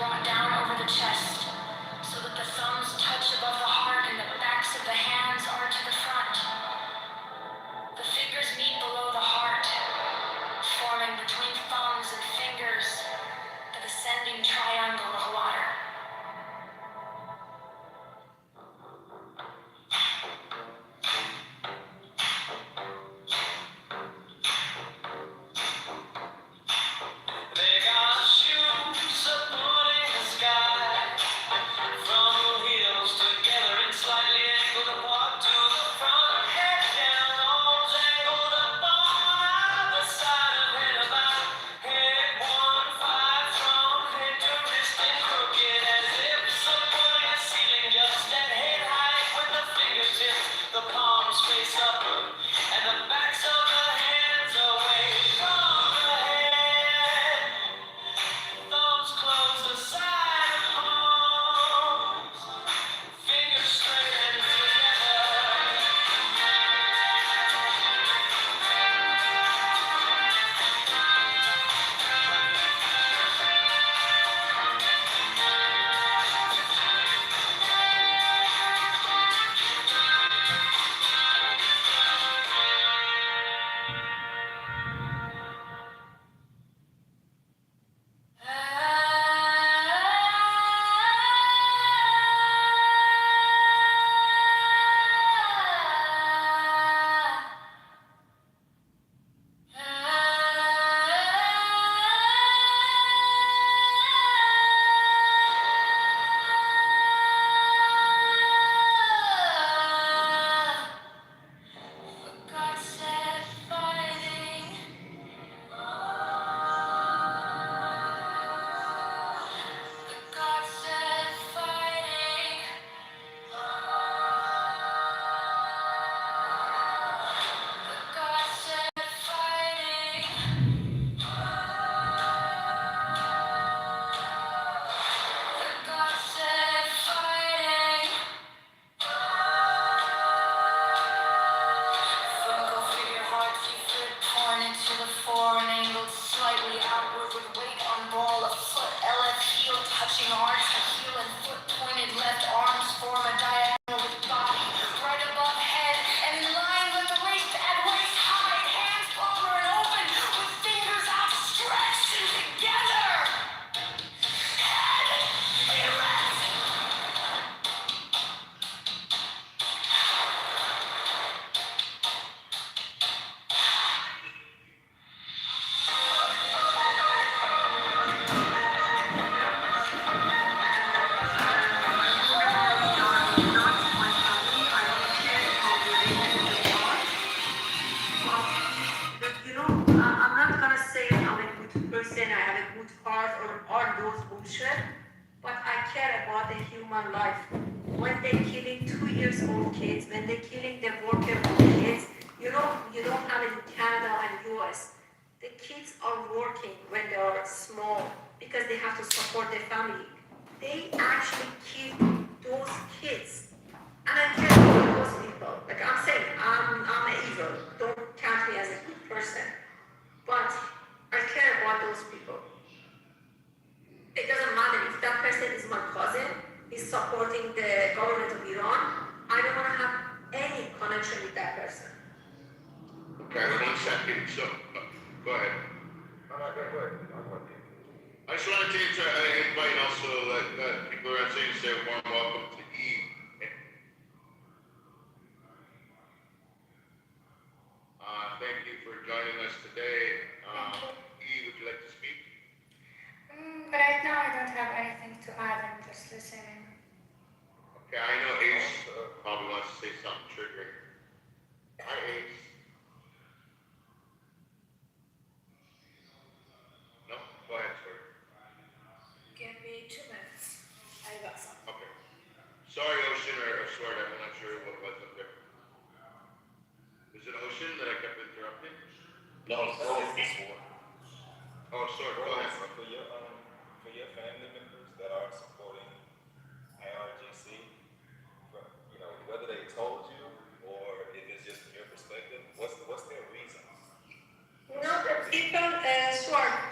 brought down over the chest, so that the thumbs touch above the heart and the backs of the hands are to the front. The fingers meet below the heart, forming between thumbs and fingers the descending triangle of water.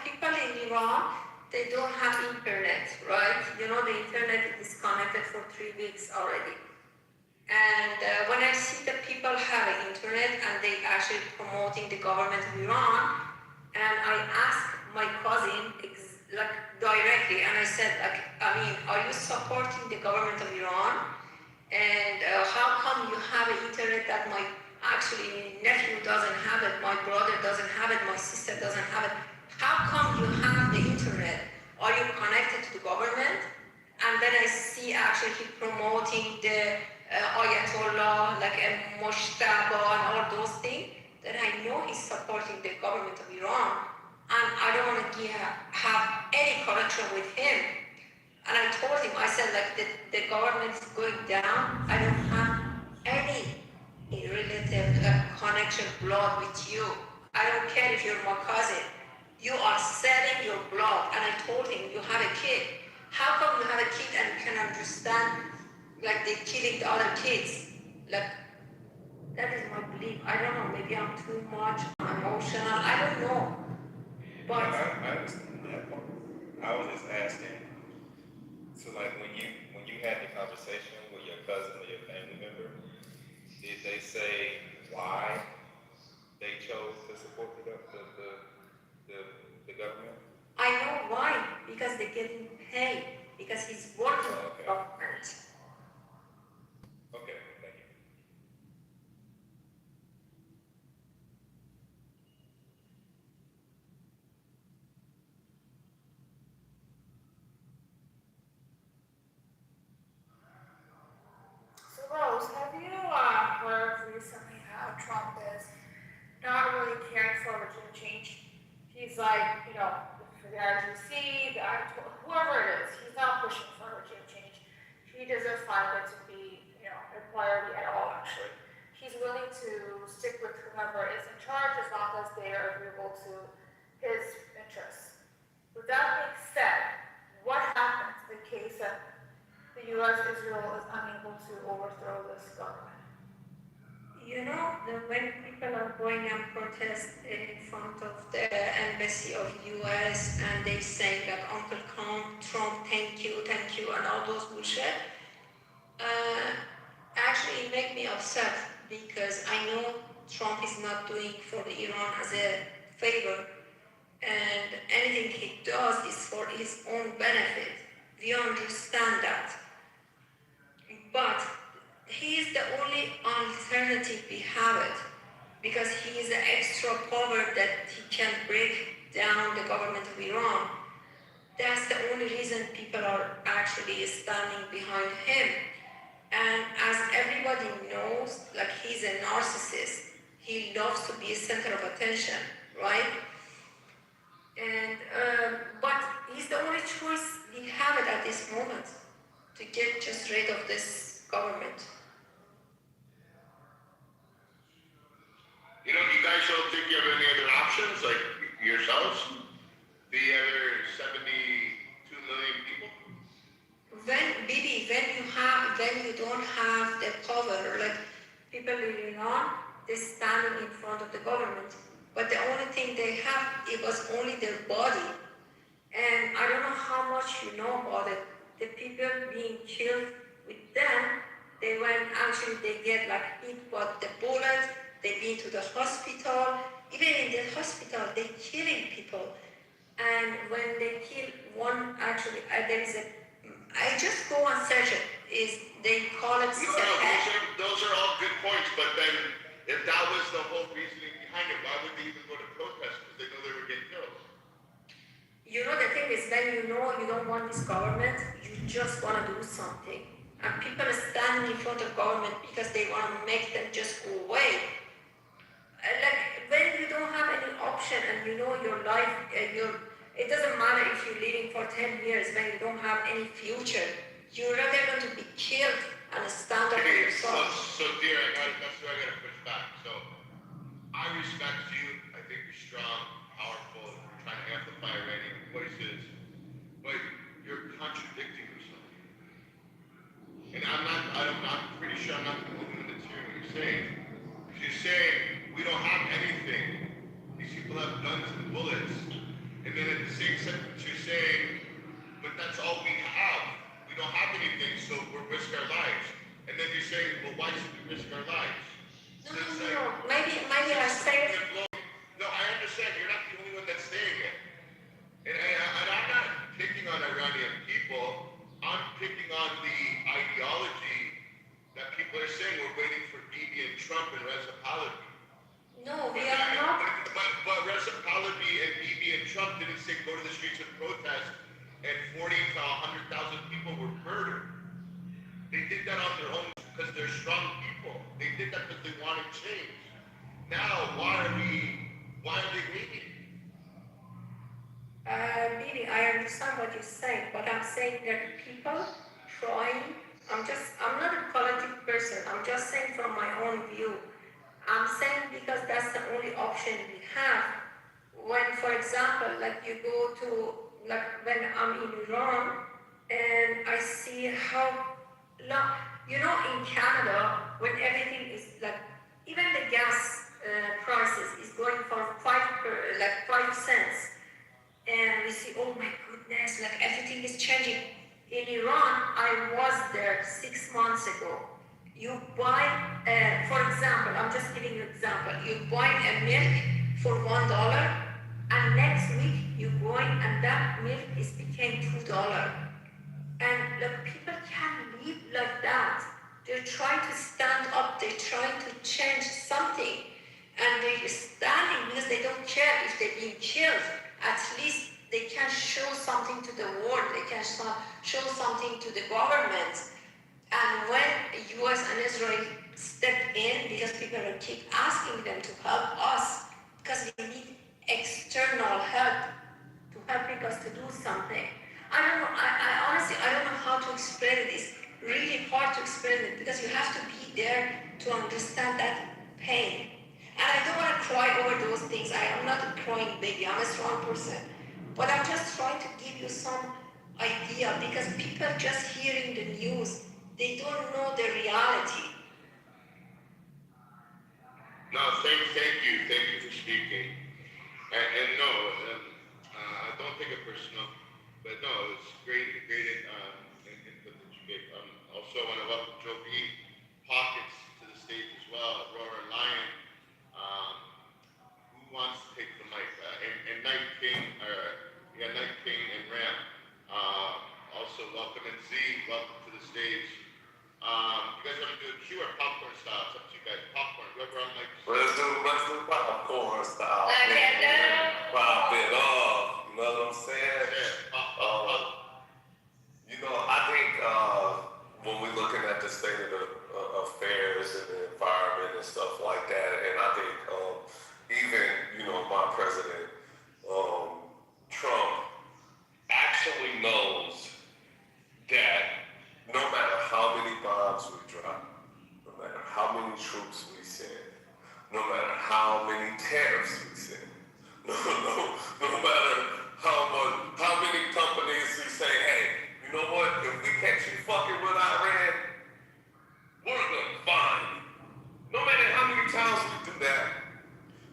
People in Iraq they don't have internet, right? You know, the internet is disconnected for 3 weeks already. And when I see that people have internet and they actually promoting the government of Iran, and I asked my cousin like directly, and I said, like, I mean, are you supporting the government of Iran? And how come you have an internet that my actually nephew doesn't have it, my brother doesn't have it, my sister doesn't have it? How come you have the internet? Are you connected to the government? And then I see actually he promoting the Ayatollah, like a Moshtaba and all those things, then I know he's supporting the government of Iran. And I don't want to have any connection with him. And I told him, I said, like, the government is going down. I don't have any relative connection, blood with you. I don't care if you're my cousin. You are selling your blood. And I told him, you have a kid. How come you have a kid and you can understand, like, they're killing the other kids? Like, that is my belief. I don't know, maybe I'm too much emotional. I don't know. But I understand that part. I was just asking, so like when you had the conversation with your cousin or your family member, did they say why they chose to support the government? I know why, because they're getting paid, because he's working for the government. Okay, thank you. So Rose, have you heard recently how Trump is not really caring for regime change? He's like, for the RGC, whoever it is, he's not pushing for regime change. He doesn't find it to be, a priority at all, actually. He's willing to stick with whoever is in charge as long as they are agreeable to his interests. With that being said, what happens in case that the U.S. Israel is unable to overthrow this government? You know, when people are going and protest in front of the embassy of US and they say like Uncle Trump, thank you, and all those bullshit, actually it make me upset because I know Trump is not doing for the Iran as a favor, and anything he does is for his own benefit. We understand that. But he is the only alternative we have it, because he is the extra power that he can break down the government of Iran. That's the only reason people are actually standing behind him. And as everybody knows, like, he's a narcissist. He loves to be a center of attention, right? And but he's the only choice we have it at this moment to get just rid of this government. You guys don't think you have any other options, like yourselves? The other 72 million people? When you don't have the power, like people in Iran, they're standing in front of the government. But the only thing they have, it was only their body. And I don't know how much you know about it. The people being killed with them, they get like hit by the bullet, they've been to the hospital. Even in the hospital, they're killing people. And when they kill one, actually, there is I just go and search it, they call it those are all good points, but then if that was the whole reasoning behind it, why would they even go to protest? Because they know they were getting killed. You know, the thing is, when you know you don't want this government, you just want to do something. And people are standing in front of government because they want to make them just go away. Like, when you don't have any option and you know your life, it doesn't matter if you're living for 10 years when you don't have any future. You're rather going to be killed and stand up for yourself. So dear, that's where I got to push back. So I respect you. I think you're strong, powerful, you're trying to amplify already voices, but you're contradicting yourself. And I'm pretty sure I'm not the only one that's hearing what you're saying. Because you're saying we don't have anything. These people have guns and bullets. And then at the same sentence you're saying why should we risk our lives? No. Maybe I say. No, I understand. You're not the only one that's saying it. And I'm not picking on Iranian people. I'm picking on the ideology that people are saying we're waiting for Bibi and Trump and Reza Pahlavi. No, we are not. But Reza Pahlavi and Bibi and Trump didn't say go to the streets and protest, and 40 to 100,000 people were murdered. They did that on their own because they're strong people. They did that because they wanted change. Now, why are they waiting? Really, I understand what you're saying, but I'm saying that people trying, I'm not a politic person, I'm just saying from my own view. I'm saying because that's the only option we have. When, for example, like you go to, like when I'm in Iran and I see how, in Canada, when everything is like, even the gas prices is going for 5 cents. And we see, oh my goodness, like everything is changing. In Iran, I was there 6 months ago. You buy, for example, I'm just giving you an example. You buy a milk for $1, and next week you go in and that milk became $2. And like people can't live like that. They're trying to stand up, they're trying to change something. And they're standing because they don't care if they're being killed. At least they can show something to the world, they can show something to the government. And when US and Israel step in, because people will keep asking them to help us, because we need external help to helping us to do something. I don't know, I honestly, I don't know how to explain it. It's really hard to explain it because you have to be there to understand that pain. And I don't want to cry over those things. I am not a crying baby. I'm a strong person. But I'm just trying to give you some idea because people just hearing the news, they don't know the reality. No, thank you for speaking. And no, I don't take it personal, but no, it's great input that you gave. Also, I want to welcome Joe B. Pockets to the stage as well, Aurora Lion. Who wants to take the mic? And Night King, Night King and Ram. Also, welcome and Z, welcome to the stage. You guys want to do a Q or popcorn style? It's up to you guys. Popcorn, whoever on mic. Let's do popcorn style. Like it, Pop it off. You know what I'm saying? Yeah, pop. I think when we're looking at the state of the affairs and the environment and stuff like that, and I think even my president Trump actually knows that no matter how many bombs we drop, no matter how many troops we send, no matter how many tariffs we send, no matter how many companies we say, hey, you know what, if we catch you fucking with Iran, we're gonna find you. No matter how many times we do that,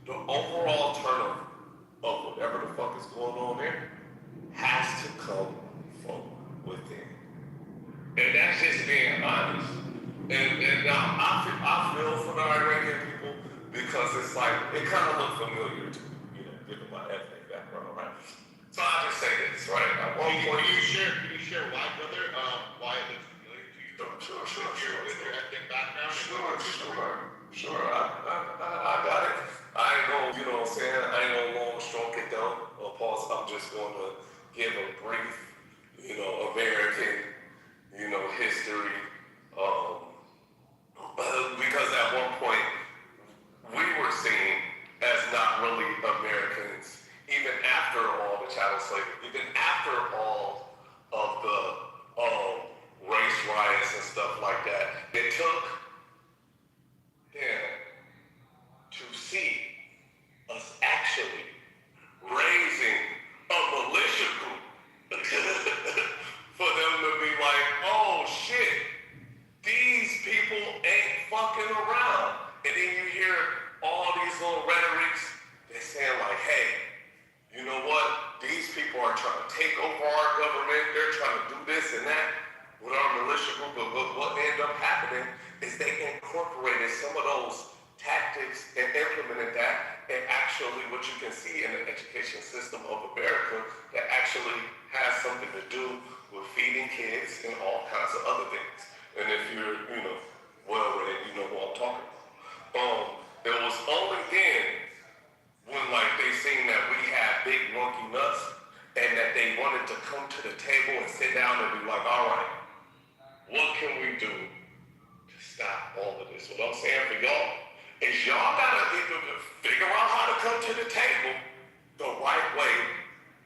the overall turnover of whatever the fuck is going on there has to come from within. And that's just being honest. And now I feel for the Iranian people because it's like, it kind of looks familiar to me, given my ethnic background, right? So I just say this, right? At one point, Can you share why, brother? Why it looks familiar to you? Sure. With your ethnic background? Sure. I got it. I ain't gonna, you know what I'm saying? I ain't gonna long stroke it down. Pause. I'm just gonna give a brief, American, history. Because at one point, we were seen as not really Americans, even after all the chattel slavery, even after all of the race riots and stuff like that. It took them to see us actually raising a militia group for them to be like, oh shit, these people ain't fucking around. And then you hear all these little rhetorics, they're saying like, hey, you know what? These people are trying to take over our government. They're trying to do this and that with our militia group. But what ended up happening is they incorporated some of those tactics and implemented that, and actually what you can see in the education system of America that actually has something to do with feeding kids and all kinds of other things. And if you're, well read, you know who I'm talking about. It was only then when like they seen that we had big monkey nuts and that they wanted to come to the table and sit down and be like, all right, what can we do to stop all of this? What I'm saying for y'all is y'all gotta figure out how to come to the table the right way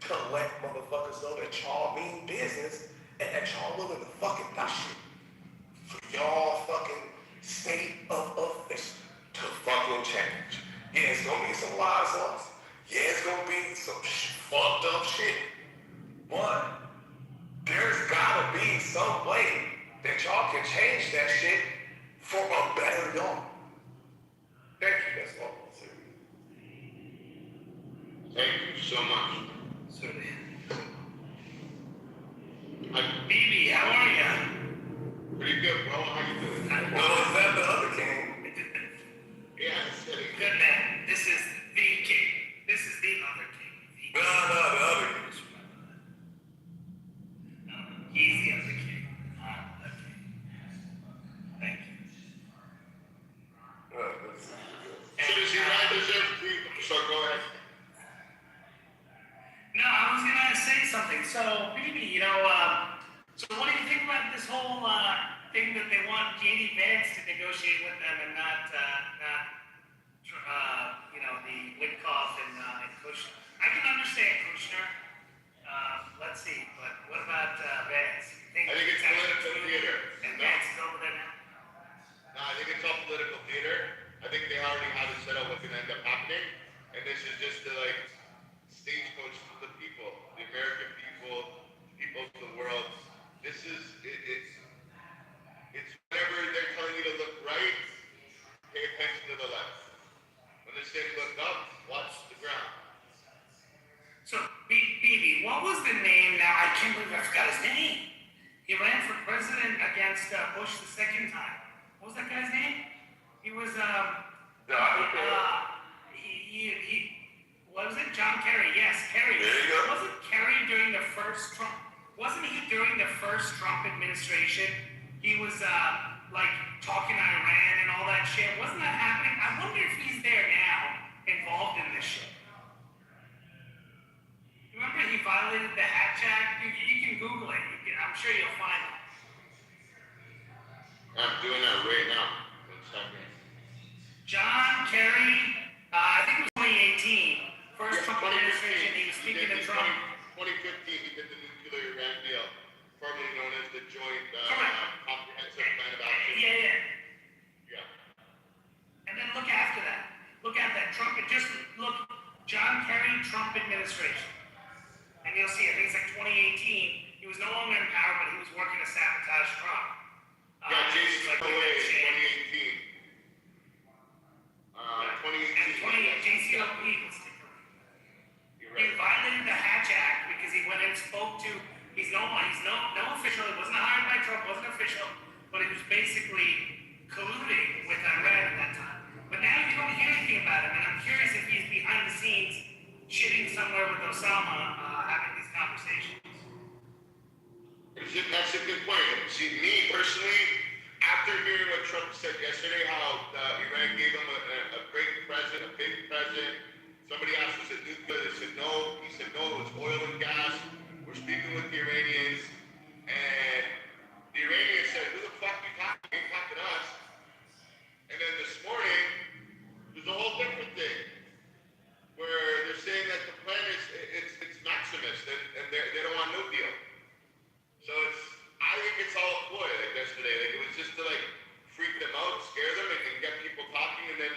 to let motherfuckers know that y'all mean business and that y'all willing to fucking do shit for y'all fucking state of office to fucking change. Yeah, it's gonna be some lies lost. Yeah, it's gonna be some fucked up shit. But there's gotta be some way that y'all can change that shit for a better y'all. Thank you, that's all I'm saying. Thank you so much. Bibi, how are ya? Pretty good, bro. How you doing? No, is that the other king? Yeah, it's getting Good man. This is the king. This is the other king. No, the other king. No, he's the other king. I'm the king. Thank you. So does he ride this every So go ahead. No, I was gonna say something. So, Bibi, so what do you think about this whole thing that they want J.D. Vance to negotiate with them and not the Witkoff and Kushner? I can understand Kushner. Let's see, but what about Vance? I think it's political theater. And No. Vance is over there now? No, I think it's all political theater. I think they already have it set up what's gonna end up happening. And this is just to like stagecoach for the people, the American people, people of the world. This is it's whenever they're telling you to look right, pay attention to the left. When they're saying look up, watch the ground. So, Bibi, what was the name now? I can't believe I forgot his name. He ran for president against Bush the second time. What was that guy's name? He was, what was it? John Kerry. Yes, Kerry. There you go. Wasn't Kerry during the first Trump? Wasn't he during the first Trump administration? He was talking to Iran and all that shit. Wasn't that happening? I wonder if he's there now, involved in this shit. Remember he violated the Hatch Act? You can Google it. I'm sure you'll find it. I'm doing that right now. One second. John Kerry, I think it was 2018. First Trump administration, he was speaking to Trump. 2015, he did the nuclear Iran deal, formerly known as the Joint Comprehensive Plan of Action. Yeah. And then look after that. Look at that Trump. Just look, John Kerry, Trump administration. And you'll see, I think it's like 2018. He was no longer in power, but he was working to sabotage Trump. Jason like Away, shit. 2018. 2018, JCOP was taken. You're He right. violated the Hatch Act because he went and spoke to, he's no official, he wasn't hired by Trump, wasn't official, but he was basically colluding with Iran at that time. But now you don't hear anything about him, and I'm curious if he's behind the scenes shitting somewhere with Osama, having these conversations. That's a good point. See, me personally, after hearing what Trump said yesterday, how Iran gave him a great present, a big present. Somebody asked, was it nuclear? They said no. He said no, it was oil and gas. We're speaking with the Iranians. And the Iranians said, who the fuck you talking? You ain't talking to us. And then this morning, there's a whole different thing. Where they're saying that the plan is, it's Maximus, and they don't want no deal. So I think it's all a ploy, like yesterday. Like it was just to like freak them out, scare them, and get people talking, and then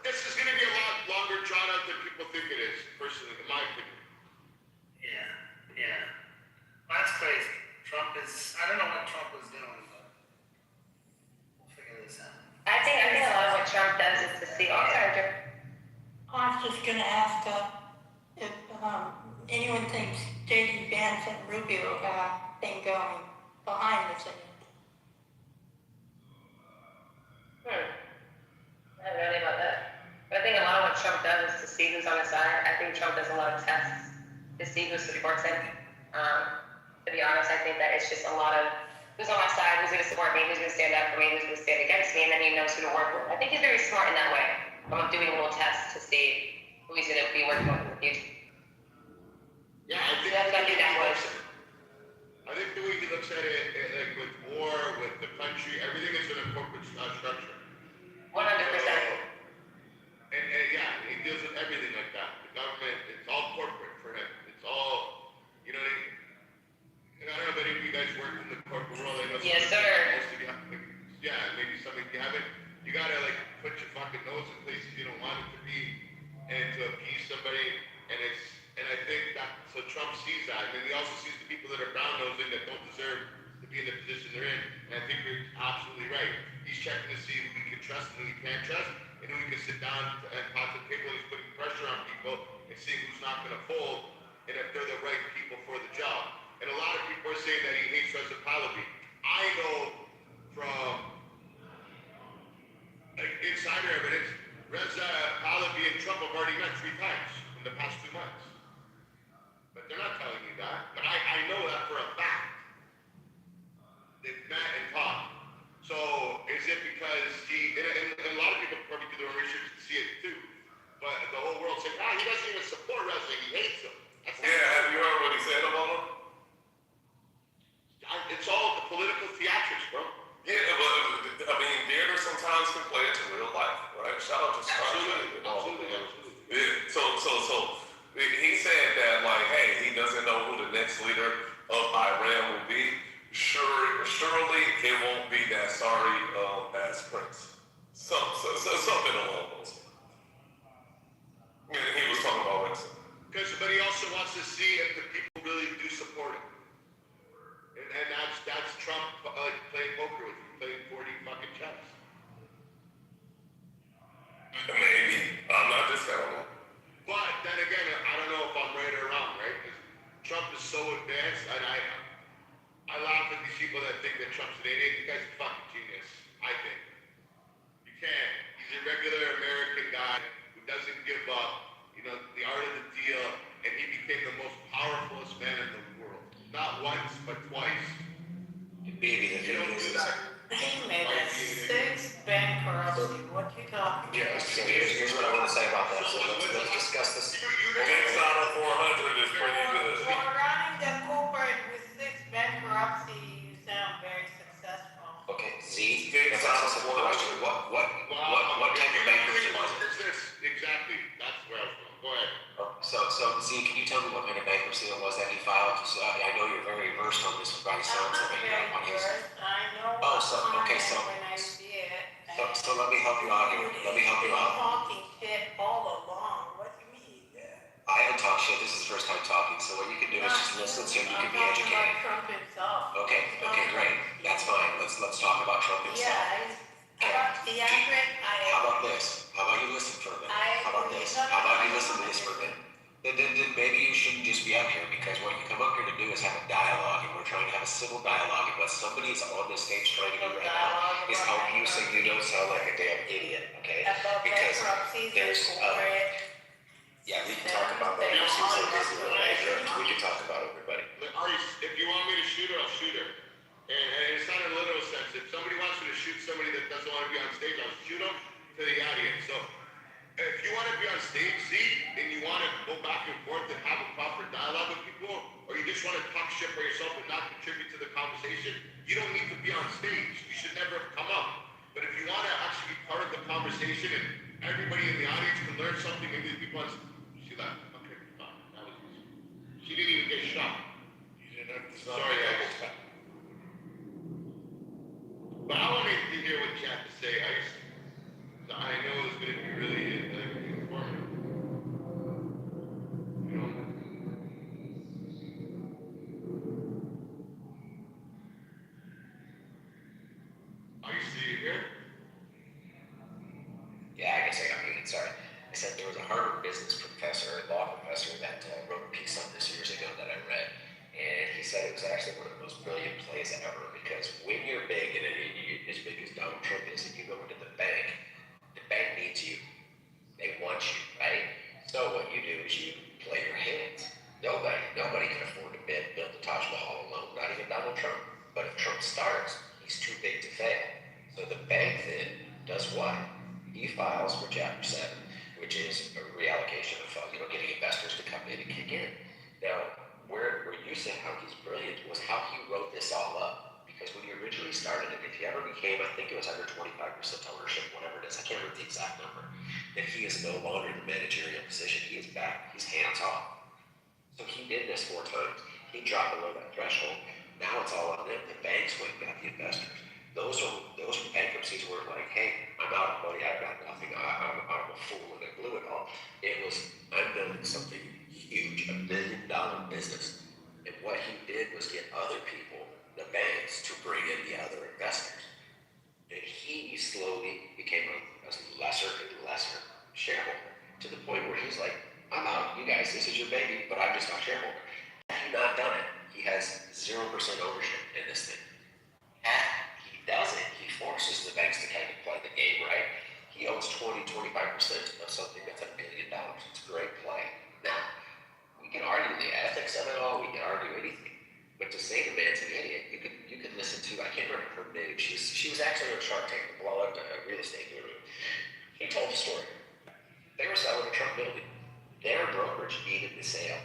this is going to be a lot longer drawn out than people think it is, personally, in my opinion. Yeah. Well, that's crazy. I don't know what Trump was doing, but we'll figure this out. I think a lot of what Trump does is to see. Oh, sorry, Joe. I was just gonna ask if anyone thinks J.D. Vance and Rubio have been going behind the scenes. I don't know anything about that. But I think a lot of what Trump does is to see who's on his side. I think Trump does a lot of tests to see who supports him. To be honest, I think that it's just a lot of who's on my side, who's going to support me, who's going to stand up for me, who's going to stand against me, and then he knows who to work with. I think he's very smart in that way. I'm doing a little test to see who he's going to be working with in the future. Yeah, I think That's what I do that way. I think the way he looks at it, like with war, with the country, everything is in a corporate structure. 100%. And yeah, he deals with everything like that. The government, it's all corporate for him. It's all, you know what I mean? And I don't know if any of you guys work in the corporate world. I know Yes, some of sir. most of you have, like, yeah, maybe some of you haven't. You gotta like put your fucking nose in places you don't want it to be, and to appease somebody. And I think that so Trump sees that, and then he also sees the people that are brown nosing that don't deserve to be in the position they're in. And I think you're absolutely right. He's checking to see who he can trust and who he can't trust, and who he can sit down and talk to the table. He's putting pressure on people and seeing who's not going to fold, and if they're the right people for the job. And a lot of people are saying that he hates Reza Pahlavi. I know from like insider evidence, Reza Pahlavi and Trump have already met 3 times in the past 2 months. But they're not telling you that. But I know that for a fact. They've met and talked. So is it because and a lot of people probably do their own research to see it too. But the whole world's saying, he doesn't even support Reza, he hates him. Yeah, have you heard what he said about him? It's all the political theatrics, bro. Yeah, but I mean, theater sometimes can play into real life, right? Shout out to Scott. Absolutely. Yeah. So he said that, like, hey, he doesn't know who the next leader of Iran will be. Surely it won't be that sorry ass prince. Something along those lines. He was talking about Winston. But he also wants to see if the people really do support him. And that's Trump playing poker with you, playing 40 fucking chess. Maybe. I'm not discounting it. But then again, I don't know if I'm right or wrong, right? Because Trump is so advanced, and I laugh at these people that think that Trump's an idiot. You guys are fucking genius, I think. You can't. He's a regular American guy who doesn't give up, you know, the art of the deal, and he became the most powerfulest man in the world. Not once, but twice. Baby, You don't do that. He made a 6 bankruptcy. What you talking? Yeah, so here's what I want to say about that. So let's discuss this. 6 out of 400 is pretty good. For running the corporate with 6 bankruptcy, you sound very successful. Okay, Z, let's ask us a question. What type of bankruptcy was it? Exactly. That's where I was going. Go ahead. So Z, can you tell me what kind of bankruptcy it was that he filed? I know you're very versed on this, right? I'm not very versed. I know what's on it when I see it. So let me help you out here. Let me help you out. Talking shit all along. What do you mean? I haven't talked shit. This is the first time talking. So what you can do is just listen so you can be I'm talking educated. about Trump himself. Okay, great. That's fine. Let's talk about Trump himself. Yeah, How about this? How about you listen for a minute? How about this? How about you listen to this for a minute? Then maybe you shouldn't just be up here, because what you come up here to do is have a dialogue, and we're trying to have a civil dialogue, and what somebody's on this stage trying to do right now is help you so you don't sound like a damn idiot, okay? Because there's, yeah, we can talk about that. We can talk about everybody. If you want me to shoot her, I'll shoot her. And it's not in a literal sense. If somebody wants me to shoot somebody that doesn't want to be on stage, I'll shoot them to the audience. So if you want to be on stage, see, and you want to go back and forth and have a proper dialogue with people, or you just want to talk shit for yourself and not contribute to the conversation, you don't need to be on stage. You should never have come up. But if you want to actually be part of the conversation and everybody in the audience can learn something, maybe the people on see that. Okay, fine. That was easy. She didn't even get shot. Sorry, guys. But I wanted to hear what you had to say. I know it's going to be really informative. You know? Are you still here? Yeah, I guess I got muted, sorry. I said there was a Harvard business professor, law professor, that wrote a piece on this years ago that I read, and he said it was actually one of the again. Now, where you said how he's brilliant was how he wrote this all up. Because when he originally started it, if he ever became, I think it was under 25% ownership, whatever it is, I can't remember the exact number, that he is no longer in the managerial position. He is back. He's hands off. So he did this 4 times. He dropped below that threshold. Now it's all on them. The banks went and got the investors. Those bankruptcies were like, hey, I'm out of money. I've got nothing. I'm a fool and I blew it all. It was, I'm building something huge, $1 billion business. And what he did was get other people, the banks, to bring in the other investors. And he slowly became a lesser and lesser shareholder to the point where he's like, I'm out, you guys, this is your baby, but I'm just not shareholder. Had he not done it, he has 0% ownership in this thing. Had he does it, he forces the banks to kind of play the game, right? He owns 20-25% of something that's $1 billion. It's a great play. Now, we can argue the ethics of it all, we can argue anything. But to say the man's an idiot, you could listen to, I can't remember her name, she was actually on Shark Tank, the blog, real estate guru. He told the story. They were selling a Trump building. Their brokerage needed the sale.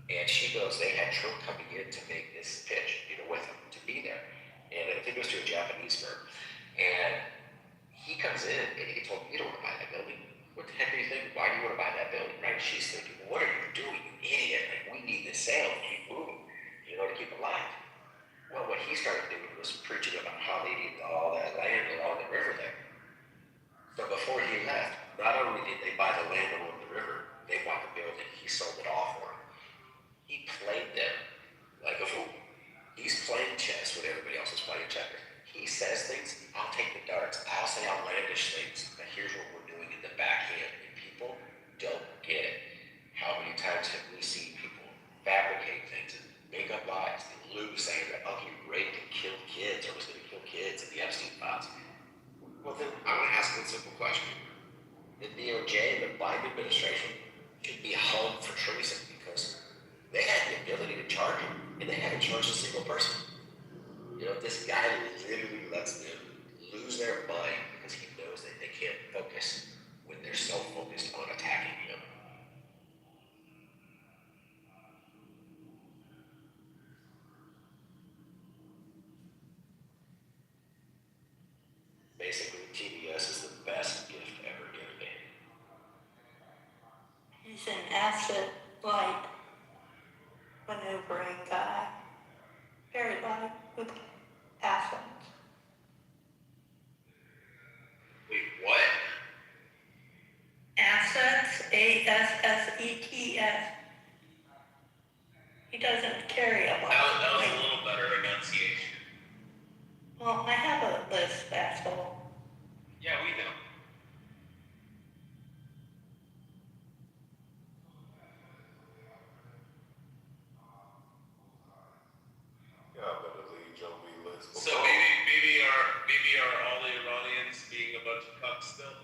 And she goes, they had Trump coming in to make this pitch, with him, to be there. And I think it was to a Japanese firm. And he comes in and he told me, you don't want to buy that building. What the heck are you thinking? Why do you want to buy that building, right? She's thinking, what are you doing, you idiot? Like, we need this sale to keep moving, to keep alive. Well, what he started doing was preaching about how they needed all that land along the river there. So before he left, not only did they buy the land along the river, they bought the building. He sold it all for him. He played them like a fool. He's playing chess when everybody else is playing checkers. He says things, I'll take the darts. I'll say outlandish things, but here's what we're doing in the backhand. And people don't get it. How many times have we seen people fabricate things and make up lies? They lose saying that, he raped and killed kids or was going to kill kids in the Epstein files. Well, then I want to ask one simple question. The DOJ and the Biden administration should be held for treason because they had the ability to charge him, and they haven't charged a single person. This guy literally lets them lose their mind because he knows that they can't focus when they're so focused on attacking him. Basically, TBS is the best gift ever given me. He's an asset-light maneuvering guy. Very light with assets. Wait, what? Assets, ASSETS. He doesn't carry a lot. That was a little better enunciation. Well, I have a list, asshole. Yeah, we know. Y'all better leave your list. So maybe are all the Iranians being a bunch of cucks still?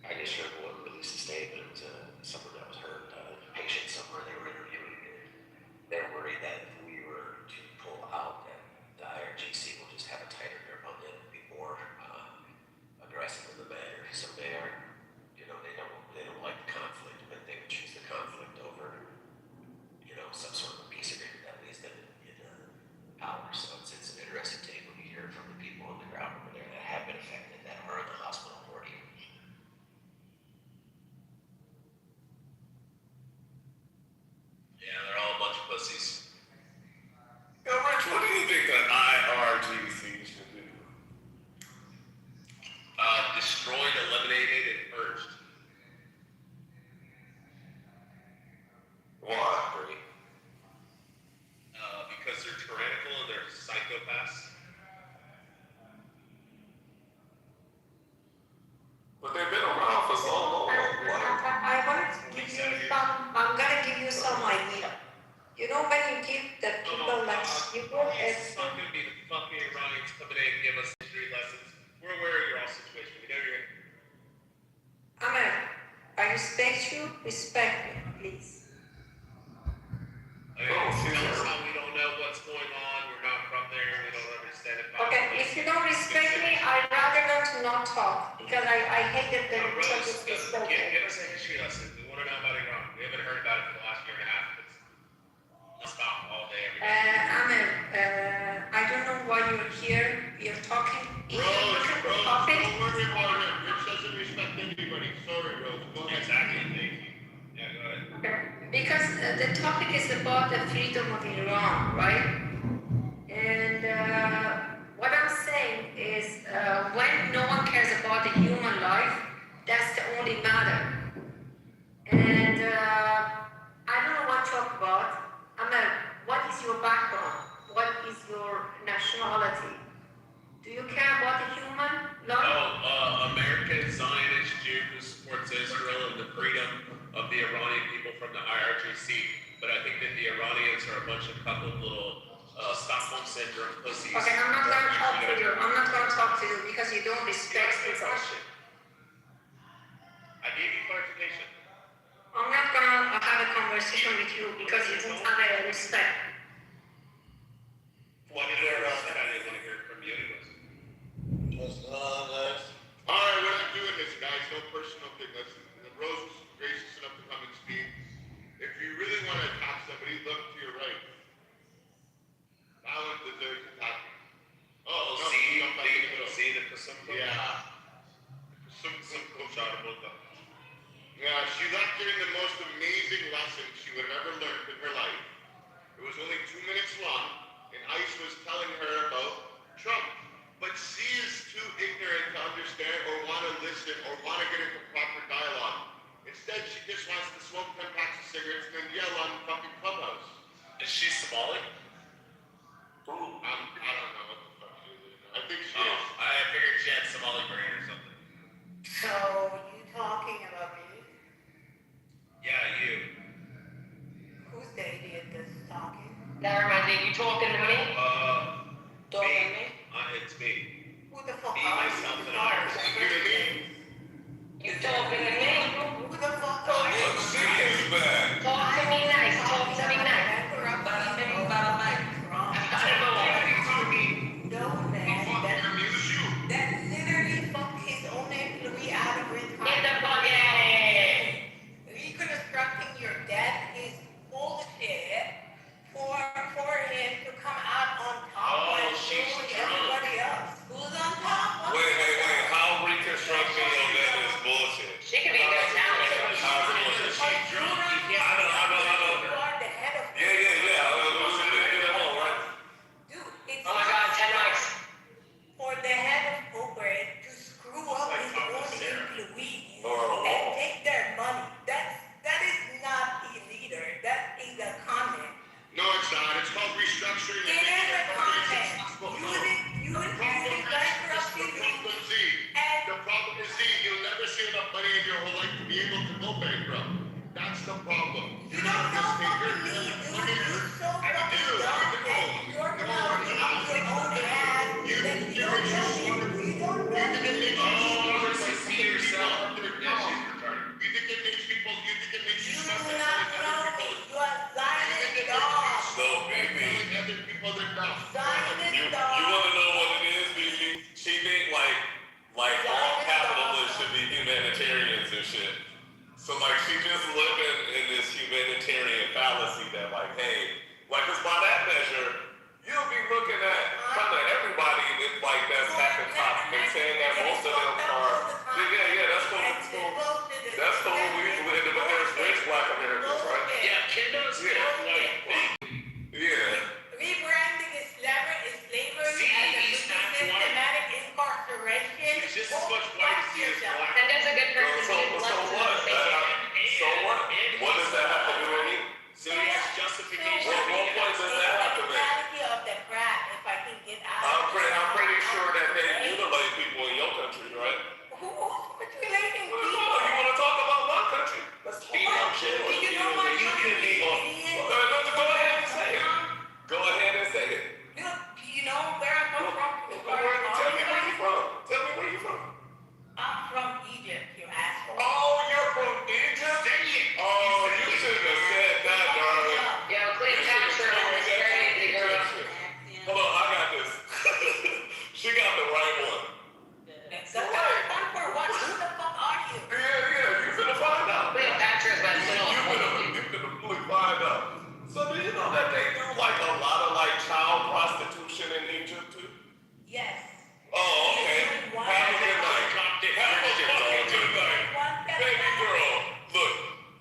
I just heard one release a statement. It was someone that was hurt, a patient somewhere they were interviewing. They're worried that if we were to pull out, that the IRGC will just have a tighter grip on them and be more aggressive in the matter. So they are, they don't like the conflict, but they would choose the conflict over, some sort of peace agreement that leaves them in power. So it's an interesting take when you hear from the people on the ground over there that have been affected, that are in the hospital for you. Yeah, they're all a bunch of pussies. Yo, Rich, what do you think that IRGC should do? Destroyed, eliminated, and purged. Why? Because they're tyrannical and they're psychopaths. But they've been around for so long. I wanted to give you I'm gonna give you some idea. When you give the people like you go It's not going to be the fucking Iranians coming in and give us history lessons. We're aware of your all situation. We know you're America, I respect you, respect me, please. tell us how we don't know what's going on. We're not from there. We don't understand it. if you don't respect me, I'd rather not talk because I hate that the Rose, is give us a history lesson. We want to know about Iran. We haven't heard about it for the last year and a half. It's stop all day, every day. I don't know why you're here. You're talking. Rose, don't worry about him. Rich doesn't respect anybody. Sorry, Rose. Go ahead. Exactly. Thank you. Yeah, go ahead. Okay. Because the topic is about the freedom of Iran, right? And what I'm saying is when no one cares about the human life, that's the only matter. And I don't know what to talk about. What is your background? What is your nationality? Do you care about the human life? No, American Zionist Jew who supports Israel and the freedom of the Iranian people from the IRGC. But I think that the Iranians are a bunch of coupled little Stockholm syndrome pussies. Okay, I'm not going to talk to you. I'm not going to talk to you because you don't respect people. I gave you clarification. I'm not going to have a conversation with you because you don't have a respect. What is there else that I didn't want to hear from you anyways? Alright, we're not doing this, guys. No personal thing. Listen, Rose was gracious enough to come and speak. If you really want to attack somebody, look to your right. That one deserves attacking. Oh, No, see, jump back in the middle. see the Kasumko? Yeah. Some coach out of both of them. Yeah, she left during the most amazing lesson she would have ever learned in her life. It was only 2 minutes long, and ICE was telling her about Trump. But she is too ignorant to understand or want to listen or want to get into proper dialogue. Instead, she just wants to smoke 10 packs of cigarettes and then yell on fucking Clubhouse. Is she Somali? I don't know what the fuck she is. I think she Oh, is. I figured she had Somali brain or something. So, you talking about me? Yeah, you. Who's the idiot that's talking? That reminds me, you talking to me? Talking to me? It's me. Who the fuck Me, are myself, you? and I. You talking to me? Who the fuck Talk are you? Talk to me nice. Talk to me nice. No, man, that's literally fuck his own employee out of his Get the fuck out of here. Reconstructing your death is bullshit for him to come out on top while showing everybody else. Who's on top? Wait. How reconstructing your death is bullshit? She could be a good talent. How's it bullshit? She's drunk. You can't. You are the head of Yeah. dude, it's Oh my God, 10 mics. for the head of corporate to screw up like his talking own to Sarah. employees Oh. and take their money. That is not a leader. That is a comment. No, it's not. It's called restructuring. It is a comment. You would bankrupt The problem is Z. and The problem is Z. You'll never see enough money in your whole life to be able to go bankrupt. That's the problem. you don't know fucking me, dude. You're so fucking dumb and you're now in your own head that you don't know me. You don't know me. Oh, she see yourself. Yeah, she's retarded. You think it makes people, you think it makes you You something do not know me. You are Zionist dog. So, baby, other people that don't. Zionist you dog. want to know what it is, BB? She think like all capitalists should be humanitarians and shit. So like she just living in this humanitarian fallacy that like, hey, like, cause by that measure, you'll be looking at kind of everybody that's like that's hacking top and saying that most of them are, yeah, that's cool. That's cool. But there's rich black Americans, right? Yeah, Kendo's Yeah. Rebranding is slavery See, as a he's not systematic incarceration. He's just as much white as he is black. And there's a good person So who's what? left to the So what? What does that have to do with me? too? Yes. Oh, okay. Have a good night. Have a fucking good night. Baby girl, look,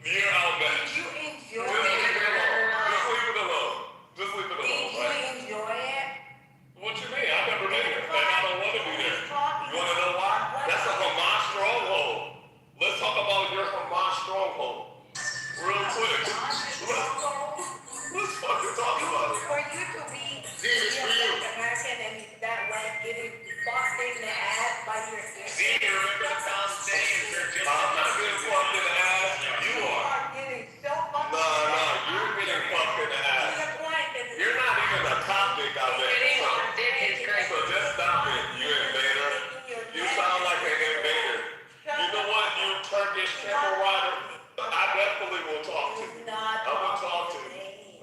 you're out back. Did you enjoy Just leave it? it alone. Just leave it alone. Just leave it Did alone, you right? enjoy it? What you mean? I've never been there, and I don't want to be there. You want to know why? That's a Hamas stronghold. Let's talk about your Hamas stronghold. Real quick. Let's fucking talk about it. For you to be it's for you. American and that way getting fucked in the ass by your See, you remember the South saying you're just I'm not getting fucked in the ass. You are. getting so fucked Nah, you're getting fucked in the ass. You're not even a topic out there. So just stop it, you invader. You sound like an invader. You know what, you Turkish camel rider? I definitely will talk to you. I'm gonna talk to you.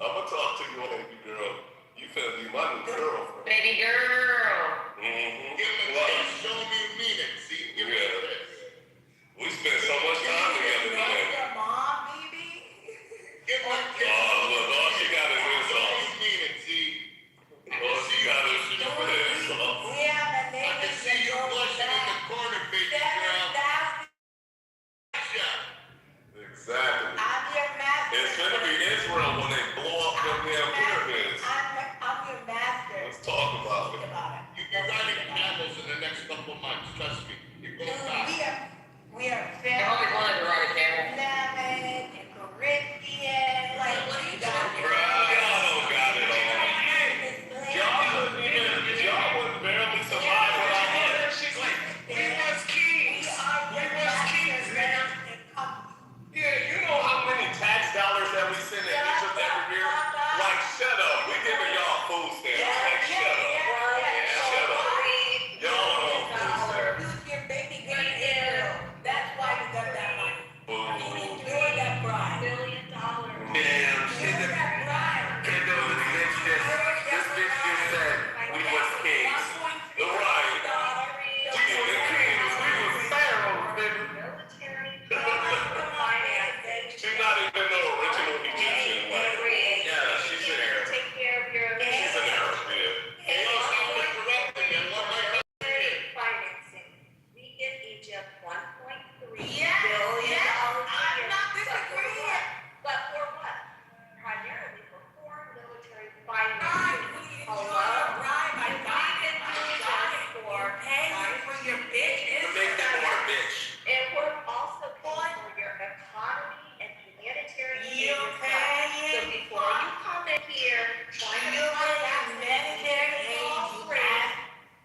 I'm gonna talk to you, baby girl. You finna be my new girlfriend. Baby girl. Mm-hmm. Give him a kiss. Show him you mean it. See, give me a kiss. We spent so much time together today. Your mom, baby. Give him a kiss. Oh, look, all she got is this Show off. him you mean it. See. All she got is this off. We have a I name can see you blushing in the corner, baby girl. 7,000. Exactly. I'm your master. It's gonna be Israel when they blow up them damn pyramids. I'm your master. Let's talk about Think it. about it. You be riding camels in the next couple of months. Trust me. You're going fast. We are I always wanted to ride a camel. Lemon and Caribbean. Like, what are you talking Bruh, y'all don't got it all. Y'all wouldn't barely survive without her. She's like, we was kings. We was kings, nigga. Yeah, you know how many tax dollars that we send in Egypt every year? Like, shut up. We giving y'all food stamps. Like, shut up. Shut up. Y'all on food stamps. Use your baby girl Israel. That's why you got that money. Enjoy that bride. $1 billion. Damn, shit. Enjoy that bride. Can't do this bitch this bitch just said we was kings. Right. We was kings. We was pharaohs, baby. She's not even no original Egyptian. Like, yeah, she's an Arab. She's an Arab, yeah. Hey, yo, stop interrupting me. I love my husband. Financing. We give Egypt $1.3 Yes, billion I'm not disagreeing. But for what? Primarily for foreign military Bride, financing. we enjoy your bride. My God, and you're paying for your bitch. To make them more bitch. And we're also paying for your economy and humanitarian You aid as well. paying So before you come in here, trying to find out humanitarian aid,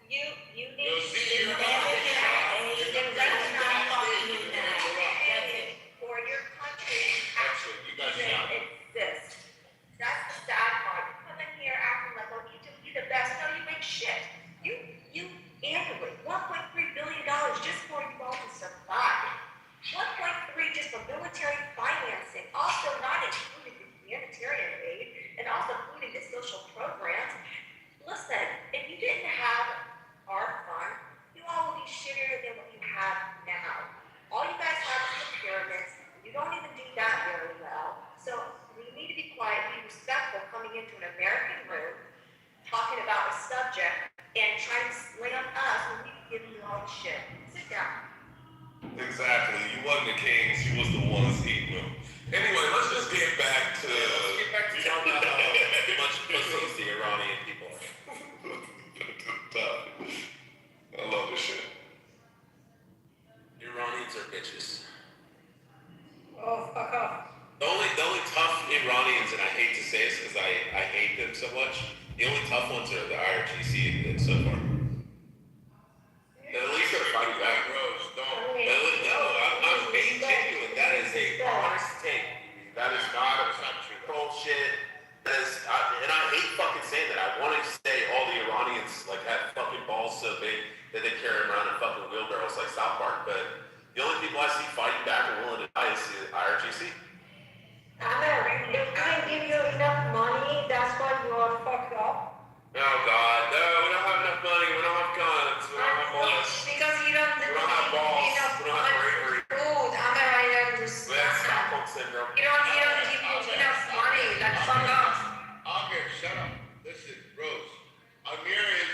you Yo, need see, you're for your country Excellent. You guys to stop. exist. That's the sad part. You come in here acting like, oh, Egypt, you the best. No, you ain't shit. You annually $1.3 billion just for you all to survive. 1.3 just for military financing, also not including the humanitarian aid and also including the social programs. Listen, if you didn't have our fund, you all would be shittier than what you have now. All you guys have is the pyramids. You don't even do that very well. So we need to be quiet, be respectful coming into an American room, talking about a subject and trying to slam us when we give you all the shit. Sit down. Exactly. You wasn't the kings. You was the ones eating them. Anyway, let's just get back to... Let's get back to talking about how much pussies the Iranian people are. I love this shit. Iranians are bitches. Oh, fuck off. The only tough Iranians, and I hate to say this because I hate them so much, the only tough ones are the IRGC so far. At least they're fighting back. Rose, don't. No, I'm being genuine. That is a honest take. That is not a bullshit. And I hate fucking saying that. I want to say all the Iranians like have fucking balls so big that they carry them around in fucking wheelbarrows like South Park. But the only people I see fighting back and willing to die is the IRGC. If we didn't give you enough money, that's why you are fucked up. Oh God, no, we don't have enough money. We don't have guns. We don't have bullets. Because you don't We don't have balls. We don't have bravery. food. I'm right just We have Stockholm syndrome. You don't give you enough money. Like fuck up. Okay, shut up. Listen, Rose. Amir is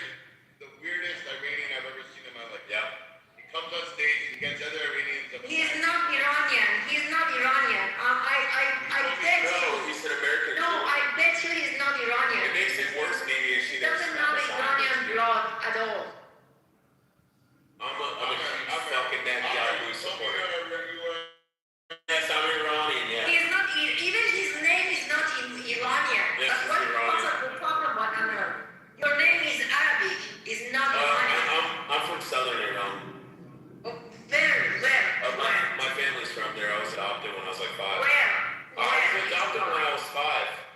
at all. I'm a huge fucking Netanyahu supporter. Yes, I'm Iranian, yeah. He's not, even his name is not Iranian. Yes, That's it's what Iranian. we're talking about, Amir. Your name is Arabic, is not Iranian. I'm from southern Iran. Oh, where? My family's from there. I was adopted when I was like 5. Where? I was adopted when I was 5.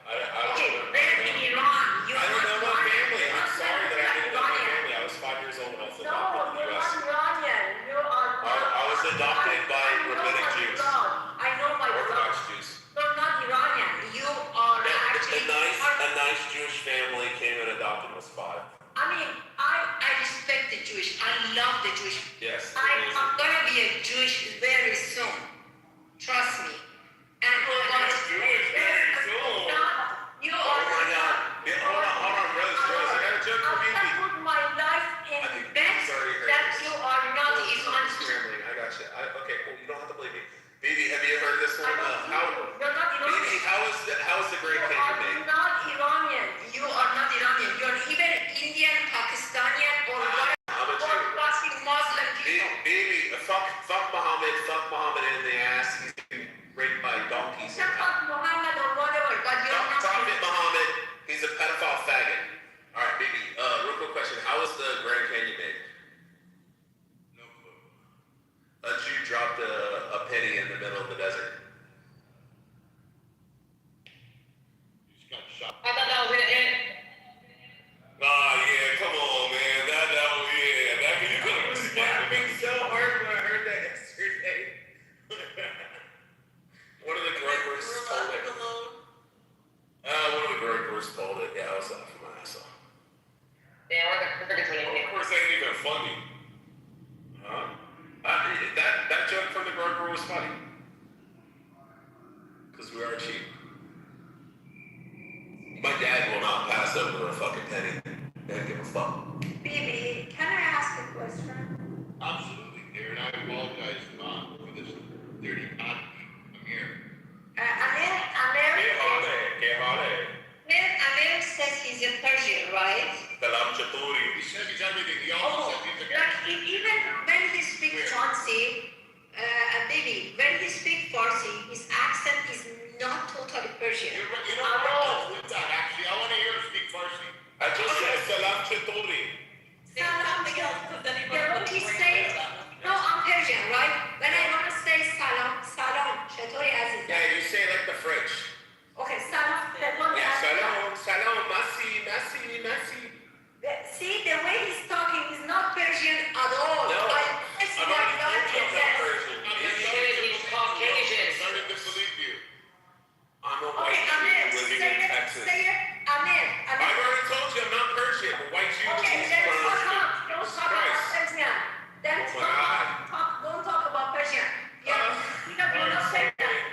I don't Okay, know. where in Iran? You're I don't know not my Iranian. family. I'm sorry that I didn't know my Iranian. family. I was 5 years old when I was No, adopted in the you're U.S. not Iranian. You are. I was adopted by rabbinic Jews. I know my Orthodox blood. Jews. You're not Iranian. You are actually. A nice Jewish family came and adopted us 5. I mean, I respect the Jewish. I love the Jewish. Yes. I'm gonna be a Jewish very soon. Trust me. And Jewish very soon. You Oh are. my God. Yeah, hold on, Rose. I got a joke for I Bibi. put my life in bet that you are not Iranian. Scrambling. I got you. Okay, cool. You don't have to believe me. Bibi, have you heard this one? You're not Iranian. Bibi, how is the great cake You made? are not Iranian. You are not Iranian. You're either Indian, Pakistani, or whatever. I'm a Or Jew. fucking Muslim people. Baby, fuck Muhammad in the ass. He's been raped by donkeys. Except for Muhammad or whatever, but you're not. Prophet Muhammad, he's a pedophile faggot. All right, baby. Real quick question: how was the Grand Canyon made? No clue. A Jew dropped a penny in the middle of the desert. You just got shot. I thought that was gonna end. Ah, yeah, come on, man. That was, yeah. That you could have responded me so hard when I heard that yesterday. One of the Groypers told it. One of the Groypers told it. Yeah, I was laughing my ass off. Yeah, we're between Of course, ain't even funny. Huh? That joke from the Groyper was funny. Because we are cheap. My dad will not pass over a fucking penny. Don't give a fuck. Bibi, can I ask a question? Absolutely. Aaron, I apologize for this dirty pot. I'm here. Amir says he's a Persian, right? Kalam Chaturi. He said he's everything. He also said he's a Even when he speaks Farsi, Bibi, when he speaks Farsi, his accent is not totally Persian. You know what? With that, actually, I want to hear him speak Farsi. I just said Salam Chaturi. When he says, no, I'm Persian, right? When I want to say salam, chatori aziz. Yeah, you say like the French. Okay, salam, Yeah, salam, merci. See, the way he's talking is not Persian at all. No, It's I'm not already told you I'm not yes. Persian. He's Caucasian. I'm starting to believe you. I'm a Okay, white Jew Amir, living say in it, Texas. say it, Amir. I've already told you I'm not Persian. I'm a white Jew Okay, living in then Texas. don't talk about Persian. Then Oh my God. don't talk about Persian. You're not Persian.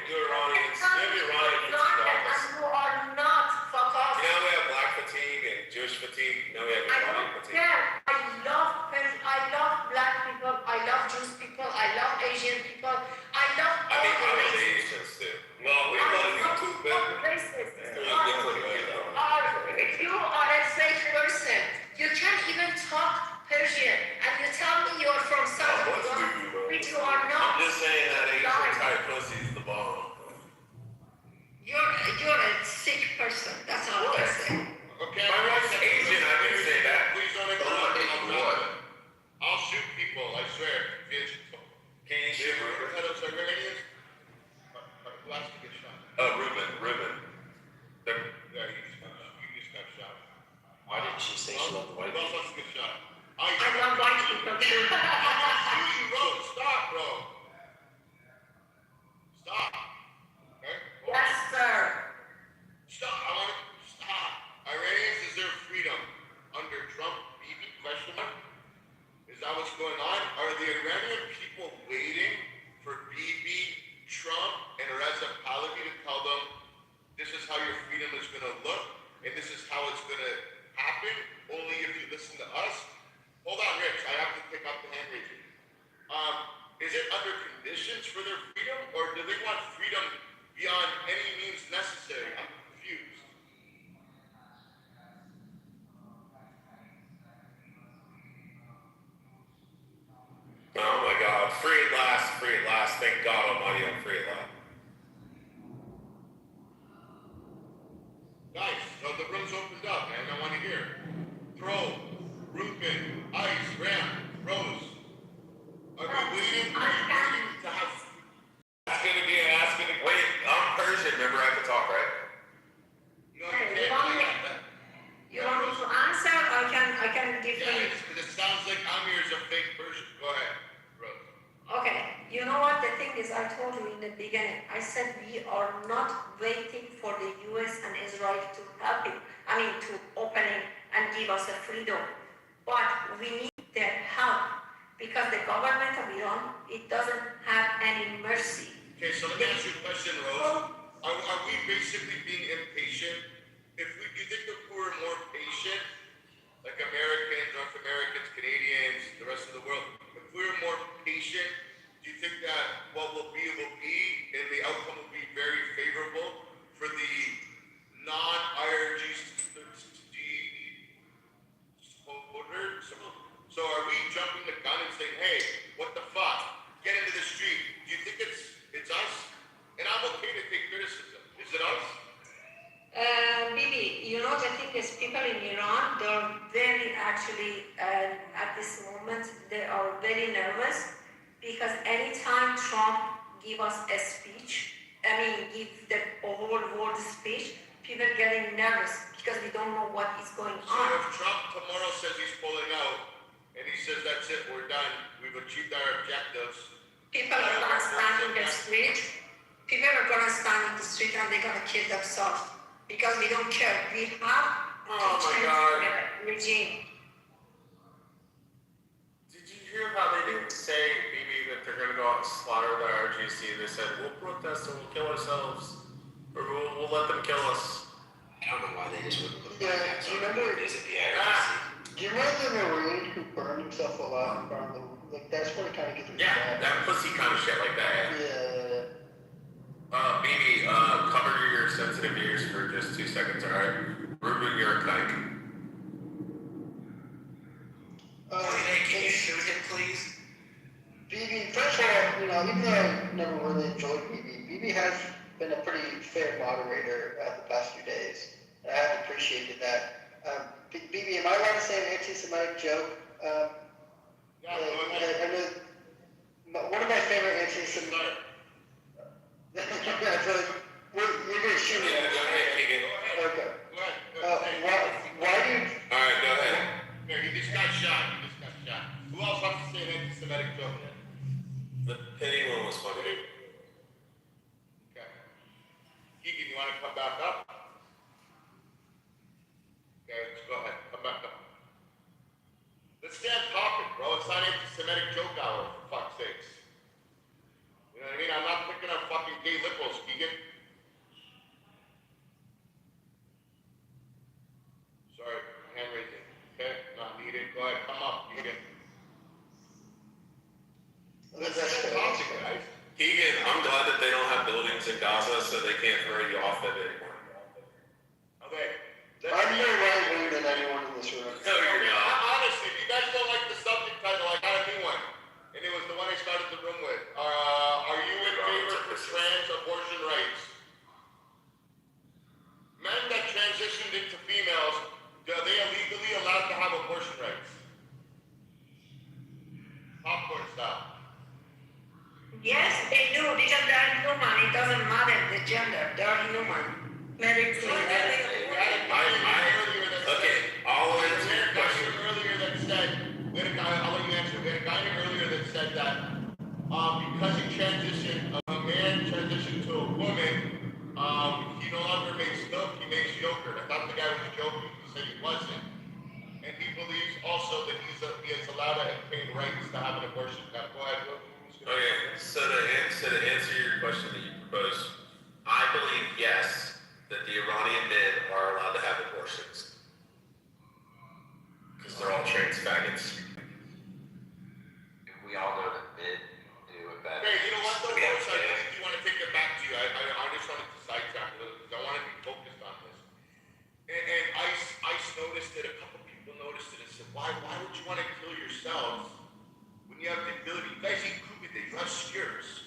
You're Iranian. Maybe Iranian. And you are not fuck off. You know we have black fatigue and Jewish fatigue. Now we have I Iranian don't fatigue. care. I love black people. I love Jewish people. I love Asian people. I love I all mean, the I love races. Asians too. Well, we love you too, All baby. races. Yeah. You are a fake person. You can't even talk Persian, and you tell me you are from South What's Africa, with you, bro? which you are not. I'm just saying that Asian type pussy is the bomb. You're a sick person. That's all I say. Okay. My wife's Asian, I can say that. Please don't Don't interrupt look me. at what? I'll shoot people, I swear. Can you shoot Ruben? Who has to get shot? Ruben. They're- Yeah, you just got shot. Why didn't she say she loved white Who else people? wants to get shot? I love white people too. Bro, stop, bro. Stop. Okay? Yes, sir. Stop. I want to stop. Iranians deserve freedom. Under Trump, Bibi, question mark? Is that what's going on? Are the Iranian people waiting for Bibi, Trump, and Reza Pahlavi to tell them this is how your freedom is going to look and this is how it's going to happen only if you listen to us? Hold on, Rich. I have to pick up the hand raising. Is it under conditions for their freedom, or do they want freedom beyond any means necessary? I'm confused. thank God Almighty I'm free a lot. Nice. So the room's opened up, man. I want to hear. Throw, roofing, ice, ramp, Rose. Are we waiting to have? It's gonna be an ask me to wait. I'm Persian, remember I can talk, right? No, Hey, you can't do that. you want me to answer? I can give Yeah, you. because it sounds like Amir's a fake Persian. Go ahead, Rose. Okay, you know what the thing is, I told you in the beginning, I said we are not waiting for the US and Israel to help it, to open it and give us a freedom. But we need their help because the government of Iran, it doesn't have any mercy. Okay, so let me ask you a question, Rose. Are we basically being impatient? Do you think that we're more patient, like Americans, North Americans, Canadians, the rest of the world, if we're more patient, do you think that what will be and the outcome will be very favorable for the non-IRG voters? So are we jumping the gun and saying, hey, what the fuck? Get into the street. Do you think it's us? And I'm okay to take criticism. Is it us? Bibi, you know the thing is, people in Iran, they're very actually, at this moment, they are very nervous because anytime Trump give us a speech, give the whole world speech, people getting nervous because we don't know what is going So on. if Trump tomorrow says he's pulling out, and he says that's it, we're done, we've achieved our objectives. People are gonna stand in the street. People are gonna stand in the street and they're gonna kill themselves because we don't care. We have to change the regime. Did you hear how they didn't say, maybe, that they're going to go out and slaughter the RGC? They said, we'll protest and we'll kill ourselves. Or we'll let them kill us. I don't know why they just wouldn't put Yeah, back do you remember- visit the IRGC. Do you remember the Marine who burned himself alive in front of the, like, that's where it kind of gets really Yeah, bad. that pussy kind of shit like that. Yeah. Maybe, cover your sensitive ears for just 2 seconds, alright? Ruben, you're a kike. Can you shoot him, please? BB, first of all, even though I never really enjoyed BB has been a pretty fair moderator the past few days. I have appreciated that. BB, am I allowed to say an anti-Semitic joke? Yeah, go ahead. I know one of my favorite anti-Semitic. You're gonna shoot me. Yeah, go ahead, Keegan. Okay. Go ahead. Why do you? Alright, go ahead. Here, he just got shot. Who else wants to say an anti-Semitic joke? The penny one was funny. Okay. Keegan, you want to come back up? Okay, let's go ahead. Come back up. Let's stay on topic, bro. It's not anti-Semitic joke hour, for fuck's sakes. You know what I mean? I'm not picking on fucking gay liberals, Keegan. Sorry, hand raising. Okay, not needed. Go ahead, come up, Keegan. Let's stay on topic, guys. Keegan, I'm glad that they don't have buildings in Gaza so they can't throw you off of it anymore. Okay. I'm more right-wing than anyone in this room. No, you're not. Honestly, if you guys don't like the subject title, I got a new one. And it was the one I started the room with. Are you in favor for trans abortion rights? Men that transitioned into females, are they illegally allowed to have abortion rights? Popcorn style. Yes, they do because they are human. It doesn't matter the gender. They are human. Medically. Okay, I'll answer your question. Earlier that said, I'll let you answer. We had a guy earlier that said that because he transitioned, a man transitioned to a woman, he no longer makes milk, he makes yogurt. I thought the guy was joking. He said he wasn't. And he believes also that he is allowed to obtain rights to have an abortion. Now, go ahead. Okay, so to answer your question that you proposed, I believe yes, that the Iranian men are allowed to have abortions. Because they're all trans faggots. And we all know that men do it better. Hey, you know what though, Rose? I really do want to take it back to you. I just wanted to sidetrack a little because I want to be focused on this. And ICE noticed it, a couple people noticed it and said, why would you want to kill yourselves when you have the ability? You guys eat kubi, you have skewers.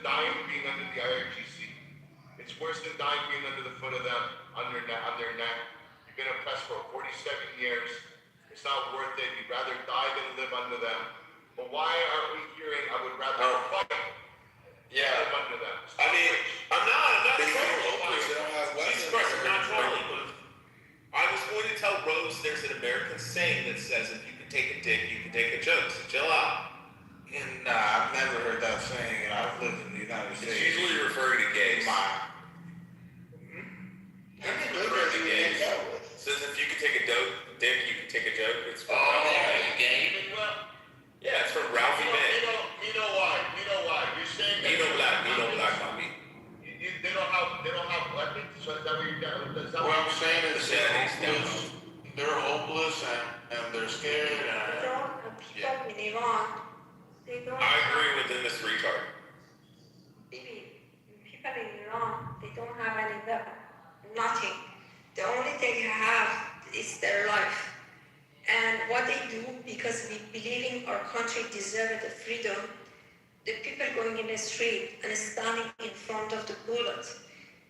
dying being under the IRGC. It's worse than dying being under the foot of them, on their neck. You've been oppressed for 47 years. It's not worth it. You'd rather die than live under them. But why aren't we hearing, I would rather fight than live under them? I mean, I'm not They totally don't hopeless, they don't have weapons. Jesus Christ, I'm not totally moved. I was going to tell Rose there's an American saying that says if you can take a dick, you can take a joke, so chill out. And I've never heard that saying, and I've lived in the United States. It's usually referring to gays. Referring to gays. Says if you can take a dick, you can take a joke. It's from Gay? yeah, it's from Ralphie May. You know why? You're saying that Black, mommy. they don't have weapons. So is that what you're doing? What I'm saying is they're hopeless and they're scared. People in Iran, they don't I agree with this retard. people in Iran, they don't have any weapon, nothing. The only thing you have is their life. And what they do, because we believe in our country deserves the freedom, the people going in the street and standing in front of the bullet.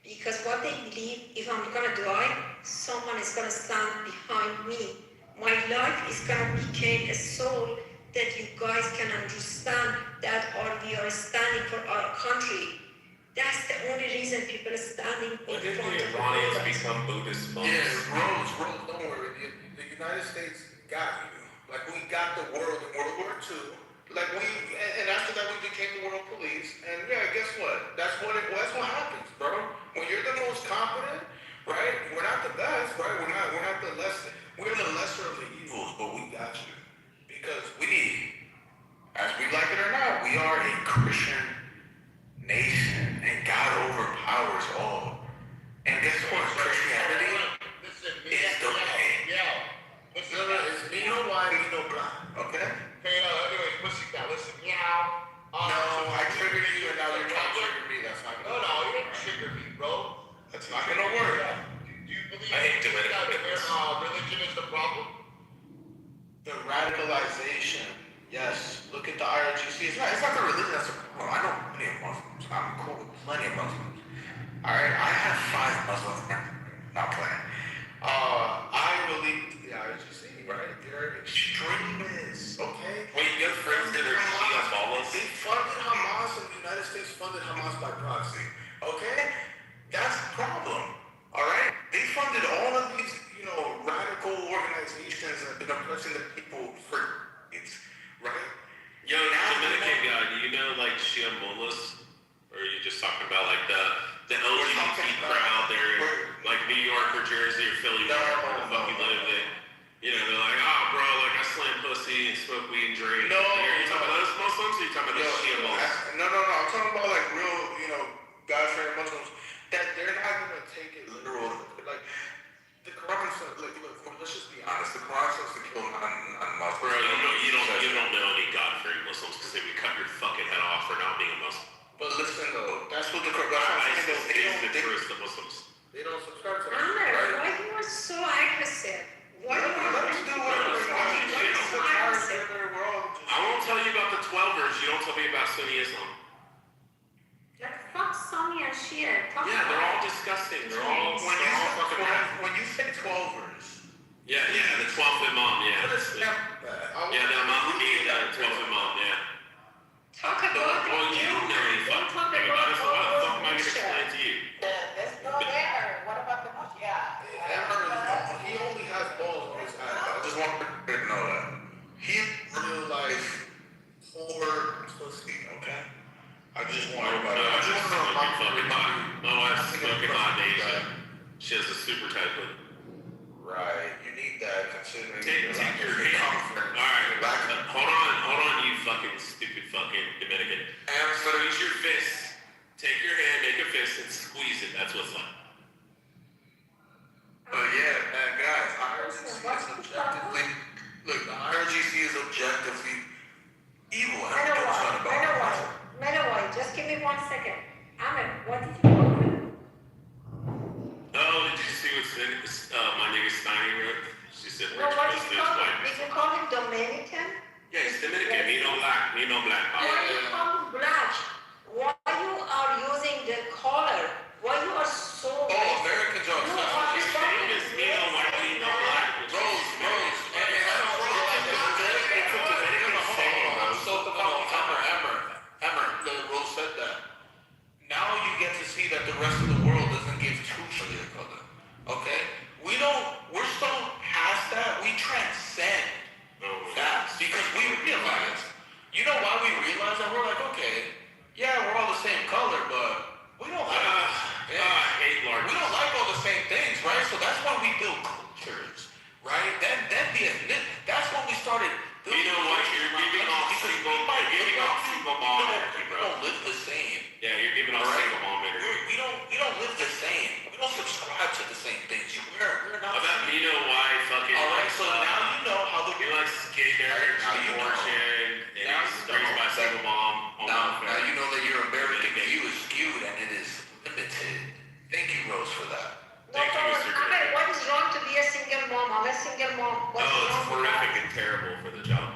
Because what they believe, if I'm gonna die, someone is gonna stand behind me. My life is gonna become a soul that you guys can understand that we are standing for our country. That's the only reason people are standing in When did front the of the Iranians bullet. become Buddhist monks? Yeah, Rose, don't worry. The United States got you. Like, we got the world in World War II. Like, and after that, we became the world police. And yeah, guess what? That's what happens, bro. When you're the most competent, right? We're not the best, right? We're not the lesser. We're the lesser of the evils, but we got you. Because as we like it or not, we are a Christian nation, and God overpowers all. And guess what? Christianity is the way. It's me no white, me no black. Okay? Hey, anyways, pussycat, listen. Meow. No, I triggered you, and now you're trying to trigger me. That's not gonna work. No, you didn't trigger me, bro. That's not gonna work. Do you believe I hate that Dominican religion is the problem? The radicalization, yes. Look at the IRGC. It's not the religion that's the problem. I know plenty of Muslims. I'm cool with plenty of Muslims. Alright, I have 5 Muslim friends. Not playing. I believe the IRGC, right? They're extremists, okay? Wait, you have friends that are Shia followers? They funded Hamas, and the United States funded Hamas by proxy, okay? That's the problem, alright? They funded all of these, radical organizations that have been oppressing the people for decades, right? Yo, Dominican guy, do you know like Shia mullahs? Or are you just talking about like the LGBT crowd there in like New York or Jersey or Philly, where the fuck you live in? They're like, oh bro, like I slam pussy and smoke weed and drink. No. Are you talking about those Muslims or are you talking about those Shia mullahs? No, I'm talking about like real, God-fearing Muslims that they're not gonna take it literal. Like the Quran says, look, let's just be honest. The Quran says to kill non-Muslims. Bro, you don't know any God-fearing Muslims because they would cut your fucking head off for not being a Muslim. But listen though, that's what the Quran ISIS is the truest of Muslims. They don't subscribe to Amr, right? why you are so aggressive? Why you are Let us do whatever we want. so aggressive? I won't tell you about the 12ers. You don't tell me about Sunni Islam. Like, fuck Sunni and Shia. Talk Yeah, they're about all disgusting. They're all fucking bad. When you say 12ers, Yeah, the 12th Imam, yeah. what is that? Yeah, the Mahdi, the 12th Imam, yeah. Talk about Well, you don't know any Don't fucking talk thing about about it, so why the all fuck am I going to bullshit. explain to you? Let's go there. What about the bush? Yeah. He only has balls on his ass. I just want to know that. He's real life poor pussy, okay? I just want everybody. I just want to know Smoking fucking hot. My wife's smoking hot Asia. She has a super tight one. Right, you need that considering Take your hand. Alright, hold on, you fucking stupid fucking Dominican. Squeeze your fist. Take your hand, make a fist, and squeeze it. That's what's fun. But yeah, man, guys, the IRGC is objectively evil. I know why. Just give me 1 second. Amr, what did you call him? Oh, did you see what my nigga Steiny wrote? She said, No, what did you call him? Did you call him Dominican? Yeah, he's Dominican. He no black. Why do you call him black? Why you that the rest of the world doesn't give two for their color. Okay? We're so past that, we transcend that because we realize, you know why we realize that? We're like, okay, yeah, we're all the same color, but we don't like we don't like all the same things, right? So that's why we build cultures, right? Then that's when we started. You know what? You're giving off single mom energy, We don't live the same. Yeah, you're giving off single mom energy. We don't live the same. We don't subscribe to the same things. We're not. You know why fucking. Alright, so now you know how the. He likes skater, abortion, and he's raised by a single mom. Now you know that your American view is skewed and it is limited. Thank you, Rose, for that. No problem. Ahmed, what is wrong to be a single mom? I'm a single mom. What is It's wrong with horrific that? and terrible for the job.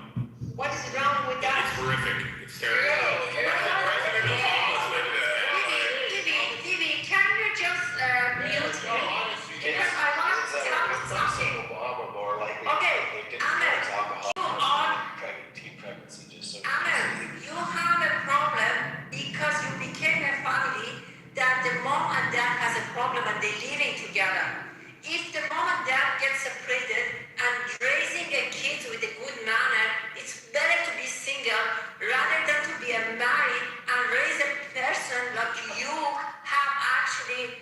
What is wrong with that? It's horrific. It's terrible. President Obama's like that. Vivi, can you just mute him? Because I want to tell you something. Obama more likely Okay, to Ahmed, alcohol you are, teen pregnancy just so. Ahmed, you have a problem because you became a family that the mom and dad has a problem and they're living together. If the mom and dad get separated and raising a kid with a good manner, it's better to be single rather than to be married and raise a person like you have actually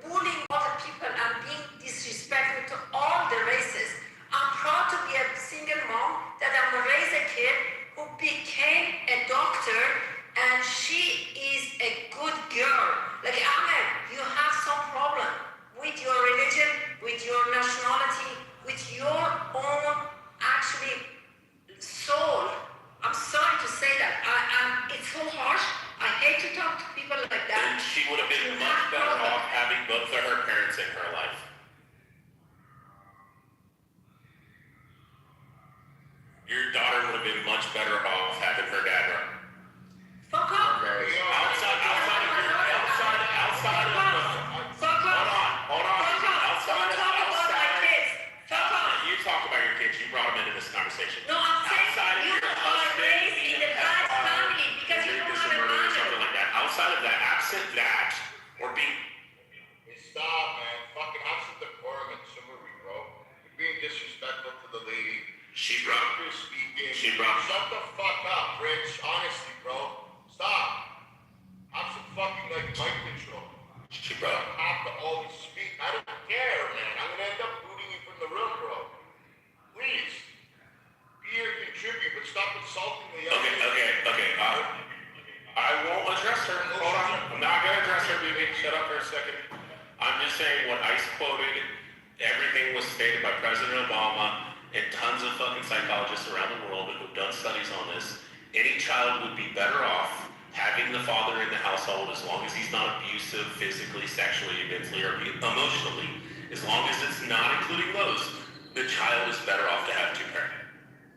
bullying other people and being disrespectful to all the races. I'm proud to be a single mom that I'm raise a kid who became a doctor and she is a good girl. Like Ahmed, you have some problem with your religion, with your nationality, with your own actually soul. I'm sorry to say that. It's so harsh. I hate to talk to people like that. And she would have been much better off having both of her parents in her life. Your daughter would have been much better off having her dad run. Fuck off. You talk about your kids. You brought them into this conversation. No, I'm saying Outside of you your are husband raised in a bad family because you don't have a or something mother. like that. Outside of that, absent that, or being. Hey, stop, man. Fucking have some decorum and chivalry, bro. You're being disrespectful to the lady. She brought. You're speaking. She brought. Shut the fuck up, Rich. Honestly, bro. Stop. Have some fucking, like, mic control. She You brought. don't have to always speak. I don't care, man. I'm gonna end up booting you from the room, bro. Please. Be here to contribute, but stop insulting the young Okay. I won't address her. Hold on. I'm not gonna address her, baby. Shut up for a second. I'm just saying what ICE quoted. Everything was stated by President Obama and tons of fucking psychologists around the world who've done studies on this. Any child would be better off having the father in the household as long as he's not abusive physically, sexually, mentally, or emotionally. As long as it's not including those, the child is better off to have two parents.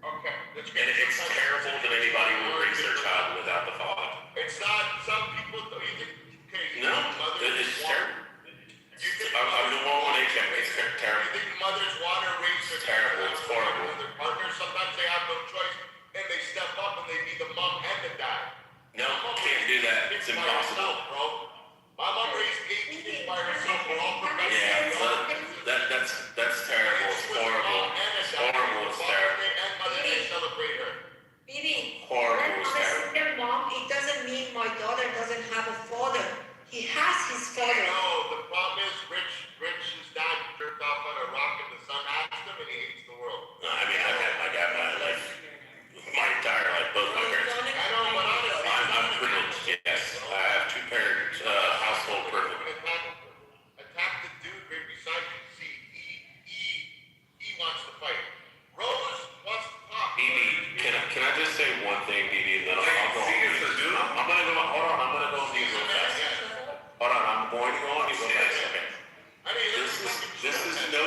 Okay, let's And it's terrible that anybody would raise their child without the father. It's not, some people, you think, okay, you No, think mothers it's want- terrible. You think I'm the one with HM. It's terrible. You think mothers want to raise their Terrible, children it's horrible. with their partners? Sometimes they have no choice and they step up and they be the mom and the dad. No, can't do that. It's impossible. Bro. My mom raised 8 kids by herself. We're all professionals. Yeah, that's terrible. It's horrible. It's horrible. It's terrible. And Mother's Day celebrate her. Bibi, Horrible, when I'm a terrible. single mom, it doesn't mean my daughter doesn't have a father. He has his father. No, the problem is Rich's dad jerked off on a rock and the sun asked him and he hates the world. I mean, I've had my dad my life, my entire life, both my parents. I know, but honestly, I'm privileged, yes. I have two-parent household privilege. attack the dude right beside you. See, he wants to fight. Rose wants to talk. BB, can I just say one thing, BB, and then I'll go on mute. I'm gonna go. Hold on, I'm gonna go on mute real fast. Hold on, I'm going to go on mute real fast. Okay. This is no.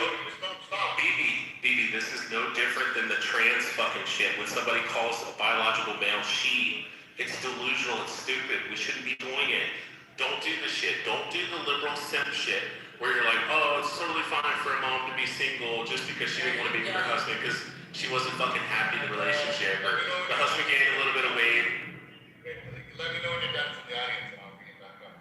BB, this is no different than the trans fucking shit. When somebody calls a biological male she, it's delusional, it's stupid. We shouldn't be doing it. Don't do the shit. Don't do the liberal simp shit where you're like, oh, it's totally fine for a mom to be single just because she didn't want to be with her husband because she wasn't fucking happy in the relationship or the husband gained a little bit of weight. Let me know when you're done from the audience and I'll bring it back up.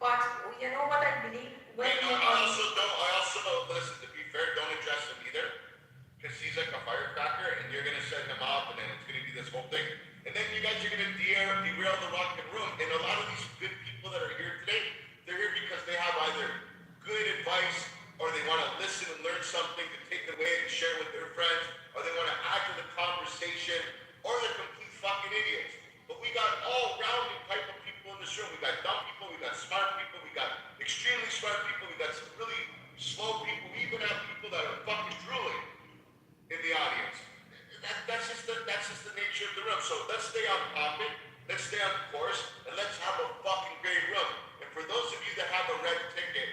But you know what I believe? When And you I also, listen, to be fair, don't address him either. Because he's like a firecracker, and you're gonna set him up, and then it's gonna be this whole thing. And then you guys are gonna derail the rock and room. And a lot of these good people that are here today, they're here because they have either good advice, or they want to listen and learn something to take away and share with their friends, or they want to add to the conversation, or they're complete fucking idiots. But we got all rounded type of people in this room. We got dumb people, we got smart people, we got extremely smart people, we got some really slow people, we even have people that are fucking drooling in the audience. That's just the nature of the room. So let's stay on topic, let's stay on course, and let's have a fucking great room. And for those of you that have a red ticket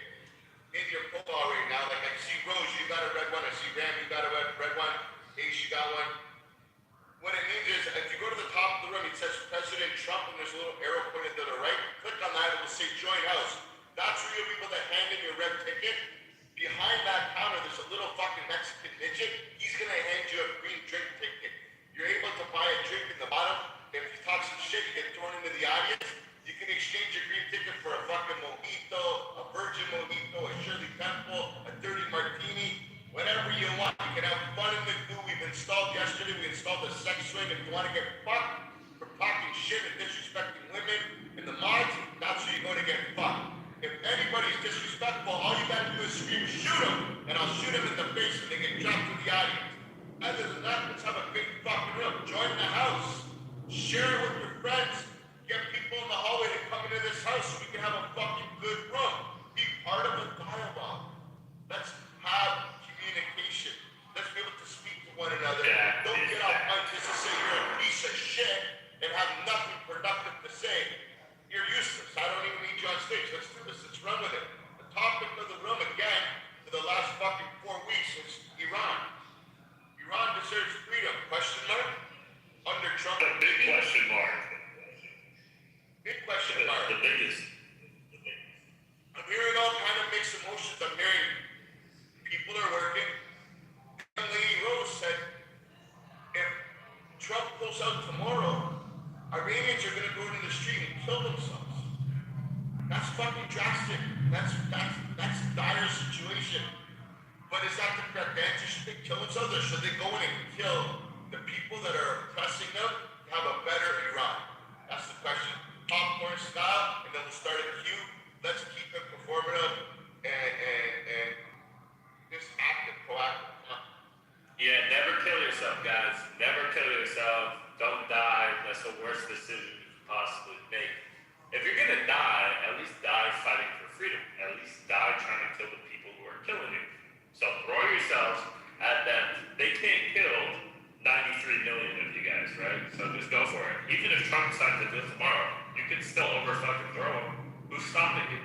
in your profile right now, like I see Rose, you got a red one, I see Ram, you got a red one, Ace, you got one. What it means is, if you go to the top of the room, it says President Trump, and there's a little arrow pointed to the right, click on that, it will say join house. That's where you'll be able to hand in your red ticket. Behind that counter, there's a little fucking Mexican midget. He's gonna hand you a green drink ticket. You're able to buy a drink in the bottom. If you talk some shit, you get thrown into the audience. You can exchange your green ticket for a fucking mojito, a virgin mojito, a Shirley Temple, a dirty martini, whatever you want. You can have fun in the goo. We installed a sex swing. If you want to get fucked for talking shit and disrespecting women in the mods, that's where you're going to get fucked. If anybody's disrespectful, all you gotta do is scream, shoot him, and I'll shoot him in the face and they get dropped to the audience. Other than that, let's have a big fucking room. Join the house. Share it with your friends. Get people in the hallway to come into this house so we can have a fucking good room. Be part of a dialogue. Let's have communication. Let's be able to speak to one another. Don't get off mic just to say you're a piece of shit and have nothing productive to say. You're useless. I don't even need you on stage. Let's do this. Let's run with it. The topic of the room again for the last fucking 4 weeks was Iran. Iran deserves freedom. Question mark? Under Trump. A big question mark. Big question mark. The biggest. I'm hearing all kind of mixed emotions. I'm hearing people are working. Young lady Rose said, if Trump pulls out tomorrow, Iranians are going to go into the street and kill themselves. That's fucking drastic. That's dire situation. But is that the correct answer? Should they kill themselves, or should they go in and kill the people that are oppressing them to have a better Iran? That's the question. Popcorn style, and then we'll start a queue. Let's keep it performative and just active, proactive. Yeah, never kill yourself, guys. Never kill yourself. Don't die. That's the worst decision you could possibly make. If you're gonna die, at least die fighting for freedom. At least die trying to kill the people who are killing you. So throw yourselves at them. They can't kill 93 million of you guys, right? So just go for it. Even if Trump decides to do it tomorrow, you can still over fucking throw him. Who's stopping you?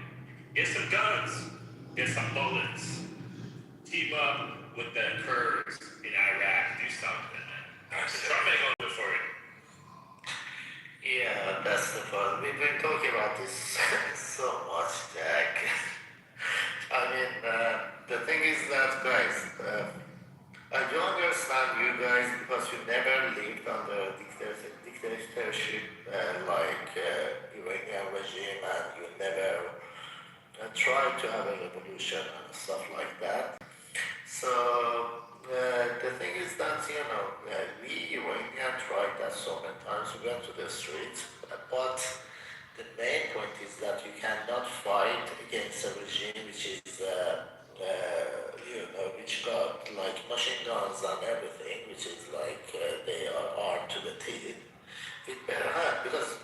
Get some guns. Get some bullets. Team up with the Kurds in Iraq. Do something, man. Trump ain't gonna do it for you. Yeah, that's the part. We've been talking about this so much, Jack. I mean, the thing is that, guys, I do understand you guys because you never lived under a dictatorship like Iranian regime, and you never tried to have a revolution and stuff like that. So the thing is that, we Iranians tried that so many times. We went to the streets, but the main point is that you cannot fight against a regime which is, which got like machine guns and everything, which is like they are armed to the teeth with bare hand. Because,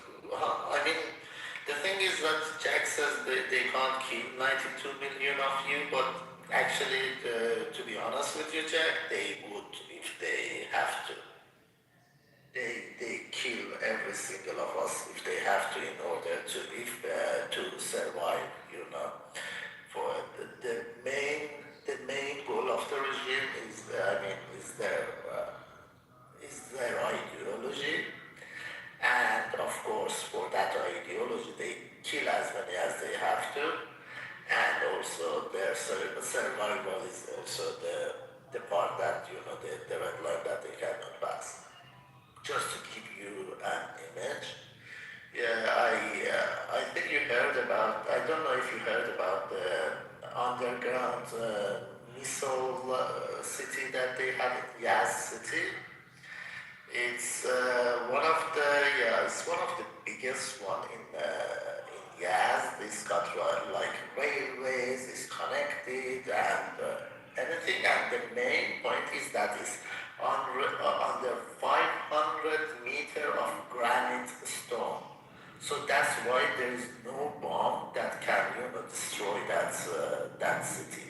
the thing is that Jack says they can't kill 92 million of you, but actually, to be honest with you, Jack, they would if they have to. They kill every single of us if they have to in order to live, to survive, For the main goal of the regime is their ideology, and of course for that ideology they kill as many as they have to, and also their survival is also the part that the red line that they cannot pass. Just to give you an image, I think you heard about, I don't know if you heard about the underground missile city that they have in Yaz City. It's it's one of the biggest one in Yaz. It's got like railways, it's connected and anything. And the main point is that it's under 500 meters of granite stone. So that's why there is no bomb that can destroy that city.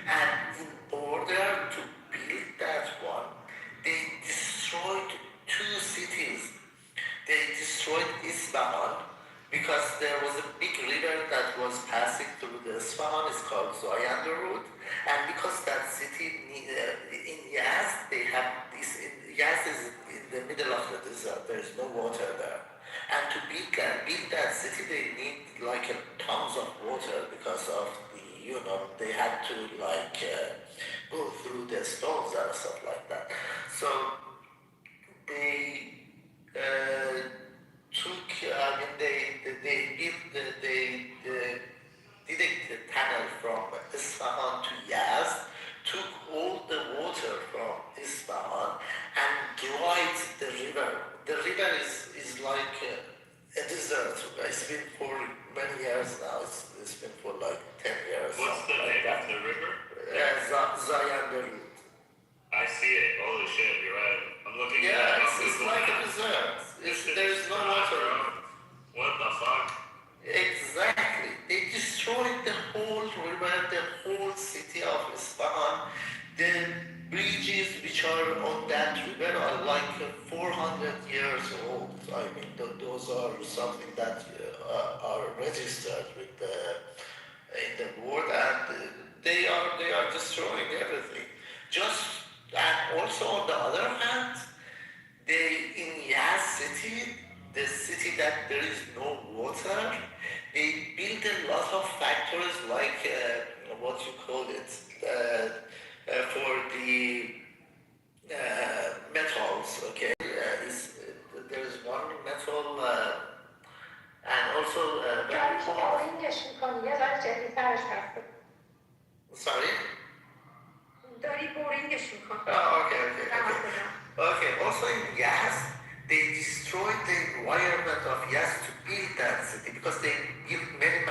And in order to build that one, they destroyed two cities. They destroyed Isfahan because there was a big river that was passing through the Isfahan. It's called Zayanda Road. And because that city in Yaz, they have this. Yaz is in the middle of the desert. There is no water there. And to build that city, they need like tons of water because of they had to go through the stones and stuff like that. So they did a tunnel from Isfahan to Yaz, took all the water from Isfahan and dried the river. The river is like a desert. It's been for many years now. It's been for like 10 years. What's the name of the river? Zayanda. I see it. Holy shit, you're right. I'm looking at it. Yeah, it's like a desert. There's no water. What the fuck? Exactly. They destroyed the whole river, the whole city of Isfahan. The bridges which are on that river are like 400 years old. I mean, those are something that are registered with in the world, and they are destroying everything. And also on the other hand, in Yaz City, the city that there is no water, they built a lot of factories like what you call it for the metals. Okay, there is one metal and also. Sorry. Oh, okay. Also in Yaz, they destroyed the environment of Yaz to build that city because they built many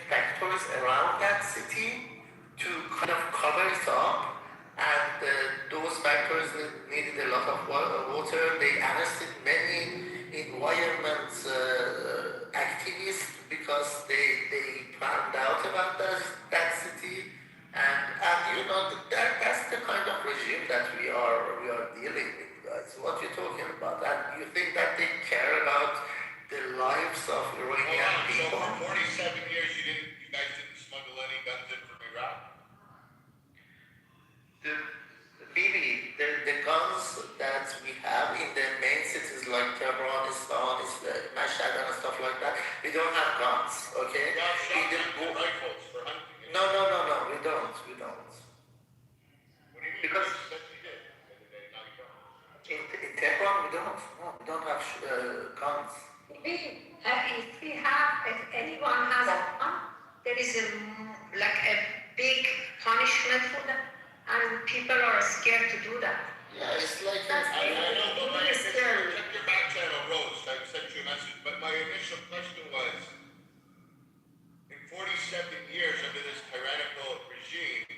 factories around that city to kind of cover it up. And those factories needed a lot of water. They arrested many environment activists because they found out about that city. And that's the kind of regime that we are dealing with, guys. What you're talking about, and you think that they care about the lives of Iranian people? So for 47 years, you guys didn't smuggle any guns in from Iraq? The guns that we have in the main cities like Tehran, Isfahan, Mashhad and stuff like that, we don't have guns, okay? Rifles for hunting. No, we don't. What do you mean? Because You said you did. Now you don't. in Tehran we don't have guns. If anyone has a gun, there is a big punishment for them, and people are scared to do that. Yeah, it's like I know, but check your back channel, Rose. I sent you a message, but my initial question was, in 47 years under this tyrannical regime,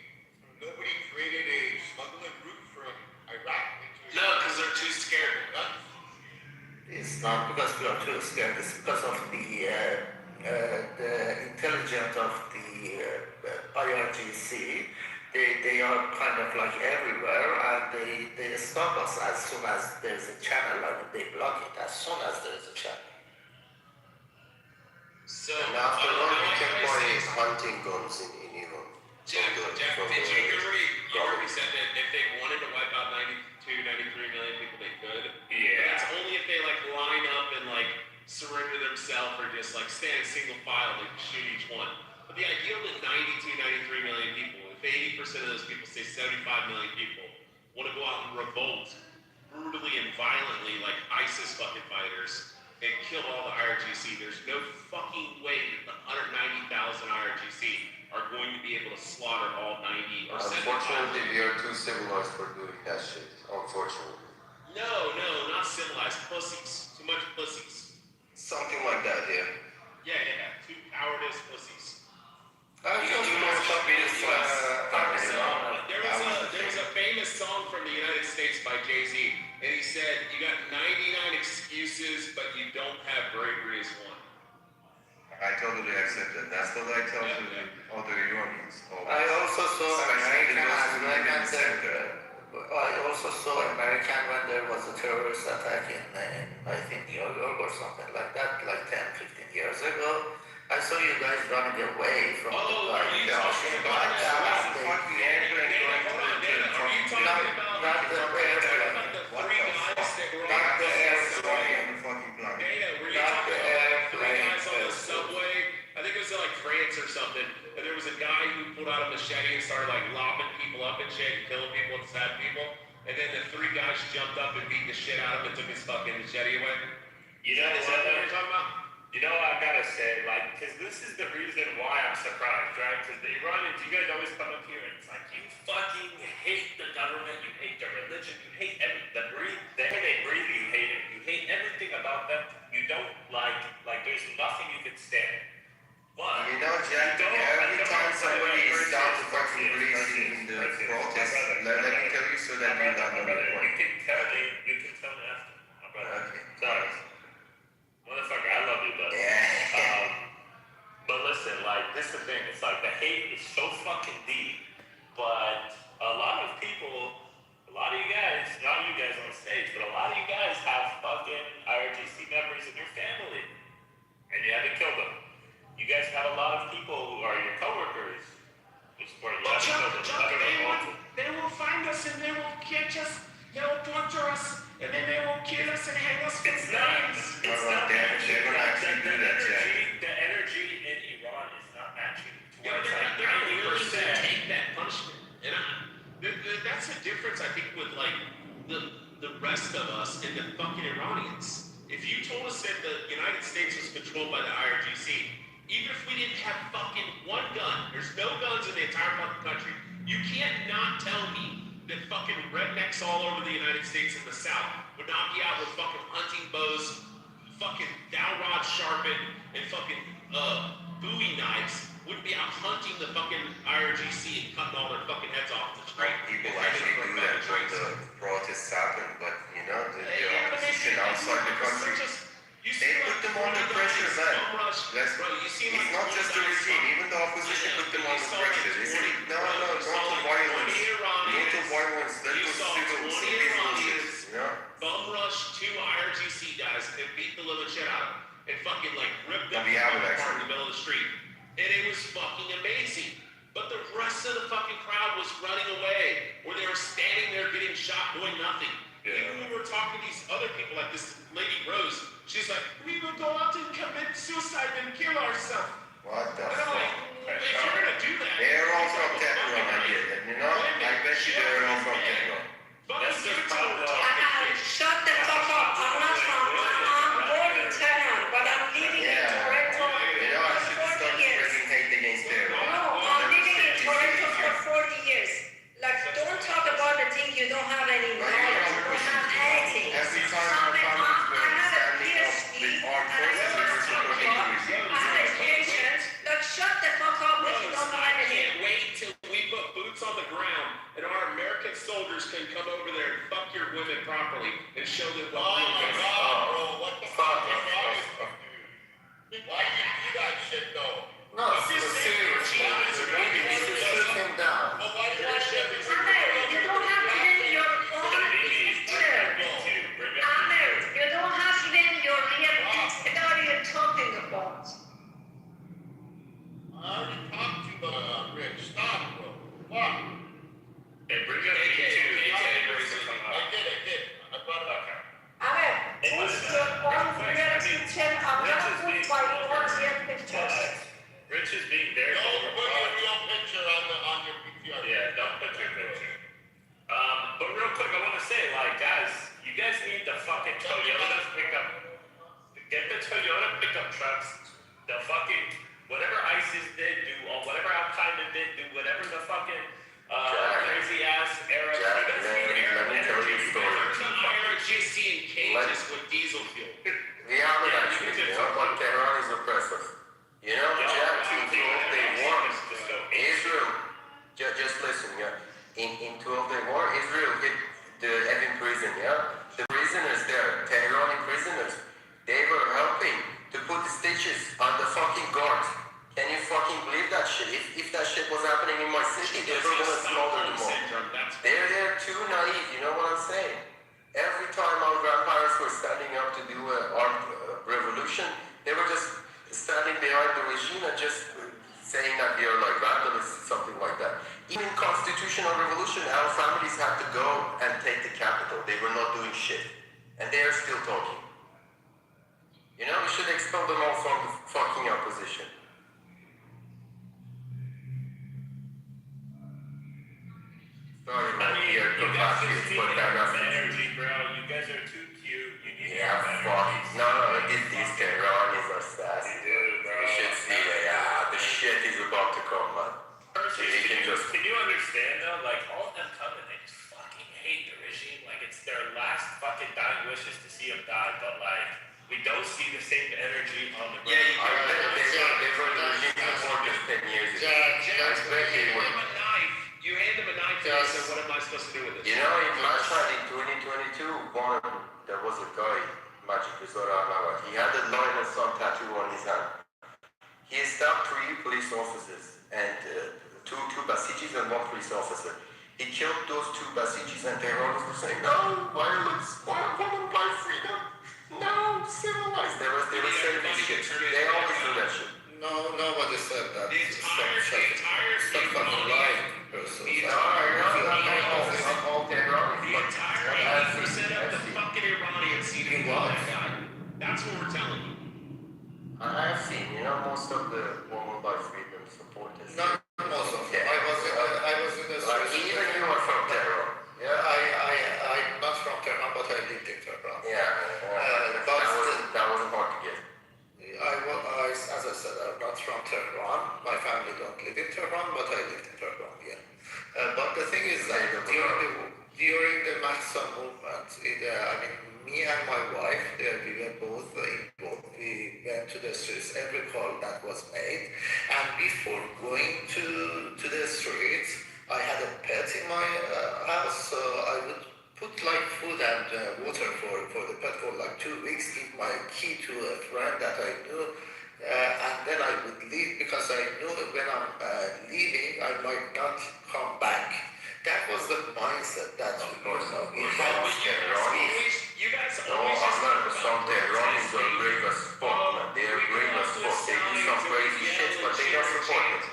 nobody created a smuggling route from Iraq into... No, because they're too scared. It's not because we are too scared. It's because of the intelligence of the IRGC. They are kind of like everywhere, and they stop us as soon as there's a channel. I mean, they block it as soon as there's a channel. So And after all, we can buy hunting guns in Iran. Jeff, did you hear he said that if they wanted to wipe out 92, 93 million people, they could? Yeah. But it's only if they line up and surrender themselves or just stand in single file, shoot each one. But the idea of the 92, 93 million people, if 80% of those people, say 75 million people, want to go out and revolt brutally and violently like ISIS fucking fighters, and killed all the IRGC. There's no fucking way that the 190,000 IRGC are going to be able to slaughter all 90 or 75. Unfortunately, we are too civilized for doing that shit. Unfortunately. No, not civilized. Pussies. Too much pussies. Something like that, yeah. Yeah. Too cowardice pussies. There was a famous song from the United States by Jay-Z, and he said, "You got 99 excuses, but you don't have bravery as one." I totally accept that. That's what I tell to the other Iranians. I also saw American when there was a terrorist attack in I think New York or something like that, like 10, 15 years ago. I saw you guys running away from the Are you talking about the three guys that were on the subway? I think it was in like France or something. And there was a guy who pulled out a machete and started like lopping people up and shit, and killing people and stabbing people. And then the three guys jumped up and beat the shit out of him and took his fucking machete away. You know Is that what you're talking about? You know what I gotta say, like, because this is the reason why I'm surprised, right? Because the Iranians, you guys always come up here and it's like, you fucking hate the government, you hate the religion, you hate the air they breathe, you hate it. You hate everything about them. You don't like there's nothing you can stand. But you know, Jack, every time somebody starts fucking breathing in the protest, let me tell you so that you don't know the point. You can tell me after, my brother. Okay. Sorry. Motherfucker, I love you, buddy. But listen, like, this is the thing. It's like the hate is so fucking deep. But a lot of people, a lot of you guys, not you guys on stage, but a lot of you guys have fucking IRGC members in your family. And you haven't killed them. You guys have a lot of people who are your coworkers who support you. They will find us and they will catch us. They will torture us. And then they will kill us and hang us from flames. It's not the energy. The energy in Iran is not matching towards like 90%. Take that punishment. And that's the difference, I think, with like the rest of us and the fucking Iranians. If you told us that the United States was controlled by the IRGC, even if we didn't have fucking one gun, there's no guns in the entire fucking country, you can't not tell me that fucking rednecks all over the United States and the South would not be out with fucking hunting bows, fucking dowel rods sharpened, and fucking Bowie knives, wouldn't be out hunting the fucking IRGC and cutting all their fucking heads off the street. People actually do that when the protests happen, but you know, the opposition outside the country, they put them under pressure, man. It's not just the regime, even the opposition put them under pressure. They say, no, not to violence. Let those civil leaders, you know? Bum rush two IRGC guys and beat the living shit out of them. And fucking like ripped up We have it, the car actually. in the middle of the street. And it was fucking amazing. But the rest of the fucking crowd was running away, or they were standing there getting shot, doing nothing. Even when we were talking to these other people, like this lady Rose, she's like, we will go out and commit suicide and kill ourselves. What the And I'm like, fuck? if you're gonna do that, They're all from Tehran, I get it, you know? I bet you they're all from Tehran. That's the problem. Shut the fuck up. I'm not from. I'm born in Tehran, but I'm living in Toronto You know, I should for start 40 years. spreading hate against Tehran. No, I'm living in Toronto for 40 years. Like, don't talk about the thing you don't have any knowledge. You don't have anything. Every time our families were standing up with armed forces, we were supporting the regime. I have education. Like, shut the fuck up if you don't know I anything. can't wait till we put boots on the ground and our American soldiers can come over there and fuck your women properly and show them what Oh real my men God, are. bro, what the fuck is wrong with you, dude? Why do you do that shit, though? No, it's serious. We need to shoot him down. But why do you shit these You don't have even your own picture. Amir, you don't have even your real picture. What are you talking about? I already talked to you, Rich. Stop, bro. Fuck. Hey, bring up the YouTube. I did. I brought it up. Amir, who's your own real picture? I'm gonna put my own real picture. Rich is being very Don't put your real picture on your PTR. Yeah, don't put your picture. But real quick, I want to say, like, guys, you guys need to fucking Toyota pick up. fucking believe that shit. If that shit was happening in my city, they were gonna slaughter them all. They're too naive, you know what I'm saying? Every time our grandparents were standing up to do an armed revolution, they were just standing behind the regime and just saying that we are like vandalists, something like that. Even constitutional revolution, our families had to go and take the capital. They were not doing shit. And they are still talking. You know, we should expel them all from the fucking opposition. Sorry, man, we are compatriots, but that's energy, bro. You guys are too cute. You need fuck. No, these Tehranis are sassy. Dude, bro. You should see that. The shit is about to come, man. Can you understand though? Like all of them coming, they just fucking hate the regime. Like it's their last fucking dying wishes to see him die. But like we don't see the same energy on the ground. They were the regime before just 10 years ago. You hand them a knife and say, what am I supposed to do with this? You know, in Mashhad in 2022, there was a guy, Majid Rizal, he had a lion and son tattoo on his hand. He stabbed 3 police officers and two Basijis and 1 police officer. He killed those 2 Basijis and Tehranis were saying, no, violence, women by freedom, no, civilized. They were saying this shit. They always do that shit. No, nobody said that. The entire fucking lying. The entire set up the fucking Iranian seating that guy. That's what we're telling you. I have seen, you know, most of the women by freedom supporters. Not most of them. I was in the like even you are from Tehran. Yeah, I'm not from Tehran, but I lived in Tehran. Yeah, that wasn't hard to get. As I said, I'm not from Tehran. My family don't live in Tehran, but I lived in Tehran, yeah. But the thing is that during the Mahsa movement, me and my wife, we were both involved. We went to the streets, every call that was made. And before going to the streets, I had a pet in my house, so I would put like food and water for the pet for like 2 weeks, give my key to a friend that I knew, and then I would leave because I knew when I'm leaving, I might not come back. That was the mindset that of course, you guys always some Tehranis are brave as fuck, man. They are brave as fuck. They do some crazy shit, but they don't support them.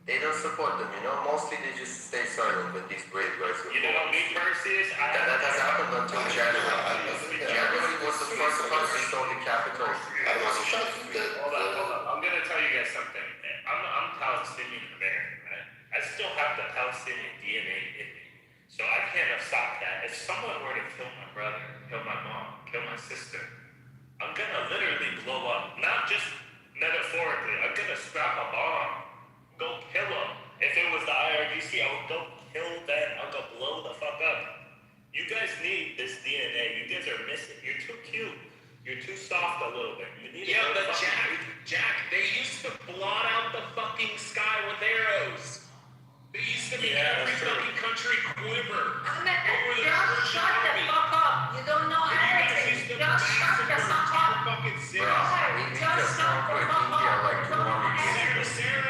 They don't support them, you know. Mostly they just stay silent when these brave guys are. You know, me personally, that has happened until January. January was the first time we saw the capital. I was shocked. Hold on. I'm gonna tell you guys something. I'm Palestinian American, right? I still have the Palestinian DNA in me, so I can't have stopped that. If someone were to kill my brother, kill my mom, kill my sister, I'm gonna literally blow up. Not just metaphorically. I'm gonna strap a bomb. Go kill them. If it was the IRGC, I would go kill them. I'll go blow the fuck up. You guys need this DNA. You guys are missing. You're too cute. You're too soft a little bit. You need but Jack, they used to blot out the fucking sky with arrows. They used to make every fucking country quiver. Just shut the fuck up. You don't know anything. Just shut the fuck up. Fucking Just shut the fuck up.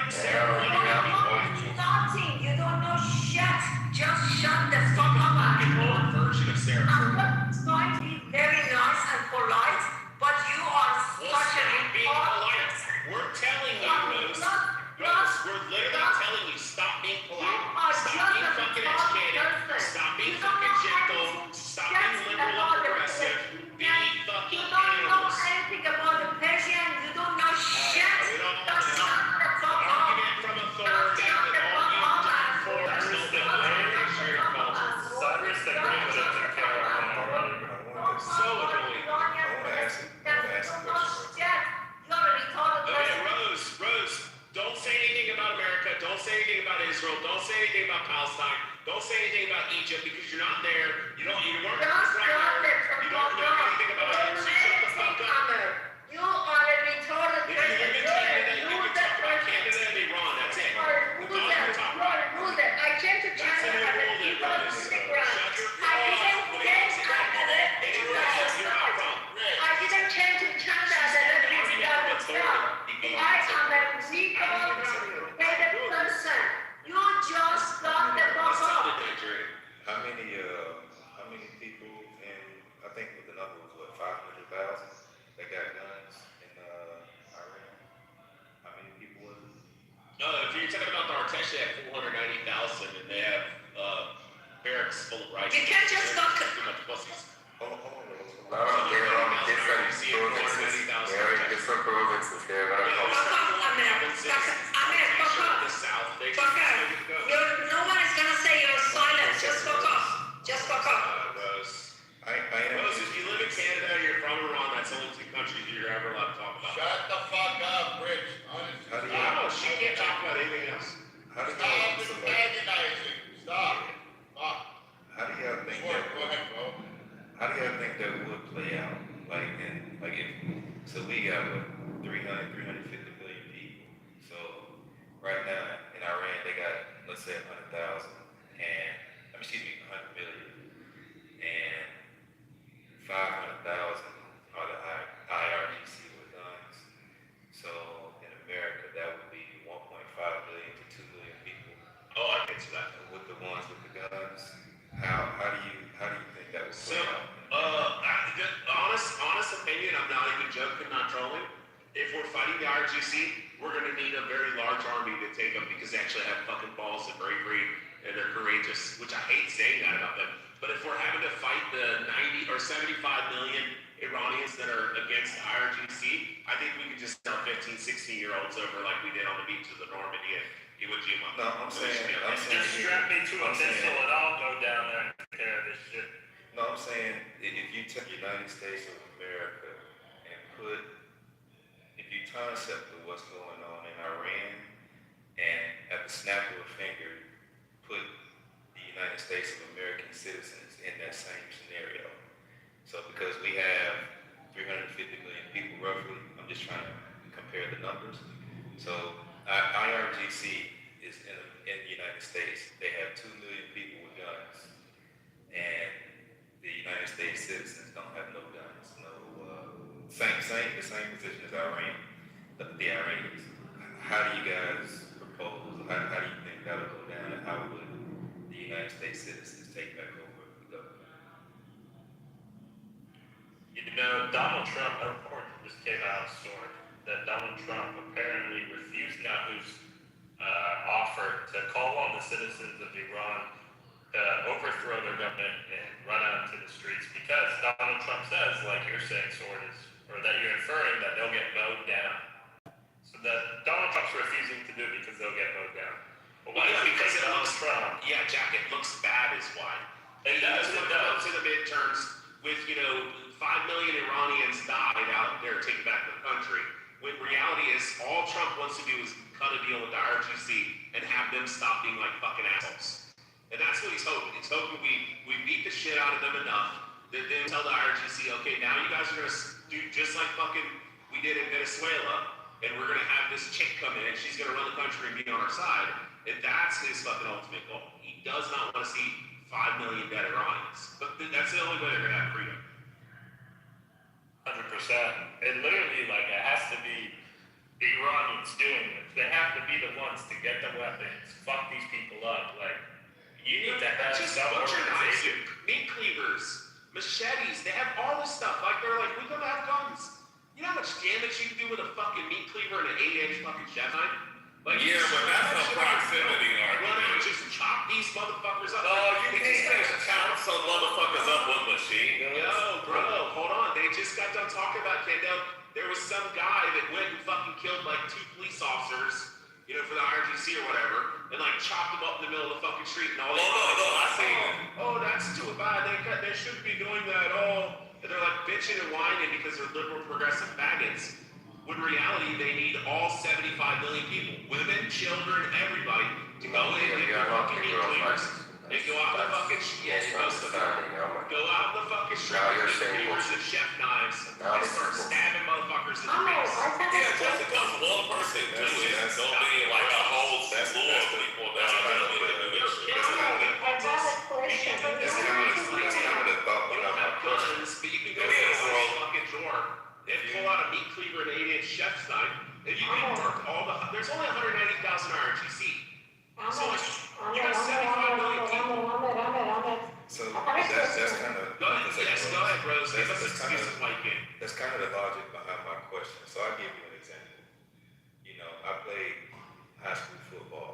Sarah, you don't know nothing. You don't know shit. Just shut the fuck up. Old version of Sarah. I'm not trying to be very nice and polite, but you are such a polite. We're telling you, Rose. We're literally telling you, stop being polite. Stop being fucking educated. Stop being fucking gentle. Stop being liberal and progressive. Be fucking you don't know animals. anything about the Persian. You don't know shit. Just shut the fuck up. Argument from authority that all you done for is no Cyrus the Great was up to Carolina. so annoying. I want to ask a question. Rose, don't say anything about America. Don't say anything about Israel. Don't say anything about Palestine. Don't say anything about Egypt because you're not there. You weren't right there. You don't know anything about it. So shut the fuck up. You are a retarded If you person. live in Canada, you can talk about Canada and Iran. That's it. We're done. We're talking about it. I came to That's Canada an as a irrelevant people of Rose. immigrant. Shut your I didn't mouth. came to Canada. You're not wrong. I didn't came to Canada as a refugee. I am a legal you're talking about the Arteche at 490,000, and they have barracks full of rice. You can't just talk. Too much pussies. No, they're on different provinces. They're in different provinces. They're not No one is gonna say you're silent. Just fuck off. Just fuck off. Rose, if you live in Canada, you're from Iran, that's only two countries you're ever allowed to talk about. Shut the fuck up, Rich. No, she can't talk about anything else. Stop antagonizing. Stop. Fuck. How do y'all think Go ahead, bro. How do y'all think that would play out? So we got 350 million people. So right now in Iran they got, let's say, 100,000 and 100 million, and 500,000 are the IRGC with guns. So in America that would be 1.5 million to 2 million people. Oh, I get to that. With the ones with the guns. How do you think that would play out? Honest opinion, I'm not even joking, not trolling. If we're fighting the IRGC, we're gonna need a very large army to take them because they actually have fucking balls and bravery and they're courageous, which I hate saying that about them. But if we're having to fight the 90 or 75 million Iranians that are against the IRGC, I think we could just sell 15, 16-year-olds over like we did on the beaches of Normandy and Iwo Jima. No, I'm saying Just strap me to a missile and I'll go down there and take care of this shit. No, I'm saying if you take the United States of America and if you concept of what's going on in Iran, and at the snap of a finger, put the United States of American citizens in that same scenario. So because we have 350 million people roughly, I'm just trying to compare the numbers. So IRGC is in the United States. They have 2 million people with guns, and the United States citizens don't have no guns. The same position as Iran, the Iranians. How do you guys propose? How do you think that'll go down, and how would the United States citizens take back over the government? Donald Trump, a report just came out, sort that Donald Trump apparently refused Yahu's offer to call on the citizens of Iran to overthrow their government and run out into the streets because Donald Trump says, like you're saying, or that you're inferring that they'll get mowed down. So that Donald Trump's refusing to do it because they'll get mowed down. But why do you think Donald Trump? Yeah, Jack, it looks bad is why. It does. To the midterms with, 5 million Iranians died out there taking back the country. When reality is, all Trump wants to do is cut a deal with the IRGC and have them stop being like fucking assholes. And that's what he's hoping. He's hoping we beat the shit out of them enough that they tell the IRGC, okay, now you guys are gonna do just like fucking we did in Venezuela, and we're gonna have this chick come in, and she's gonna run the country and be on our side. And that's his fucking ultimate goal. He does not want to see 5 million dead Iranians. But that's the only way they're gonna have freedom. 100%. It literally, it has to be the Iranians doing it. They have to be the ones to get the weapons, fuck these people up. You need to have just some organization. Meat cleavers, machetes, they have all this stuff. They're like, we're gonna have guns. You know how much damage you can do with a fucking meat cleaver and an 8-inch fucking chef knife? Yeah, but that's a proximity argument. Why not just chop these motherfuckers up? You can't chop some motherfuckers up with machine guns. Yo, bro, hold on. They just got done talking about Kendall. There was some guy that went and fucking killed 2 police officers, for the IRGC or whatever, and chopped them up in the middle of the fucking street and all that. I seen it. Oh, that's too bad. They shouldn't be doing that. And they're bitching and whining because they're liberal progressive faggots. When in reality, they need all 75 million people, women, children, everybody, to go in and get fucking meat cleavers. And go out the fucking go out the fucking street with cleavers and chef knives and start stabbing motherfuckers in the face. Yeah, just because one person do it, don't mean a whole slew of people that's trying to do this shit. That's kind of the thought You don't have guns, but you can go to a fucking drawer and pull out a meat cleaver and 8-inch chef's knife, and you can work all the. There's only 190,000 IRGC. So you got 75 million people. So that's kind of. Go ahead, Rose. That's kind of the logic behind my question. So I'll give you an example. I played high school football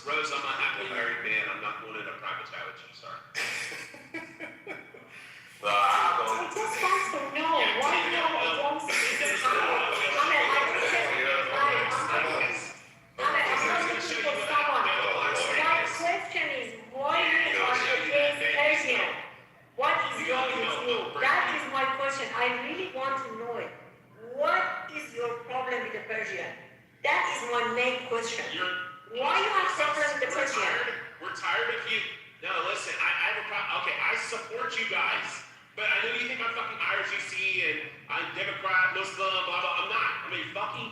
Rose, I'm a happily married man. I'm not going in a private chat with you. Sorry. I just want to know what you want to My question is, why you are against Persian? What is wrong with you? That is my question. I really want to know it. What is your problem with the Persian? That is my main question. Why you have problem with the Persian? We're tired of you. No, listen, I have a problem. Okay, I support you guys. But I know you think I'm fucking IRGC and I'm Democrat, Muslim, blah, blah. I'm not. I'm a fucking,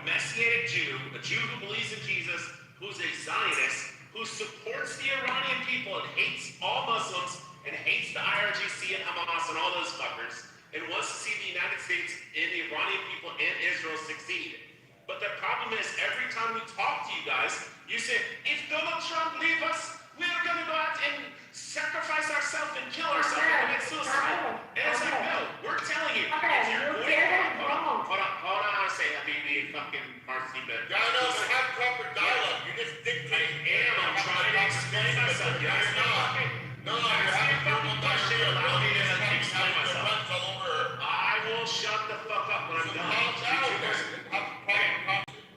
Messianic Jew, a Jew who believes in Jesus, who's a Zionist, who supports the Iranian people and hates all Muslims and hates the IRGC and Hamas and all those fuckers and wants to see the United States and the Iranian people and Israel succeed. But the problem is, every time we talk to you guys, you say, if Donald Trump leaves us, we're going to go out and sacrifice ourselves and kill ourselves and commit suicide. And it's like, no, we're telling you. If you're hold on a second, Habibi, fucking Marcy, but Yeah, I know, but have proper dialogue. You just dictate. I'm trying to explain myself. No, you're having proper question. Allow me to explain myself. Runs all over. I will shut the fuck up when I'm done.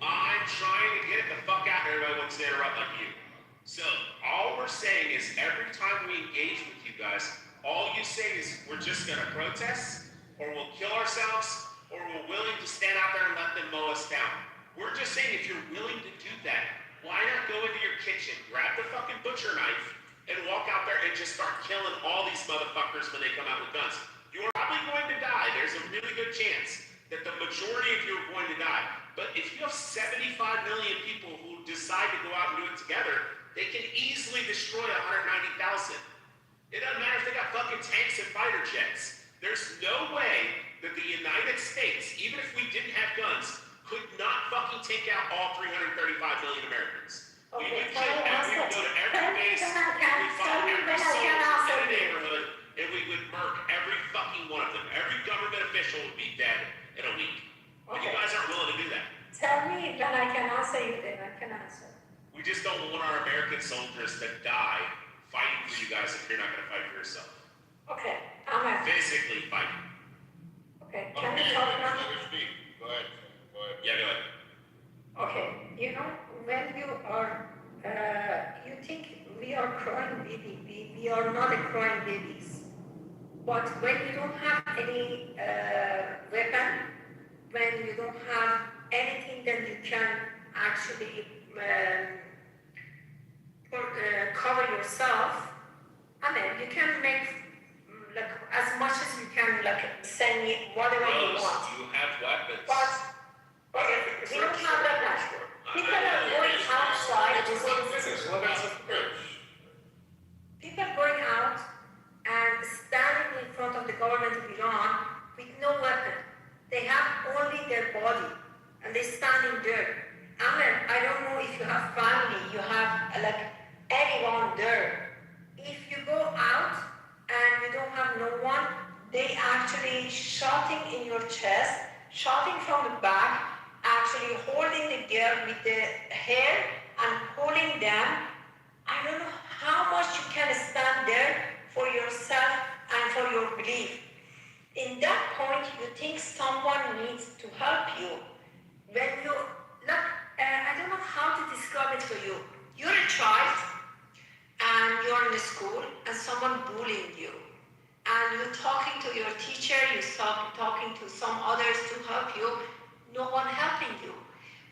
I'm trying to get it the fuck out. Everybody wants to interrupt like you. So all we're saying is every time we engage with you guys, all you say is we're just going to protest, or we'll kill ourselves, or we're willing to stand out there and let them mow us down. We're just saying if you're willing to do that, why not go into your kitchen, grab the fucking butcher knife, and walk out there and just start killing all these motherfuckers when they come out with guns. You're probably going to die. There's a really good chance that the majority of you are going to die. But if you have 75 million people who decide to go out and do it together, they can easily destroy 190,000. It doesn't matter if they got fucking tanks and fighter jets. There's no way that the United States, even if we didn't have guns, could not fucking take out all 335 million Americans. We would kill we would go to every base, we would fight every soldier in a neighborhood, and we would murk every fucking one of them. Every government official would be dead in a week. But you guys aren't willing to do that. Tell me when I can answer you, then I can answer. We just don't want our American soldiers to die fighting for you guys if you're not going to fight for yourself. Okay, I'm physically fighting. Okay, can you talk now? Go ahead. Yeah, go ahead. Okay, when you are, you think we are crying baby, we are not crying babies. But when you don't have any weapon, when you don't have anything that you can actually cover yourself, you can make as much as you can, send me whatever you want. You have weapons. But we don't have weapons. People are going outside. People going out and standing in front of the government of Iran with no weapon. They have only their body, and they standing there. I don't know if you have family, you have anyone there. If you go out and you don't have no one, they actually shooting in your chest, shooting from the back, actually holding the girl with the hair and pulling them. I don't know how much you can stand there for yourself and for your belief. In that point, you think someone needs to help you. When you look, I don't know how to describe it for you. You're a child and you're in the school and someone bullying you. And you're talking to your teacher, you're talking to some others to help you. No one helping you.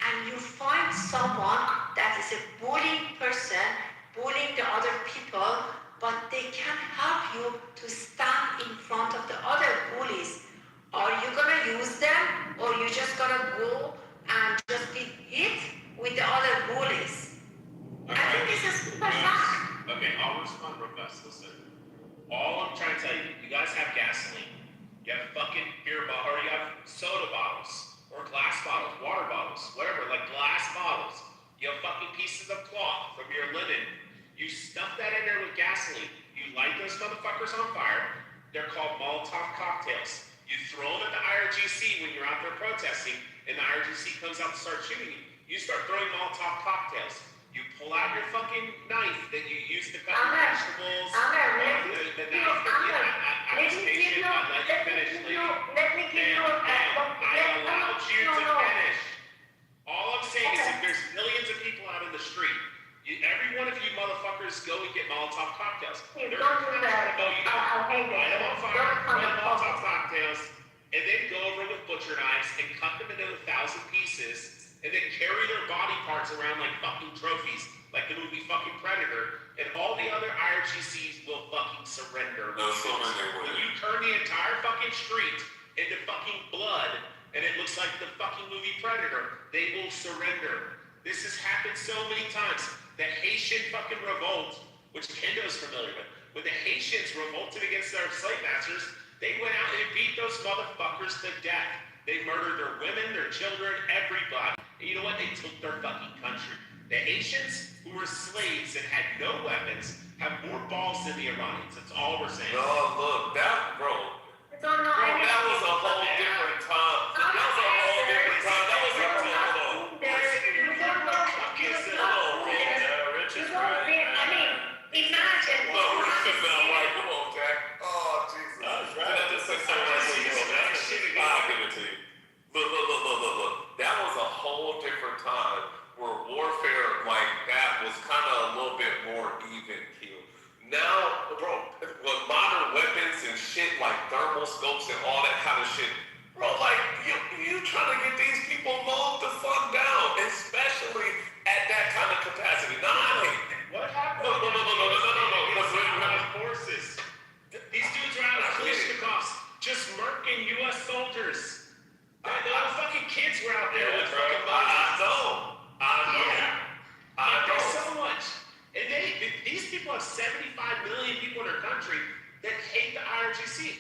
And you find someone that is a bullying person, bullying the other people, but they can't help you to stand in front of the other bullies. Are you gonna use them, or you just gonna go and just be hit with the other bullies? I think this is super fast. Okay, I'll respond real fast. Listen. All I'm trying to tell you, you guys have gasoline. You have fucking beer bottle, or you have soda bottles, or glass bottles, water bottles, whatever, glass bottles. You have fucking pieces of cloth from your linen. You stuff that in there with gasoline. You light those motherfuckers on fire. They're called Molotov cocktails. You throw them at the IRGC when you're out there protesting, and the IRGC comes out to start shooting you. You start throwing Molotov cocktails. You pull out your fucking knife that you used to cut your vegetables. The knife that I was patient. I let you finish, lady. I allowed you to finish. All I'm saying is if there's millions of people out in the street, every one of you motherfuckers go and get Molotov cocktails. They're going to know you. Light them on fire, light Molotov cocktails, and then go over with butcher knives and cut them into 1,000 pieces, and then carry their body parts around like fucking trophies, like the movie fucking Predator, and all the other IRGCs will fucking surrender. When you turn the entire fucking street into fucking blood, and it looks like the fucking movie Predator, they will surrender. This has happened so many times. The Haitian fucking revolt, which Kendo's familiar with, when the Haitians revolted against their slave masters, they went out and beat those motherfuckers to death. They murdered their women, their children, everybody. And you know what? They took their fucking country. The Haitians, who were slaves and had no weapons, have more balls than the Iranians. That's all we're saying. No, look, that, bro. That was a whole different time. That was a whole different time. That was a Look. That was a whole different time where warfare like that was kind of a little bit more even keel. Now, bro, with modern weapons and shit like thermal scopes and all that kind of shit, bro, like you trying to get these people mowed the fuck down, especially at that kind of capacity. What happened? No. Forces. These dudes are out of Kalashnikovs, just murking U.S. soldiers. The little fucking kids were out there with fucking bullets. I know so much. And these people have 75 million people in their country that hate the IRGC.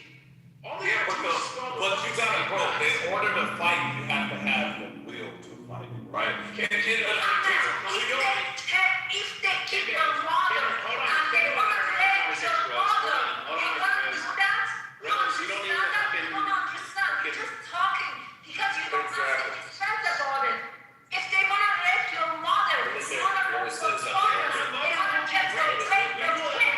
All they have to do is but you gotta, bro, in order to fight, you have to have the will to fight, right? If they keep your mother and they want to rape your mother, they want to do that? No, you don't understand. You're just talking because you don't have to defend about it. If they want to rape your mother, they want to rape your father, they want to get your rape your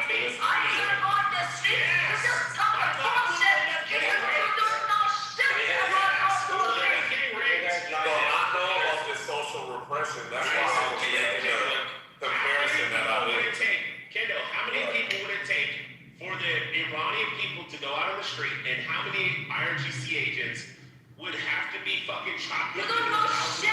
kids. Are you going to go on the street? You just talk bullshit because you don't know shit about how to rape. I know about this social repression. That's why I'm making a comparison that I did. Kendo, how many people would it take for the Iranian people to go out on the street, and how many IRGC agents would have to be fucking chopped up? You don't know shit.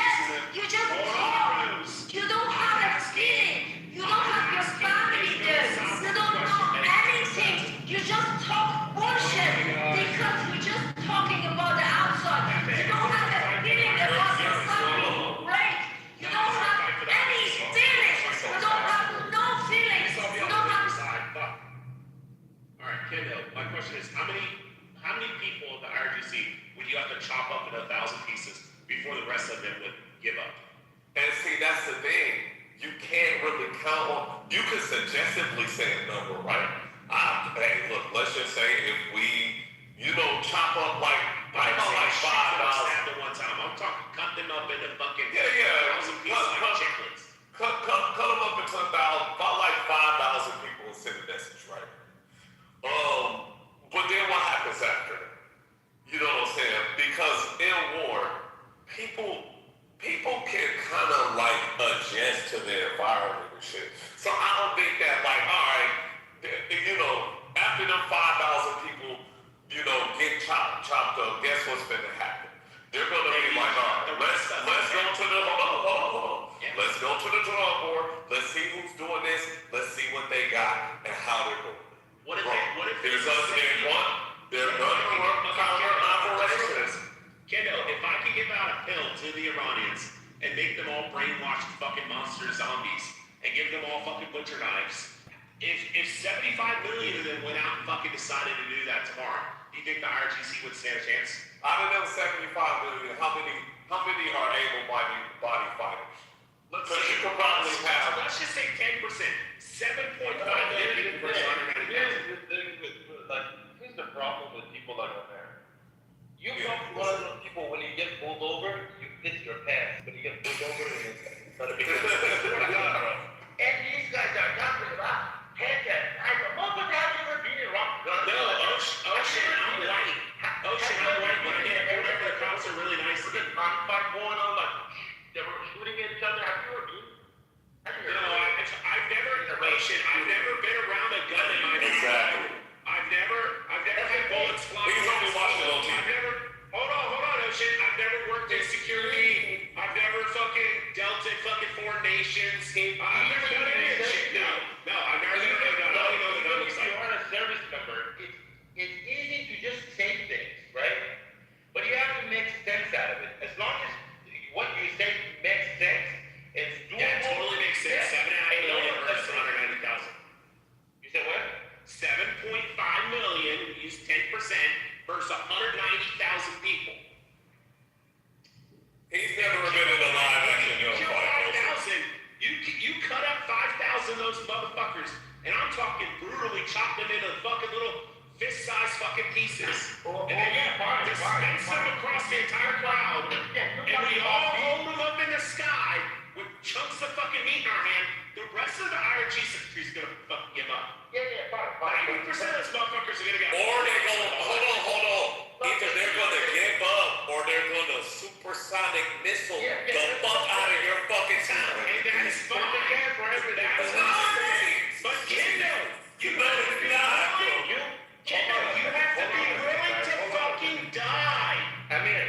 You just talk. You don't have a feeling. You don't have your family there. You don't know anything. You just talk bullshit because you're just talking about the outside. You don't have a feeling about your family, right? You don't have any feelings. You don't have no feelings. You don't have. All right, Kendo, my question is, how many people of the IRGC would you have to chop up in 1,000 pieces before the rest of them would give up? And see, that's the thing. You can't really count on. You can suggestively say a number, right? Hey, look, let's just say if we, chop up like 5,000. At one time. I'm talking cut them up into fucking 1,000 pieces like chicklets. Cut them up into 1,000, about like 5,000 people and send a message, right? But then what happens after? You know what I'm saying? Because in war, people can kind of like adjust to their environment and shit. So I don't think that like, all right, after them 5,000 people, get chopped up, guess what's gonna happen? They're gonna be like, all right, let's go to the let's go to the drawing board. Let's see who's doing this. Let's see what they got and how they're doing. What if they're gonna work counter operations. Kendo, if I could give out a pill to the Iranians and make them all brainwashed fucking monster zombies and give them all fucking butcher knives, if 75 million of them went out and fucking decided to do that tomorrow, do you think the IRGC would stand a chance? Out of them 75 million, how many are able-body fighters? Because you could probably have. Let's just say 10%. 7.5 million people. Here's the problem with people like America. You come to one of those people when you get pulled over, you piss your pants. When you get pulled over in Ocean, I've never been around a gun in my life. Exactly. I've never had bullets fly. He's only watching it on TV. Hold on, Ocean. I've never worked in security. I've never fucking dealt in fucking foreign nations. I've never done any of this shit. No, I've never done any of that. I don't know what that looks like. If you are a service member, it's easy to just say things, right? But you have to make sense out of it. As long as what you say makes sense, it's doable. Yeah, it totally makes sense. Yeah. 7.5 million versus 190,000. You said what? 7.5 million, use 10% versus 190,000 people. He's never been in a live action Kill 5,000. You cut up 5,000 of those motherfuckers, and I'm talking brutally chop them into fucking little fist-sized fucking pieces. And then you dispense them across the entire crowd, and we all hold them up in the sky with chunks of fucking meat in our hand. The rest of the IRG secretary's gonna fucking give up. Yeah, fine. 90% of those motherfuckers are gonna get. Or they're going, hold on. Either they're going to give up or they're going to supersonic missile the fuck out of your fucking town. And that's fine. That's fine. But Kendall, you have to be willing to fucking die. Amir,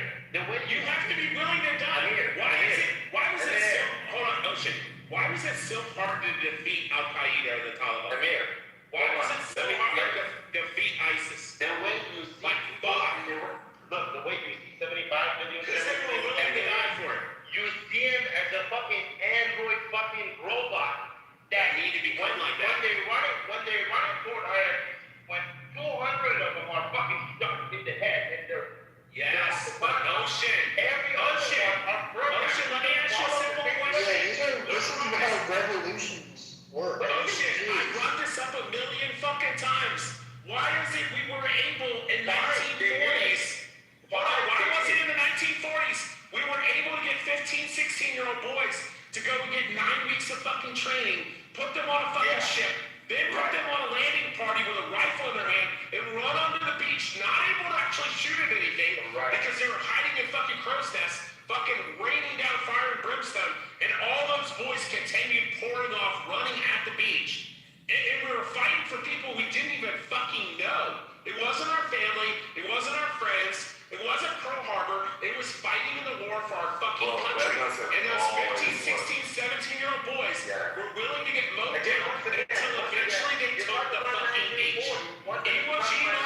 You have to be willing to die. Why was it so, hold on, Ocean. Why was it so hard to defeat Al Qaeda or the Taliban? Amir, Why was it so hard to defeat ISIS? the way you see Like, fuck. look, the way you see 75 million Because they were willing to die for it. you see him as a fucking android fucking robot that Need to be done like that. when they run toward when 200 of them are fucking stuck in the head and they're Yes, but Ocean. every other Ocean. one are broken. Ocean, let me ask you a simple question. This is how revolutions work. Ocean, I Jeez. brought this up a million fucking times. Why is it we were able in 1940s? Why was it in the 1940s we were able to get 15, 16-year-old boys to go and get 9 weeks of fucking training, put them on a fucking ship, then put them on a landing party with a rifle in their hand and run onto the beach, not able to actually shoot at anything because they were hiding in fucking crow's nests, fucking raining down fire and brimstone, and all those boys continued pouring off, running at the beach. And we were fighting for people we didn't even fucking know. It wasn't our family, it wasn't our friends, it wasn't Pearl Harbor, it was fighting in the war for our fucking country. And those 15, 16, 17-year-old boys were willing to get mowed down until eventually they took the fucking beach. Iwo Jima,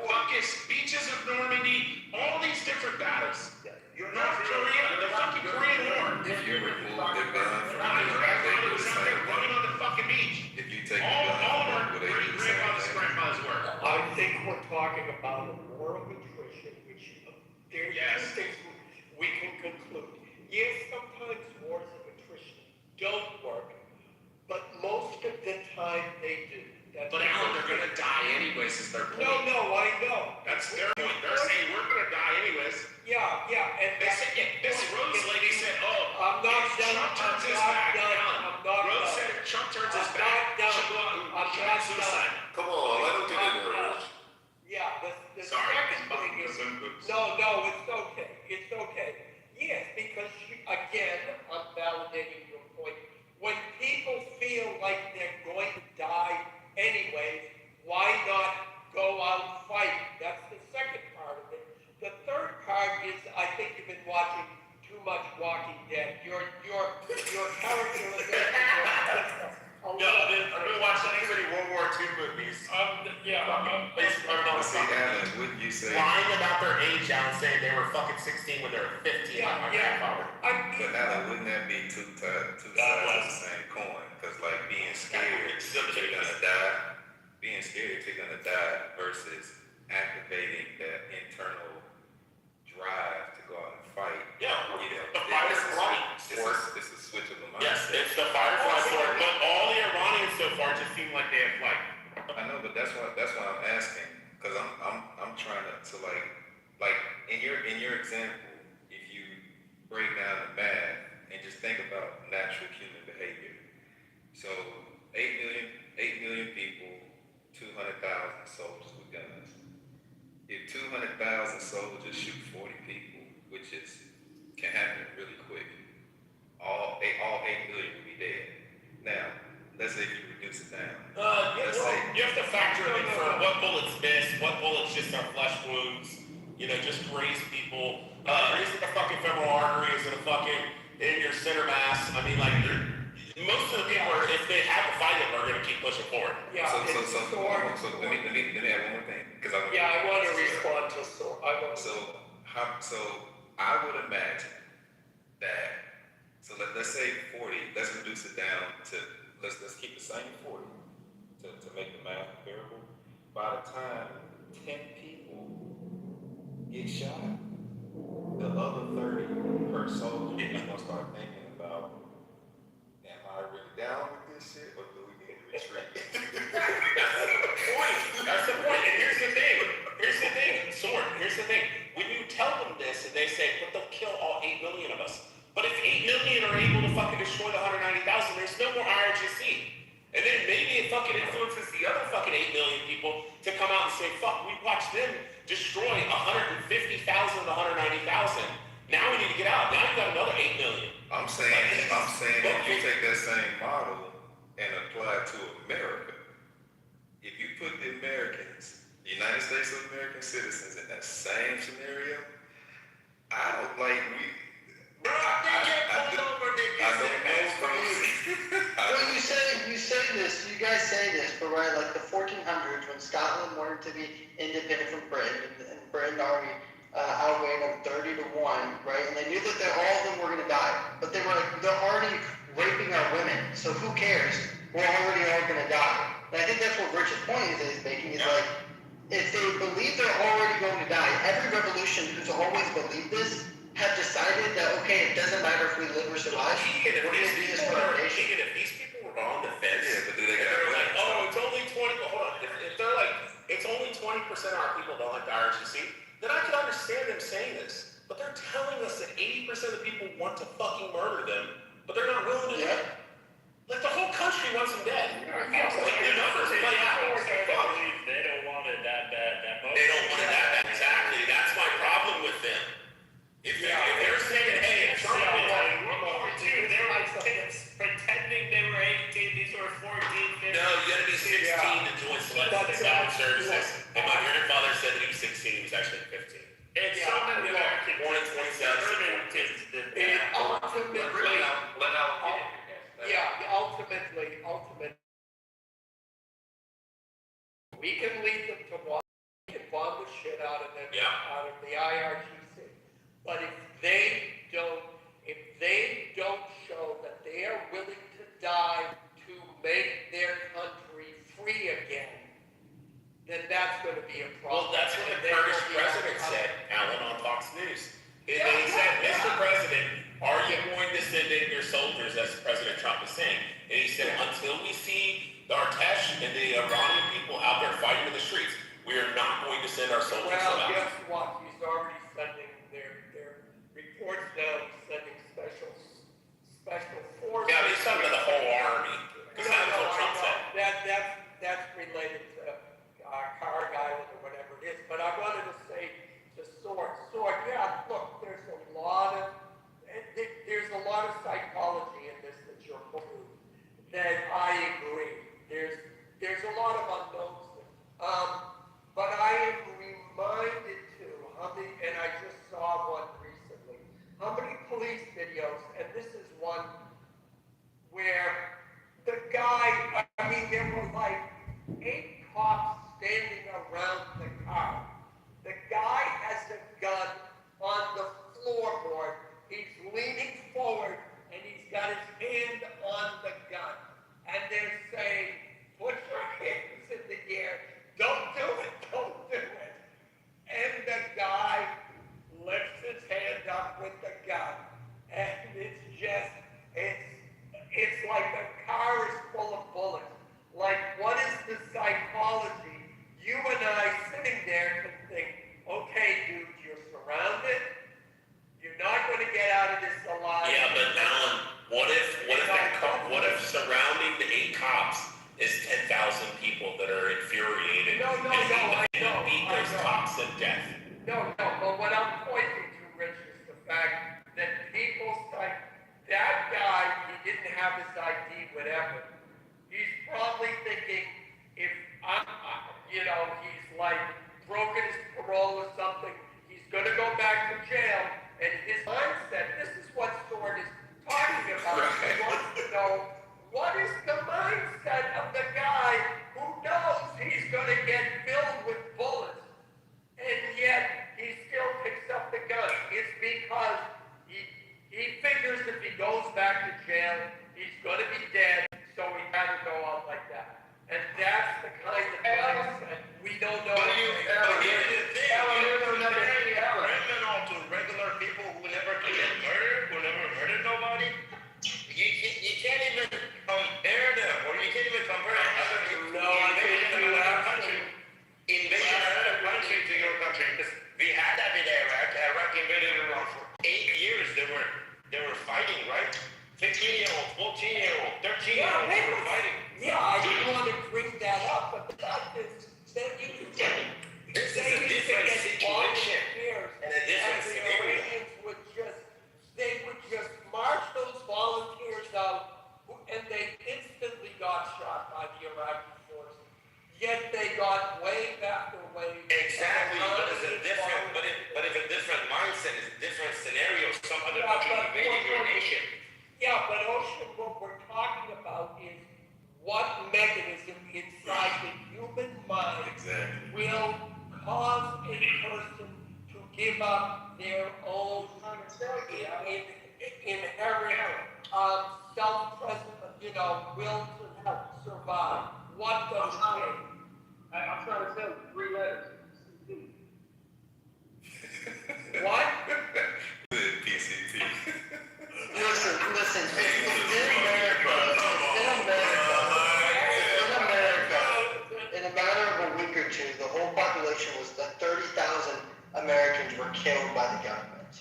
fucking beaches of Normandy, all these different battles. North Korea, the fucking Korean War. If you remove the gun from My the grandfather was out there running on the fucking beach. if you take the All gun of our from, would they do the same grandfather's thing? grandfather's work. I think we're talking about a war of attrition, which there's two things we can conclude. Yes, sometimes wars of attrition don't work, but most of the time they do. That's But Alan, they're gonna die anyways, is their point. No, I know. That's their point. They're saying we're gonna die anyways. Yeah, and They said, this Rose lady said, I'm not if done. Trump turns his I'm back, not done. Alan, I'm not Rose done. said if Trump turns his I'm back, not done. she'll go out and I'm commit not suicide. Come on, let him get in there. Yeah, the Sorry, second thing is, no, it's okay. It's okay. Yes, because again, I'm validating your point. When people feel like they're going to die anyways, why not go out and fight? That's the second part of it. The third part is, I think you've been watching too much Walking Dead. Your characterization. No, I've been watching too many World War II movies. See, Alan, wouldn't you say? Lying about their age, Alan, saying they were fucking 16 when they were 15 like my grandfather. But Alan, wouldn't that be two sides of the same coin? Because like being scared that you're gonna die, versus activating that internal drive to go out and fight. Yeah, You know, the fight is right. It's a switch of the mindset. Yes, it's the firefly sword, but all the Iranians so far just seem like they have like. I know, but that's why I'm asking, because I'm trying to like in your example, if you break down the math and just think about natural human behavior. So 8 million people, 200,000 soldiers with guns. If 200,000 soldiers shoot 40 people, which can happen really quick, all 8 million will be dead. Now, let's say if you reduce it down factor in for what bullets miss, what bullets just are flesh wounds, you know, just graze people. Is it the fucking femoral artery? Is it a fucking in your center mass? I mean, like, most of the people are, if they have to fight it, are going to keep pushing forward. Yeah, So let me add one more thing, because I want to respond to Sword. So I would imagine that, so let's say 40, let's reduce it down to, let's keep the same 40 to make the math bearable. By the time 10 people get shot, the other 30 per soldier is gonna start thinking about, am I really down with this shit, or do we need to retreat? That's the point. And here's the thing. Sword, here's the thing. When you tell them this and they say, but they'll kill all 8 million of us. But if 8 million are able to fucking destroy the 190,000, there's no more IRGC. And then maybe it fucking influences the other fucking 8 million people to come out and say, fuck, we watched them destroy 150,000 of the 190,000. Now we need to get out. Now you got another 8 million. I'm saying if you take that same model and apply it to America, if you put the Americans, the United States of American citizens in that same scenario, I don't like Well, you say this, you guys say this, but right, like the 1400s when Scotland wanted to be independent from Britain, and Britain already outweighed them 30 to 1, right? And they knew that all of them were going to die, but they were like, they're already raping our women, so who cares? We're already all going to die. And I think that's what Rich's point is making, is like, if they believe they're already going to die, every revolution who's always believed this have decided that, okay, it doesn't matter if we live or survive, we're going to do this for our nation. If these people were on the fence, they're like, oh, it's only 20, but hold on. If they're like, it's only 20% of our people don't like the RGC, then I can understand them saying this. But they're telling us that 80% of the people want to fucking murder them, but they're not willing to do it. Like, the whole country wants them dead. Like, the numbers play out. They don't want it that bad. They don't want it that bad. Exactly. That's my problem with them. If they're saying, hey, if Trump is like, World War II, they were like kids pretending they were 18, these were 14, 15. No, you gotta be 16 to join selective services. And my grandfather said that he was 16, he was actually 15. And so many Americans, born in 27, kids did that. Ultimately, we can lead them to one, we can bomb the shit out of them, out of the IRGC. But if they don't show that they are willing to die to make their country free again, then that's going to be a problem. Well, that's what the Kurdish president said, Alan, on Fox News. He said, Mr. President, are you going to send in your soldiers, as President Trump is saying? And he said, until we see the Artesh and the Iranian people out there fighting in the streets, we are not going to send our soldiers out. Well, guess what? He's already sending their reports now. He's sending special forces. Yeah, he's sending the whole army. Because that's what Trump said. That's related to Carg Island or whatever it is. But I wanted to say to Sword, yeah, look, there's a lot of psychology in this that you're putting, that I agree. There's a lot of unknowns there. But I am reminded too, and I just saw one recently, how many police videos, and this is one where the guy, there were like 8 cops standing around the car. The guy has a gun on the floorboard. He's leaning forward and he's got his hand on the gun. And they're saying, put your hands in the air. Don't do it. And the guy lifts his hand up with the gun. And it's like the car is full of bullets. Like, what is the psychology? You and I sitting there can think, okay, dude, you're surrounded. You're not going to get out of this alive. Yeah, but Alan, what if surrounding the 8 cops is 10,000 people that are infuriated? No, I know. Beat those cops to death. No, but what I'm pointing to, Rich, is the fact that people's like, that guy, he didn't have his ID, whatever. He's probably thinking, if he's like broken his parole or something. He's gonna go back to jail, and his mindset, this is what Sword is talking about. He wants to know, what is the mindset of the guy who knows he's gonna get filled with bullets, and yet he still picks up the gun? It's because he figures if he goes back to jail, he's gonna be dead, so he had to go out like that. And that's the kind of mindset we don't know. But here's the thing, bring all to regular people who never commit murder, who never murdered nobody. You can't even compare them, or you can't even compare invasion of another country to your country, because we had that in Iraq. Iraq invaded Iraq for 8 years. They were fighting, right? 15-year-old, 14-year-old, 13-year-old, they were fighting. Yeah, I didn't want to bring that up, but the fact is that This is a different situation and a different scenario. They would just march those volunteers out, and they instantly got shot by the Iraqi forces. Yet they got wave after wave. Exactly, but it's a different, but if a different mindset is a different scenario, some other country invading your nation. Yeah, but Ocean, what we're talking about is what mechanism inside the human mind will cause a person to give up their own inherent self-present, will to survive. What does it take? I'm trying to tell you 3 letters. What? PCT. Listen, in a matter of a week or two, the whole population was that 30,000 Americans were killed by the government,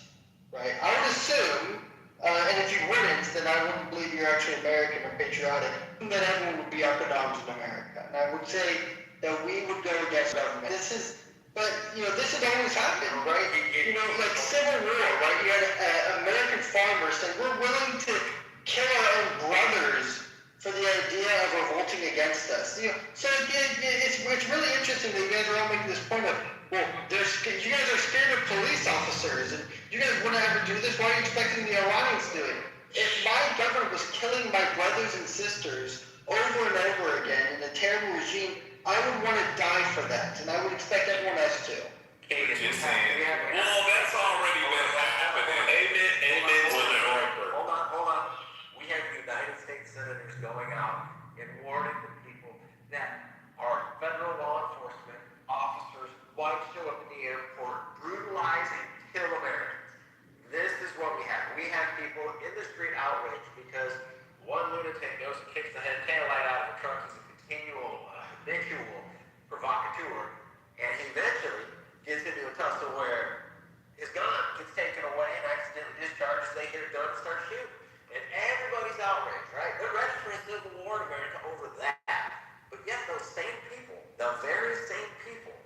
right? I would assume, and if you wouldn't, then I wouldn't believe you're actually American or patriotic, that everyone would be up in arms in America. And I would say that we would go against government. This has always happened, right? Like Civil War, right? You had American farmers saying, we're willing to kill our own brothers for the idea of revolting against us. So it's really interesting that you guys are all making this point of, well, you guys are scared of police officers, and you guys wouldn't ever do this. Why are you expecting the Iranians to do it? If my government was killing my brothers and sisters over and over again in a terrible regime, I would want to die for that, and I would expect everyone else to. Well, that's already been happening. Amen to the Rockford. Hold on. We have United States senators going out and warning the people that our federal law enforcement officers might show up in the airport, brutalize and kill Americans. This is what we have. We have people in the street outraged because one lunatic goes and kicks the tail light out of a truck. He's a continual, habitual provocateur, and he eventually gets into a tussle where his gun gets taken away and accidentally discharges. They hit a gun and start shooting. And everybody's outraged, right? They're ready for a civil war in America over that. But yet those same people, the very same people,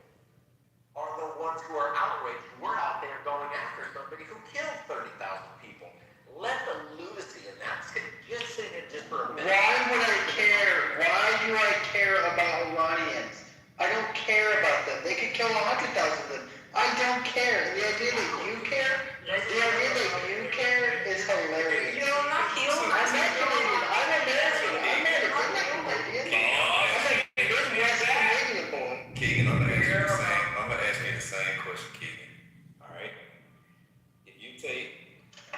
are the ones who are outraged. We're out there going after somebody who killed 30,000 people. Let the lunacy in that sit for a minute. Why would I care? Why do I care about Iranians? I don't care about them. They could kill 100,000 of them. I don't care. And the idea that you care, is hilarious. You're not I'm not Canadian. I'm American. I'm not Canadian. I'm a Midwest Canadian boy. Keegan, I'm gonna ask you the same question, Keegan. All right. If you take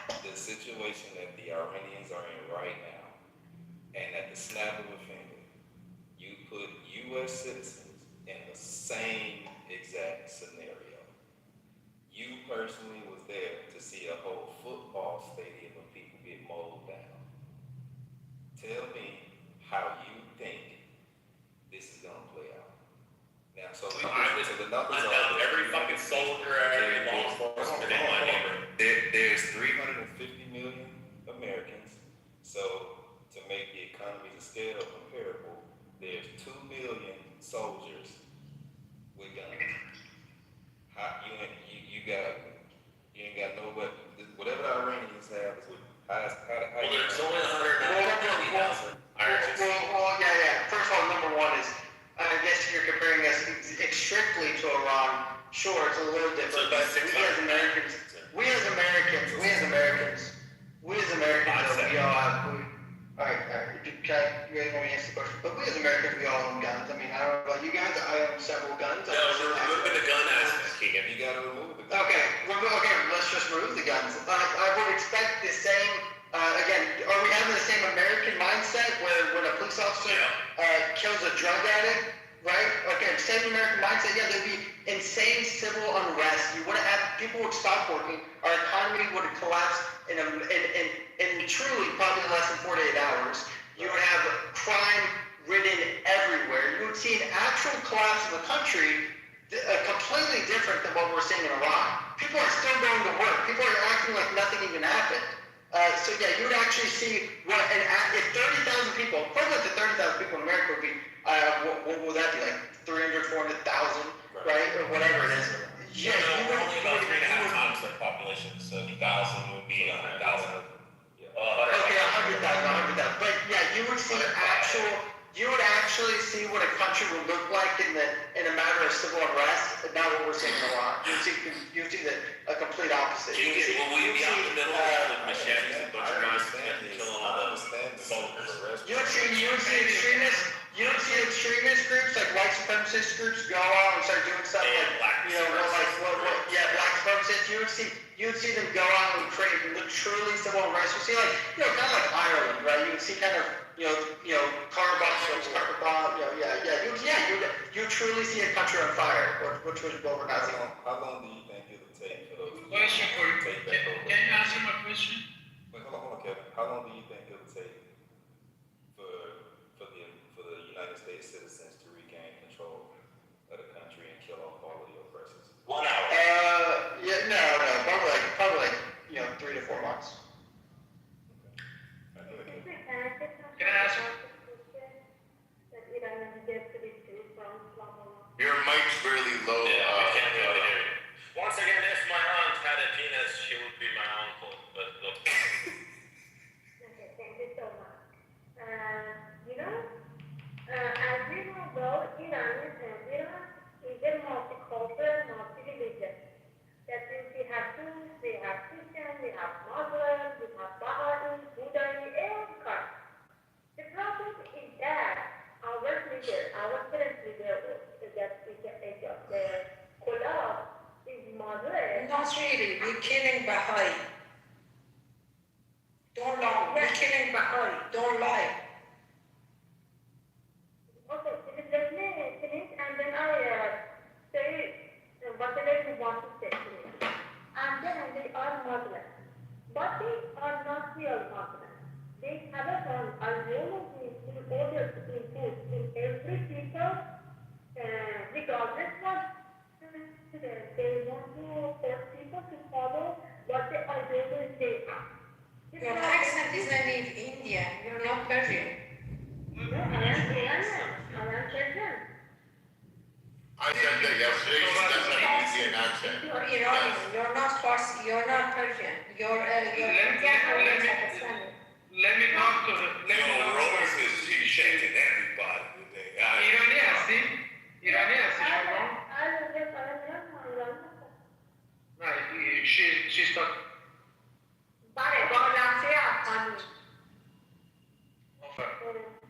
the situation that the Iranians are in right now, and at the snap of a finger, you put U.S. citizens in the same exact scenario. You personally was there to see a whole football stadium of people get mowed down. Tell me how you think this is gonna play out. Now, so the numbers are every fucking soldier, every law enforcement in my neighborhood. There's 350 million Americans. So to make the economies of scale comparable, there's 2 million soldiers with guns. You ain't got no whatever the Iranians have is with There's only 150,000. Well, yeah. First of all, number one is, I guess if you're sure, it's a little different, but we as Americans, we as Americans, we all have, all right, you guys want me to answer the question? But we as Americans, we all own guns. I mean, I don't know about you guys, I own several guns. No, remember the gun aspect, Keegan. You gotta remove the gun. Okay, let's just remove the guns. I would expect the same, again, are we having the same American mindset where when a police officer kills a drug addict, right? Okay, same American mindset, yeah, there'd be insane civil unrest. You wouldn't have, people would stop working, our economy would collapse in truly probably less than 48 hours. You would have crime ridden everywhere. You would see an actual collapse of the country completely different than what we're seeing in Iran. People are still going to work. People are acting like nothing even happened. So yeah, you would actually see if 30,000 people, equivalent to 30,000 people in America would be, what would that be, like 300, 400,000, right? Or whatever it is. Yeah, you would only about 3.5 times the population, so 1,000 would be 100,000. Okay, 100,000. But yeah, you would see you would actually see what a country would look like in a matter of civil unrest, and not what we're seeing in Iran. You see a complete opposite. Will we be out in the middle with machetes and butcher knives and killing all the soldiers? You would see extremist groups like white supremacist groups go out and start doing stuff like black supremacists. You would see them go out and create truly civil unrest. You see kind of like Ireland, right? You would see kind of car bombs, carpet bomb, you truly see a country on fire, which was what we're not seeing. How long do you think it would take for those people Question for you. to take back over? Can you answer my question? Wait, hold on, Kevin. How long do you think it would take for the United States citizens to regain control of the country and kill off all of the oppressors? 1 hour. No, probably 3 to 4 months. Can I ask? Your mic's really low. Yeah, we can't really hear you. Once again, if my aunt had a penis, she would be my uncle. But look. Okay, thank you so much. As we know, Iran is a multicultural, multi-religious. That means we have Jews, we have Christians, we have Muslims, we have Baha'is, Buddhists, every kind. The problem is that our current leader, the collapse is moderate. Not really. We're killing Baha'i. Don't lie. We're killing Baha'i. Don't lie. Okay, let me finish and then I say whatever you want to say to me. And then they are Muslims. But they are not real Muslims. They have an ideology in order to impose in every people, regardless what they want to force people to follow what the ideology they have. Your accent is native Indian. You're not Persian. No, I am Persian. I said that yesterday, she doesn't have an Indian accent. You're Iranian. You're not Farsi. You're not Persian. You're Let me talk to the. Rose is shaking everybody today. Irani هستی؟ ایرانی هستی شما؟ نه she's talking. بله با لحظه افغانی.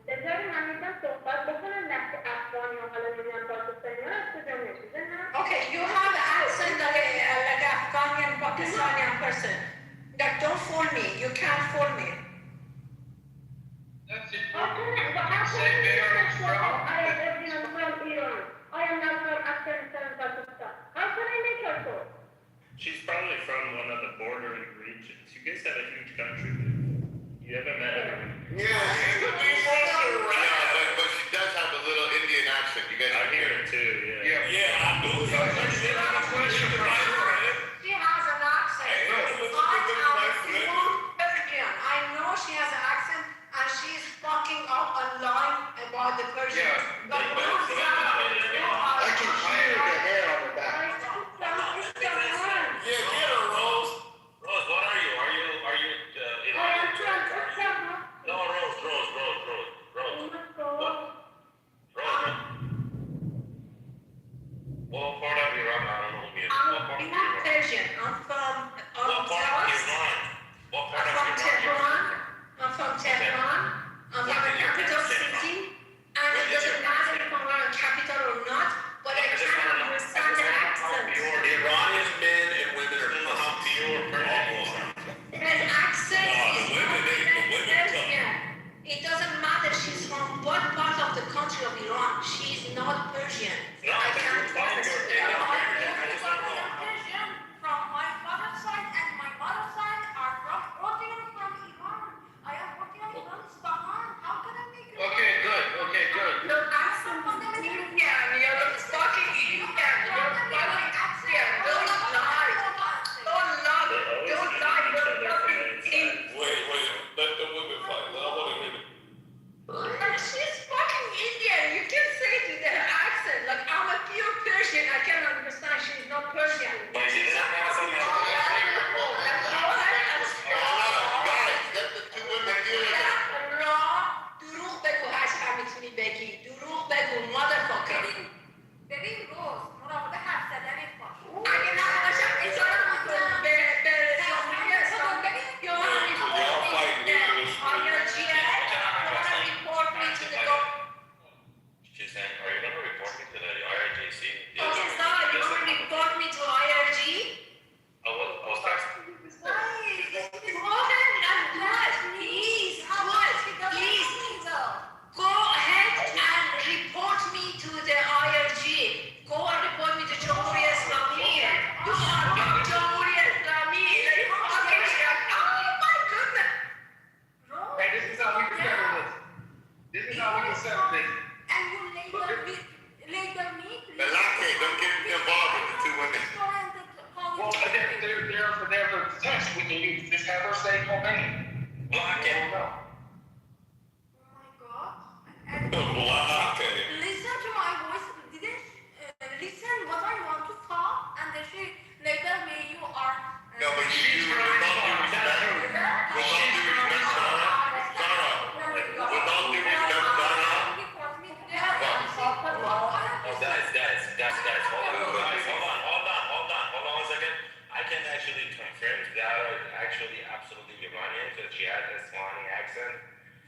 بذاری من میگم صحبت بکنم نفت افغانی ها حالا میگم پاکستانی ها از کجا میشیزه نه؟ Okay, you have an accent like Afghani Pakistani person. Don't fool me. You can't fool me. That's it. Say very strong. I am from Iran. I am not from Afghanistan and Pakistan. How can I make her so? She's probably from one of the bordering regions. You guys have a huge country. You haven't met her. But she does have a little Indian accent. You guys I can hear hear it too, yeah. Yeah, I do. She has an accent. I know she has an accent and she's fucking up a line about the Persians. I can hear the hair on her back. Yeah, get her, Rose. Rose, what are you? Are you Iranian? No, Rose. What? Rose. What part of Iran? I don't know. Iran. She's not Persian. No, I can't fine, understand. you're Persian, I just don't know. Persian from my father's side and my mother's side are from originally from Iran. I am originally from Isfahan. How can I make it? Okay, good. Your accent is Indian. You're fucking Indian. You're fucking Indian. Don't lie. Don't lie. Don't lie. You're fucking Indian. Wait, let the women fight. I want to hear it. She's fucking Indian. You can say it with her accent. Like, I'm a pure Persian. I can understand she's not Persian. But she didn't have something to do with it. Let the two women deal with it. دروغ بگو هر چقدر میتونی بگی. دروغ بگو motherfucker. ببین روز مراقب حرف زدنت باش. اگه نباشم میذارم به جمهوری اسلامی یا report me to the government. She's saying, are you going to report me to the IRGC? Okay, Sarah, you want to report me to IRG? I was texting. Please, go ahead and report me to the IRG. Go and report me to Jamhuri Islami. You are Jamhuri Islami. Oh my goodness. Hey, this is how we can settle this. This is how we can settle this. And you later meet. Malaki, don't get involved with the two women. Well, there's a text we can use. Just have her say Khomeini. Block it. Oh my God. Block it. Listen to my voice. Didn't listen what I want to talk, and then she later me you are. No, but you with all due respect, Sarah. With all due respect, Sarah. Oh, guys, hold on 1 second. I can actually confirm that are actually absolutely Iranian because she has a Islamic accent,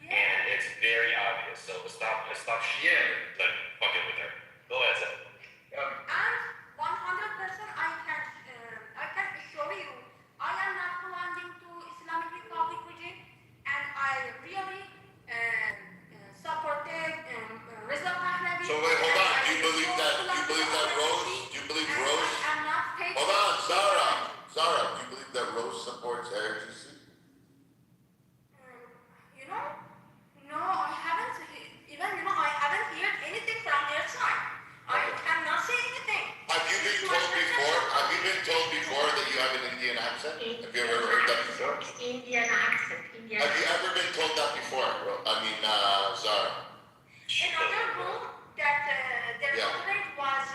and it's very obvious. So stop shit, like fucking with her. Go ahead, sir. And 100% I can assure you, I am not belonging to Islamic Republic regime, and I really supported Reza Pahlavi. So wait, hold on. Do you believe that Rose? Do you believe Rose? I'm not paid. Hold on, Zara. Do you believe that Rose supports IRGC? No, I haven't. Even I haven't heard anything from their side. I cannot say anything. Have you been told before that you have an Indian accent? Have you ever heard that before? Indian accent. Have you ever been told that before? Zara. Another room that their moderate was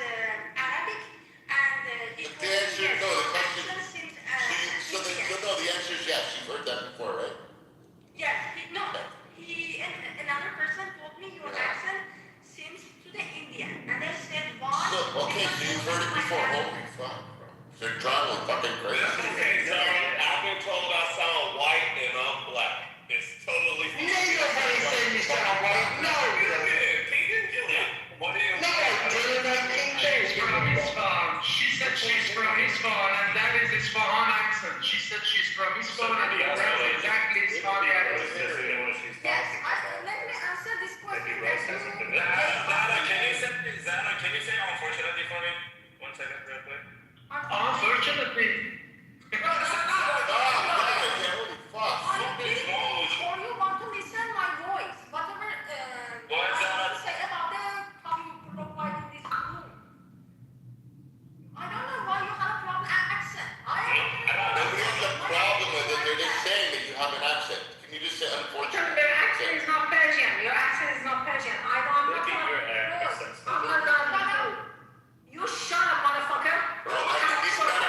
Arabic and The answer, no, the question. The answer is yes. You've heard that before, right? Yes, another person told me your accent seems to the Indian, and they said why? Okay, so you've heard it before. Holy fuck, bro. They're driving fucking crazy. Okay, so I've been told I sound white and I'm black. It's totally. Nobody said you sound white. No. What do you No, King James From Isfahan. She said she's from Isfahan, and that is Isfahan accent. She said she's from Isfahan, and that's exactly Isfahan accent. Yes, let me answer this question. Zara, can you say unfortunately for me? 1 second, real quick. Unfortunately. Holy fuck. Or you want to listen my voice, whatever What, I Zara? want to say about how you provide in this room. I don't know why you have a problem accent. Nobody has a problem with it. They're just saying that you have an accent. Can you just say unfortunate? Your accent is not Persian. Your accent is not Persian. I don't know. Look at your accent. I'm not gonna. You shut up, motherfucker. Bro, I can be better.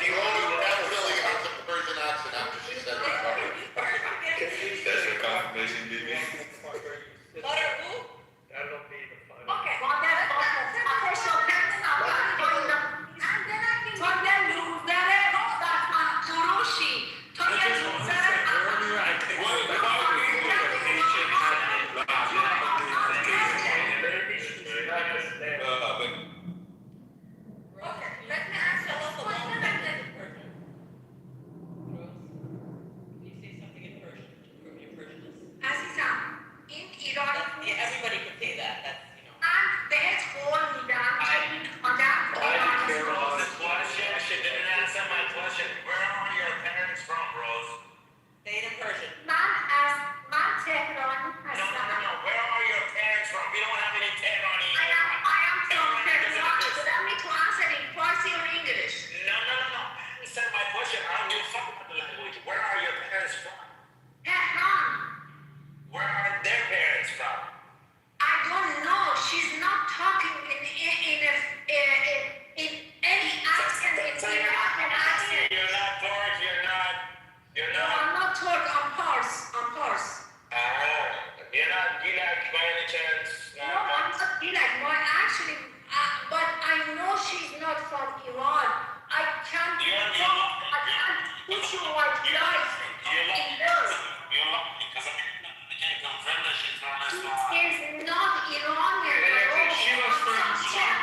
You definitely have the Persian accent after she said that. That's your confirmation, baby. Butter who? That'll be the final. Okay. Well, that's official. And then I can Tonya Luzere, Kurushi. Tonya Luzere. Okay, let me answer this question and then. Azizam, everybody could say that. That's, you know. And that's all he done. On that. Rose, the question, she didn't answer my question. Where are your parents from, Rose? Say it in Persian. Man Tehran has No. Where are your parents from? We don't have any Tehrani. I am from Tehran. So that means to answer in Farsi or English. No. Answer my question. I don't give a fuck about the language. Where are your parents from? Tehran. Where are their parents from? I don't know. She's not talking in any accent. In Iraqi accent. You're not Torch. You're No, not. I'm not Turk. I'm Pars. You're not Gilak by any chance. No, I'm not Gilak. Actually, but I know she's not from Iran. I can't put you like life in words. You're lucky because I can't confirm that she's from Islam. She's not Iranian at all. She was from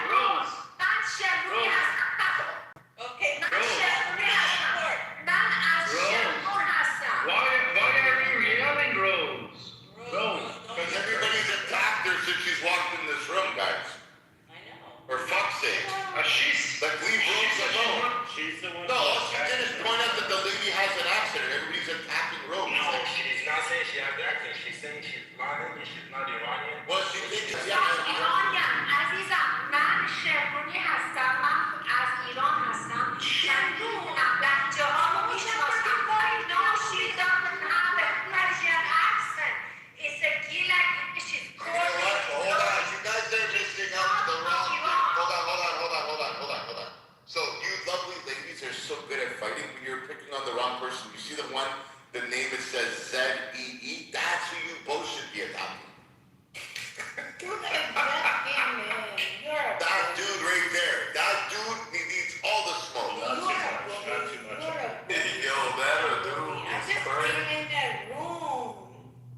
Rose. Not Shabri Hassan. Okay. Not Shabri Hassan. Not as Shabri Hassan. Why are you yelling, Rose? Rose. Because everybody's attacked her since she's walked in this room, guys. I know. For fuck's sake. She's Like, leave Rose alone. She's the one. No, all she did is point out that the lady has an accent. Everybody's attacking Rose. No, she's not saying she has the accent. She's saying she's lying and she's not Iranian. Well, she thinks Not Iranian. Azizam, من شمرونی هستم. من از ایران هستم. نمیدونم لهجه ها رو میشناسم. No, she doesn't have a Persian accent. It's a Gilak. She's You know what? Hold on. You guys are missing out the wrong thing. Hold on. So you lovely ladies are so good at fighting, but you're picking on the wrong person. You see the one, the name it says Z-E-E? That's who you both should be attacking. That dude right there. That dude, he needs all the smoke. Not too much. Yo, that dude I is just crazy. came in that room.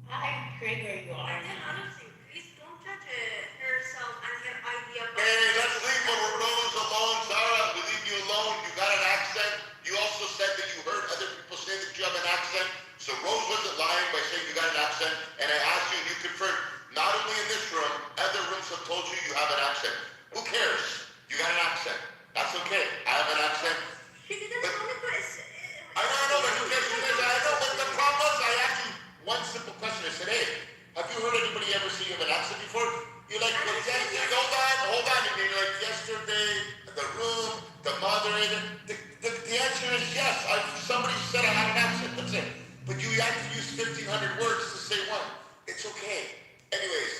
I trigger you on. And then honestly, please don't judge herself and her idea. Hey, let's leave Rose alone. Zara, we leave you alone. You got an accent. You also said that you heard other people say that you have an accent. So Rose wasn't lying by saying you got an accent. And I asked you and you confirmed, not only in this room, other rooms have told you you have an accent. Who cares? You got an accent. That's okay. I have an accent. She didn't want to I know, but who cares? I know, but the problem was I asked you one simple question. I said, hey, have you heard anybody ever say you have an accent before? You're like, well, yes, hold on. And you're like, yesterday, the room, the moderator. The answer is yes. Somebody said I have an accent. That's it. But you have to use 1,500 words to say one. It's okay. Anyways,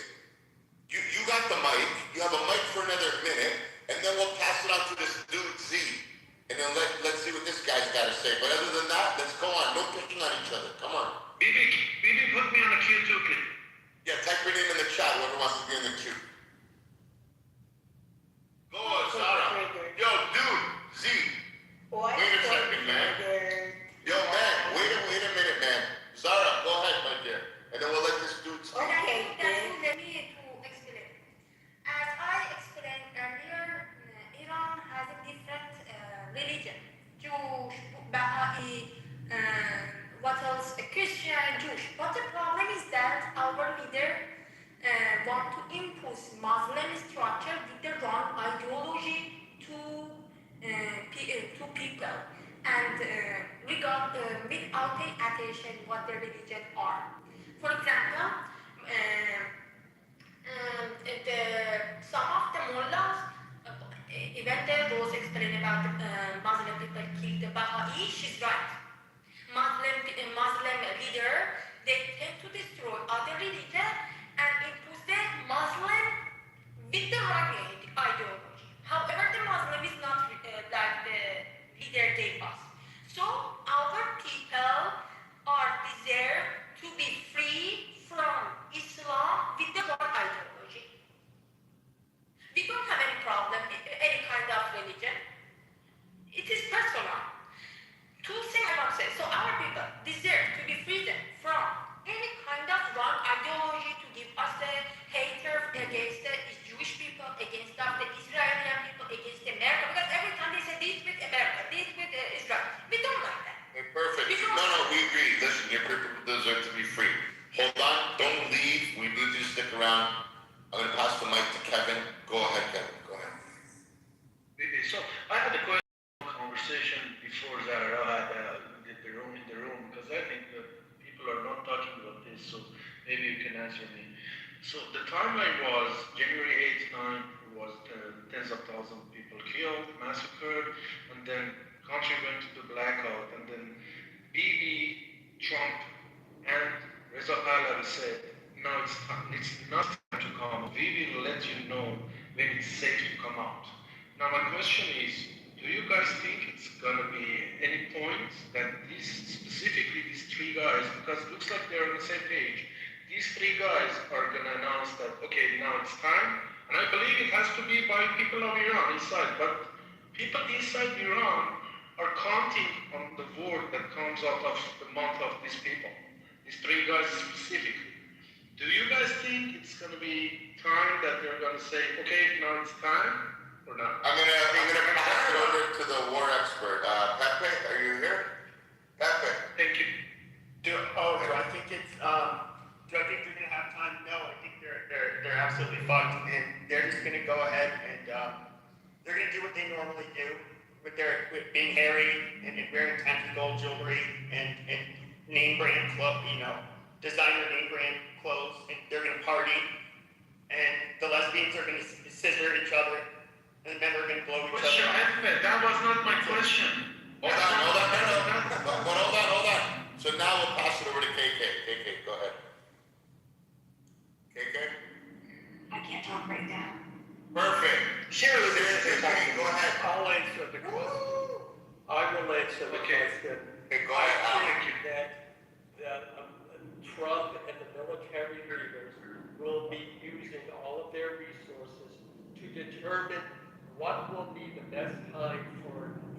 you got the mic. You have a mic for another minute, and then we'll pass it on to this dude Z, and then let's see what this guy's got to say. But other than that, let's go on. No picking on each other. Come on. Bibi, put me on the queue too, please. Yeah, type your name in the chat. Whoever wants to be in the queue. Go on, Sarah. Yo, dude, Z. Wait a second, man. Yo, man, wait a minute, man. Zara, go ahead, my dear. And then we'll let this dude speak. Okay, let me explain. As I explained earlier, Iran has a different religion. Jewish, Baha'i, what else? Christian, Jewish. But the problem is that our leader want to impose Muslim structure with the wrong ideology to people. And without paying attention what their religion are. For example, some of the mullahs, even those explain about Muslim people kill the Baha'i, she's right. Muslim leader, they tend to destroy other religion and impose the Muslim with the right ideology. However, the Muslim is not like the leader gave us. So our people are deserve to be free from Islam with the wrong ideology. We don't have any problem with any kind of religion. It is personal. Two things I want to say. So our people deserve to be free from any kind of wrong ideology to give us the hatred against the Jewish people, against the Israeli people, against America. Because every time they say this with America, this with Israel. We don't like that. Perfect. No, we agree. Listen, your people deserve to be free. Hold on, don't leave. We need you to stick around. I'm going to pass the mic to Kevin. Go ahead, Kevin. Go ahead. So I had a conversation before Zara had in the room, because I think that people are not talking about this, so maybe you can answer me. So the timeline was January 8th, 9th was tens of thousands of people killed, massacred, and then country went to the blackout, and then Bibi, Trump, and Reza Pahlavi said, no, it's not time to come. We will let you know when it's safe to come out. Now my question is, do you guys think it's gonna be any point that specifically these three guys, because it looks like they're on the same page, these three guys are gonna announce that, okay, now it's time, and I believe it has to be by people of Iran inside, but people inside Iran are counting on the vote that comes out of the mouth of these people, these three guys specifically. Do you guys think it's going to be time that they're going to say, okay, now it's time, or not? I'm gonna pass it over to the war expert. Pepe, are you here? Pepe. Thank you. Do I think it's do I think they're gonna have time? No, I think they're absolutely fucked, and they're just gonna go ahead and they're gonna do what they normally do with being hairy and wearing tons of gold jewelry and name brand clothes, designer name brand clothes, and they're gonna party, and the lesbians are gonna scissor each other, and the men are gonna blow each Question, other. that was not my question. Hold on. So now we'll pass it over to KK. KK, go ahead. KK? I can't talk right now. Perfect. Sure, Go ahead. I'll answer the question. I will answer the question. Okay, go I ahead. think that Trump and the military leaders will be using all of their resources to determine what will be the best time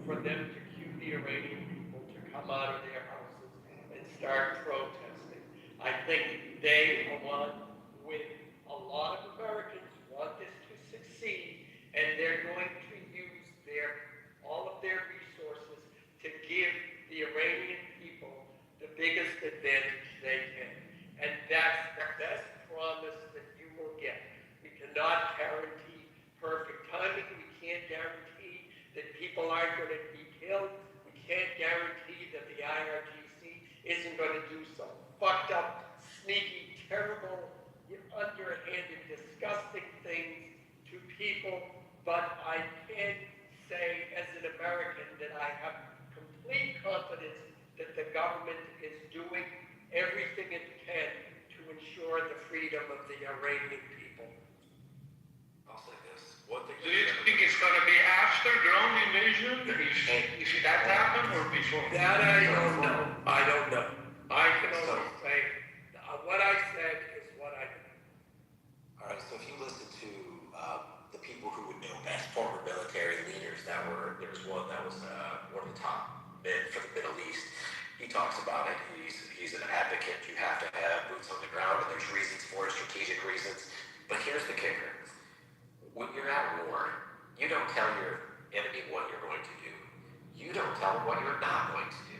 for them to cue the Iranian people to come out of their houses and start protesting. I think they, along with a lot of Americans, want this to succeed, and they're going to use all of their resources to give the Iranian people the biggest advantage they can. And that's the best promise that you will get. We cannot guarantee perfect timing. We can't guarantee that people aren't going to be killed. We can't guarantee that the IRGC isn't going to do some fucked up, sneaky, terrible, underhanded, disgusting things to people. But I can say as an American that I have complete confidence that the government is doing everything it can to ensure the freedom of the Iranian people. I'll say this. One thing. Do you think it's going to be after ground invasion, if that happened, or before? That I don't know. I can only say what I said is what I did. All right, so if you listen to the people who would know best, former military leaders there was one that was one of the top men for the Middle East. He talks about it. He's an advocate. You have to have boots on the ground, and there's reasons for it, strategic reasons. But here's the kicker. When you're at war, you don't tell your enemy what you're going to do. You don't tell them what you're not going to do.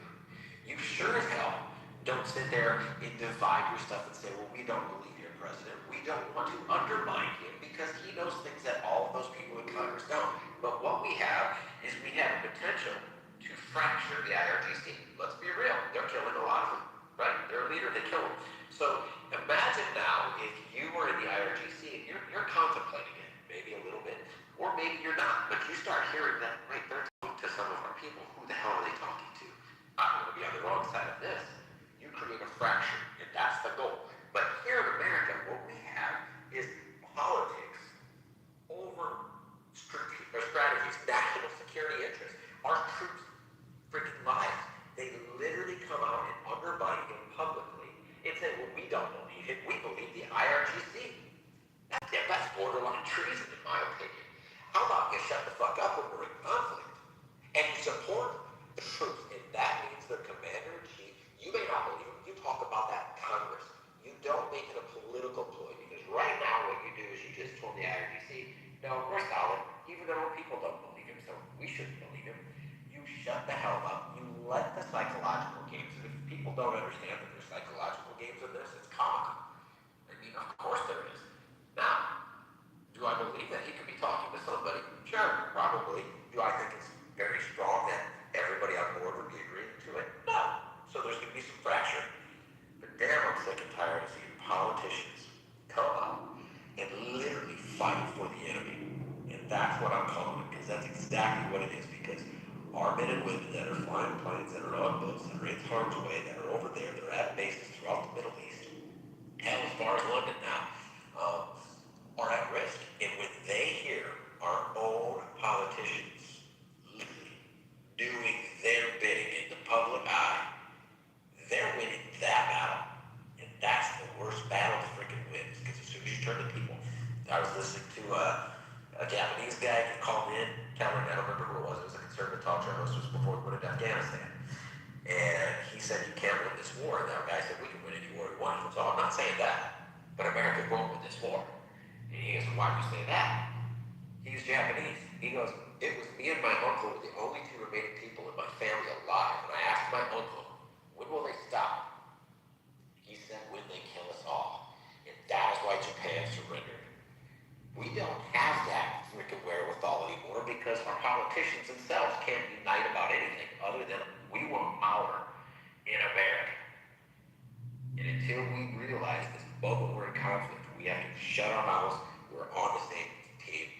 You sure as hell don't sit there and divide your stuff and say, well, we don't believe your president. We don't want to undermine him because he knows things that all of those people in Congress don't. But what we have is we have a potential to fracture the IRGC. Let's be real. They're killing a lot of them, right? They're a leader. They kill them. So imagine now if you were in the IRGC and you're contemplating it, maybe a little bit, or maybe you're not, but you start hearing that, wait, they're talking to some of our people. Who the hell are they talking to? I'm going to be on the wrong side of this. You create a fracture, and that's the goal. But here in America, what we have is politics over strategies, national security interests. Our troops' freaking lives. They literally come out and undermine him publicly and say, well, we don't believe him. We believe the IRGC. That's borderline treason, in my opinion. How about you shut the fuck up when we're in conflict? And you support the troops, and that means the commander-in-chief. You may not believe him. You talk about that in Congress. You don't make it a political ploy, because right now what you do is you just told the IRGC, no, we're solid, even though people don't believe him, so we shouldn't believe him. You shut the hell up. You let the psychological games, and if people don't understand that they're psychological games in this. It's comical. I mean, of course there is. Now, do I believe that he could be talking to somebody? Sure, probably. Do I think it's very strong that everybody on board would be agreeing to it? No. So there's going to be some fracture. But damn, I'm sick and tired of seeing politicians come out and literally fight for the enemy. And that's what I'm calling it, because that's exactly what it is. Because our men and women that are flying planes, that are on boats, that are in harm's way, that are over there, they're at bases throughout the Middle East, hell, as far as London now, are at risk. And when they hear our own politicians literally doing their bidding in the public eye, they're winning that battle. And that's the worst battle to freaking win. Because as soon as you turn to people, I was listening to a Japanese guy who called in, telling, I don't remember who it was a conservative talk show host, was before we went into Afghanistan. And he said, you can't win this war. And that guy said, we can win any war we want. So I'm not saying that, but America won't win this war. And he goes, why do you say that? He's Japanese. He goes, it was me and my uncle were the only two remaining people in my family alive. And I asked my uncle, when will they stop? He said, when they kill us all. And that is why Japan surrendered. We don't have that freaking wherewithal anymore because our politicians themselves can't unite about anything other than we want power in America. And until we realize this moment we're in conflict, we have to shut our mouths, we're on the same team,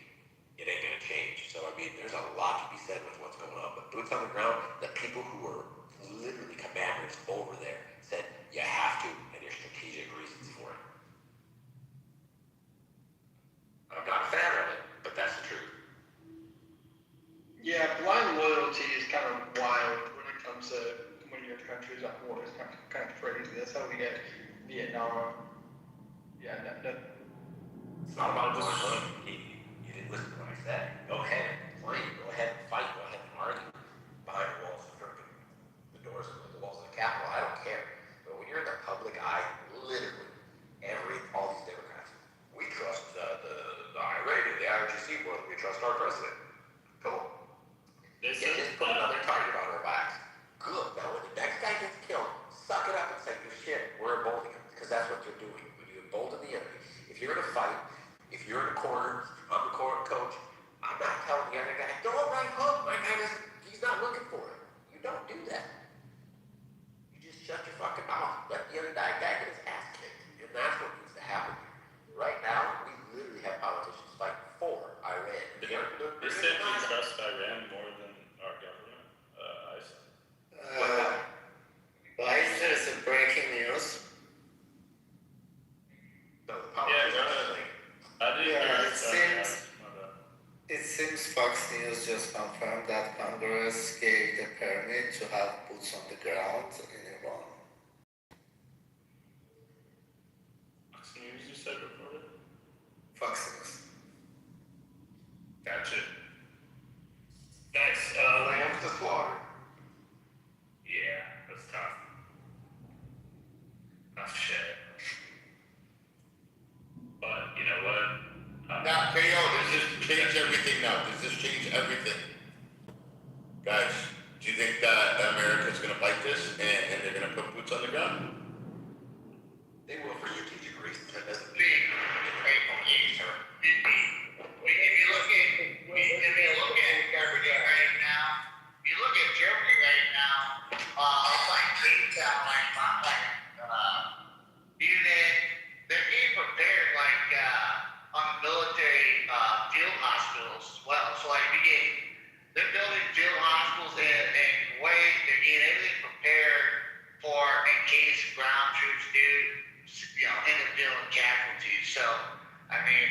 it ain't gonna change. So I mean, there's a lot to be said with what's going on, but boots on the ground, the people who are literally commanders over there said, you have to, and there's strategic reasons for it. I'm not a fan of it, but that's the truth. Yeah, blind loyalty is kind of wild when it comes to when your country's at war. It's kind of crazy. That's how we get Vietnam. Yeah, it's not about going home. You didn't listen to what I said. Go ahead and complain. Go ahead and fight. Go ahead and argue behind the walls of the doors of the walls of the Capitol. I don't care. But when you're in the public eye, literally, all these Democrats, we trust the IRA, the IRGC more than we trust our president. Cool. They just put another target on our backs. Good. Now when the next guy gets killed, suck it up and say, "You shit, we're emboldening him," because that's what you're doing. When you embolden the enemy, if you're in a fight, if you're in a corner, I'm the corner coach. I'm not telling the other guy, "Go right home." My guy doesn't. He's not looking for it. You don't do that. You just shut your fucking mouth. Let the other guy get his ass kicked, and that's what needs to happen here. Right now, we literally have politicians fighting for Iran. They said we trust Iran more than our government. I said. Why is there some breaking news? No, the politicians. It seems Fox News just confirmed that Congress gave the permit to have boots on the ground in Iran. Fox News, you said reported? Fox News. Gotcha. Nice. Lambs to slaughter. Yeah, that's tough. Tough shit. But you know what? Now, KO, does this change everything now? Does this change everything? Guys, do you think that America's gonna fight this and they're gonna put boots on the ground? They will for strategic reasons. That doesn't If you look at everything right now, you look at Germany right now, it's like Kitover, Munich, they're getting prepared on the military field hospitals as well. So they're building field hospitals in Kuwait, they're getting everything prepared for in case ground troops do, end up dealing casualties. So, I mean,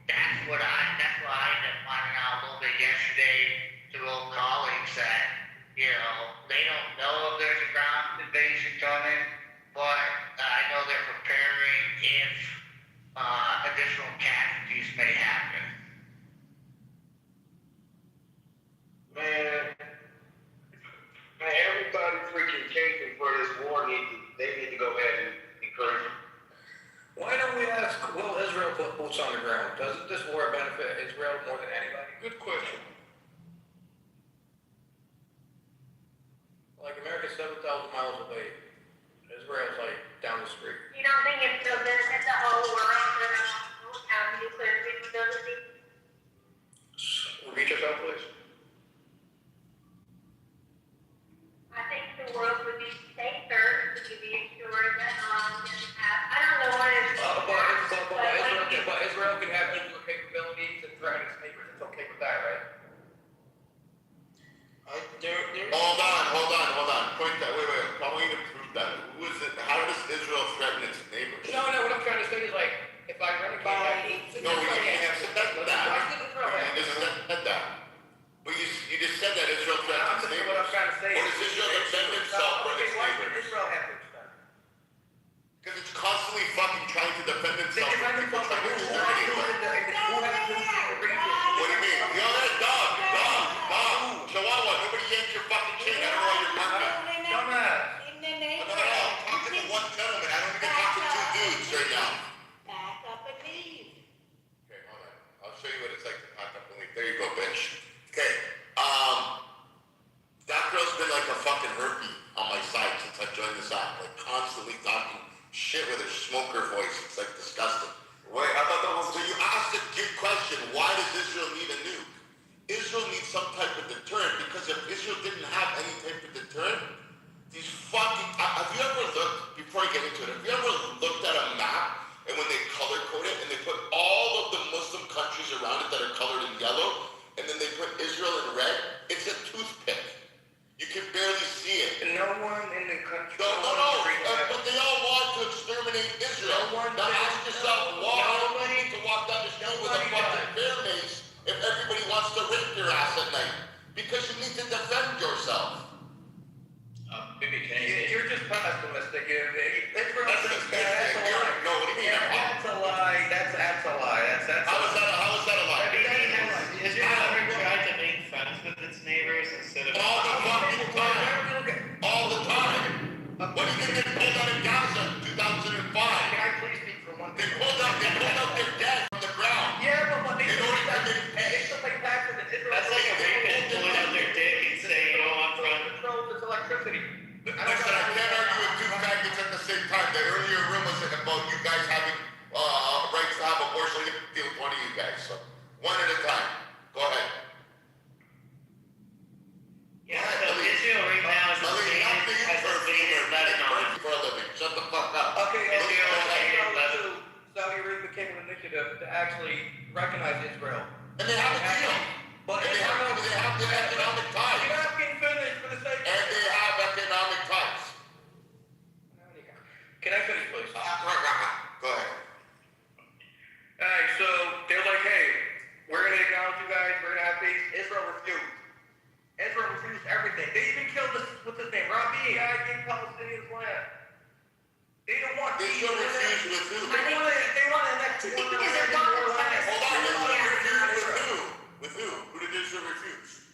that's what I ended up finding out a little bit yesterday through old colleagues that, they don't know if there's a ground invasion coming, but I know they're preparing if additional casualties may happen. Man, everybody freaking camping for this war they need to go ahead and encourage them. Why don't we ask, will Israel put boots on the ground? Doesn't this war benefit Israel more than anybody? Good question. Like, America's 7,000 miles away. Israel's like down the street. wondering if the benefit the whole world will have nuclear capability. Repeat yourself, please. I think the world would be safer if you be sure that didn't have, I don't know what it's. But Israel can have nuclear capabilities and threaten its neighbors. It's okay with that, right? Hold on. Point that. Wait. I want you to prove that. Who is it? How does Israel threaten its neighbors? No. What I'm trying to say is like, if I run a No, we can't have that. You just said that. But you just said that Israel threatens its neighbors. What I'm trying to say Or does Israel defend itself from its why neighbors? does Israel have to defend? Because it's constantly fucking trying to defend itself from people trying to Who exterminate it. What do you mean? Yo, that dog. Chihuahua, nobody yanked your fucking chain. I don't know why you're barking. Dumbass. No, I'm talking to one gentleman. I don't need to talk to two dudes right now. Back up and leave. Okay, hold on. I'll show you what it's like to pack up and leave. There you go, bitch. Okay. That girl's been like a fucking herpy on my side since I joined this app. Like constantly talking shit with her smoker voice. It's like disgusting. Wait, I thought that was So you asked a good question. Why does Israel need a nuke? Israel needs some type of deterrent because if Israel didn't have any type of deterrent, these fucking... Have you ever looked, before I get into it, have you ever looked at a map and when they color code it and they put all of the Muslim countries around it that are colored in yellow and then they put Israel in red? It's a toothpick. You can barely see it. No one in the country. No. But they all want to exterminate Israel. Now ask yourself, why do we need to walk down the street with a fucking bear mace if everybody wants to rape your ass at night? Because you need to defend yourself. You're just pessimistic. Israel That's a lie. No, what do you mean? That's a lie. That's a lie. How is that a lie? Israel ever tried to make friends with its neighbors instead of... All the fucking time. All the time. What do you think they pulled out of Gaza in 2005? Can I please speak for one They thing? pulled out their dead from the ground. Yeah, but they In order to make it's just like back to the Israel. That's like a rapist pulling out their dick and saying, I'm from... Controls its electricity. Listen, I can't argue with two faggots at the same time. The earlier room was about you guys having rights to have abortion. I can deal with one of you guys. So, one at a time. Go ahead. Yeah, so Israel right now is the same as Lebanon. For a living. Shut the fuck up. Okay, Israel is so Saudi Arabia came an initiative to actually recognize Israel. And they have a deal. But And they have the economic ties. You're not getting finished for the sake And they have economic ties. Can I finish, please? Go ahead. Alright, so they're like, hey, we're gonna acknowledge you guys, we're gonna have peace. Israel refused. Israel refused everything. They even killed this, what's his name? Rabin, the guy gave Palestinians land. They don't want They should refuse with who? They want to annex it. Because they're going to Hold on, they should refuse with who? With who? Who did Israel refuse?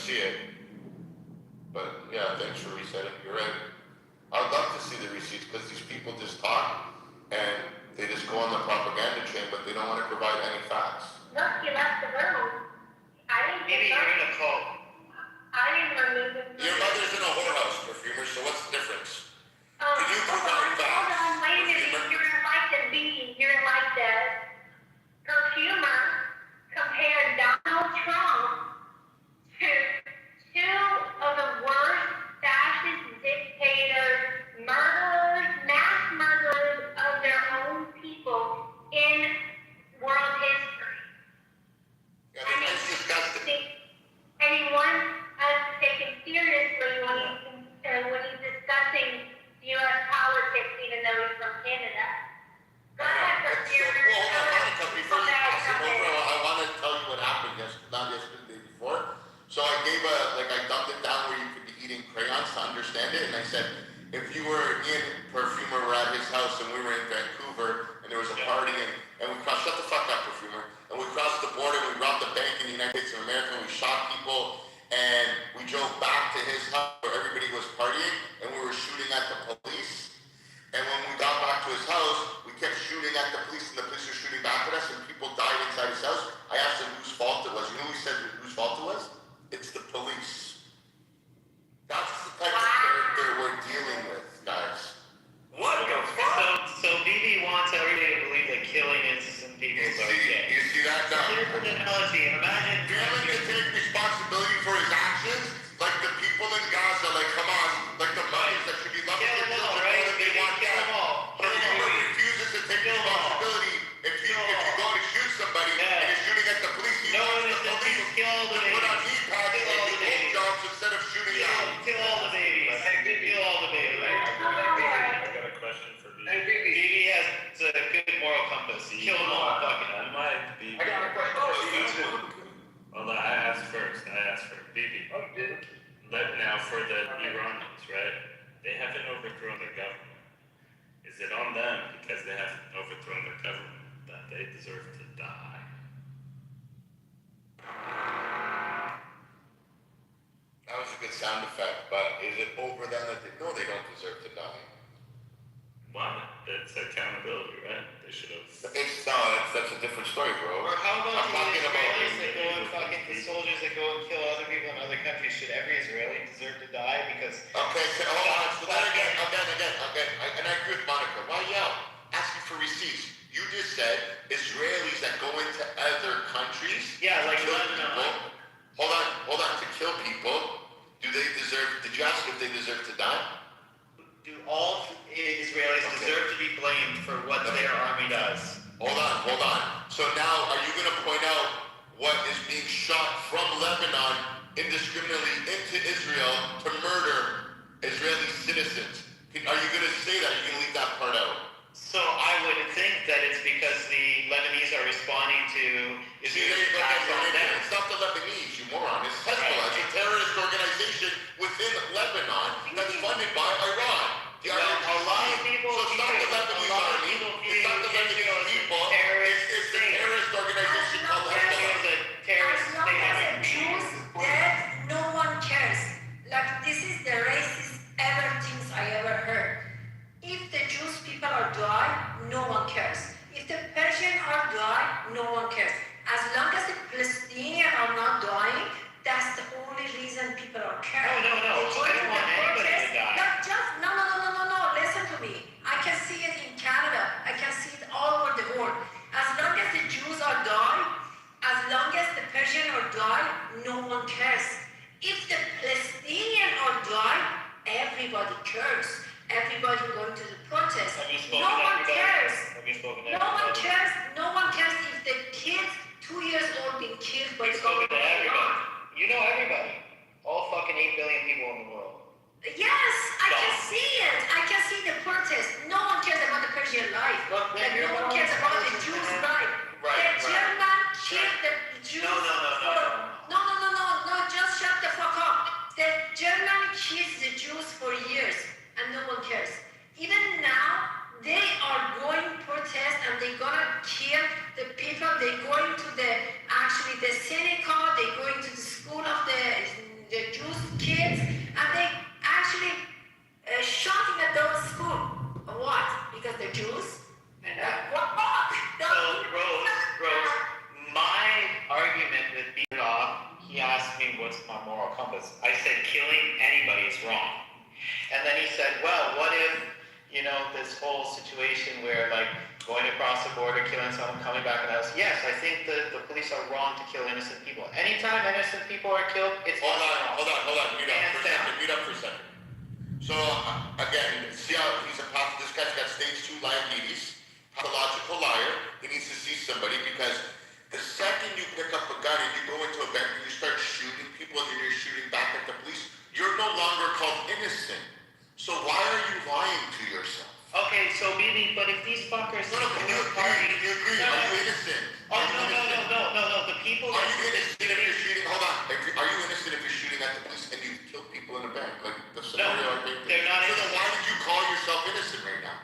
see it. But yeah, thanks for resetting. You're right. I'd love to see the receipts because these people just talk and they just go on the propaganda chain, but they don't want to provide any facts. Look, you left the room. I didn't Maybe you're in a cult. I didn't remove it. Your mother's in a whorehouse, perfumer, so what's the difference? Can you Hold provide on, facts? wait a minute. perfumer? You're like the bee. You're like the perfumer compared Donald Trump to two of the worst fascist dictators, murderers, mass murderers of their own people in world history. Yeah, that's disgusting. And he wants us to take him seriously when he's discussing U.S. politics, even though he's from Canada. Go ahead, perfumer. Well, hold on, Monica, before you pass it over, I want to tell you what happened not yesterday, the day before. So I gave I dumped it down where you could be eating crayons to understand it, and I said, if you were in Perfumer, were at his house, and we were in Vancouver, and there was a party, and we crossed, shut the fuck up, Perfumer, and we crossed the border, we robbed the bank in the United States of America, and we shot people, and we drove back to his house where everybody was partying, and we were shooting at the police, and when we got back to his house, we kept shooting at the police, and the police were shooting back at us, and people died inside his house. I asked him whose fault it was. You know who he said whose fault it was? It's the police. That's the type of character we're dealing with, guys. What the fuck? So BB wants everybody to believe that killing innocent people is okay. You see that now? Here's an analogy. Imagine Failing to take responsibility for his actions, like the people in Gaza, like Hamas, like the mothers that should be loving their children more than they want kill them all. But if someone refuses to take responsibility, if you go to shoot somebody and you're shooting at the police, he wants the police to put on knee pads and do home jobs instead of shooting out. Kill all the babies. Kill all the babies. I got a question for BB. BB has a good moral compass. Kill them all. Fucking. I might be. I got a question for you too. Well, I asked first. BB. Oh, you did? Now for the Iranians, right? They haven't overthrown their government. Is it on them because they haven't overthrown their government that they deserve to die? That was a good sound effect, but is it over them that they know they don't deserve to die? Why? It's accountability, right? They should have. That's a different story, bro. Or how about I'm talking the about Israelis that go and fucking the soldiers that go and kill other people in other countries? Should every Israeli deserve to die because? Okay, so hold on. So then again. And I agree with Monica. Why yell? Asking for receipts. You just said Israelis that go into other countries. Yeah, like kill Lebanon. people. Hold on. To kill people, did you ask if they deserve to die? Do all Israelis deserve to be blamed for what their army does? Hold on. So now, are you going to point out what is being shot from Lebanon indiscriminately into Israel to murder Israeli citizens? Are you going to say that? Are you going to leave that part out? So I would think that it's because the Lebanese are responding to Israeli attacks on them. It's not the Lebanese, you moron. It's Hezbollah. It's a terrorist organization within Lebanon that's funded by Iran. A lot of people so it's not the Lebanese army. It's not the Lebanese people. It's the terrorist organization called Hezbollah. As long as the Jews dead, no one cares. Like, this is the racist ever things I ever heard. If the Jewish people are die, no one cares. If the Persian are die, no one cares. As long as the Palestinians are not dying, that's the only reason people are caring. No. I don't want anybody to die. No. Listen to me. I can see it in Canada. I can see it all over the world. As long as the Jews are die, as long as the Persian are die, no one cares. If the Palestinian are die, everybody cares. Everybody going to the protest. No one cares. No one cares if the kids 2 years old being killed by the government. You know everybody. All fucking 8 billion people in the world. Yes, I can see it. I can see the protest. No one cares about the Persian life. Like, no one cares about the Jews' life. The German killed the Jews. No, just shut the fuck up. The German kills the Jews for years and no one cares. Even now, they are going protest and they're gonna kill the people. They're going to the synagogue, they're going to the school of the Jews? And What fuck? So, Rose, my argument with being off, he asked me what's my moral compass. I said killing anybody is wrong. And then he said, well, what if, this whole situation where, like, going across the border, killing someone, coming back in the house. Yes, I think the police are wrong to kill innocent people. Anytime innocent people are killed, it's Hold on. Mute up for a second. So, again, see how this guy's got stage 2 diabetes, pathological liar. He needs to see somebody because the second you pick up a gun and you go into a bank and you start shooting people and then you're shooting back at the police, you're no longer called innocent. So why are you lying to yourself? Okay, so Bibi, but if these fuckers you agree? No. Are you innocent? Oh, no, the people Are you innocent if you're shooting? Hold on. Are you innocent if you're shooting at the police and you kill people in a bank? Like the scenario I gave you? They're not So then innocent. why did you call yourself innocent right now?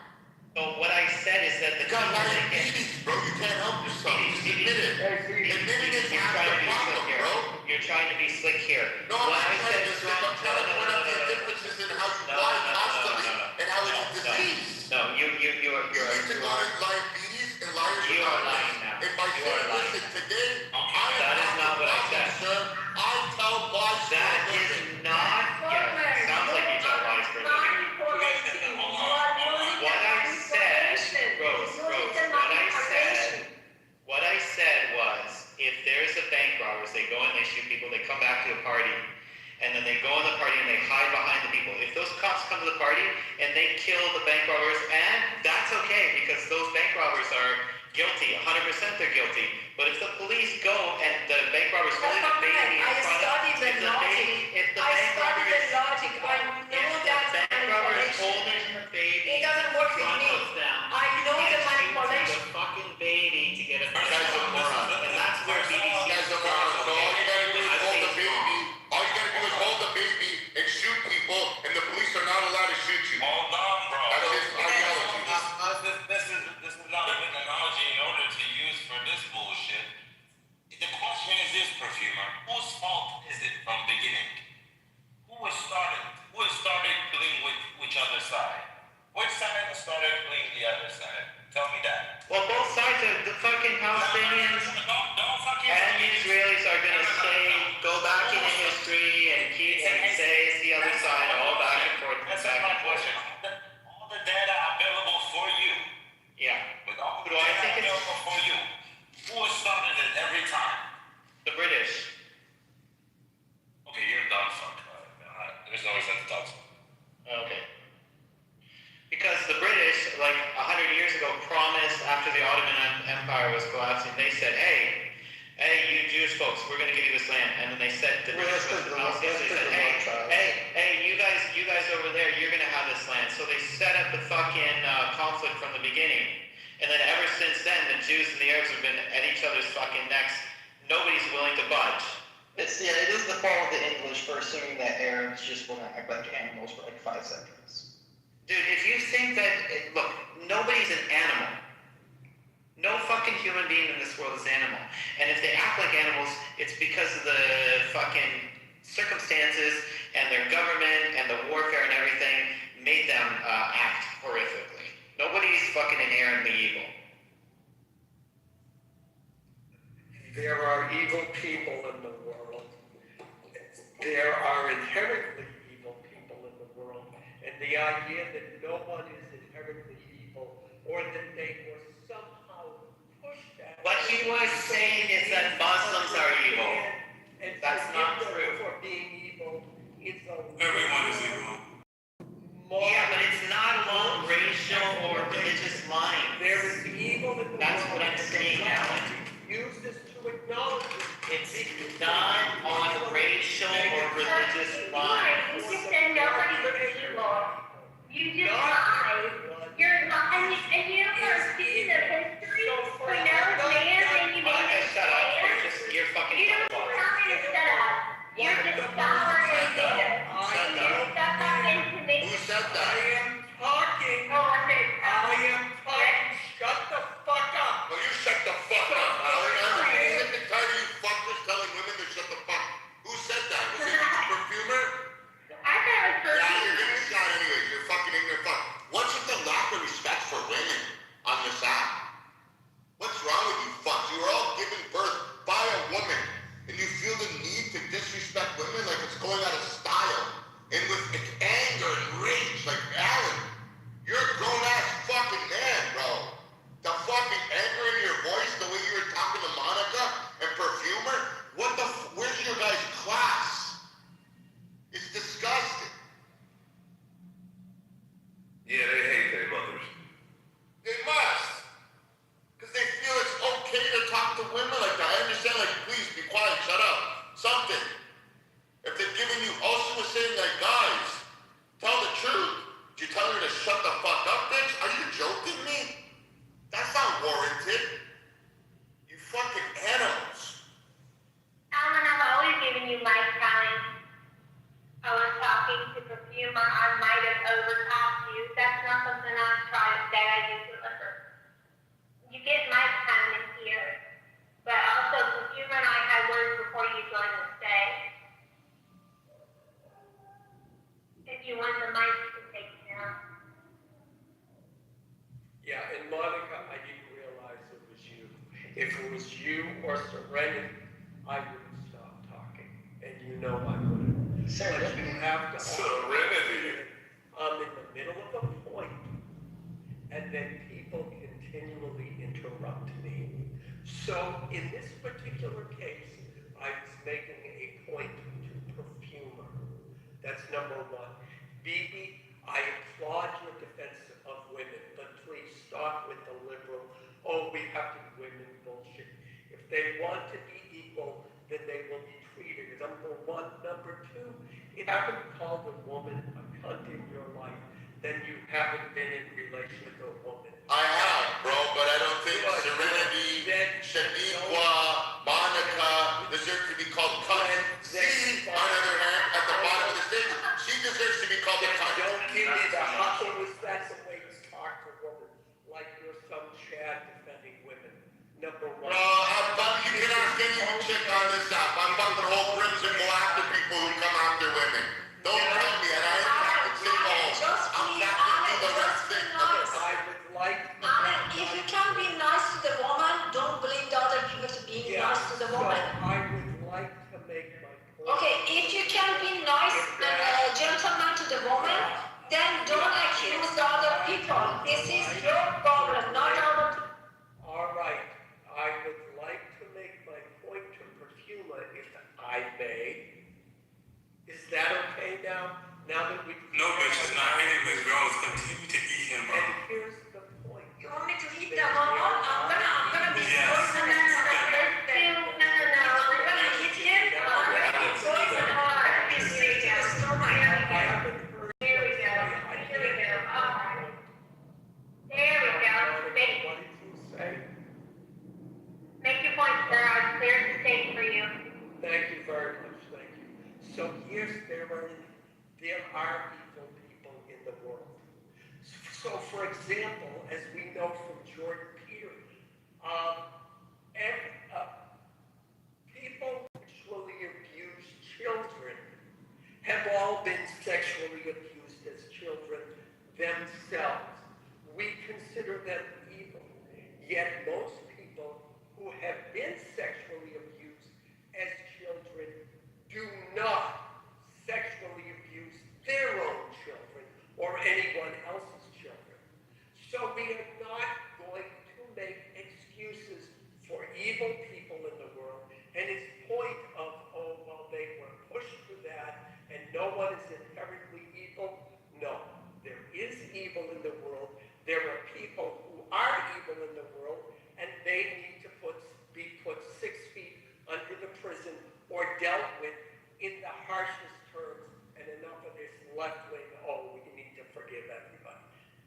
So what I said is that the You got diabetes, bro. You can't help yourself. Just admit it. Admitting is half the problem, bro. You're trying to be slick here. No, I'm not trying to be slick. I'm trying to point out the differences in how you lie constantly and how it's a disease. No, you are diabetes and liars. You are lying now. If I say, listen, today, that is not what I said. Sir, I tell lies. That is not. Yeah, sounds like you tell lies for a living. What I said, Rose, what I said was, if there's a bank robbers, they go and they shoot people, they come back to a party, and then they go in the party and they hide behind the people. If those cops come to the party and they kill the bank robbers, and that's okay because those bank robbers are guilty, 100% they're guilty. But if the police go and the bank robbers hold the baby in front of if the bank robbers holding the baby It doesn't work with in front me. of them, I know the and manipulation. the fucking baby to get a and that's where BBC Guys are morons. So all you gotta do is hold the baby. All you gotta do is hold the baby and shoot people, and the police are not allowed to shoot you. Hold on, bro. That's his ideology. This is not a good analogy in order to use for this bullshit. The question is this, Perfumer. Whose fault is it from beginning? Who started playing with which other side? Which side started playing the other side? Tell me that. Well, both sides of the fucking Palestinians and the Israelis are gonna say, go back into history and keep and say it's the other side, all back and forth. That's my question. All the data available for you. Yeah. With all the Do I data think it's available for you. Who started it every time? the British? Okay, you're a dog fuck. There's no reason to talk to. Okay. Because the British, like 100 years ago, promised after the Ottoman Empire was collapsing, they said, hey, you Jewish folks, we're going to give you this land. And then they said to the Palestinians, they said, hey, you guys over there, you're going to have this land. So they set up the fucking conflict from the beginning. And then ever since then, the Jews and the Arabs have been at each other's fucking necks. Nobody's willing to budge. It is the fault of the English for assuming that Arabs just want to act like animals for like 5 centuries. Dude, if you think that, look, nobody's an animal. No fucking human being in this world is an animal. And if they act like animals, it's because of the fucking circumstances and their government and the warfare and everything made them act horrifically. Nobody's fucking inherently evil. There are evil people in the world. There are inherently evil people in the world. And the idea that no one is inherently evil or that they were somehow pushed out. What he was saying is that Muslims are evil. And that's not true. For being evil, it's a Everyone is evil. Yeah, but it's not along racial or religious lines. There is evil in the That's world. what I'm saying, Alan. Use this to acknowledge it. It's not on racial or religious lines. You just said nobody's evil. You just lied. You're lying, and you are speaking of history. We know man and you made it. Shut going to say? If you want the mic to take it down. Yeah, and Monica, I didn't realize it was you. If it was you or Serenity, I would have stopped talking. And you know I wouldn't. But you have to. Serenity. I'm in the middle of a point, and then people continually interrupt me. So in this particular case, I was making a point to perfumer. That's number one. Bibi, I applaud your defense of women, but please stop with the liberal, oh, we have to be women bullshit. If they want to be equal, then they will be treated. Number one. Number two, if you haven't called a woman a cunt in your life, then you haven't been in relation with a woman. I have, bro, but I don't think Serenity, Shaniqua, Monica deserve to be called cunts. C, on the other hand, at the bottom of the stage, she deserves to be called a cunt. Don't give me the hustle with that's the way you talk to women, like you're some Chad defending women. Number one. You can ask any chick on this app. I'm fucking whole crimson go after people who come after women. Don't tell me that I ain't fucking single. I'm not gonna do the right thing. I would like If you can be nice to the woman, don't blame the other people to being nice to the woman. I would like to make my point. Okay, if you can be nice and a gentleman to the woman, then don't accuse the other people. This is your problem, not other people. All right, I would like to make my point to Perfuma if I may. Is that okay now? Now that we... No, bitch, it's not. Any of these girls continue to eat him up. And here's the point. You want me to eat the woman? I'm gonna be poison. No. We're gonna hit him. I'm gonna be poison hard. Here we go. All right. There we go. What did you say? Make your point, sir. I've cleared the stage for you. Thank you very much, thank you. So yes, there are evil people in the world. So for example, as we know from Jordan Peter, people sexually abused children have all been sexually abused as children themselves. We consider them evil, yet most people who have been sexually abused as children do not sexually abuse their own children or anyone else's children. So we are not going to make excuses for evil people in the world and his point of, oh, well, they were pushed to that and no one is inherently evil. No, there is evil in the world. There are people who are evil in the world and they need to be put 6 feet under the prison or dealt with in the harshest terms, and enough of this left wing, oh, we need to forgive everybody.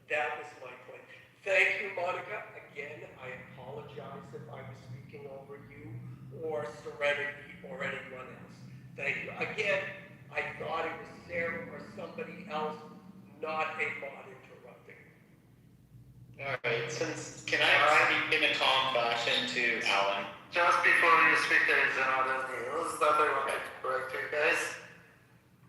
That was my point. Thank you, Monica. Again, I apologize if I was speaking over you or Serenity or anyone else. Thank you. Again, I thought it was Sarah or somebody else, not a mod interrupting. Alright, can I speak in a calm fashion to Alan? Just before you speak, there is another news that I wanted to correct you guys.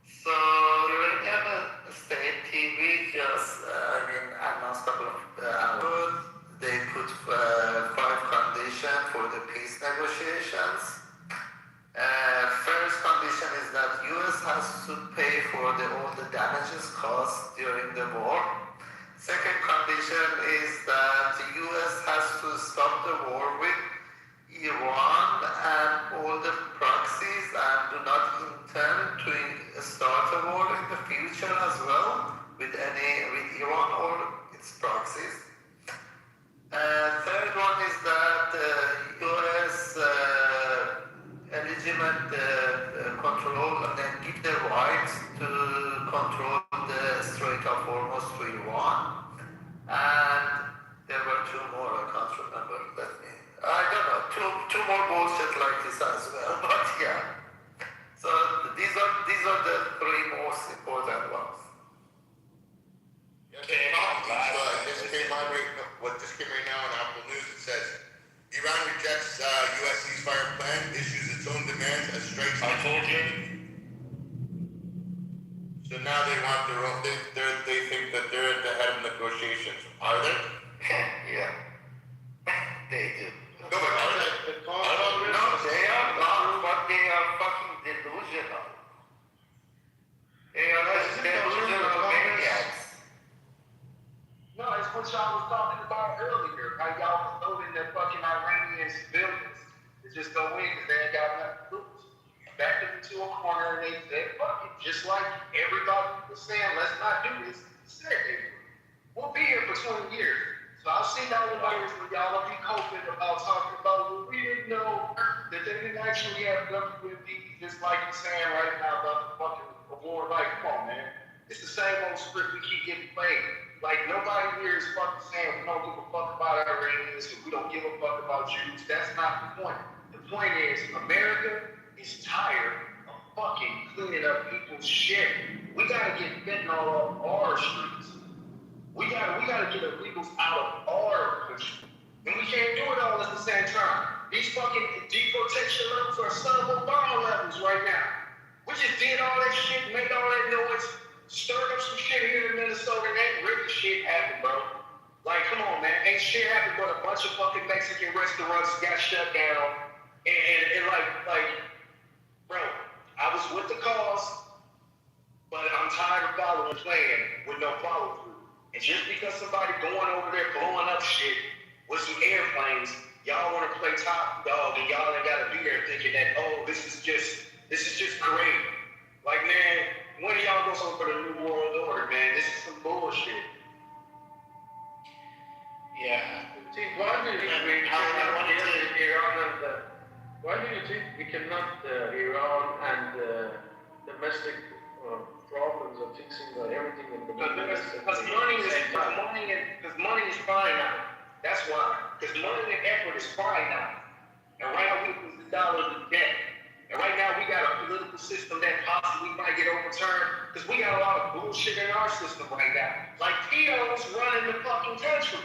So, Uranium State TV just, announced a couple of hours ago. They put 5 conditions for the peace negotiations. First condition is that U.S. has to pay for all the damages caused during the war. Second condition is that the U.S. has to stop the war with Iran and all the proxies and do not intend to start a war in the future as well with Iran or its proxies. Third one is that U.S. legitimate control and then give the right to control the Strait of Hormuz to Iran. And there were 2 more, I can't remember. I don't know, two more bullshit like this as well, but yeah. So these are the 3 most important ones. Okay, what just came right now on Apple News, it says Iran rejects U.S. ceasefire plan, issues its its own demands as strikes. I told you. So now they want their own. They think that they're at the head of negotiations. Are they? Yeah. They do. No, but are they? I don't know. They are not, but they are fucking delusional. They are delusional maniacs. No, it's what y'all was talking about earlier. How y'all was loading the fucking Iranian civilians. They just go in because they ain't got enough troops. Backed them into a corner and they said, fuck it. Just like everybody was saying, let's not do this. Said they would. We'll be here for 20 years. So I've seen all the videos where y'all will be coping about talking about, well, we didn't know that they didn't actually have WMD, just like you're saying right now about the fucking war. Like, come on, man. It's the same old script we keep getting played. Like, nobody here is fucking saying we don't give a fuck about Iranians or we don't give a fuck about Jews. That's not the point. The point is, America is tired of fucking cleaning up people's shit. We gotta get fentanyl off our streets. We gotta get illegals out of our country. And we can't do it all at the same time. These fucking deportation levels are sub-Obama levels right now. We just did all that shit, made all that noise, stirred up some shit here in Minnesota, and ain't really shit happened, bro. Like, come on, man. Ain't shit happened but a bunch of fucking Mexican restaurants got shut down. And like, bro, I was with the cause, but I'm tired of following the plan with no follow-through. And just because somebody going over there blowing up shit with some airplanes, y'all want to play top dog, and y'all ain't got to be there thinking that, oh, this is just great. Like, man, when are y'all going for the New World Order, man? This is some bullshit. Yeah. See, why do you think we cannot Iran and domestic problems of fixing everything in the Because money is fine now. That's why. Because money and effort is fine now. And right now we put the dollar to debt. And right now we got a political system that possibly might get overturned because we got a lot of bullshit in our system right now. Like Tito's running the fucking country.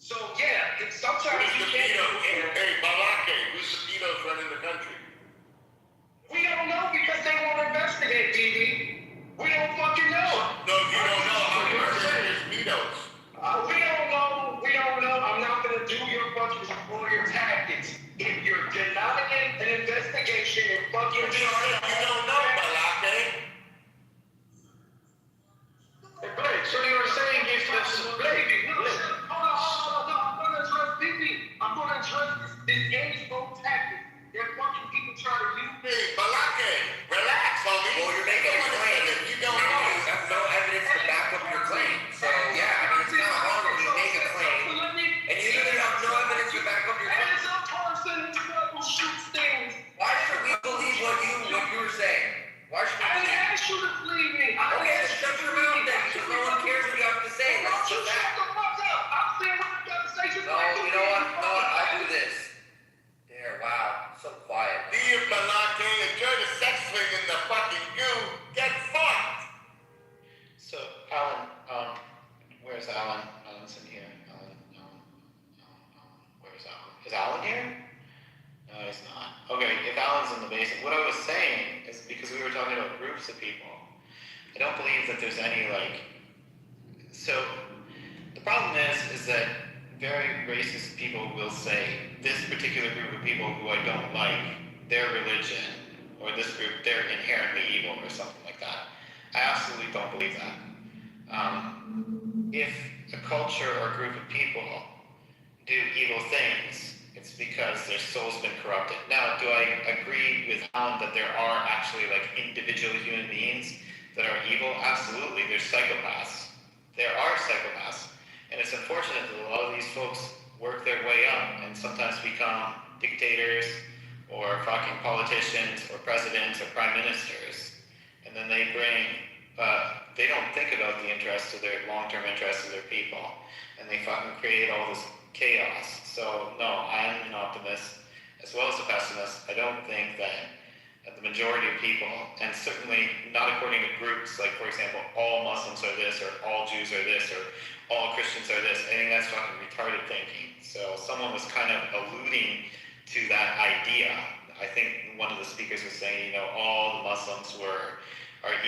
So yeah, sometimes you can't. Hey, Balake, who's the Tito's running the country? We don't know because they won't investigate, DB. We don't fucking know. No, you don't know. How many percent is Tito's? We don't know. I'm not gonna do your fucking lawyer tactics. If you're denying an investigation and fucking you don't know, Balake. Hey, Blake, so you were saying is this Blake? Hold on. I'm gonna address DB. I'm gonna address this age vote tactic. There are fucking people trying to use this. Hey, Balake, relax, homie. Well, you're making a claim. You don't know. You have no evidence to back up your claim. So, yeah, I mean, it's not hard when you make a claim, and you really have no evidence to back up your claim. As a person who shoots things. Why should we believe what you were saying? Why should we I believe? didn't ask you to believe me. Okay, then shut your mouth then, because no one cares what you have to say. Don't you shut the fuck up. I'm saying what I got to say. No, you know what? I'll do this. There, wow, so quiet. Leave Balake and you're the sex swing in the fucking goo. Get fucked. So, Alan, where's Alan? Alan's in here. Alan. Where's Alan? Is Alan here? No, he's not. Okay, if Alan's in the basement, what I was saying is because we were talking about groups of people, I don't believe that there's any, so the problem is that very racist people will say, this particular group of people who I don't like, their religion, or this group, they're inherently evil, or something like that. I absolutely don't believe that. If a culture or a group of people do evil things, it's because their soul's been corrupted. Now, do I agree with Alan that there are actually individual human beings that are evil? Absolutely, there's psychopaths. There are psychopaths. And it's unfortunate that a lot of these folks work their way up and sometimes become dictators or fucking politicians or presidents or prime ministers. And then they they don't think about the interests of their long-term interests of their people. And they fucking create all this chaos. So no, I am an optimist as well as a pessimist. I don't think that the majority of people, and certainly not according to groups, like for example, all Muslims are this, or all Jews are this, or all Christians are this. I think that's fucking retarded thinking. So someone was kind of alluding to that idea. I think one of the speakers was saying, all the Muslims are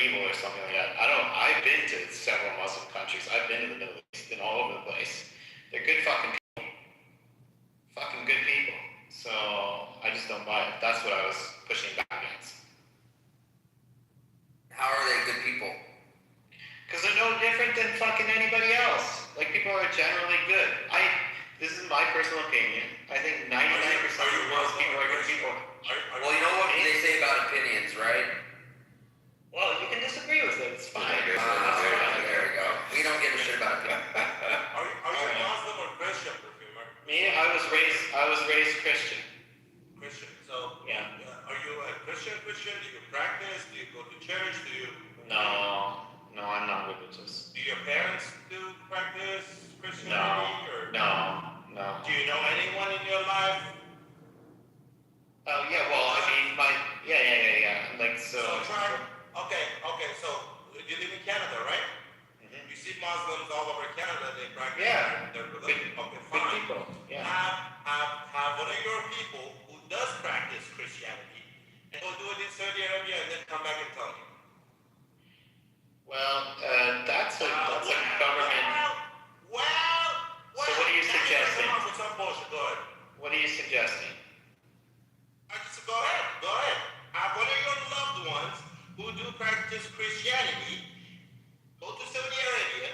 evil or something like that. I've been to several Muslim countries. I've been to the Middle East, been all over the place. They're good fucking people. Fucking good people. So I just don't buy it. That's what I was pushing back against. How are they good people? Because they're no different than fucking anybody else. Like, people are generally good. This is my personal opinion. I think 99% of the world's people are good people. Well, you know what they say about opinions, right? Well, you can disagree with it. It's fine. There we go. We don't give a shit about opinions. Are you Muslim or Christian, Perfumer? Me, I was raised Christian. Christian. So, yeah. Are you a Christian? Do you practice? Do you go to church? No, I'm not religious. Do your parents practice Christianity? No. Do you know anyone in your life? Oh, yeah, well, I mean, yeah. Like, so. Okay, so you live in Canada, right? Mm-hmm. You see Muslims all over Canada, they practice their religion. Okay, fine. Good people, yeah. Have one of your people who does practice Christianity and go do it in Saudi Arabia and then come back and tell you. Well, that's a government. So what are you suggesting? What are you suggesting? Go ahead. Have one of your loved ones who do practice Christianity go to Saudi Arabia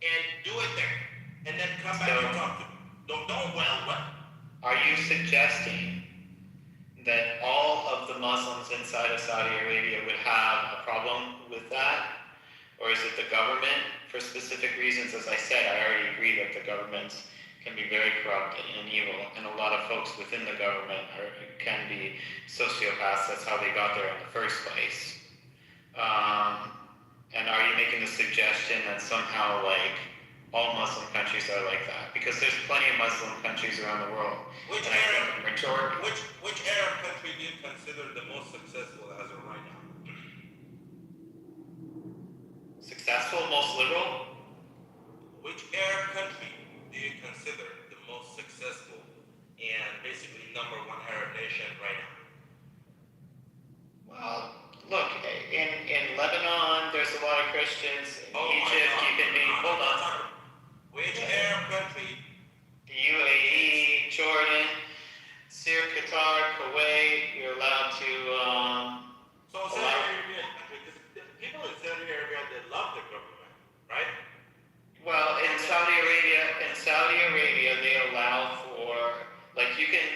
and do it there, and then come back and talk to them. What? Are you suggesting that all of the Muslims inside of Saudi Arabia would have a problem with that? Or is it the government for specific reasons? As I said, I already agree that the government can be very corrupt and evil, and a lot of folks within the government can be sociopaths. That's how they got there in the first place. And are you making the suggestion that somehow, like, all Muslim countries are like that? Because there's plenty of Muslim countries around the world. Which Arab country do you consider the most successful as of right now? Successful, most liberal? Which Arab country do you consider the most successful and basically number one Arab nation right now? Well, look, in Lebanon, there's a lot of Christians. In Egypt, you can be. Hold on. Which Arab country? The UAE, Jordan, Syria, Qatar, Kuwait. You're allowed to. So Saudi Arabia, people in Saudi Arabia, they love the government, right? Well, in Saudi Arabia, they allow for, like, you can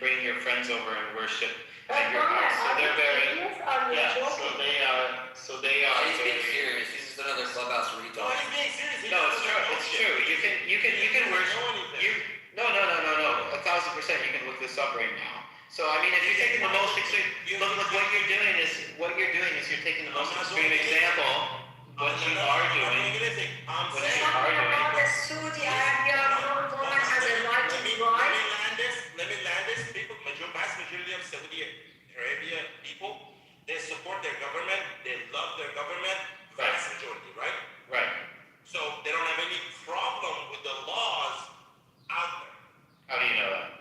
bring your friends over and worship at your house. So they're very, so they are. He's being serious. He's just another clubhouse retard. No, he's being serious. No, it's true. You can worship. No. 1,000%. You can look this up right now. So I mean, if you're taking the most extreme, look, what you're doing is you're taking the most extreme example. What you are doing. Saudi Arabia, no woman has a right to drive. Let me land this. People, vast majority of Saudi Arabia people, they support their government. They love their government. Vast majority, right? Right. So they don't have any problem with the laws out there. How do you know that?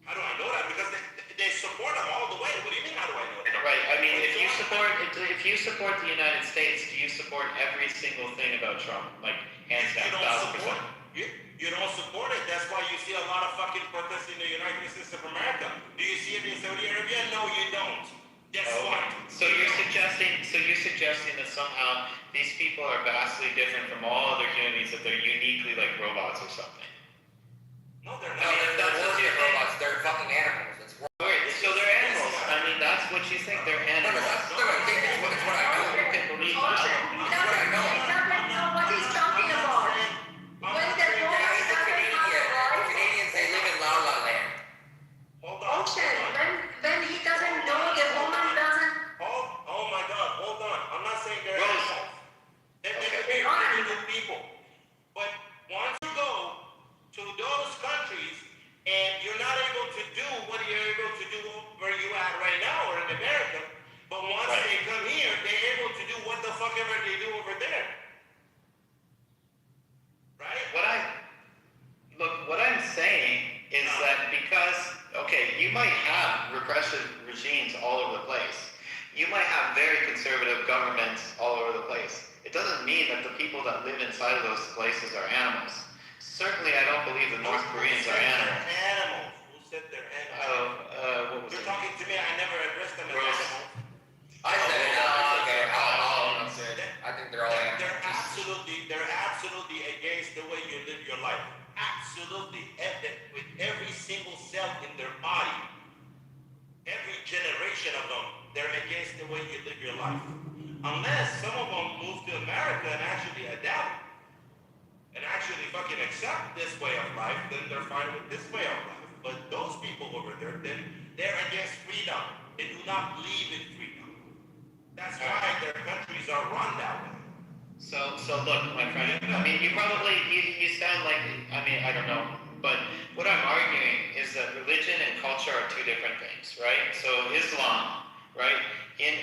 How do I know that? Because they support them all the way. What do you mean? How do I know that? Right. I mean, if you support the United States, do you support every single thing about Trump? Like, hands down, 1,000%. You don't support it. That's why you see a lot of fucking protests in the United States of America. Do you see it in Saudi Arabia? No, you don't. Guess what? So you're suggesting that somehow these people are vastly different from all other human beings, that they're uniquely like robots or something. No, they're not. No, they're more than robots. They're fucking animals. So they're animals. I mean, that's what you think. They're animals. It's what I know. You can believe that. It's what I know. He doesn't know what he's talking about. When the woman doesn't have a right. Canadians, they live in La La Land. Hold on. When he doesn't know, the woman doesn't. Oh my God, hold on. I'm not saying they're animals. They're really good people. But once you go to those countries and you're not able to do what you're able to do where you at right now or in America, but once they come here, they're able to do what the fuck ever they do over there. Right? What I'm saying is that because, okay, you might have repressive regimes all over the place. You might have very conservative governments all over the place. It doesn't mean that the people that live inside of those places are animals. Certainly, I don't believe the North Koreans are animals. Animals. Who said they're animals? What was You're it? talking to me. I never addressed them as animals. I said it. Okay. I'll say it. I think they're all animals. They're absolutely against the way you live your life. Absolutely, with every single cell in their body, every generation of them, they're against the way you live your life. Unless some of them move to America and actually adapt and actually fucking accept this way of life, then they're fine with this way of life. But those people over there, then they're against freedom. They do not believe in freedom. That's why their countries are run that way. So look, my friend, I mean, you sound like, I mean, I don't know, but what I'm arguing is that religion and culture are two different things, right? So Islam, right, in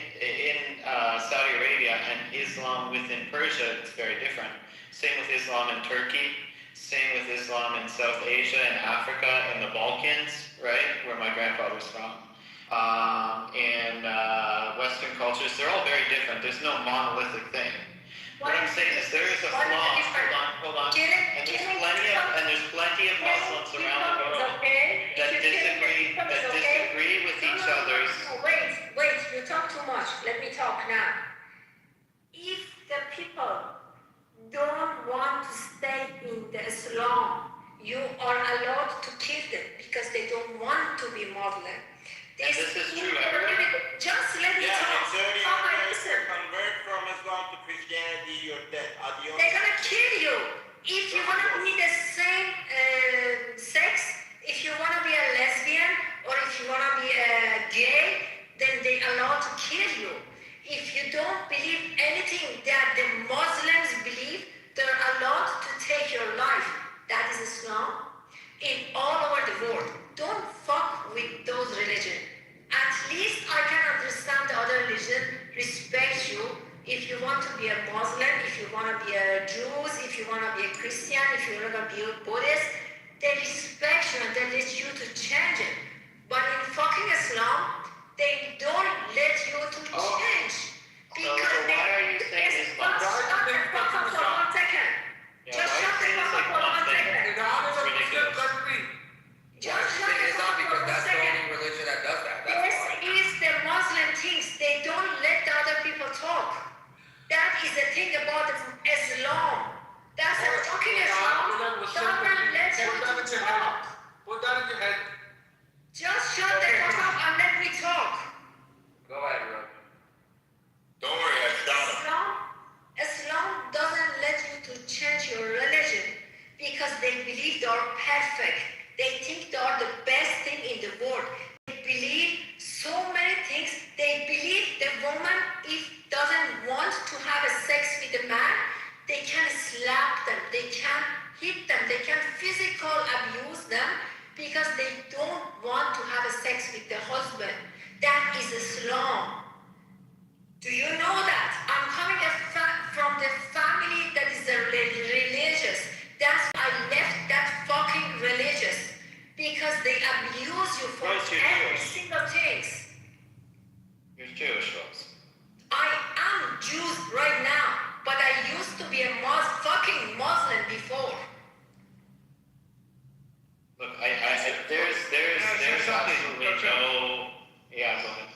Saudi Arabia and Islam within Persia, it's very different. Same with Islam in Turkey, same with Islam in South Asia and Africa and the Balkans, right, where my grandfather's from. And Western cultures, they're all very different. There's no monolithic thing. What I'm saying is there is a flaw. Hold on. And there's plenty of Muslims around the world that disagree with each other's. Wait, you talk too much. Let me talk now. If the people don't want to stay in the Islam, you are allowed to kill them because they don't want to be Muslim. This is true. Just let me talk. Listen. Convert from Islam to Christianity, you're dead. Adios. They're gonna kill you. If you wanna be the same sex, if you wanna be a lesbian, or if you wanna be a gay, then they allowed to kill you. If you don't believe anything that the Muslims believe, they're allowed to take your life. That is Islam. In all over the world. Don't fuck with those religions. At least I can understand the other religion, respect you. If you want to be a Muslim, if you want to be a Jew, if you want to be a Christian, if you want to be a Buddhist, they respect you and they let you to change it. But in fucking Islam, they don't let you to change. Because why are you saying Islam? Just shut the fuck up for 1 second. Just shut the fuck up for 1 second. Just shut the fuck up for 1 second. Religion that does that. This is the Muslim things. They don't let the other people talk. That is the thing about Islam. That's a fucking Islam. Doesn't let you to talk. Put that in your head. Just shut the fuck up and let me talk. Go ahead, bro. Don't worry, I shot him. Islam doesn't let you to change your religion because they believe they are perfect. They think they are the best thing in the world. They believe so many things. They believe the woman, if doesn't want to have a sex with a man, they can slap them, they can hit them, they can physical abuse them because they don't want to have a sex with the husband. That is Islam. Do you know that? I'm coming from the family that is religious. That's why I left that fucking religious. Because they abuse you for every single thing. You're Jewish, Rose. I am Jews right now, but I used to be a fucking Muslim before. Look, there's absolutely no. Yeah, go ahead.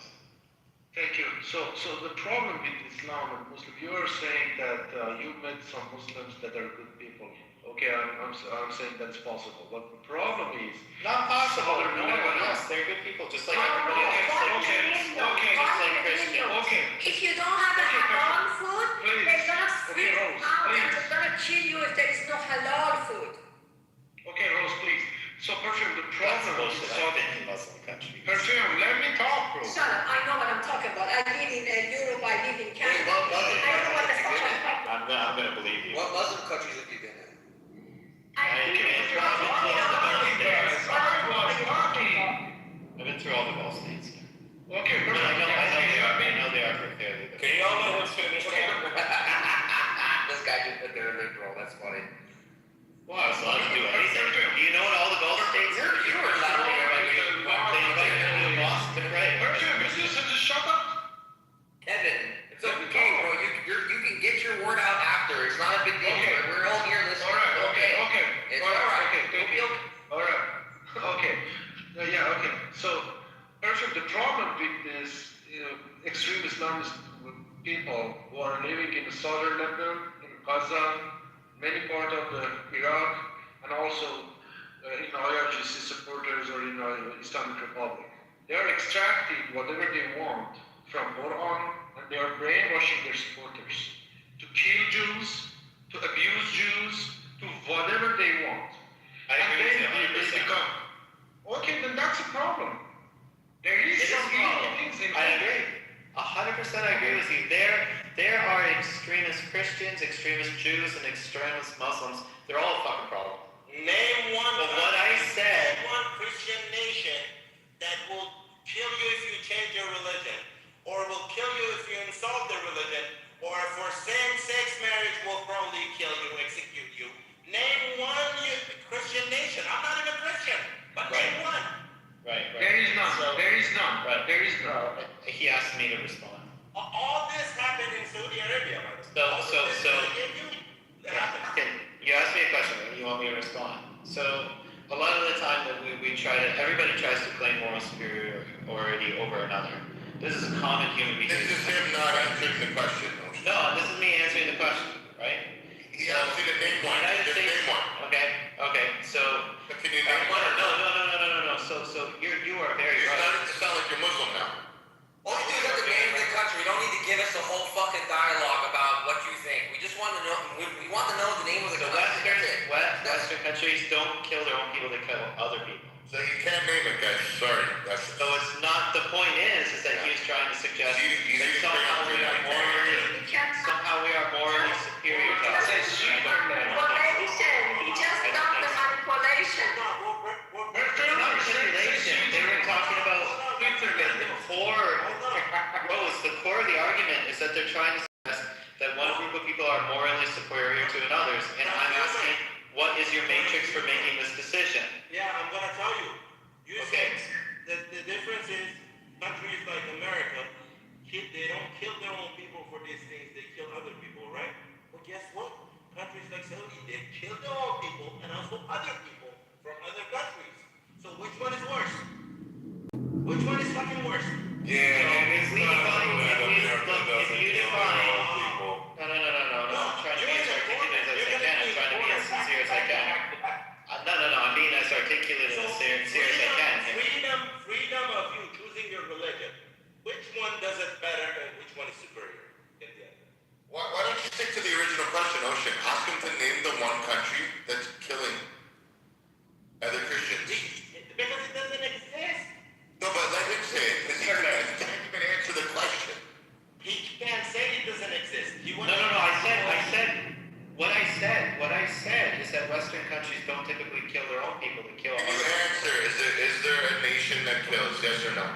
Thank you. So the problem with Islam and Muslim, you are saying that you met some Muslims that are good people. Okay, I'm saying that's possible. But the problem is not possible. No one else. They're good people, just like everybody else. Okay, just like Christians. Okay. If you don't have a halal food, they're gonna freak out and they're gonna kill you if there is no halal food. Okay, Rose, please. So, Perfume, the problem is in Muslim countries. Perfume, let me talk, bro. Shut up. I know what I'm talking about. I live in Europe. I live in Canada. I know what the fuck I'm talking about. I'm gonna believe you. What Muslim countries have you been in? I've been through all the Gulf states. Okay, but I know they are fairly. Can y'all let us finish? This guy just put their lip roll. That's funny. Well, I was allowed to do anything. Do you know what all the Gulf states are? You were allowed to do everything. Actually, the problem with this, extreme Islamist people who are living in the southern Lebanon, in Gaza, many parts of the Iraq, and also IRGC supporters or Islamic Republic. They are extracting whatever they want from Quran, and they are brainwashing their supporters to kill Jews, to abuse Jews, to whatever they want. I agree with you they 100%. become, okay, then that's a problem. There is some things in I agree. 100% I agree with you. There are extremist Christians, extremist Jews, and extremist Muslims. They're all a fucking problem. Name one. But what I said. Name one Christian nation that will kill you if you change your religion, or will kill you if you insult their religion, or for same-sex marriage will probably kill you, execute you. Name one Christian nation. I'm not even Christian, but name one. Right. There is none. So, there is none. Right. There is none. He asked me to respond. All this happened in Saudi Arabia. So. Okay, you asked me a question, and you want me to respond. So, a lot of the time that we try to, everybody tries to claim moral superiority over another. This is a common human behavior. This is him not answering the question. No, this is me answering the question, right? He asked you to name one. Just name one. Okay, so. Can you name one or no? So you are very You're right. starting to sound like you're Muslim now. All you do is have to name the country. You don't need to give us a whole fucking dialogue about what you think. We just want to know. We want to know the name of the country. Western countries don't kill their own people; they kill other people. So you can't name it, guys. Sorry. So it's not. The point is that he was trying to suggest that somehow we are morally superior to others. Manipulation. He just done the manipulation. They were talking about the core of the argument is that they're trying to suggest that one group of people are morally superior to another, and I'm asking, what is your matrix for making this decision? Yeah, I'm gonna tell you. You said that the difference is countries like America, they don't kill their own people for these things, they kill other people, right? Well, guess what? Countries like Saudi, they kill their own people and also other people from other countries. So which one is worse? Which one is fucking worse? Yeah, if you define, no, I'm trying to be as articulate as I can. I'm trying to be as sincere as I can. I'm being as articulate and as sincere as I can. Freedom of you choosing your religion. Which one does it better and which one is superior in the end? Why don't you stick to the original question, Ocean? Ask him to name the one country that's killing other Christians. Because it doesn't exist. No, but let him say it, because he can't even answer the question. He can't say it doesn't exist. No, what I said is that Western countries don't typically kill their own people, they kill Can you others. answer, is there a nation that kills, yes or no?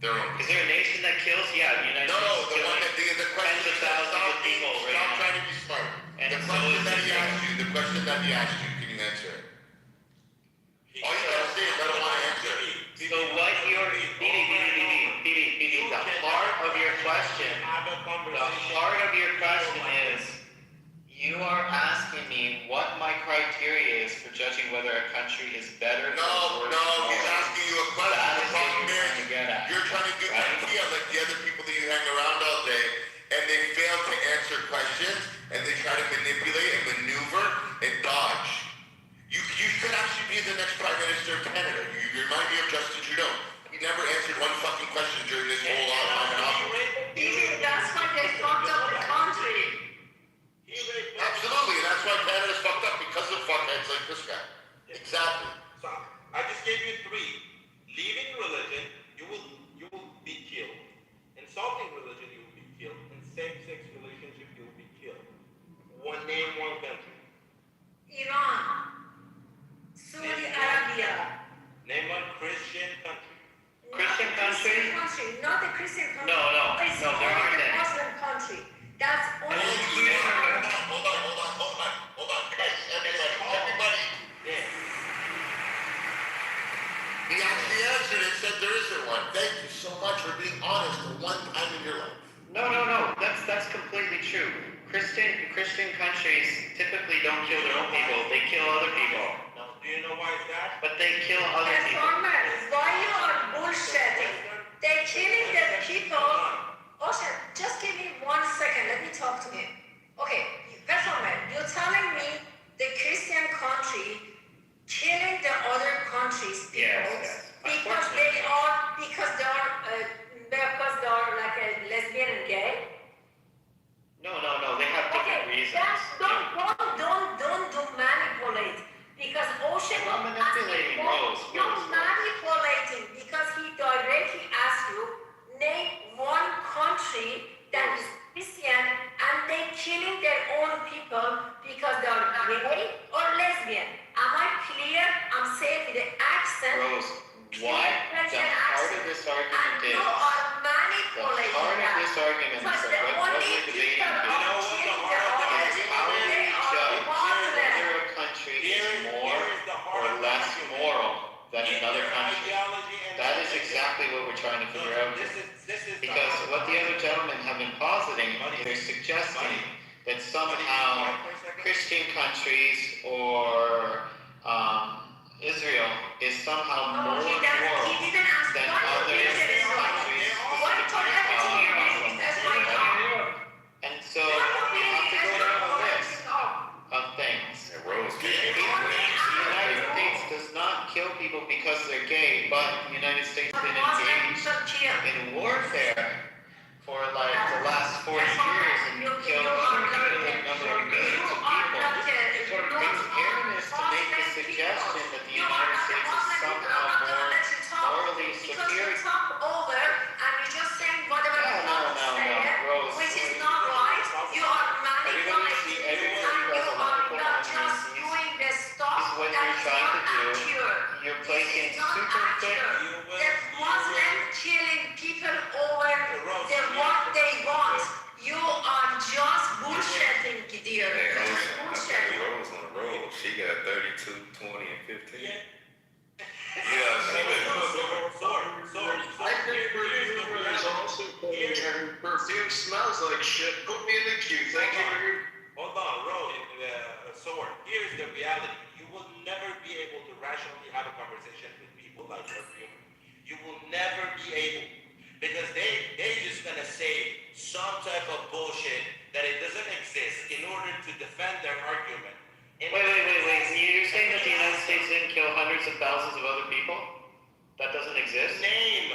Their own. Is there a nation that kills? Yeah, the United States. No, the one that the question tens of thousands of people right stop now. trying to be smart. And The question that he asked you, can you answer it? All you gotta say is I don't want to answer it. So what your the heart of your question is, you are asking me what my criteria is for judging whether a country is better or worse. No, he's asking you a question. That The is what problem you're trying to get at. you're trying to do idea like the other people that you hang around all day, and they fail to answer questions, and they try to manipulate and maneuver and dodge. You should actually be the next Prime Minister of Canada. You remind me of Justin Trudeau. He never answered one fucking question during this whole long time in office. That's why they fucked up the country. Absolutely, and that's why Canada's fucked up, because of fuckheads like this guy. Exactly. So I just gave you three. Leaving religion, you will be killed. Insulting religion, you will be killed. And same-sex relationship, you will be killed. Name one country. Iran. Saudi Arabia. Name one Christian country. Christian country? Not a Christian country. No, It's there only aren't a any. Muslim country. That's only. Hold on. Everybody. He actually answered it, said there isn't one. Thank you so much for being honest for one time in your life. No. That's completely true. Christian countries typically don't kill their own people; they kill other people. Now, do you know why is that? But they kill other people. Farmers, why you are bullshitting? argument is like, what we're debating You know what the heart of the is how we judge whether a country is more or less moral than another country. That is exactly what we're trying to figure out. Because what the other gentlemen have been positing, they're suggesting that somehow Christian countries or Israel is somehow more moral than other countries. And so we have to go down a list of things. The United States does not kill people because they're gay, but the United States has been engaged in warfare for like the last 40 years and killed a number of millions of people. It's erroneous to make the suggestion that the United States is somehow more morally superior. Rose. Which is not right. You are manipulating and you are not just doing the stuff what that you're is trying not to do. accurate. You're placing It's not super thick. accurate. The Muslim killing people over what they want. You are just bullshitting, Gideon. Bullshitting. Rose on the road. She got 32, 20, and 15. Yeah. I think perfume is also clean and perfume smells like shit. Put me in the queue. Thank you. Hold on, Rose. Sword. Here's the reality. You will never be able to rationally have a conversation with people like perfume. You will never be able. Because they're just gonna say some type of bullshit that it doesn't exist in order to defend their argument. Wait. You're saying that the United States didn't kill hundreds of thousands of other people? That doesn't exist? Name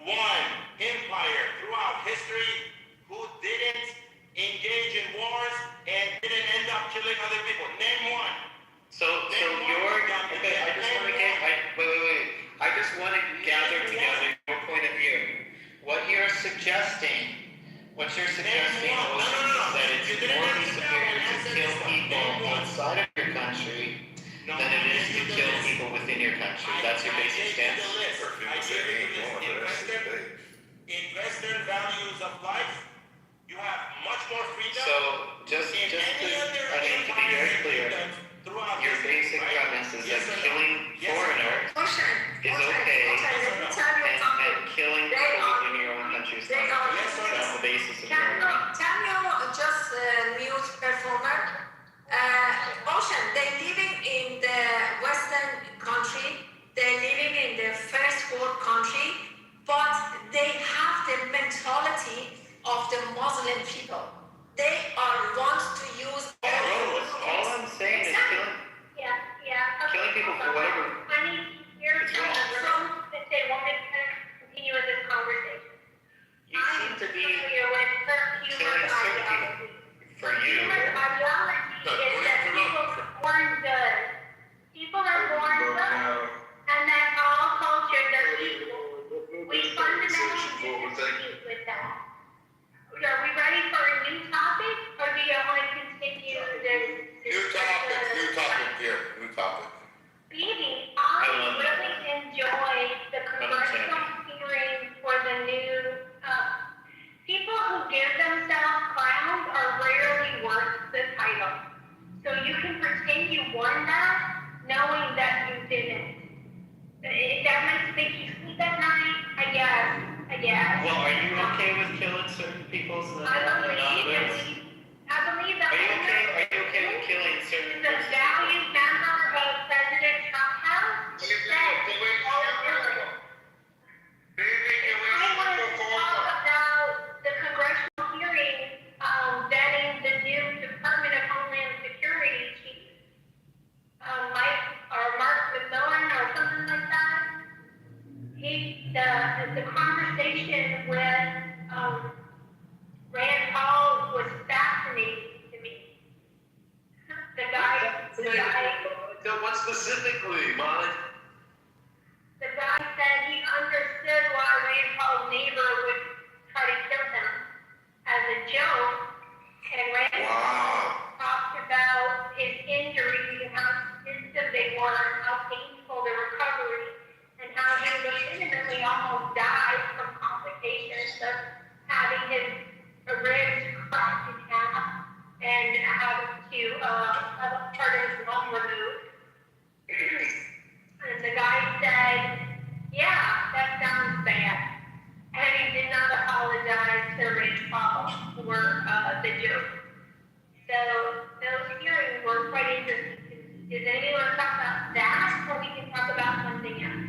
one empire throughout history who didn't engage in wars and didn't end up killing other people. Name one. So you're okay. I just want to gather together your point of view. What you're suggesting is that it's morally superior to kill people outside of your country than it is to kill people within your country. That's your basic stance. In Western values of life, you have much more freedom. So just to be very clear, your basic premise is that killing foreigners is okay, and killing people within your own country is not. That's the basis of your argument. Can you just mute performer? Ocean, they're living in the Western country, they're living in the first world country, but they have the mentality of the Muslim people. They want to use all I'm saying is killing people for whatever. I mean, here's some that they wanted to continue with this conversation. You seem to be with killing certain people. For you. Ideology is that people are born good. People are born good. And that all cultures are equal. We fundamentally disagree with that. Are we ready for a new topic, or do you want to continue this? New topic. Phoebe, I really enjoyed the congressional hearing for the new. People who give themselves crowns are rarely worth the title. So you can pretend you won that, knowing that you didn't. If that makes you sleep at night, I guess. Well, are you okay with killing certain people? I believe that. Are you okay with killing certain The valued member of President Trump's house said, I wanted to talk about the congressional hearing vetting the new Department of Homeland Security chief, Mark McMillan or something like that. The conversation with Rand Paul was fascinating to me. The guy. What specifically, Molly? The guy said he understood why Rand Paul's neighbor would try to kill him as a joke, and Rand Paul talked about his injuries and how extensive they were, and how painful the recovery, and how he legitimately almost died from complications of part of his lung removed. And the guy said, yeah, that sounds bad. And he did not apologize to Rich Paul for the joke. So those hearings were quite interesting. Does anyone want to talk about that, or we can talk about something else?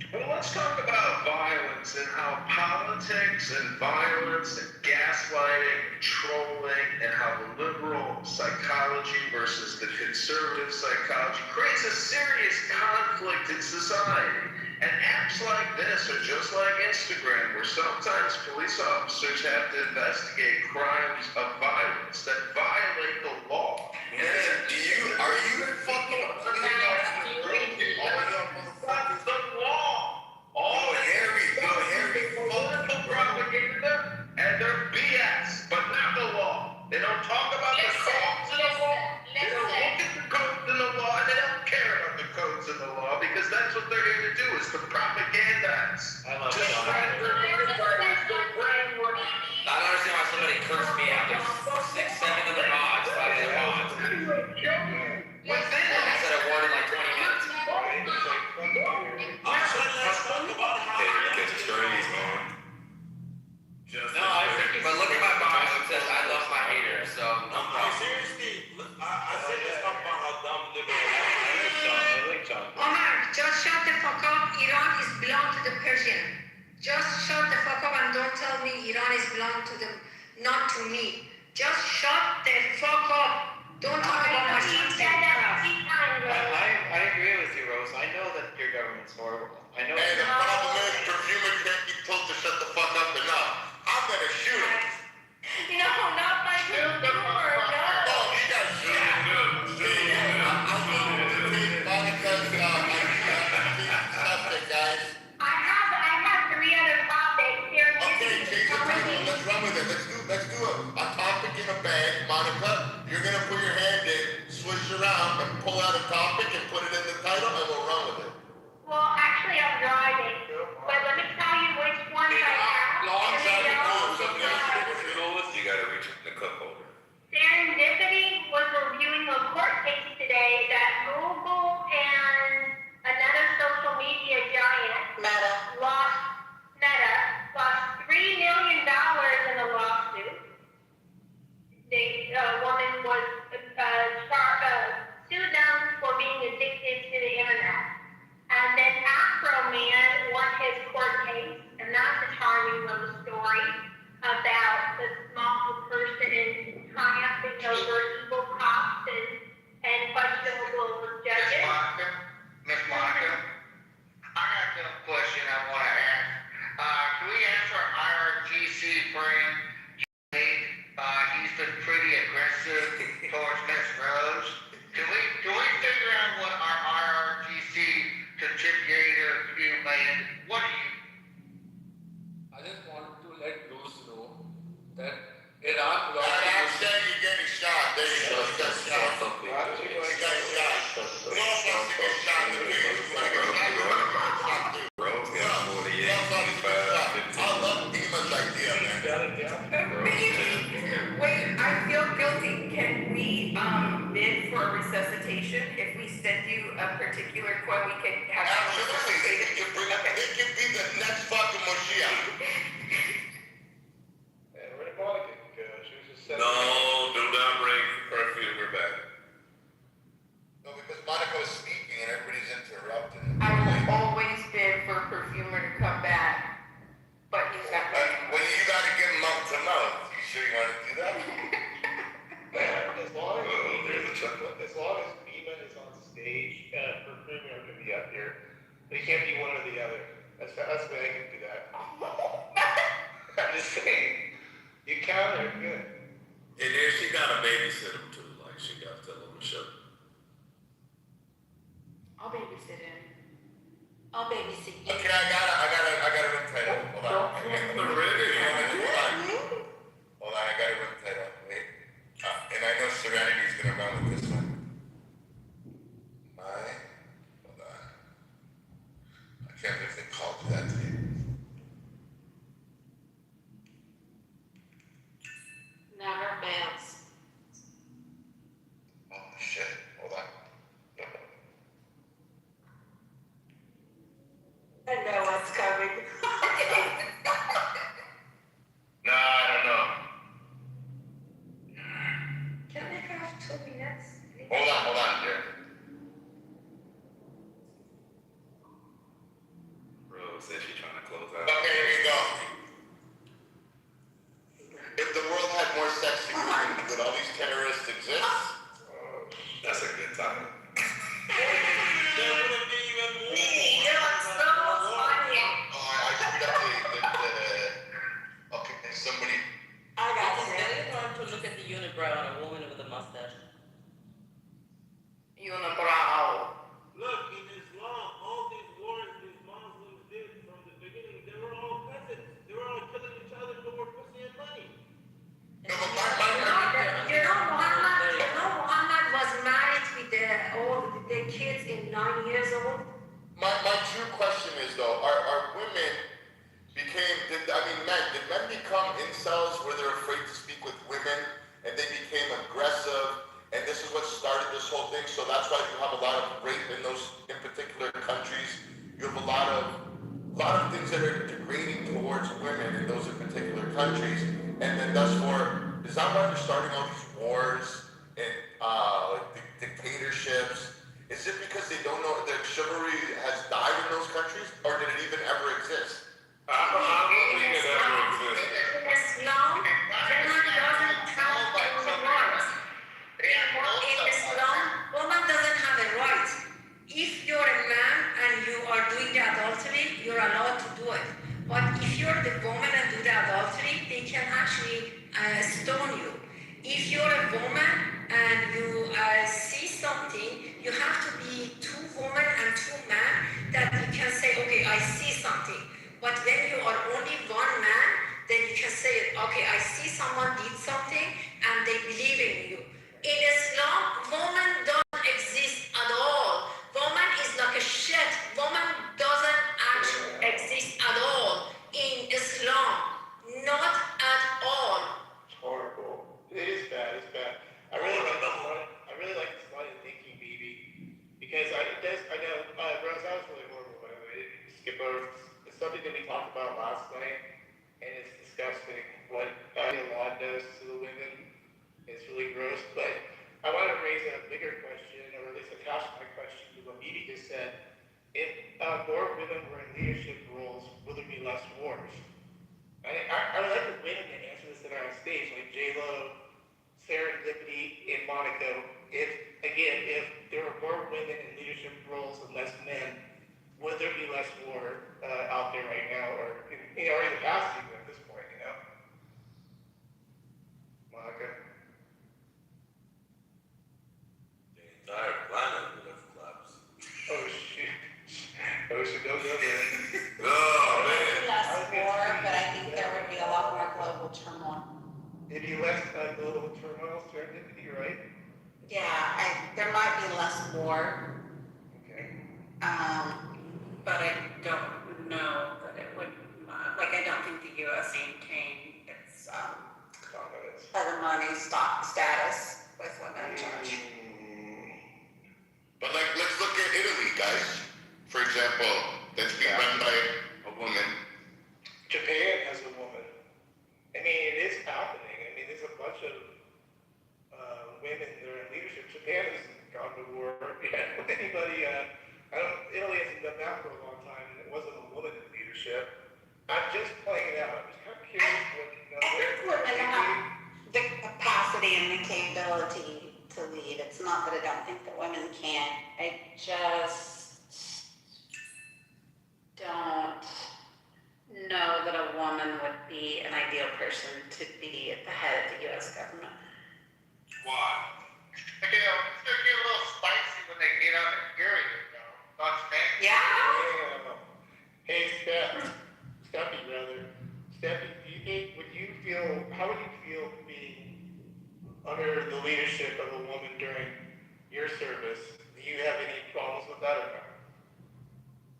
Well, let's talk about violence and how politics and violence and gaslighting and trolling and how the liberal psychology versus the conservative psychology creates a serious conflict in society. And apps like this are just like Instagram, where sometimes police officers have to investigate crimes of violence that violate the law. Man, are you fucking That's the law. All Harry, political propaganda and their BS, but not the law. They don't talk about the codes in the law. They don't look at the codes in the law, and they don't care about the codes in the law because that's what they're here to do, is to propagandize. I love Sean. I don't understand why somebody cursed me out. There's 6, 7 other mods, 5 other mods. I said I wanted like 20 minutes. I'm trying to talk about how you catch a strays, man. But look at my bio. It says I love my haters. So seriously, I said this stuff about how dumb liberal I like John. Omar, just shut the fuck up. Iran is belong to the Persian. Just shut the fuck up and don't tell me Iran is belong to them, not to me. Just shut the fuck up. Don't talk about my country. I agree with you, Rose. I know that your government's horrible. I know. Hey, the problem is, perfumer can't be told to shut the fuck up enough. I'm gonna shoot him. No, not my perfumer, no. Oh, you gotta shoot him. I'm going to take Monica's subject, guys. I have 3 other topics here. Okay, change the title. Let's run with it. Let's do a topic in a bag. Monica, you're gonna put your hand in, swish around, and pull out a topic and put it in the title, and we'll run with it. Well, actually, I'm driving. But let me tell you which ones I have. You gotta reach in the cup holder. Serendipity was reviewing a court case today that Google and another social media giant lost $3 million in a lawsuit. The woman was sued them for being addicted to the internet. And then Afro Man won his court case, and that's a charming little story about the small person triumphing over evil cops and questionable judges. Miss Monica, I got a question I want to ask. Can we ask our IRGC friend, Jay? He's been pretty aggressive towards Miss Rose. Can we figure out what our IRGC contributor do, man? What do you? I just wanted to let Rose know that Iran belongs I'm saying you're getting shot. There you go. You got shot. You got shot. We all want to get shot. Rose got 48, 25, 15. I love Dima's idea, man. Wait, I feel guilty. Can we bid for a resuscitation? If we send you a particular quote, we can have Absolutely. It could be the next fucking Moshiach. No, do not bring curfew. We're back. No, because Monica was speaking and everybody's interrupted. I will always bid for Perfumer to come back, but he's not ready. Well, you gotta give him mouth to mouth. You sure you want to do that? As long As long as Beeman is on stage, Perfumer can be up here. They can't be one or the other. That's the way I can do that. I'm just saying. You counter, good. And then she gotta babysit him too. Like she gotta tell him to shut. I'll babysit him. I'll babysit you. Okay, I got it written title. Hold on. Hold on, I got it written title. Wait. And I know Serenity's gonna run with this one. Hold on. I can't believe they called you that today. Never fails. Oh, close out. Okay, here you go. If the world had more sex agreements, would all these terrorists exist? That's a good topic. You're so funny. Oh, I screwed up okay, somebody. I got It's you. very hard to look at the unibrow on a woman with a mustache. Unibrow. Look, in Islam, all these wars these Muslims did from the beginning, they were all peasants. They were all killing each other for pussy and money. Muhammad was married with the kids in 9 years old. My true question is though, are women men become incels where they're afraid to speak with women and they became aggressive and this is what started this whole thing, so that's why you have a lot of rape in particular countries. You have a lot of things that are degrading towards women in those in particular countries, and then thus for, is that why they're starting all these wars and dictatorships? Is it because they don't know that chivalry has died in those countries, or did it even ever exist? In Islam, woman doesn't have any rights. In Islam, woman doesn't have a right. If you're a man and you are doing the adultery, you're allowed to do it. But if you're the woman and do the adultery, they can actually stone you. If you're a woman and you see something, you have to be 2 women and 2 men that you can say, okay, I see something. But when you are only 1 man, then you can say, okay, I see someone did something and they believe in you. In Islam, woman doesn't exist at all. Woman is like a shit. Woman doesn't actually exist at all in Islam. Not at all. It's horrible. It is bad. It's bad. I really like this line of thinking, BB, because I know Rose, that was really horrible. By the way, skip over. It's something that we talked about last night, and it's disgusting what the law does to the women. It's really gross, but I want to raise a bigger question, or at least attach my question to what BB just said. If more women were in leadership roles, will there be less wars? I would like the women to answer this in our stage, like J-Lo, Serendipity, and Monaco. If there were more women in leadership roles and less men, would there be less war out there right now, or in the past even at this point, Monica? The entire planet would have collapsed. Oh shit. Oh shit, don't go there. Oh man. Less war, but I think there would be a lot more global turmoil. It'd be less global turmoil, serendipity, right? Yeah, there might be less war. Okay. But I don't know that it would, I don't think the U.S. maintained its hegemony status with women in charge. But let's look at Italy, guys. For example, that's being run by a woman. Japan has a woman. I mean, it is happening. I mean, there's a bunch of women that are in leadership. Japan hasn't gone to war yet with anybody. Italy hasn't done that for a long time, and it wasn't a woman in leadership. I'm just playing it out. I'm just kind of curious what I think women have the capacity and the capability to lead. It's not that I don't think that women can. I just don't know that a woman would be an ideal person to be at the head of the U.S. government. Why? It's gonna get a little spicy when they get on the period, though. Don't you think? Yeah. Hey, Steffi, how would you feel being under the leadership of a woman during your service? Do you have any problems with that or not?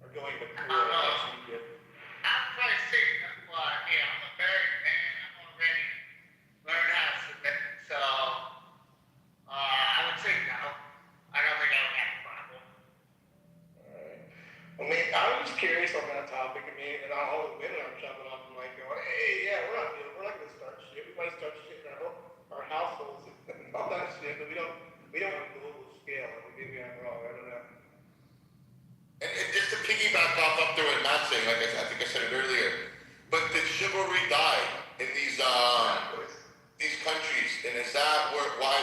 Or going to war? I'm trying to see. I'm a married man. I'm already learned how to submit. So, I would say no. I don't think I would have a problem. I mean, I was just curious on that topic. I mean, and all the women are jumping off and like going, hey, yeah, we're not going to start shit. We might start shit in our households and all that shit, but we don't on a global scale. I mean, maybe I'm wrong. I don't know. And just to piggyback off up there what Matt's saying, like I think I said it earlier, and is that why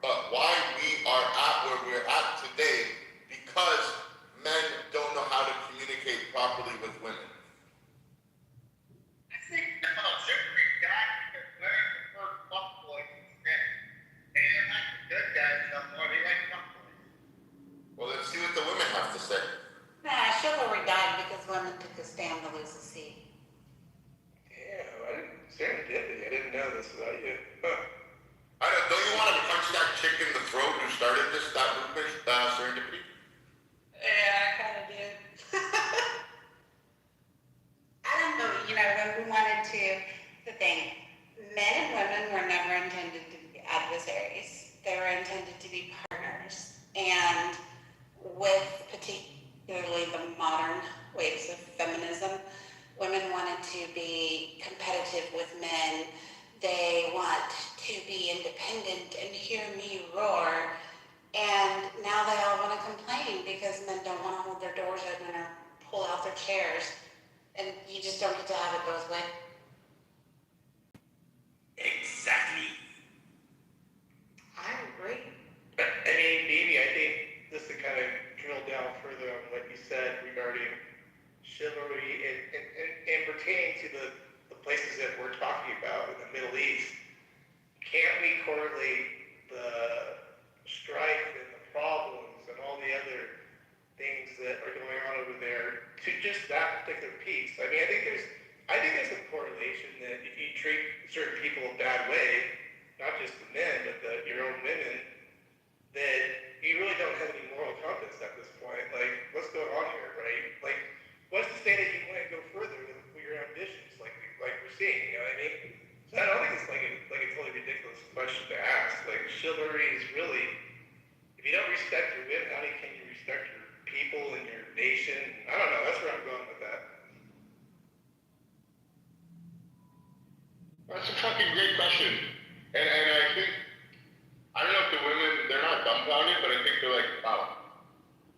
why we are at where we're at today? Because men don't know how to communicate properly with women. I think generally guys that learn the first fuck boys men. They didn't like the good guys no more. They like fuck boys. Well, let's see what the women have to say. Nah, chivalry died because women took a stand to lose a seat. Yeah, serendipity. I didn't know this about you. Huh. Don't you want to punch that chick in the throat who started that movement, serendipity? Yeah, I kind of did. I don't know, when we wanted to, the thing, men and women were never intended to be adversaries. They were intended to be partners. And with particularly the modern waves of feminism, women wanted to be competitive with men. They want to be independent and hear me roar. And now they all want to complain because men don't want to hold their doors open or pull out their chairs. And you just don't get to have it both ways. Exactly. I agree. I mean, maybe I think just to kind of drill down further on what you said regarding chivalry and pertaining to the places that we're talking about in the Middle East, can't we correlate the strife and the problems and all the other things that are going on over there to just that particular piece? I mean, I think there's a correlation that if you treat certain people a bad way, not just the men, but your own women, that you really don't have any moral compass at this point. Like, what's going on here, right? Like, what's to say that you want to go further with your ambitions, like we're seeing, you know what I mean? So I don't think it's like a totally ridiculous question to ask. Like, chivalry is really, if you don't respect your women, how can you respect your people and your nation? I don't know, that's where I'm going with that. That's a fucking great question. And I think, I don't know if the women, they're not dumbfounded, but I think they're like, wow.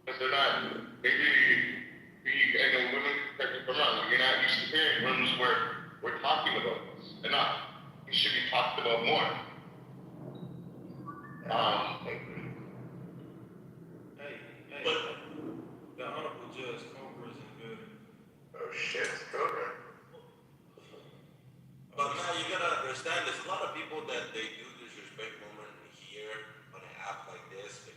Because they're not, maybe, I know women, correct me if I'm wrong, you're not used to hearing rooms where we're talking about this enough. We should be talked about more. But the Honorable Judge Congressman is in the building. Oh shit, Kitover. But now you gotta understand, there's a lot of people that they do disrespect women here on an app like this. The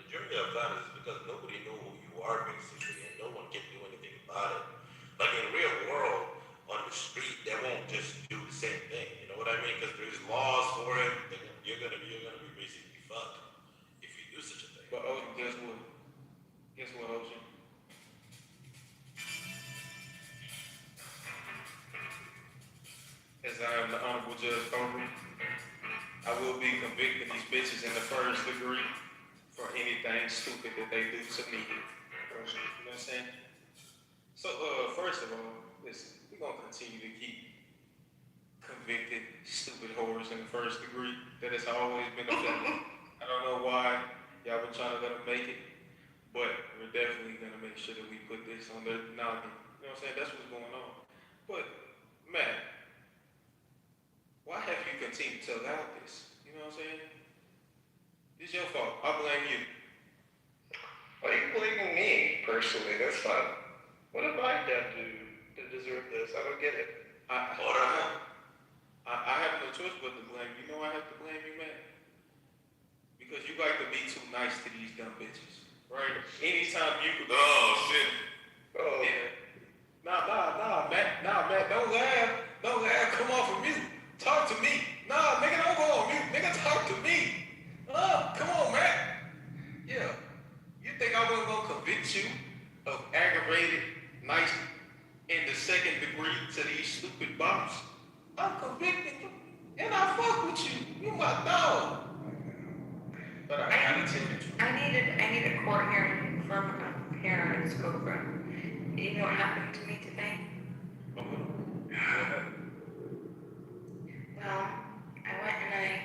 majority of that is because nobody know who you are basically, and no one can do anything about it. Like in the real world, on the street, they won't just do the same thing. You know what I mean? Because there's laws for it. You're gonna be basically fucked if you do such a thing. But Ocean, guess what? Guess what, Ocean? As I am the Honorable Judge Congressman, I will be convicting these bitches in the first degree for anything stupid that they do to me. You know what I'm saying? So, first of all, listen, we're gonna continue to keep convicted stupid whores in the first degree. That has always been a fact. I don't know why y'all been trying to let them make it, but we're definitely gonna make sure that we put this on their noggin. You know what I'm saying? That's what's going on. But, man, why have you continued to allow this? You know what I'm saying? It's your fault. I blame you. Why are you blaming me personally? That's not. What have I done to deserve this? I don't get it. I have no choice but to blame you. You know I have to blame you, man. Because you like to be too nice to these dumb bitches, right? Anytime you could. Oh shit. Oh. Yeah. Nah, Matt, don't laugh. Come off of mute. Talk to me. Nah, nigga, don't go on mute. Nigga, talk to me. Come on, Matt. Yeah. You think I wasn't gonna convict you of aggravated, nice, in the second degree to these stupid bops? I'm convicted you, and I fuck with you. You my dog. But I gotta tell you the truth. I need a court hearing from a parent's girlfriend. You know what happened to me today? Well, I went and I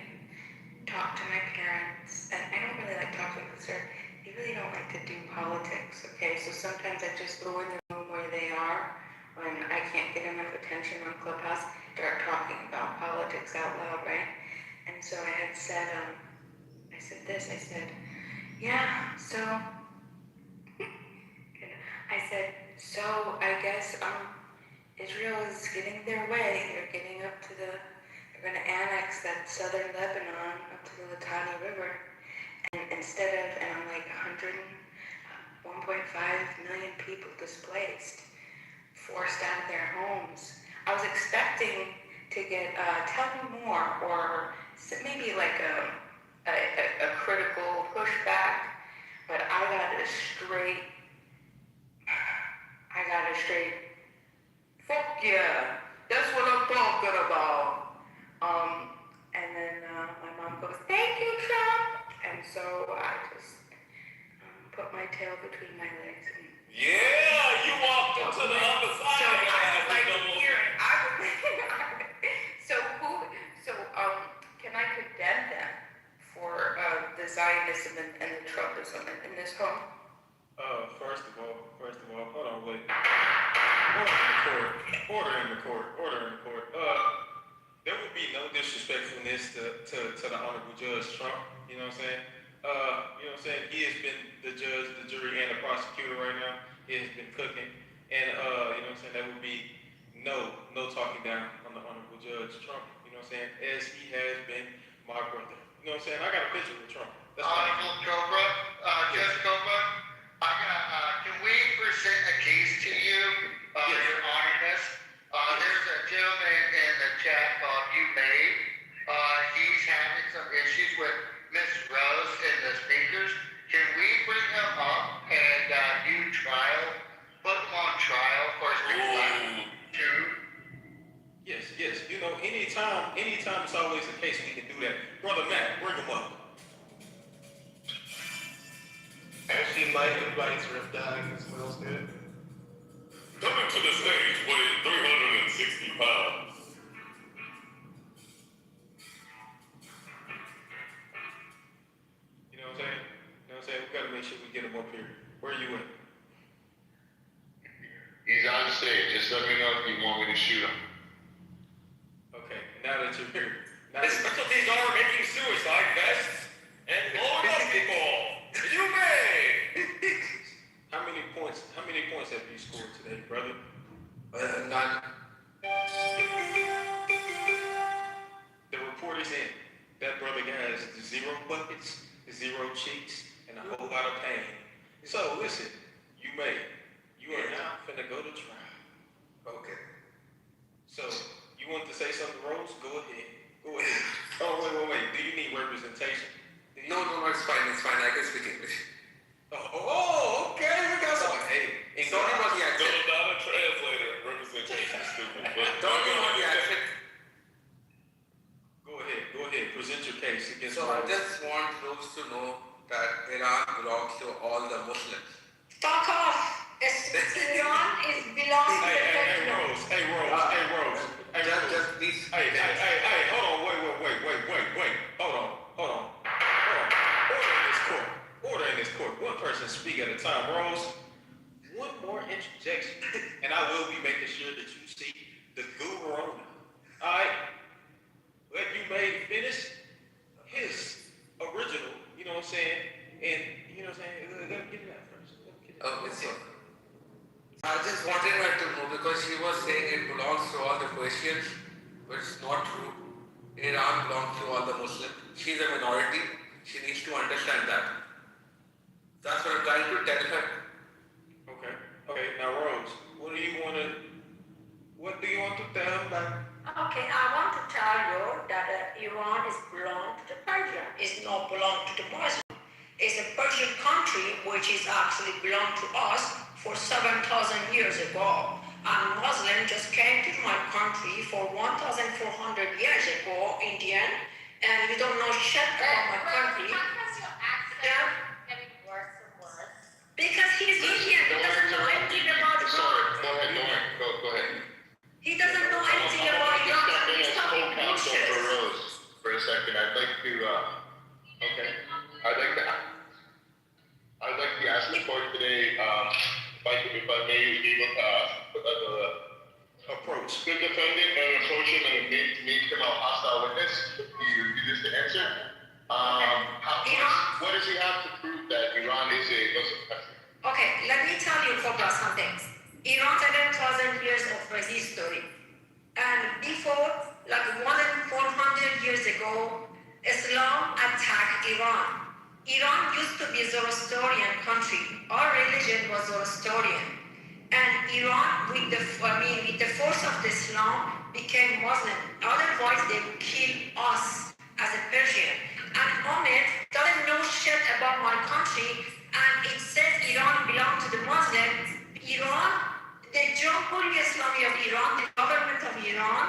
talked to my parents, and I don't really like talking because they really don't like to do politics, okay? So sometimes I just go in the room where they are when I can't get enough attention on Clubhouse, start talking about politics out loud, right? And so I had said, I said, yeah, so, I said, so I guess, Israel is getting their way. They're getting up to they're going to annex that southern Lebanon up to the Litani River. And instead of, and I'm like 1.5 million people displaced, forced out of their homes. I was expecting to get, tell me more, or maybe like a critical pushback, but I got a straight, fuck yeah, that's what I'm talking about. And then my mom goes, thank you, Trump. And so I just put my tail between my legs. And Yeah, you walked into the other side. so I was like, here, can I condemn them for the Zionism and the Trumpism in this home? First of all, hold on, wait. Order in the court. There would be no disrespectfulness to the Honorable Judge Trump, you know what I'm saying? You know what I'm saying? He has been the judge, the jury, and the prosecutor right now. He has been cooking. And, you know what I'm saying? There would be no talking down on the Honorable Judge Trump, you know what I'm saying? As he has been my brother. You know what I'm saying? I got a picture with Trump. Honorable Cobra, Judge Cobra, can we present a case to you, Your Honorness? There's a gentleman in the chat called You Made. He's having some issues with Miss Rose and the speakers. Can we bring him up and put him on trial for his reflection too? Yes. You know, anytime it's always the case we can do that. Brother Matt, bring him up. Actually, Mike, everybody's ripped out. It smells good. Coming to the stage weighing 360 pounds. You know what I'm saying? We gotta make sure we get him up here. Where are you at? He's on stage. Just let me know if you want me to shoot him. Okay, now that you're here. His specialties are making suicide vests and blowing up people. You may. How many points have you scored today, brother? None. The report is in. That brother has 0 buckets, 0 cheeks, and a whole lot of pain. So listen, you are now finna go to trial. Okay. So you want to say something, Rose? Go ahead. Oh, wait. Do you need representation? No, it's fine. I can speak English. Oh, okay. We got some. Hey, sorry about the accent. Not a translator. Representation is stupid. But Don't be on the accent. Go ahead. Present your case against So I just want those to know that Iran belongs to all the Muslims. Fuck off! Iran belongs to the Muslims. Hey, Rose. Just please. Hey, hold on. Wait. Hold on. Order in this court. One person speak at a time. Rose, one more interjection, and I will be making sure that you see the guru on. All right? Let you may finish his original, you know what I'm saying? And, you know what I'm saying? Let me get that first. Okay, so I just wanted her to know because she was saying it belongs to all the Persians, but it's not true. Iran belongs to all the Muslims. She's a minority. She needs to understand that. That's what I'm trying to tell her. Okay. Now, Rose, what do you want to tell him about? Okay, I want to tell you that Iran is belong to the Persian. It's not belong to the Muslim. It's a Persian country which is actually belong to us for 7,000 years ago. And Muslim just came to my country for 1,400 years ago, Indian, and you don't know shit about my country. Getting worse and worse. Because he's Indian, he doesn't know anything about God. Go ahead. He doesn't know anything about God, and he's talking bullshit. For Rose, for a second, I'd like to ask the court today, if I may be able to approach. the defendant and approach him and make him a hostile witness? You just answer. What does he have to prove that Iran is a Muslim country? Okay, let me tell you about some things. Iran has 7,000 years of history. And before, like more than 400 years ago, Islam attacked Iran. Iran used to be a Zoroastrian country. Our religion was Zoroastrian. And Iran, with the force of Islam, became Muslim. Otherwise, they would kill us as a Persian. And Ahmed doesn't know shit about my country, and it says Iran belongs to the Muslims. Iran, the Jamhuri Islami of Iran, the government of Iran,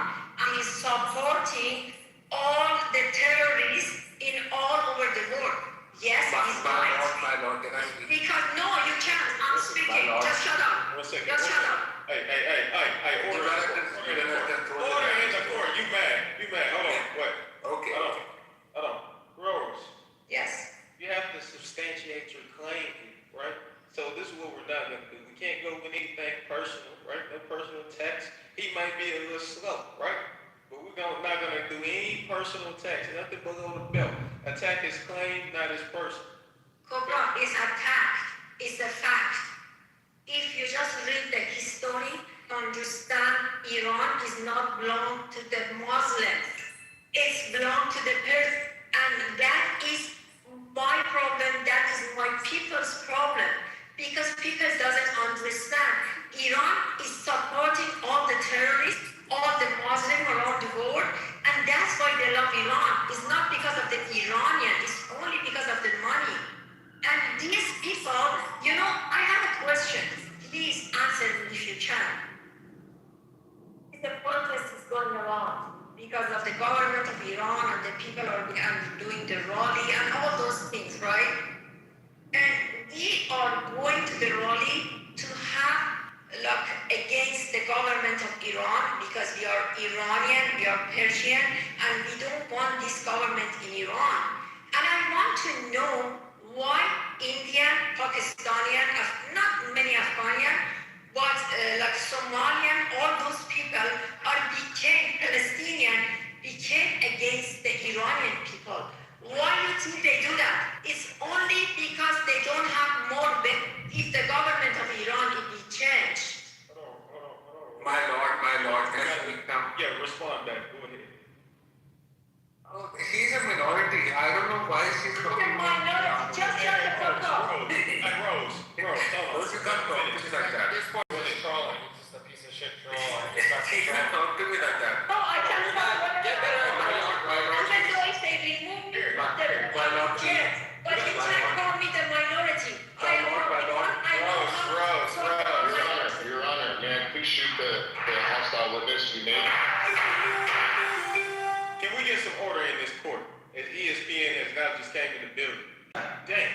is supporting all the terrorists in all over the world. Yes, he's right. My lord, can I speak? Because no, you can't. I'm speaking. Just shut up. 1 second. Just shut up. Hey, order in the court. You mad. Hold on. What? Okay. Hold on. Rose. Yes. You have to substantiate your claim, right? So this is what we're not going to do. We can't go with anything personal, right? No personal attacks. He might be a little slow, right? But we're not going to do any personal attacks. Nothing below the belt. Attack his claim, not his person. Cobra is attacked. It's a fact. If you just read the history, understand Iran is not belong to the Muslims. It's belong to the Persians. And that is my problem. That is my people's problem. Because people doesn't understand. Iran is supporting all the terrorists, all the Muslims around the world, and that's why they love Iran. It's not because of the Iranian, it's only because of the money. And these people, I have a question. Please answer me if you can. The protest is going around because of the government of Iran and the people are doing the rally and all those things, right? And we are going to the rally to have against the government of Iran because we are Iranian, we are Persian, and we don't want this government in Iran. And I want to know why Indian, Pakistani, not many Afghanian, but Somalian, all those people Palestinian became against the Iranian people. Why do you think they do that? It's only because they don't have more if the government of Iran will be changed. My lord, can I speak now? Yeah, respond back. Go ahead. Oh, she's a minority. I don't know why she's talking about minority. Just shut the fuck up. Rose, Rose, you can't talk to me like that. This point was trolling. He's just a piece of shit troll. You can't talk to me like that. No, I can't talk. Get better. My lord. Otherwise, they remove me from the chairs. But you can't call me the minority. Your Honor, may I please shoot the hostile witness we made? Can we get some order in this court? As ESPN has now just came in the building. Dang.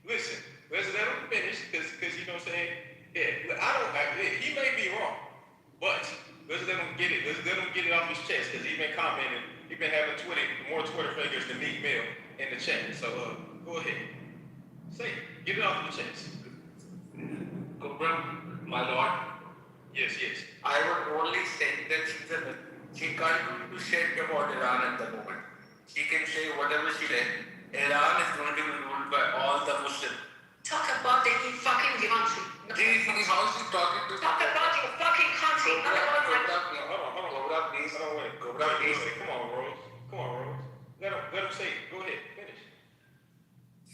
Listen, let's let him finish, because you know what I'm saying? Yeah, he may be wrong, but let's let him get it. Let's let him get it off his chest, because he's been commenting. He's been having more Twitter fingers than Meek Mill in the chat. So go ahead. Say it. Get it off your chest. My lord. Yes. I would only say that she can't do shit about Iran at the moment. She can say whatever she likes. Iran is going to be ruled by all the Muslims. Talk about the fucking country. How is she talking to Talk about your fucking country. Cobra, please. Come on, Rose. Let him say it. Go ahead. Finish.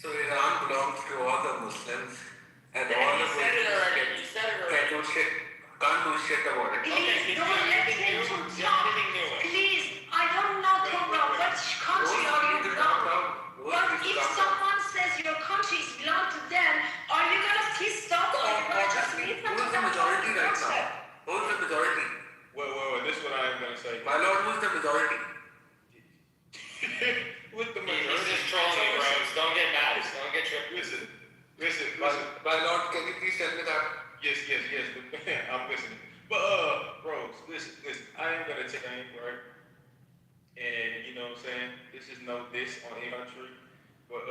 So Iran belongs to all the Muslims. And all the Muslims. You said it already. Can't do shit about it. Please don't let him talk. Please, I don't know, Cobra, which country are you from? But if someone says your country belongs to them, are you going to stop or are you going to just listen to them? Who's the majority right now? Who's the majority? Well, this is what I am going to say. My lord, who's the majority? With the majority. He's just trolling, bros. Don't get mad. Don't get tripped. Listen. My lord, can you please tell me that? Yes. I'm listening. But, Rose, listen. I ain't gonna take aim, right? And, you know what I'm saying? This is no diss on any country. But,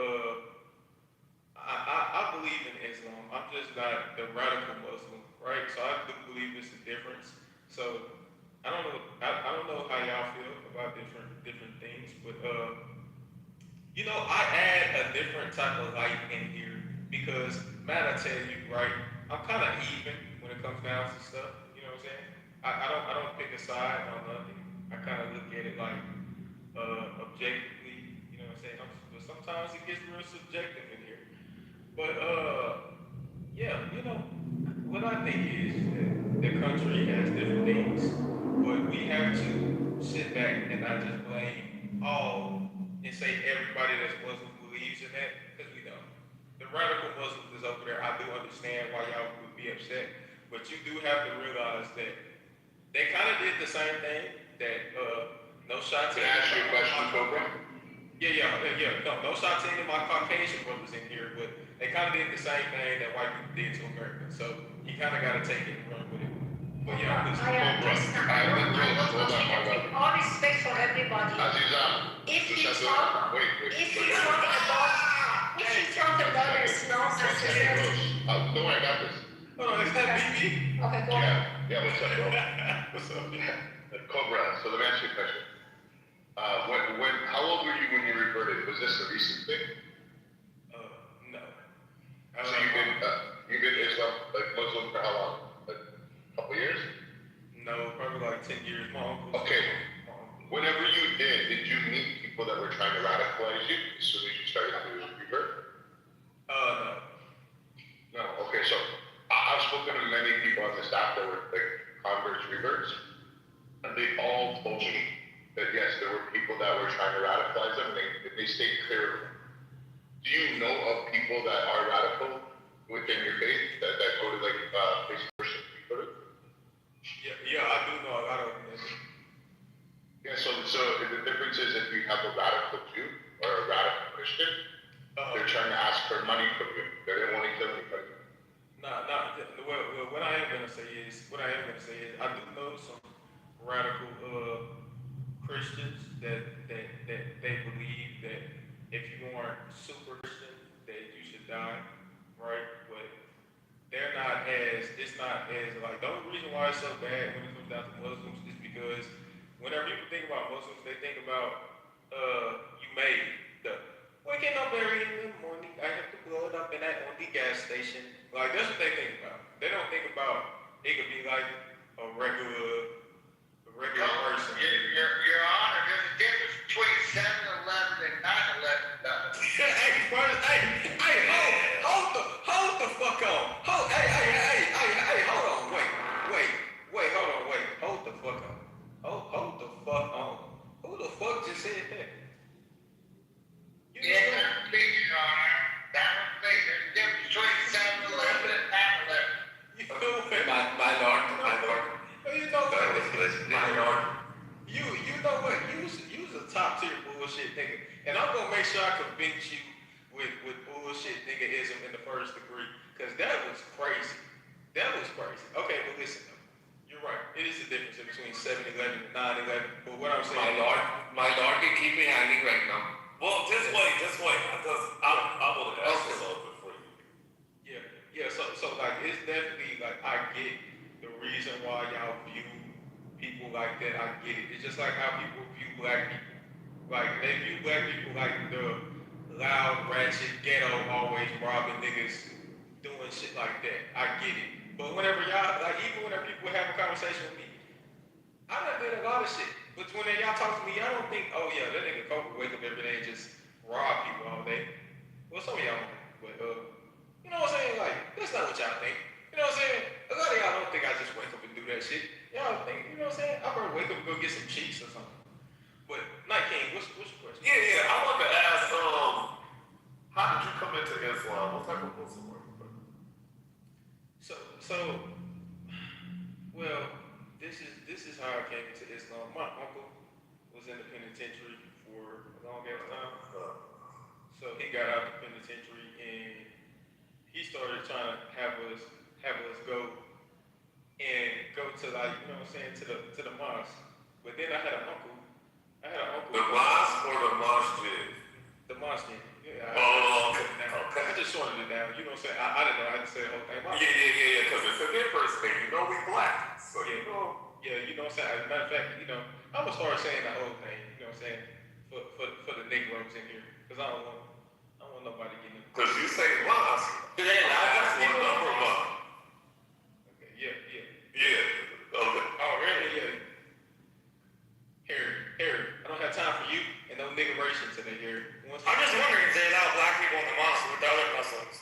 I believe in Islam. I'm just not the radical Muslim, right? So I do believe it's a difference. So, don't know how y'all feel about different things, but you know, I add a different type of light in here because, man, I tell you, right, I'm kind of even when it comes down to stuff. You know what I'm saying? I don't pick a side on nothing. I kind of look at it like objectively. You know what I'm saying? But sometimes it gets real subjective in here. But yeah, you know, what I think is that the country has different things, but we have to sit back and not just blame all and say everybody that's Muslim believes in that, because we don't. The radical Muslims is over there. I do understand why y'all would be upset, but you do have to realize that they kind of did the same thing that no shots. Can I ask you a question, Cobra? Yeah. No shots into my Caucasian brothers in here, but they kind of did the same thing that white people did to America. So you kind of got to take it and run with it. But yeah, listen. I understand. All respect for everybody. If you talk about Islam as a Don't worry, I got this. Hold on, is that BB? Okay, go ahead. Yeah, what's up, bro? What's up? Cobra, so let me ask you a question. How old were you when you reverted? Was this a recent thing? No. So you've been Islam, like Muslim for how long? Like a couple years? No, probably like 10 years. My uncle. Okay. Whenever you did you meet people that were trying to radicalize you as soon as you started to revert? No. No. Okay, so I've spoken to many people on the staff that were like converts, reverts, and they all told me that yes, there were people that were trying to radicalize them. They stayed clear of them. Do you know of people that are radical within your faith that go to like face worship? Yeah, I do know a lot of them. Yeah, so the difference is if you have a radical Jew or a radical Christian, they're trying to ask for money from you. They don't want to kill anybody. Well, what I am gonna say is, I do know some radical Christians that they believe that if you aren't super Christian, that you should die, right? But it's not as like, the only reason why it's so bad when it comes down to Muslims is because whenever people think about Muslims, they think about you made the waking up early in the morning, I have to blow it up in that on the gas station. Like, that's what they think about. They don't think about it could be like a regular person. Your Honor, there's a difference between 7-Eleven and 9/11. Hold the fuck on. Hold on, wait. Hold the fuck on. Hold the fuck on. Who the fuck just said that? That was me, Your Honor. That was me. There's a difference between 7-Eleven and 9/11. You know what? My lord. You know what? My lord. You know what? You's a top tier bullshit nigga. And I'm gonna make sure I convince you with bullshit niggaism in the first degree. Cause that was crazy. Okay, but listen though. You're right. It is a difference between 7-Eleven and 9/11. But what I'm saying, My lord, you keep me hanging right now. Well, just wait, because I want to ask something for you. Yeah. So like, it's definitely like, I get the reason why y'all view people like that. I get it. It's just like how people view black people. Like, they view black people like the loud, ratchet, ghetto, always robbing niggas, doing shit like that. I get it. But whenever y'all, like, even whenever people have a conversation with me, I done did a lot of shit. But when y'all talk to me, y'all don't think, oh yeah, that nigga Kobe wake up every day and just rob people all day. Well, some of y'all don't. But, you know what I'm saying? Like, that's not what y'all think. You know what I'm saying? A lot of y'all don't think I just wake up and do that shit. Y'all think, you know what I'm saying? I better wake up and go get some cheeks or something. But, Night King, what's your question? Yeah, I wanted to ask, how did you come into Islam? What type of Muslim were you? Well, this is how I came into Islam. My uncle was in the penitentiary for a long ass time. So he got out of the penitentiary and he started trying to have us go to, like, you know what I'm saying, to the mosque. But then I had an uncle. The mosque or the masjid? The mosque. Yeah. Okay. I just sorted it down. You know what I'm saying? I didn't know how to say the whole thing. Yeah, because it's a difference thing. You know we black. So you know. Yeah, you know what I'm saying? As a matter of fact, you know, I'm gonna start saying the whole thing, you know what I'm saying? For the Negroes in here. Because I don't want nobody getting. Because you say mosque. Yeah, I see a number of them. Okay, yeah. Yeah. Okay. Oh, really? Yeah. Harry, I don't have time for you and no niggeration today, Harry. I'm just wondering if they allow black people in the mosque with the other Muslims.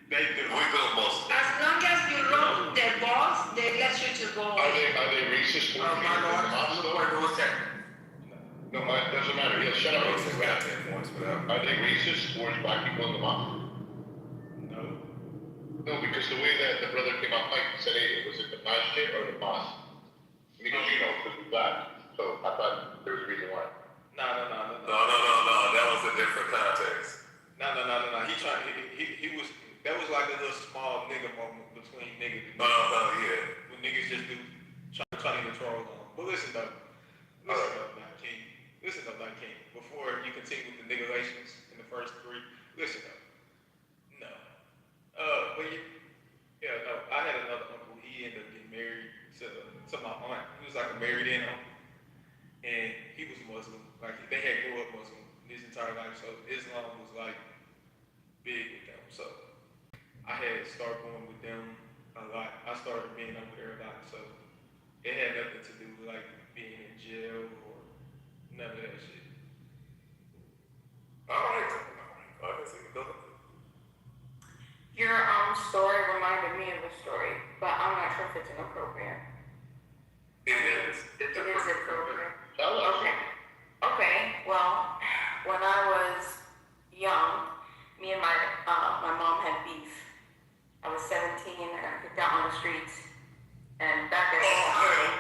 They do. We go Muslims. As long as you run their balls, they let you to go. Are they racist towards people in the mosque though? No, it doesn't matter. Yeah, shut up. Are they racist towards black people in the mosque? No. No, because the way that the brother came out, Mike said, hey, was it the masjid or the mosque? Because you know, because we're black. So I thought there was a reason why. No. That was a different context. No. He was, that was like a little small nigga moment between niggas. Yeah. When niggas just do, trying to troll on. But listen though, Black King. Before you continue with the nigga relations in the first three, listen though. No. I had another uncle. He ended up getting married to my aunt. He was like a married in uncle, and he was Muslim. Like they had grew up Muslim his entire life, so Islam was like big with them. So I had to start going with them a lot. I started being over there a lot, so it had nothing to do with like being in jail or none of that shit. All right. I can see it. Your story reminded me of a story, but I'm not sure if it's inappropriate. It is. It is appropriate. Tell us. Okay. Well, when I was young, me and my mom had beef. I was 17 and I got kicked out on the streets. And back at the time,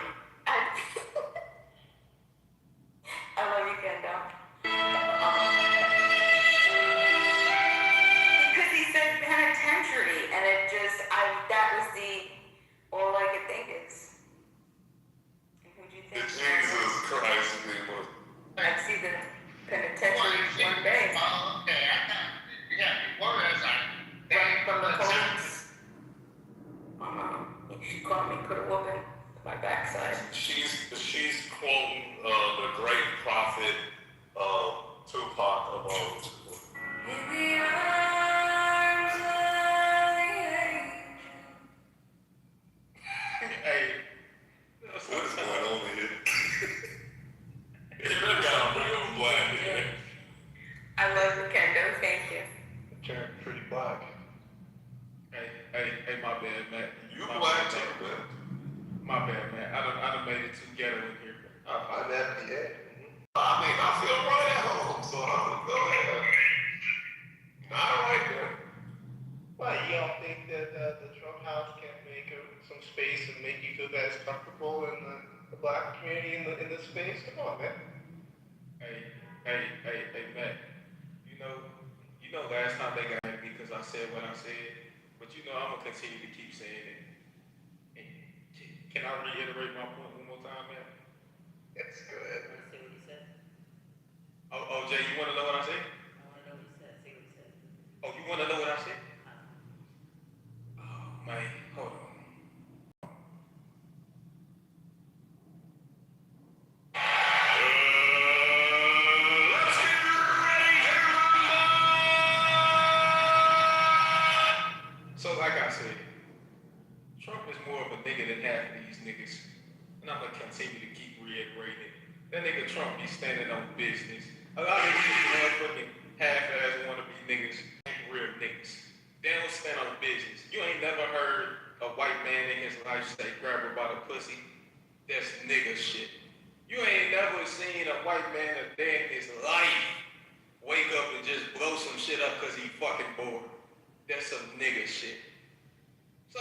I love you, Kendo. Because he said penitentiary, and it just, that was all I could think is. And who'd you think? Jesus Christ, people. I'd see the penitentiary one day. Okay, before this, Running from the police. She caught me, put a whooping to my backside. She's quoting the great prophet Tupac about. In the arms of the angel. Hey, what is going on here? You really got a real black here. I love you, Kendo. Thank you. turned pretty black. Hey, my bad, man. You black too, man. My bad, man. I done made it too ghetto in here. I'm FBA. I mean, I feel right at home, so I'm gonna go ahead. Not right there. Why, you don't think that the Trump house can make some space and make you feel that it's comfortable in the black community in the space? Come on, man. Hey, Matt. You know, last time they got me because I said what I said, but you know I'm gonna continue to keep saying it. And can I reiterate my point one more time, man? That's good. Want to see what he said? Oh, Jay, you want to know what I said? I want to know what he said. See what he said. Oh, you want to know what I said? Oh, man, hold on. So like I said, Trump is more of a nigga than half of these niggas. And I'm gonna continue to keep reiterating it. That nigga Trump be standing on business. A lot of these motherfucking half-ass wannabe niggas ain't real niggas. They don't stand on business. You ain't never heard a white man in his life say grab her by the pussy. That's nigga shit. You ain't never seen a white man a day in his life wake up and just blow some shit up cause he fucking bored. That's some nigga shit. So,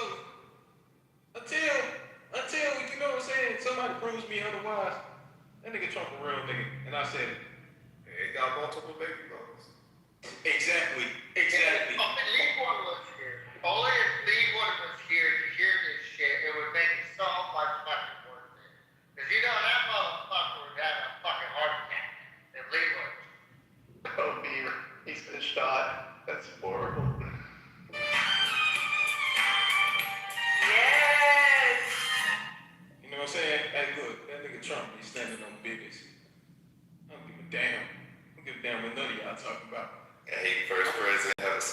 until, you know what I'm saying, somebody proves me otherwise, that nigga Trump a real nigga. And I said, He got multiple baby mamas. exactly. Leave one of us here. Only if leave one of us here to hear this shit, it would make it so much fucking worth it. Because you know that motherfucker would have a fucking heart attack and leave one. Oh, Beaver. He's been shot. That's horrible. Yeah.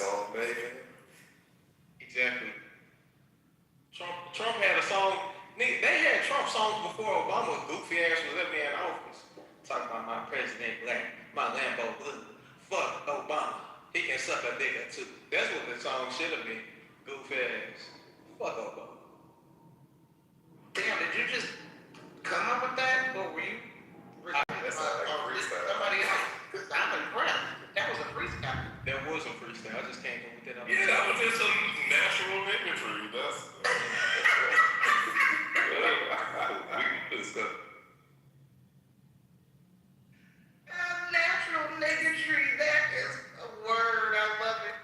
song, Megan. Exactly. Trump had a song. Nigga, they had Trump songs before Obama. Goofy ass was up there in office. Talking about my president black, my Lambo blue. Fuck Obama. He can suck a dick or two. That's what the song should have been. Goofy ass. Fuck Obama. Damn, did you just come up with that? Or were you? That's not like a freestyle. Somebody else? Because I'm impressed. That was a freestyle. That was a freestyle. I just can't go with that. Yeah, that was just some natural imagery. That's. We can put stuff. Natural niggatry. That is a word. I love it.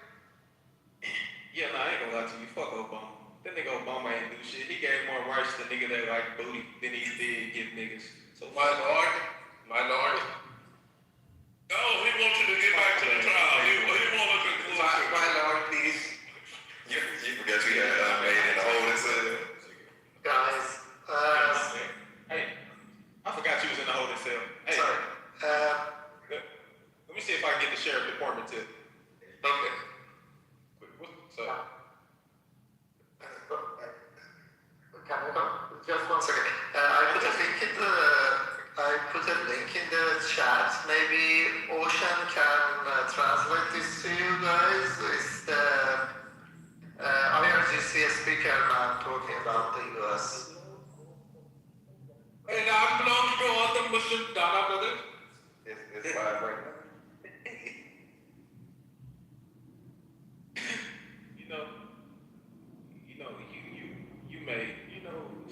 Yeah, nah, I ain't gonna lie to you. Fuck Obama. That nigga Obama ain't do shit. He gave more rights to niggas that like booty than he did give niggas. So My lord. No, he wants you to get back to the trial. He wants to conclude. My lord, please. You forgot you had made in the holding cell. Guys, hey, I forgot you was in the holding cell. Hey, sorry. let me see if I can get the sheriff department to. Okay. So. Can I go? Just 1 second. I put a link in the chat. Maybe Ocean can translate this to you guys. It's the IRGC speaker man talking about the US. And I belong to all the Muslim Dada brothers. It's live right now.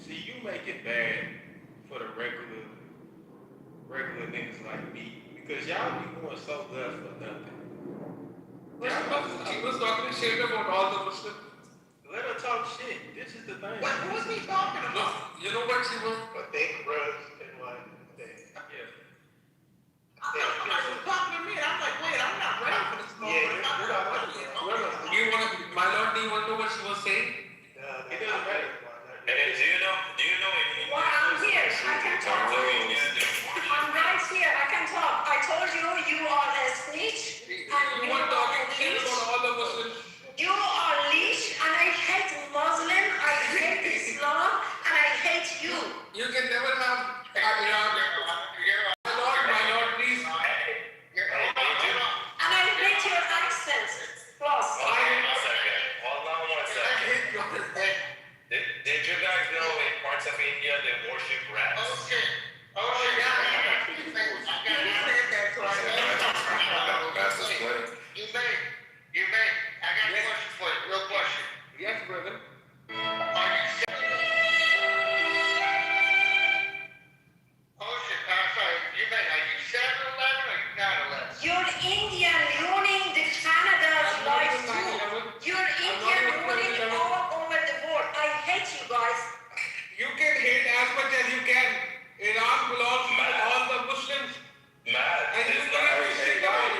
you make it bad for the regular niggas like me because y'all be going so good for nothing. She was talking shit about all the Muslims. Let her talk shit. This is the thing. What was he talking about? You know what she was? But they bros and like they. Yeah. She was talking to me and I'm like, wait, I'm not ready for this moment. You wanna, my lord, do you want to know what she was saying? It doesn't matter. And then do you know any? Well, I'm here. I can talk. I'm right here. I can talk. I told you you are a snitch. And You were talking shit about all the Muslims. you are leech, and I hate Muslim, I hate Islam, and I hate you. You can never have my lord, please. And I hate your accents. Plus, Hold on one second. Did you guys know in parts of India they worship rats? Okay. Oh, yeah. You said that twice. Master's play. You may. I got a question for you. Real question. Yes, brother. Are you sorry. You may. Are you 7-Eleven or you 9-11? you're Indian ruining the Canada's life too. You're Indian ruining all over the world. I hate you guys. You can hate as much as you can. Iran belongs to all the Muslims. Matt, And you it's can't do shit about it.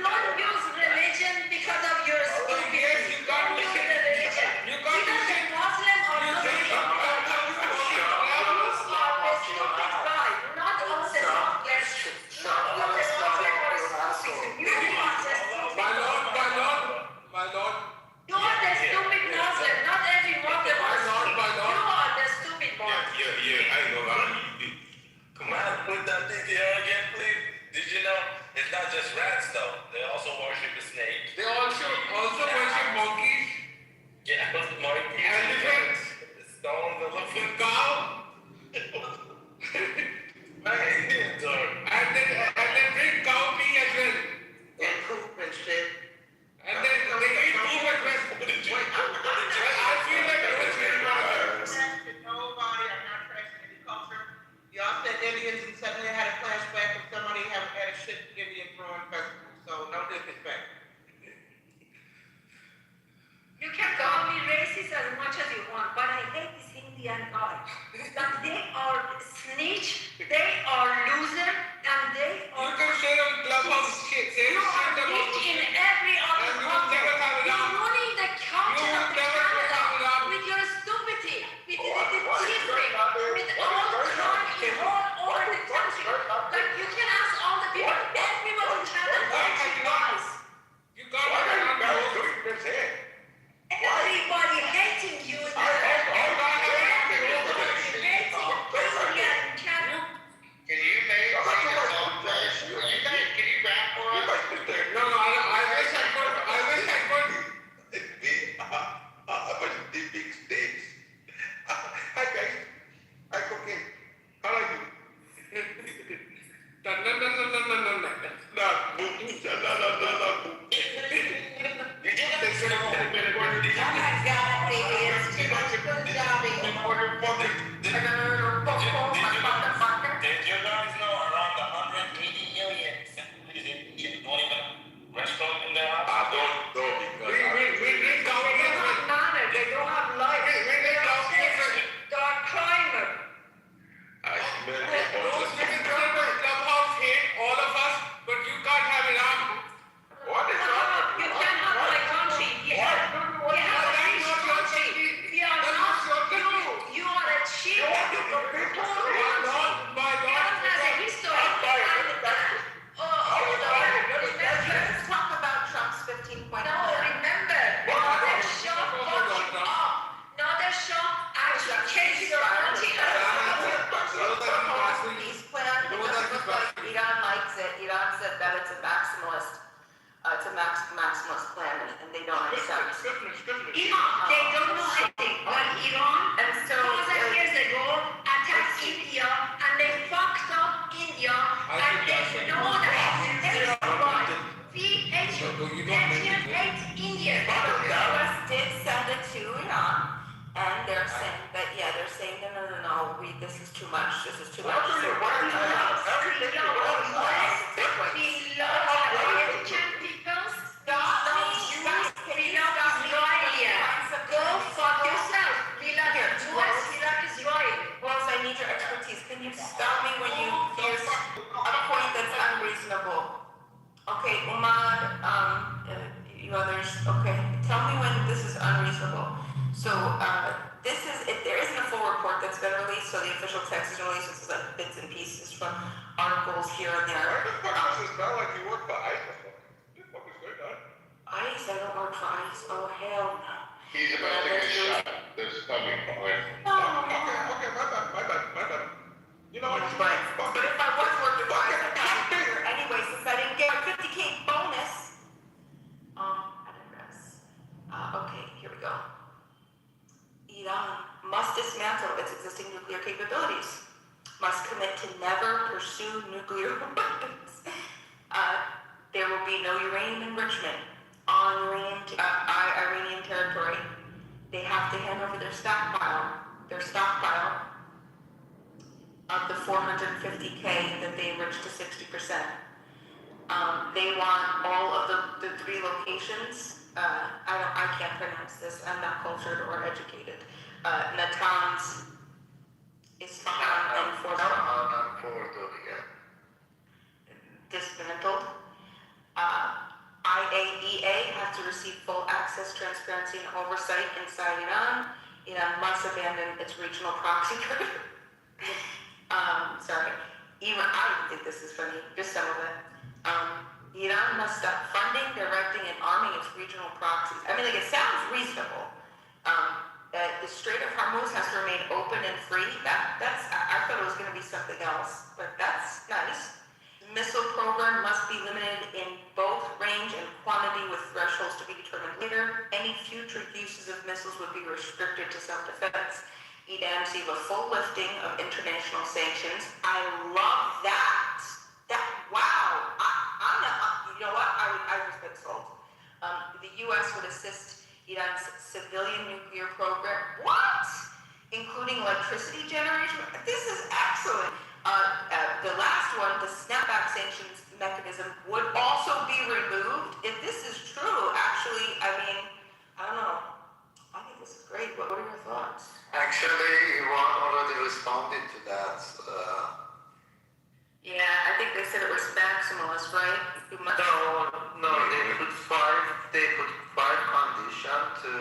Don't use religion because of your stupidity. Yes, you can't Don't do use shit. the religion. You can't do Because shit. the Muslim or You say Muslim you are can't do the shit. stupid guy, not us the Muslims. Not you the Muslim or stupid. You are the stupid. My lord. You are the stupid Muslim, not every Muslim are stupid. My lord. You are the stupid one. Yeah, I ain't gonna lie. Come on, put that thing here again, please. Did you know it's not just rats though? They also worship the snake. They also worship monkeys, Yeah, monkeys. elephants, The stones, the the cow, and then drink cow pee as well. And poop and shit. And then they eat poop as well. I feel like it was very wrong. Nobody, I'm not trashing any culture. Y'all said Indians and suddenly I had a flashback of somebody having had a shit Indian throwing festival. So no disrespect. You can call me racist as much as you want, but I hate this Indian guy. That they are snitch, they are loser, and they You are. can say on Clubhouse shit, say You are shit about rich in Muslims. every other And you will culture. never have You're Islam. ruining the culture You of will the never have Canada Islam. with your stupidity, with the thievery, with all crime in all over the country. Like you can ask all the people, everyone in Canada hates you guys. You can't have Islam. Did you guys know around 180 million Sinhalese in India don't even have a restaurant in their house? I don't know because They don't have manner, they don't have life, they don't have dark climate. Those niggas clubhouse hate all of us, but you can't have it on. What is wrong? You can't have my country. You have a rich country. You are not you are a cheap. Let's talk about Trump's 15 point No, remember, another shop fucked you up. Another shop actually takes your country peace plan. It doesn't look like Iran likes it. Iran said that it's a maximalist. It's a maximalist plan, and they don't accept. Iran, they don't know anything. When Iran, And so, 1,000 years ago, attacked India, and they fucked up India, and they know that this is why. We hate you. Asians hate Indians. The US did send it to Iran, and they're saying that, they're saying, no, this is too much, this is too much. Rose, I need your expertise. Can you stop me when you hear a point that's unreasonable? Okay, Umar, you others, okay, tell me when this is unreasonable. So, there isn't a full report that's been released, so the official text isn't released. This is like bits and pieces from articles here and there. Why the fuck does it smell like you work for ICE? What is going on? ICE? I don't work for ICE. Oh, hell no. He's about to get shot. There's coming. Okay, my bad. You know what? But if I was working for ICE, I'd probably be here anyway, since I didn't get a 50K bonus. Address. Okay, here we go. Iran must dismantle its existing nuclear capabilities, must commit to never pursue nuclear weapons. There will be no uranium enrichment on Iranian territory. They have to hand over their stockpile of the 450K that they enriched to 60%. They want all of the 3 locations. I can't pronounce this. I'm not cultured or educated. Natanz, Isfahan, and Fordo. Dismantled. IAEA has to receive full access, transparency, and oversight inside Iran. Iran must abandon its regional proxy group. Even I think this is funny, just some of it. Iran must stop funding, directing, and arming its regional proxies. I mean, it sounds reasonable. The Strait of Hormuz has to remain open and free. I thought it was going to be something else, but that's nice. The missile program must be limited in both range and quantity, with thresholds to be determined later. Any future uses of missiles would be restricted to self-defense. Iran receive a full lifting of international sanctions. I love that. Wow. You know what? I was been sold. The U.S. would assist Iran's civilian nuclear program. What? Including electricity generation. This is excellent. The last one, the snapback sanctions mechanism, would also be removed. If this is true, actually, I don't know. I think this is great. What are your thoughts? Actually, Iran already responded to that. Yeah, I think they said it was maximalist, right? No, they put five conditions to.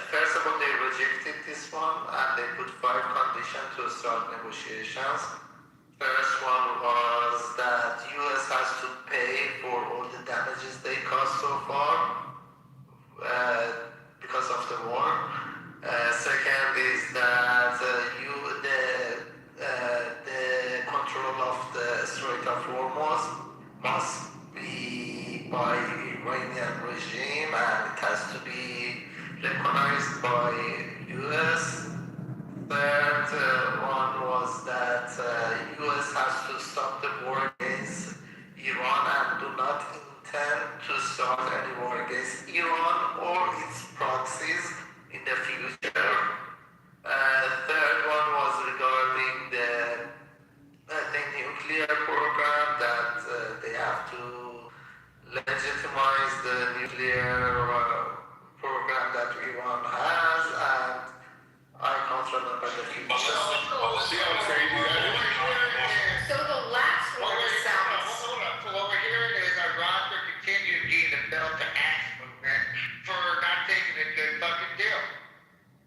First of all, they rejected this one, and they put 5 conditions to start negotiations. First one was that U.S. has to pay for all the damages they caused so far because of the war. Second is that the control of the Strait of Hormuz must be by Iranian regime, and it has to be recognized by U.S. Third one was that U.S. has to stop the war against Iran and do not intend to start any war against Iran or its proxies in the future. functional by the future. So the last one sounds. Hold up. So what we're hearing is our roster continued getting the belt to ass movement for not taking a good fucking deal.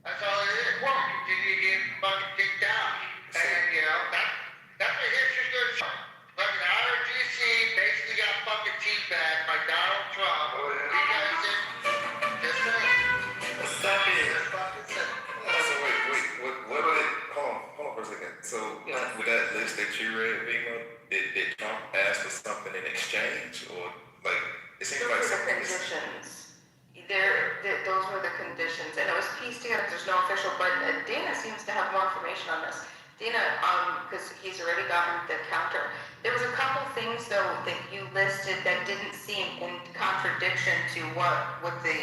That's all it is. Well, continue to get fucking kicked out. And, you know, that's what history's going to show. Fucking IRGC basically got fucking teabagged by Donald Trump because just saying. So wait, what did, hold on for a second. So with that list that you read, Bimo, did Trump ask for something in exchange, or like it seems like Those were the something. conditions. Those were the conditions, and it was pieced together. There's no official, but Dana seems to have more information on this. Dana, because he's already gotten the counter. There was a couple things though that you listed that didn't seem in contradiction to what the,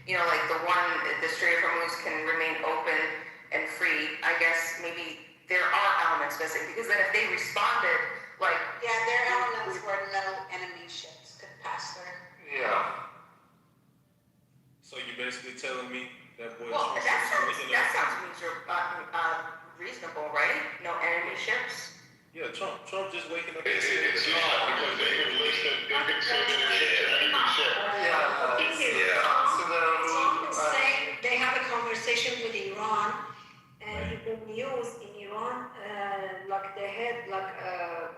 you know, like the one, the Strait of Hormuz can remain open and free. I guess maybe there are elements missing, because then if they responded like, Yeah, their elements were no enemy ships could pass through. Yeah. So you're basically telling me that was. well, that sounds reasonable, right? No enemy ships. Yeah, Trump just waking up. It's not because they were listed, they considered it an enemy ship. Saying they have a conversation with Iran, and the news in Iran, like the head, like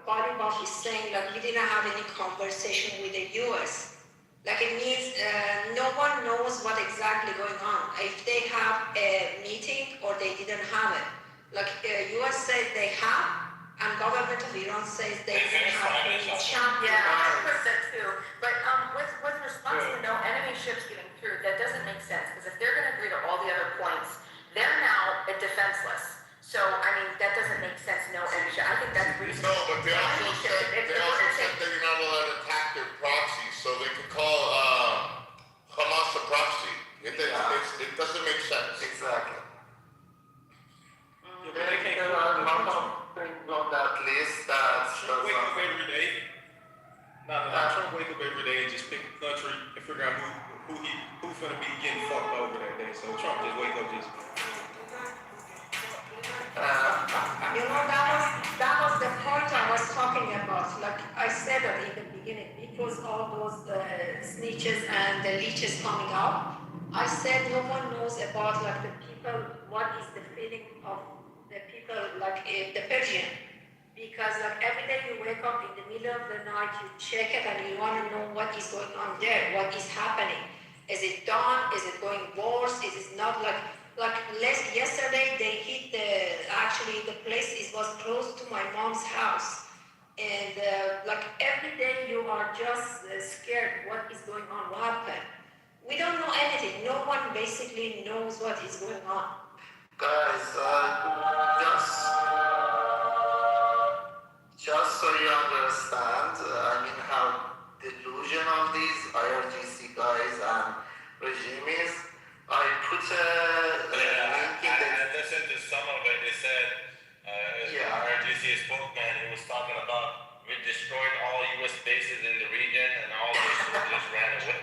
Balibaf is saying, like we didn't have any conversation with the U.S. Like it means no one knows what exactly going on. If they have a meeting or they didn't have it. Like U.S. says they have, and government of Iran says they didn't have any meeting. Yeah, I heard that too. But with response to no enemy ships getting through, that doesn't make sense, because if they're going to agree to all the other points, they're now defenseless. So I mean, that doesn't make sense. No enemy ship. I think that's reasonable. No, but they also said they're not allowed to attack their proxies, so they could call Hamas a proxy. It doesn't make sense. Exactly. Yeah, but they can't There are a lot of things on that list that Trump wake up every day. No. Trump wake up every day and just pick a country and figure out who finna be getting fucked over that day. So Trump just wake up just. You know, that was the point I was talking about. Like I said that in the beginning, because all those snitches and the leeches coming out, I said no one knows about like the people, what is the feeling of the people, like the Persian. Because like every day you wake up in the middle of the night, you check it and you want to know what is going on there, what is happening. Is it done? Is it going worse? Is it not like yesterday they hit the place was close to my mom's house. And like every day you are just scared what is going on, what happened. We don't know anything. No one basically knows what is going on. Guys, just so you understand, I mean how delusional these IRGC guys and regime is, I put a link in the... I listened to some of it. They said, RGC spokesman, he was talking about we destroyed all U.S. bases in the region and all the soldiers ran away.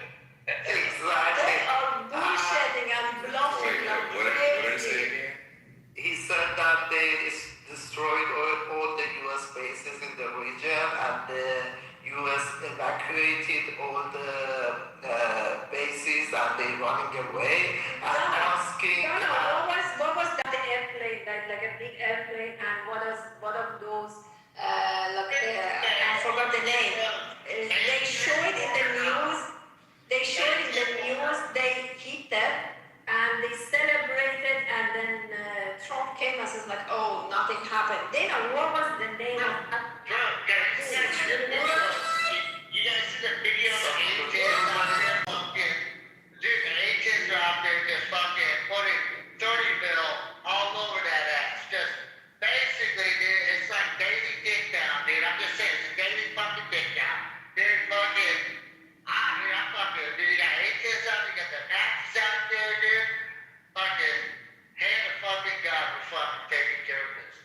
Exactly. They are bullshitting and bluffing. What did he say again? He said that they destroyed all the U.S. bases in the region, and the U.S. evacuated all the bases, and they running away and asking. What was that airplane? Like a big airplane, and what of those? I forgot the name. They showed in the news. They hit them and they celebrated, and then Trump came and says like, oh, nothing happened. Then what was the name of Trump, you guys see the video of the fucking, dude, the ATs are out there just fucking putting 30 mil all over that ass. Just basically, dude, it's like daily dick down, dude. I'm just saying, it's a daily fucking dick down. Dude, fucking, dude, you got ATs out, you got the Nazis out there, dude. Fucking, hand to fucking God, we're fucking taking care of this.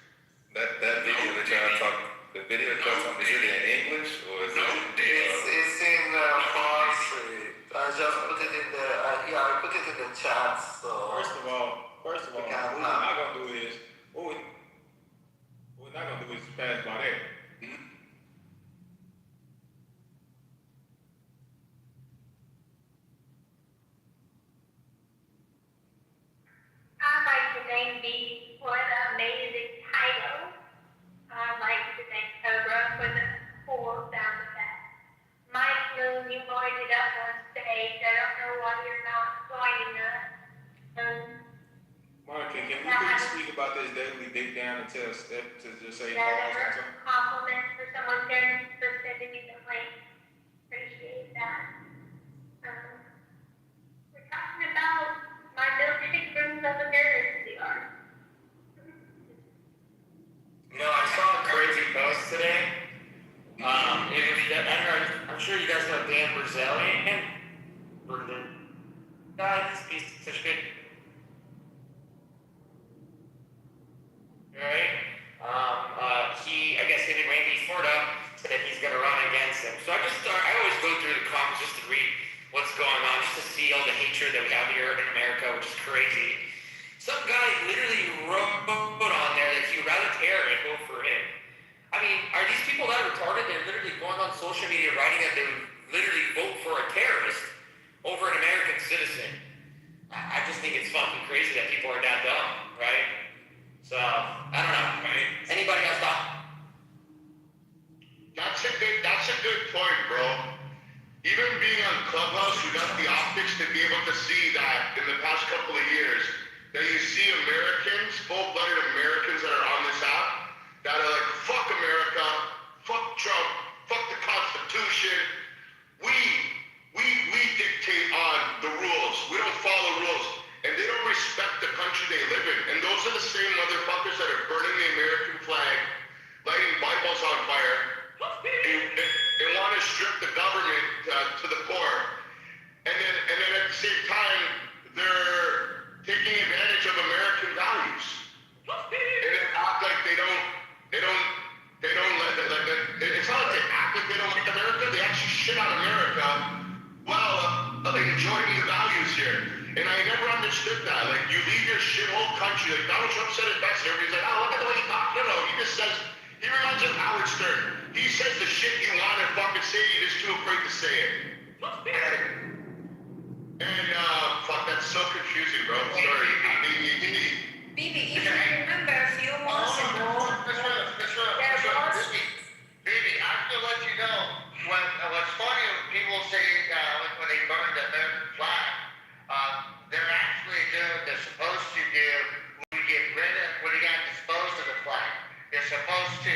That video that y'all talking, the video that y'all talking, is it in English or is it? It's in Farsi. I just put it in the I put it in the chat. So First of all, what we're not gonna do is join me for the amazing title. I'd like to thank Cobra for the cool sound effects. Mike Bloom, you already up on stage. I don't know why you're not joining us. Monica, can we please speak about this daily dig down and tell Steph to just say pause or something? Compliments for someone for sending me the link. Appreciate that. We're talking about my milkshake brings up a nervous CR. No, I saw a crazy post today. I'm sure you guys know Dan Brazilian. He's such a good. Right? I guess him and Randy Ford said that he's gonna run against him. So I always go through the comments just to read what's going on, just to see all the hatred that we have here in America, which is crazy. Some guy literally wrote on there that he'd rather tear and vote for him. I mean, are these people that retarded? They're literally going on social media writing that they would literally vote for a terrorist over an American citizen. I just think it's fucking crazy that people are that dumb, right? So, I don't know, right? Anybody else thought? That's a good point, bro. Even being on Clubhouse, we got the optics to be able to see that in the past couple of years, that you see Americans, full-blooded Americans that are on this app, that are like, fuck America, fuck Trump, fuck the Constitution. We dictate on the rules. We don't follow rules. And they don't respect the country they live in. And those are the same motherfuckers that are burning the American flag, lighting Bibles on fire, and want to strip the government to the core. And then at the same time, they're taking advantage of American values. And then act like they don't it's not like they act like they don't like America, they actually shit on America while enjoying the values here. And I never understood that. Like, you leave your shithole country, like Donald Trump said it best, everybody's like, oh, look at the way he talks. No, he just says, he reminds us of Howard Stern. He says the shit you want to fucking say, you're just too afraid to say it. And, fuck, that's so confusing, bro. Sorry. Bibi, if you remember a few months ago, Bibi, I have to let you know, what's funny when people say, when they burn the American flag, they're actually doing, they're supposed to do, when you got disposed of the flag, they're supposed to,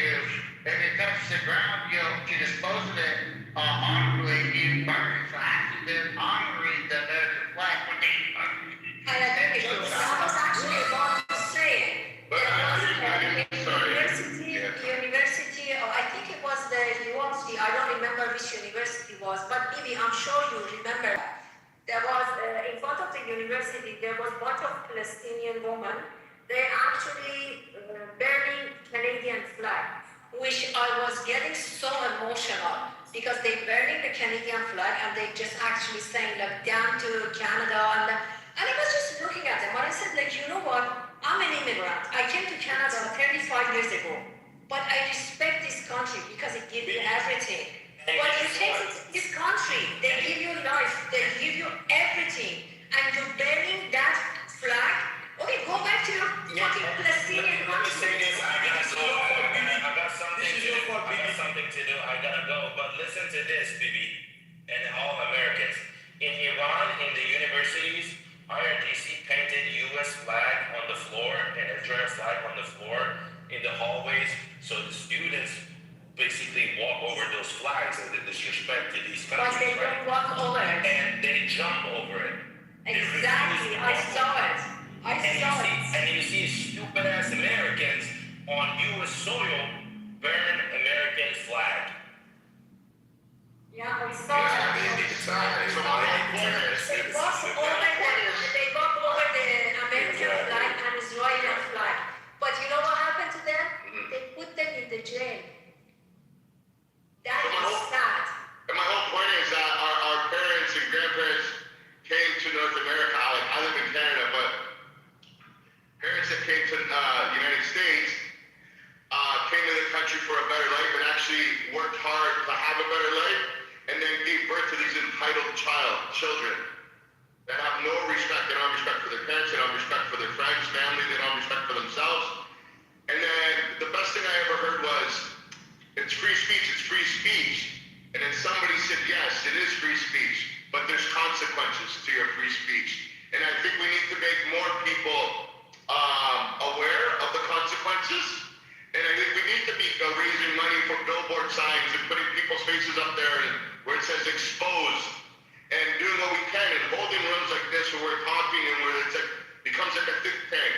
if it touches the ground, to dispose of it honorably, you burn it. So actually, they're honoring the American flag when they burn it. I agree with you. I was actually about to say it. University, I think it was the university, I don't remember which university it was, but maybe I'm sure you remember. There was, in front of the university, there was a bunch of Palestinian women. They actually burning Canadian flag, which I was getting so emotional because they burning the Canadian flag and they just actually saying like, down to Canada and I was just looking at them and I said like, you know what, I'm an immigrant. I came to Canada 35 years ago, but I respect this country because it gives me everything. But you take this country, they give you life, they give you everything, and you're burying that flag. Okay, go back to your fucking Palestinian country. Let me say this, I gotta go. I got something to do. I gotta go. But listen to this, Bibi, and all Americans. In Iran, in the universities, IRGC painted U.S. flag on the floor and Israel flag on the floor in the hallways, so the students basically walk over those flags and the disrespect to these countries. But they don't walk over it. And they jump over it. Exactly, I saw it. And you see stupid ass Americans on U.S. soil burn American flag. Yeah, I saw that. They walk over the American flag and Israeli flag. But you know what happened to them? They put them in the jail. That is sad. And my whole point is that our parents and grandparents came to North America. I live in Canada, but parents that came to the United States came to the country for a better life and actually worked hard to have a better life, and then gave birth to these entitled children that have no respect. They don't have respect for their parents. They don't have respect for their friends, family. They don't have respect taxes. And I think we need to be raising money for billboard signs and putting people's faces up there and where it says exposed, and doing what we can and holding rooms like this where we're talking and where it's like becomes like a think tank.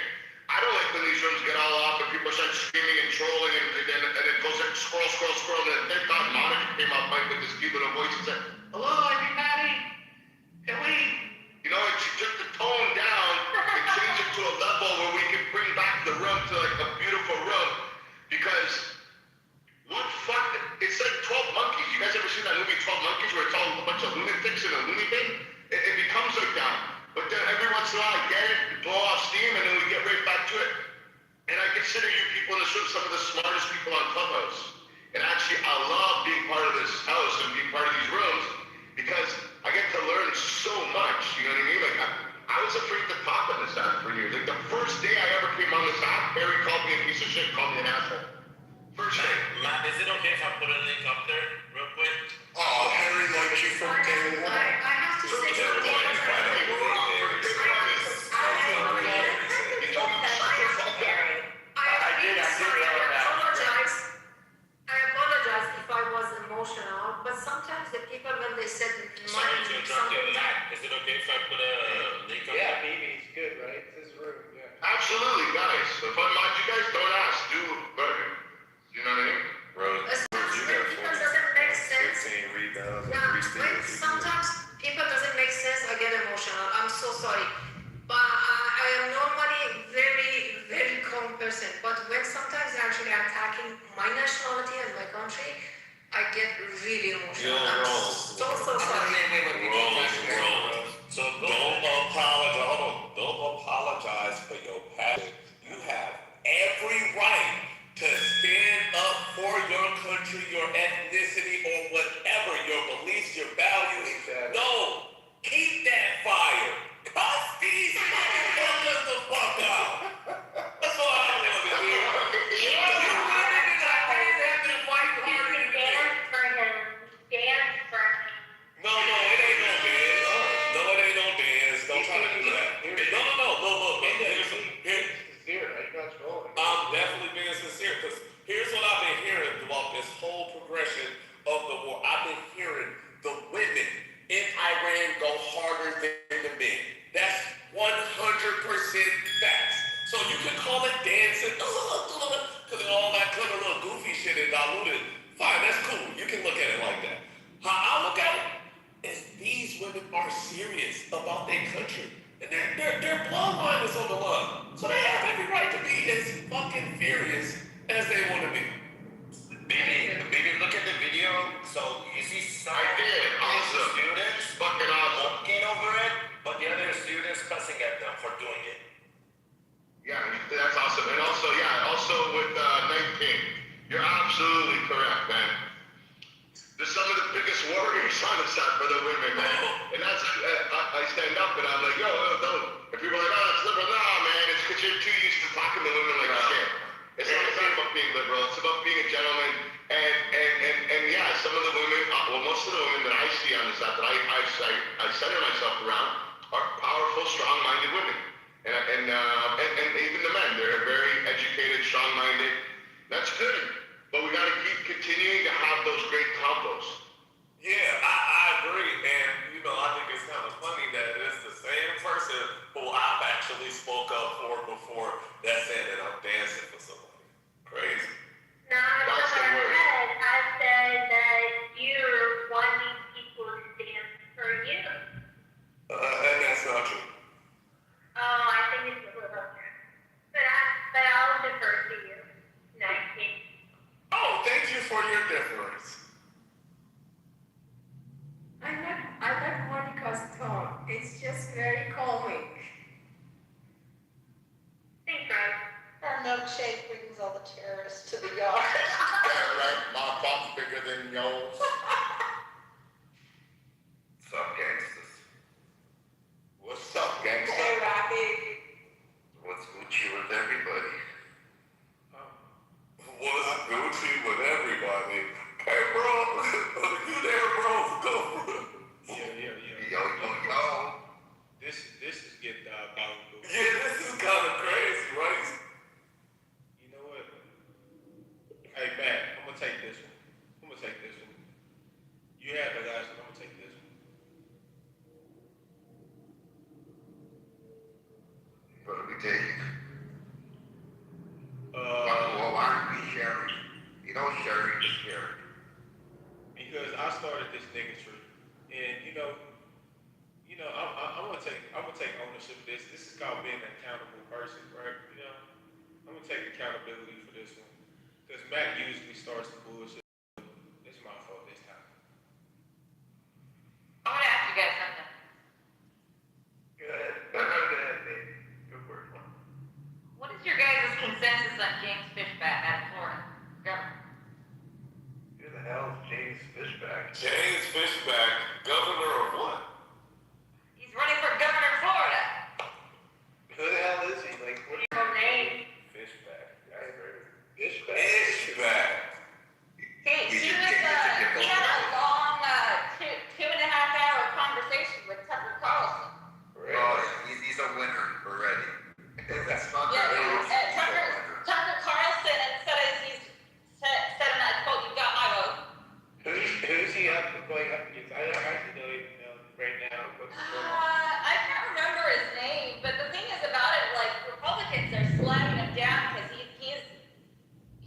I don't like when these rooms get all off and people start screaming and trolling and it goes like scroll, and then thank God Monica came out with this cute little voice and said, "Hello, everybody. Can we?" You know, and she took the tone down and changed it to a level where we can bring back the room to like a beautiful room. Because what fuck? It's like 12 Monkeys. You guys ever seen that movie 12 Monkeys where it's all a bunch of lunatics in a loony bin? It becomes like that. But then every once in a while I get it, blow off steam, and then we get right back to it. And I consider you people in this room some of the smartest people on Clubhouse. And actually, I love being part of this house and being part of these rooms because I get to learn so much. You know what I mean? Like I was afraid to talk on this app for years. Like the first day I ever came on this app, Harry called me a piece of shit, called me an asshole. First day. Matt, is it okay if I put a link up there real quick? Oh, Harry likes you from day one. I have to say something. I apologize if I was emotional, but sometimes the people when they said Sorry to interrupt you, Matt. Is it okay if I put a link up there? Yeah, maybe it's good, right? It's his room, yeah. Absolutely, guys. If I mind you guys, don't ask. Do, but you know what I mean? Rose, you got People doesn't make sense. 15 rebounds and Yeah, 3 steals. sometimes people doesn't make sense. I get emotional. I'm so sorry, but I am normally very, very calm person. But when sometimes they're actually attacking my nationality and my country, I get really emotional. You're I'm wrong. so sorry. Wrong. So don't apologize. Hold on. Don't apologize for your passion. You have every right to stand up for your country, your ethnicity, or whatever, your beliefs, your values. No, keep that fire. Cuss these motherfuckers the fuck out. That's all I want to hear. You really have to fight harder than me. Dance for him. Dance for him. No, it ain't no dance. No, it ain't no dance. Don't try to do that. No. Look. Sincere, right? You're not trolling. I'm definitely being sincere because here's what I've been hearing throughout this whole progression of the war. I've been hearing the women in Iran go harder than the men. That's 100% facts. So you can call it dancing because all that kind of little goofy shit is diluted. Fine, that's cool. You can look at it like that. How I look at it is these women are serious about their country. And their bloodline is on the line. So they have every right to be as fucking furious as they want to be. Baby, look at the video. So you see some Awesome. students Fucking awesome. walking over it, but the other students cussing at them for doing it. Yeah, that's awesome. And also with 19, you're absolutely correct, man. There's some of the biggest warriors on the side for the women, man. And that's, I stand up and I'm like, yo, don't. And people are like, oh, that's liberal. Nah, man, it's because you're too used to talking to women like shit. It's not about being liberal, it's about being a gentleman. And yeah, some of the women, well, most of the women that I see on this app that I center myself around are powerful, strong-minded women. And even the men, they're very educated, strong-minded. That's good. But we got to keep continuing to have those great combos. Yeah, I agree. And, I think it's kind of funny that it's the same person who I've actually spoke up for before that's saying that I'm dancing for somebody. Crazy. No, that's what I said. I said that you're wanting people to dance for you. And that's not true. Oh, I think it's a little different. But I'll defer to you. 19. Oh, thank you for your deference. I like Monica's tone. It's just very calming. Thanks, Rose. Our milkshake brings all the terrorists to the yard. Yeah, right. My pot's bigger than yours. What's up, gangsters? What's up, gangster? Hey, Rocky. What's Gucci with everybody? What's Gucci with everybody? Hey, bro. You there, bro? Go. Yeah. Yo. This is getting diabolical. Yeah, this is kind of crazy, right? You know what? Matt usually starts the bullshit. It's my fault this time. I'm gonna ask you guys something. Go ahead. Go ahead, babe. Go for it. What is your guys' consensus on James Fishback out of Florida? Governor. Who the hell is James Fishback? James Fishback, governor of what? He's running for governor of Florida. Who the hell is he? Like, what do you No name. Fishback? I ain't heard of Fishback. Fishback. He had a long 2.5-hour conversation with Tucker Carlson. He's a winner already. That's not Tucker Carlson said, and I quote, "You got my vote." Who's he up going up against? I actually don't even know right now what's going on. I can't remember his name, but the thing is about it, like, Republicans are slamming him down because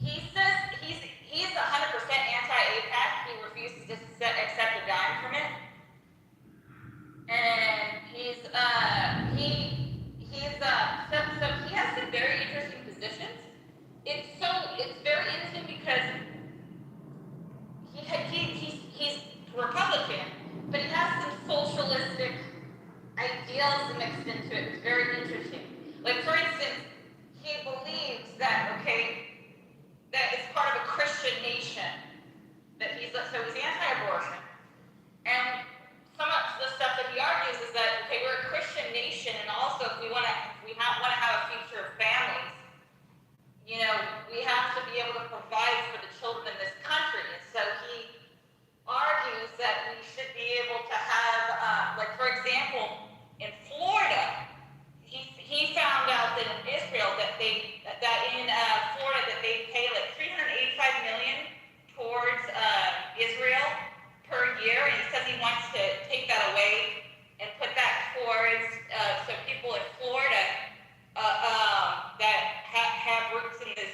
he says he's 100% anti-APAC. He refuses to accept a dime from it, and so he has some very interesting positions. It's very interesting because he's Republican, but he has some socialistic ideals mixed into it. It's very interesting. Like, for instance, he believes that that it's part of a Christian nation. That he's anti-abortion, and some of the stuff that he argues is that we're a Christian nation, and also if we want to have a future of families, we have to be able to provide for the children in this country. And so he argues that we should be able to have, like, for example, in Florida, he found out that in Israel that in Florida that they pay like $385 million towards Israel per year, and he says he wants to take that away and put that towards so people in Florida that have roots in the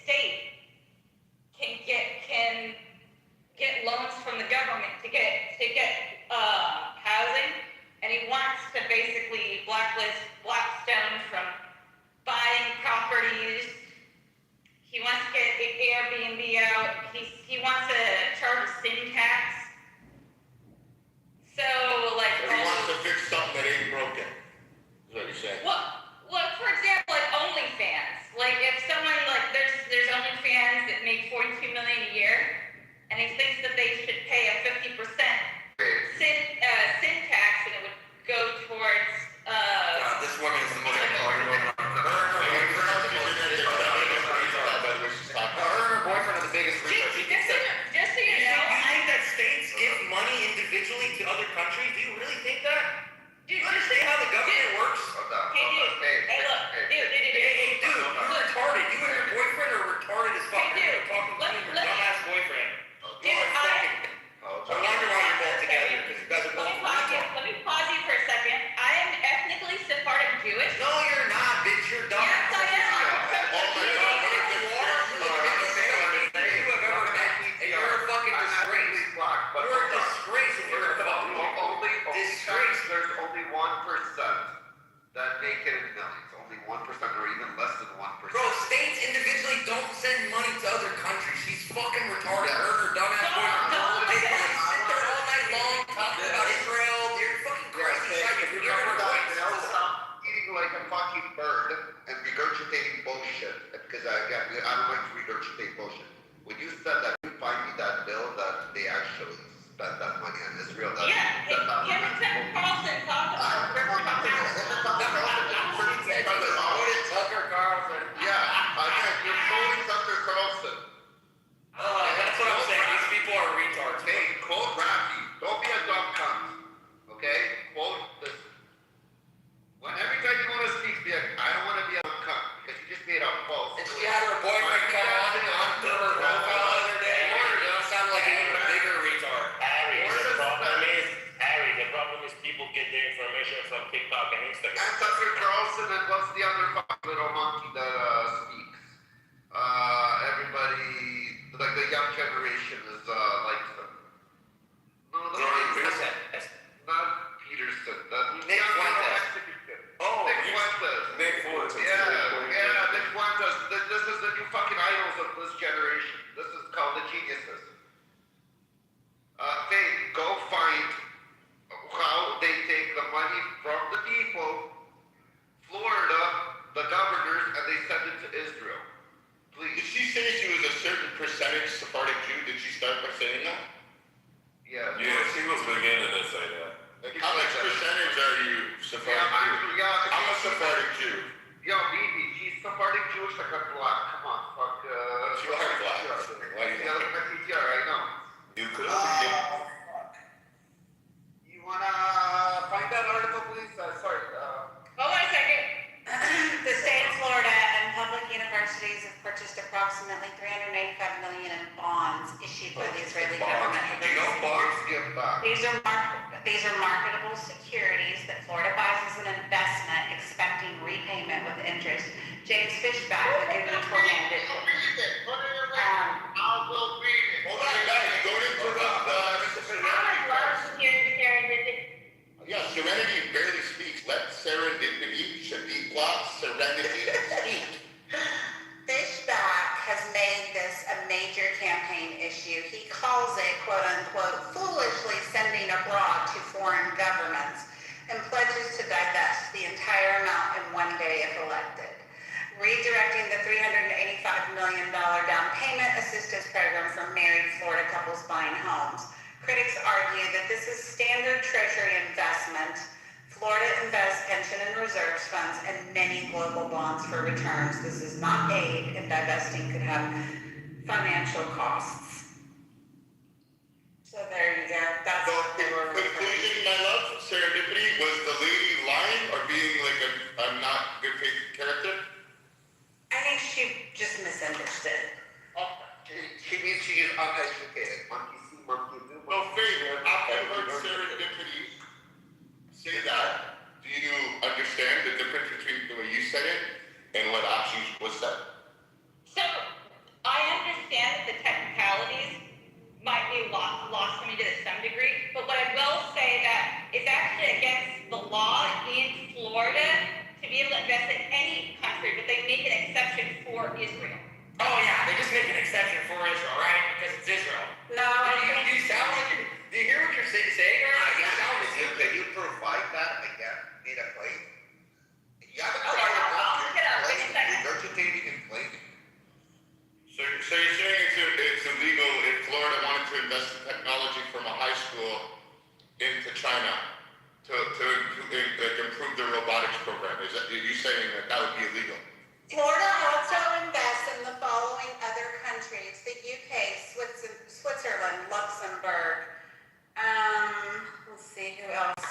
state can get loans from the government to get housing, and he wants to basically blacklist Blackstone from buying properties. He wants to get Airbnb out. He wants to charge a sin tax. So, like, He wants to fix something that ain't broken. Is what he's saying. Well, for example, like OnlyFans. Like, if someone, like, there's OnlyFans that make $42 million a year, and he thinks that they should pay a 50% sin tax, and it would go towards this woman is the most her boyfriend is the biggest just so you know, You think that states give money individually to other countries? Do you really think that? Do you understand how the government works? Hey, dude, You're retarded. You and your boyfriend are retarded as fuck. You're talking to your dumbass boyfriend. I wonder why you're both together, because you guys are both let me pause you for a second. I am ethnically Sephardic Jewish. No, you're not, bitch. You're dumb. Yes, I am. Oh my God. You're a fucking disgrace. You're a disgrace if you're a fucking disgrace. There's only 1% that make it in millions. Only 1% or even less than 1%. Bro, states individually don't send money to other countries. She's fucking retarded. Her and her dumbass boyfriend. They fucking sit there all night long talking about Israel. You're fucking crazy. Stop eating like a fucking bird and regurgitating bullshit. Because I don't like to regurgitate bullshit. When you said that, you find me that bill that they actually spent that money on Israel. Tucker Carlson talked about Tucker Carlson. Yeah, you're quoting Tucker Carlson. That's what I'm saying. These people are retards. Hey, quote Rafi. Don't be a dumb cunt. Okay? Quote this. Every time you want to speak, be like, I don't want to be a dumb cunt. Because you just made a quote. And she had her boyfriend come on the other day. Sound like an even bigger retard. Harry, the problem is people get their information from TikTok and Instagram. And Tucker Carlson, and what's the other little monkey that speaks? Everybody, like the young generation is likes them. Not Peterson. Nick Fuentes. Nick Fuentes. Nick Fuentes. Yeah, Nick Fuentes. This is the new fucking idols of this generation. Israel. Please. Did she say she was a certain percentage Sephardic Jew? Did she start by saying that? Yeah. Yeah, she was beginning to say that. Like, how much percentage are you Sephardic Jew? I'm a Sephardic Jew. Yo, Bibi, she's Sephardic Jewish like a black. Come on, fuck. She was black. Why you look at my PTR, I know. You could You wanna find that article, please? Sorry. Hold on a second. The state of Florida and public universities have purchased approximately $385 million in bonds issued by the Israeli government. These are marketable securities that Florida buys as an investment, expecting repayment with interest. James Fishback, the gubernatorial candidate. I'll go read it. Hold on, guys. Don't interrupt. I would love to hear serendipity. Yeah, Serenity barely speaks. Let serendipity, Shadiqua, Serenity speak. Fishback has made this a major campaign issue. He calls it, quote unquote, foolishly sending abroad to foreign governments and pledges to divest the entire amount in one day if elected. Redirecting the $385 million down payment assistance program for married Florida couples buying homes. Critics argue that this is standard Treasury investment. Florida invests pension and reserves funds and many global bonds for returns. This is not aid, and divesting could have financial costs. So there you go. That's So, conclusion, my love, serendipity was the lady lying or being like a not good faith character? I think she just misunderstood. She means she is uneducated. Monkey see, monkey do. No, Faith, I've heard serendipity say that. Do you understand the difference between the way you said it and what actually was said? So, I understand that the technicalities might be lost to me to some degree, but what I will say that it's actually against the law in Florida to be able to invest in any country, but they make an exception for Israel. Oh yeah, they just make an exception for Israel, right? Because it's Israel. No, you sound like do you hear what you're saying? You sound like Can you provide that again in a plane? You haven't Okay, I'll look it up. Wait a second. regurgitating and claiming. So you're saying it's illegal if Florida wanted to invest in technology from a high school into China to improve their robotics program? Is that, are you saying that would be illegal? Florida also invests in the following other countries: the UK, Switzerland, Luxembourg. Let's see, who else?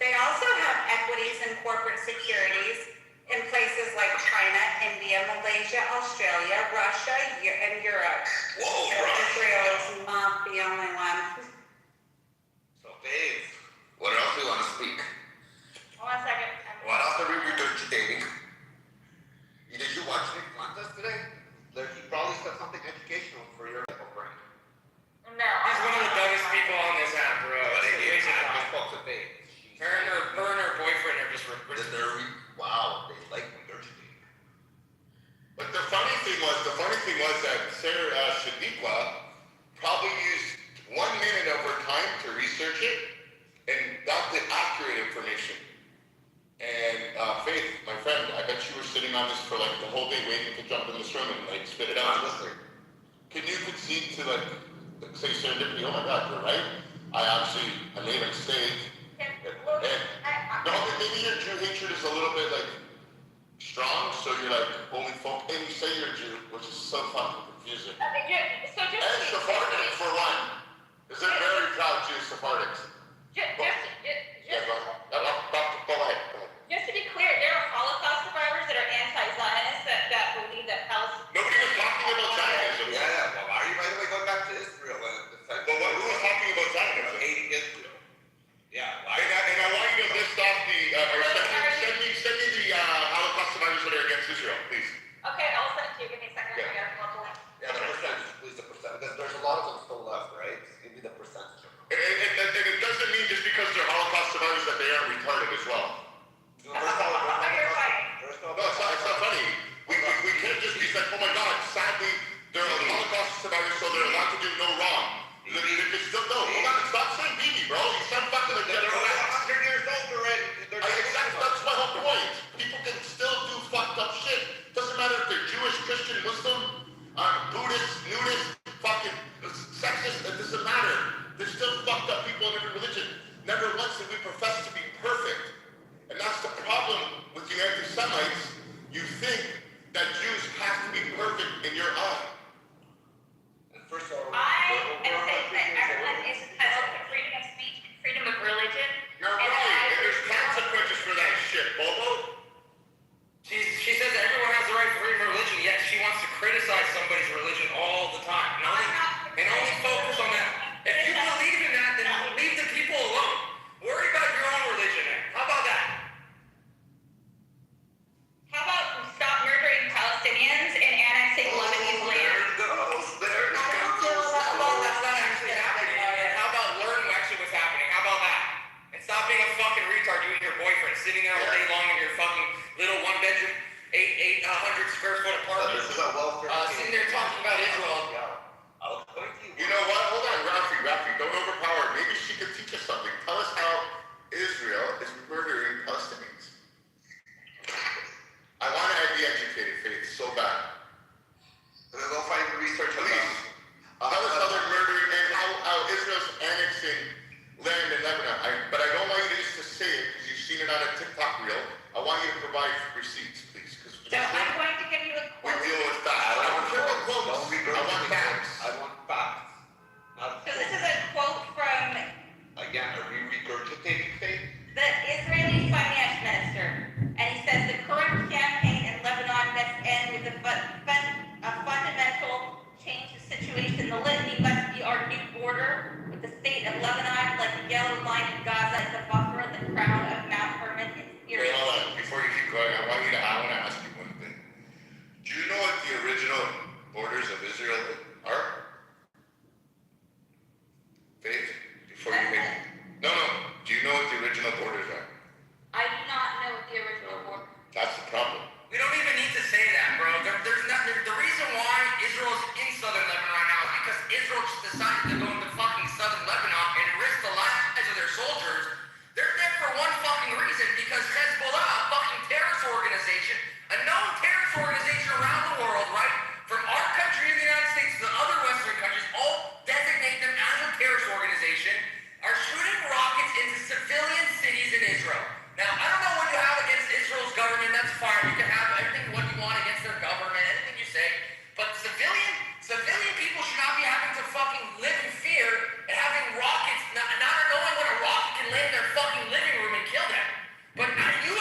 They also have equities and corporate securities in places like China, India, Malaysia, Australia, Russia, and Europe. Whoa, So Israel is not the only one. So, babe, what else do you want to speak? Hold on a second. What else are we regurgitating? Did you watch Nick Contest today? He probably said something educational for your brain. No. He's one of the dumbest people on this app, bro. Her and her boyfriend are just Wow, they like regurgitating. But the funny thing was that Sarah Shadiqua probably used 1 minute of her time to research it and got the accurate information. And Faith, my friend, I bet you were sitting on this for like the whole day waiting to jump in this room and like spit it out. Can you concede to like say serendipity? Oh my God, you're right. I made a mistake. No, maybe your Jew hatred is a little bit like strong, so you're like only folk, and you say you're Jew, which is so fucking confusing. And Sephardic for one. Is there very proud Jews, Sephardics? Go ahead. Just to be clear, there are Holocaust survivors that are anti-Zionists that believe that Palestine. Nobody was talking about Zionism. Yeah. Well, why are you, by the way, going back to Israel and defending? But who was talking about Zionism? Hating Israel. Yeah. And I want you to list off the, send me the Holocaust survivors that are against Israel, please. Okay, I'll send it to you. Give me a second. I gotta pull up the link. Yeah, the percentage, please, the percentage. Because there's a lot of them still left, right? Give me the percentage. And it doesn't mean just because Christian, Muslim, Buddhist, nudist, fucking sexist, it doesn't matter. There's still fucked up people in every religion. Never once did we profess to be perfect. And that's the problem with you anti-Semites. You think that Jews have to be perfect in your eye. And first of all, I am saying that everyone is entitled to freedom of speech and freedom of religion. You're right, and there's consequences for that shit, Bobo. She says that everyone has the right to freedom of religion, yet she wants to criticize somebody's religion all the time. And only focus on that. If you believe in that, then leave the people alone. Worry about your own religion. How about that? How about we stop murdering Palestinians and annexing Lebanese land? There it goes. That's not actually happening. And how about learn actually what's happening? How about that? And stop being a fucking retard, you and your boyfriend, sitting there all day long in your fucking little one-bedroom, 800 square foot apartment. This is a welfare. Sitting there talking about Israel. You know what? Hold on, Rafi, don't overpower. Maybe she could teach us something. Tell us how Israel is murdering Palestinians. I want to be educated, Faith, so bad. Let's go find the research. Please. Tell us how they're murdering and how Israel's annexing land in Lebanon. But I don't want you to just say it because you've seen it on a TikTok reel. I want you to provide receipts, please. So I'm going to give you a We quote. deal with that. I don't care what quotes. I want facts. I want facts. So this is a quote from Again, are we regurgitating things? the Israeli finance minister, and he says the current campaign in Lebanon must end with a fundamental change of situation. The litany must be our new border with the state of Lebanon, like the yellow line in Gaza is the buffer, the crown of Mount Hermon in Syria. Wait, hold on. Before you keep going, I want to ask you one thing. Do you know what the original borders of Israel are? Faith, before you make... No. Do you know what the original borders are? I do not know the original border. That's the problem. We don't even need to say that, bro. The reason why Israel's in southern Lebanon right now is because Israel just decided to go into fucking southern Lebanon and risk the lives of their soldiers. They're there for one fucking reason, because Hezbollah, a fucking terrorist organization, a known terrorist organization around the world, right? From our country in the United States to the other Western countries, all designate them as a terrorist organization, are shooting rockets into civilian cities in Israel. Now, I don't know what you have against Israel's government, that's fine. You can have everything what you want against their government, anything you say. But civilian people should not be having to fucking live in fear and having rockets, not knowing when a rocket can land in their fucking living room and kill them. But some of you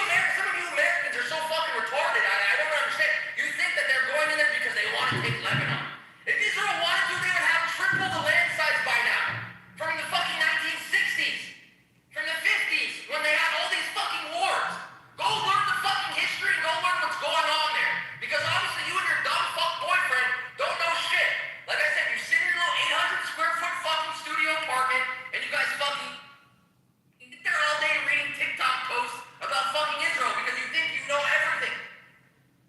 Americans are so fucking retarded, I don't understand. You think that they're going in there because they want to take Lebanon. If Israel wanted to, they would have triple the land size by now. From the fucking 1960s. From the 50s, when they had all these fucking wars. Go learn the fucking history and go learn what's going on there. Because obviously you and your dumb fuck boyfriend don't know shit. Like I said, you sit in your little 800 square foot fucking studio apartment and you guys fucking sit there all day reading TikTok posts about fucking Israel because you think you know everything.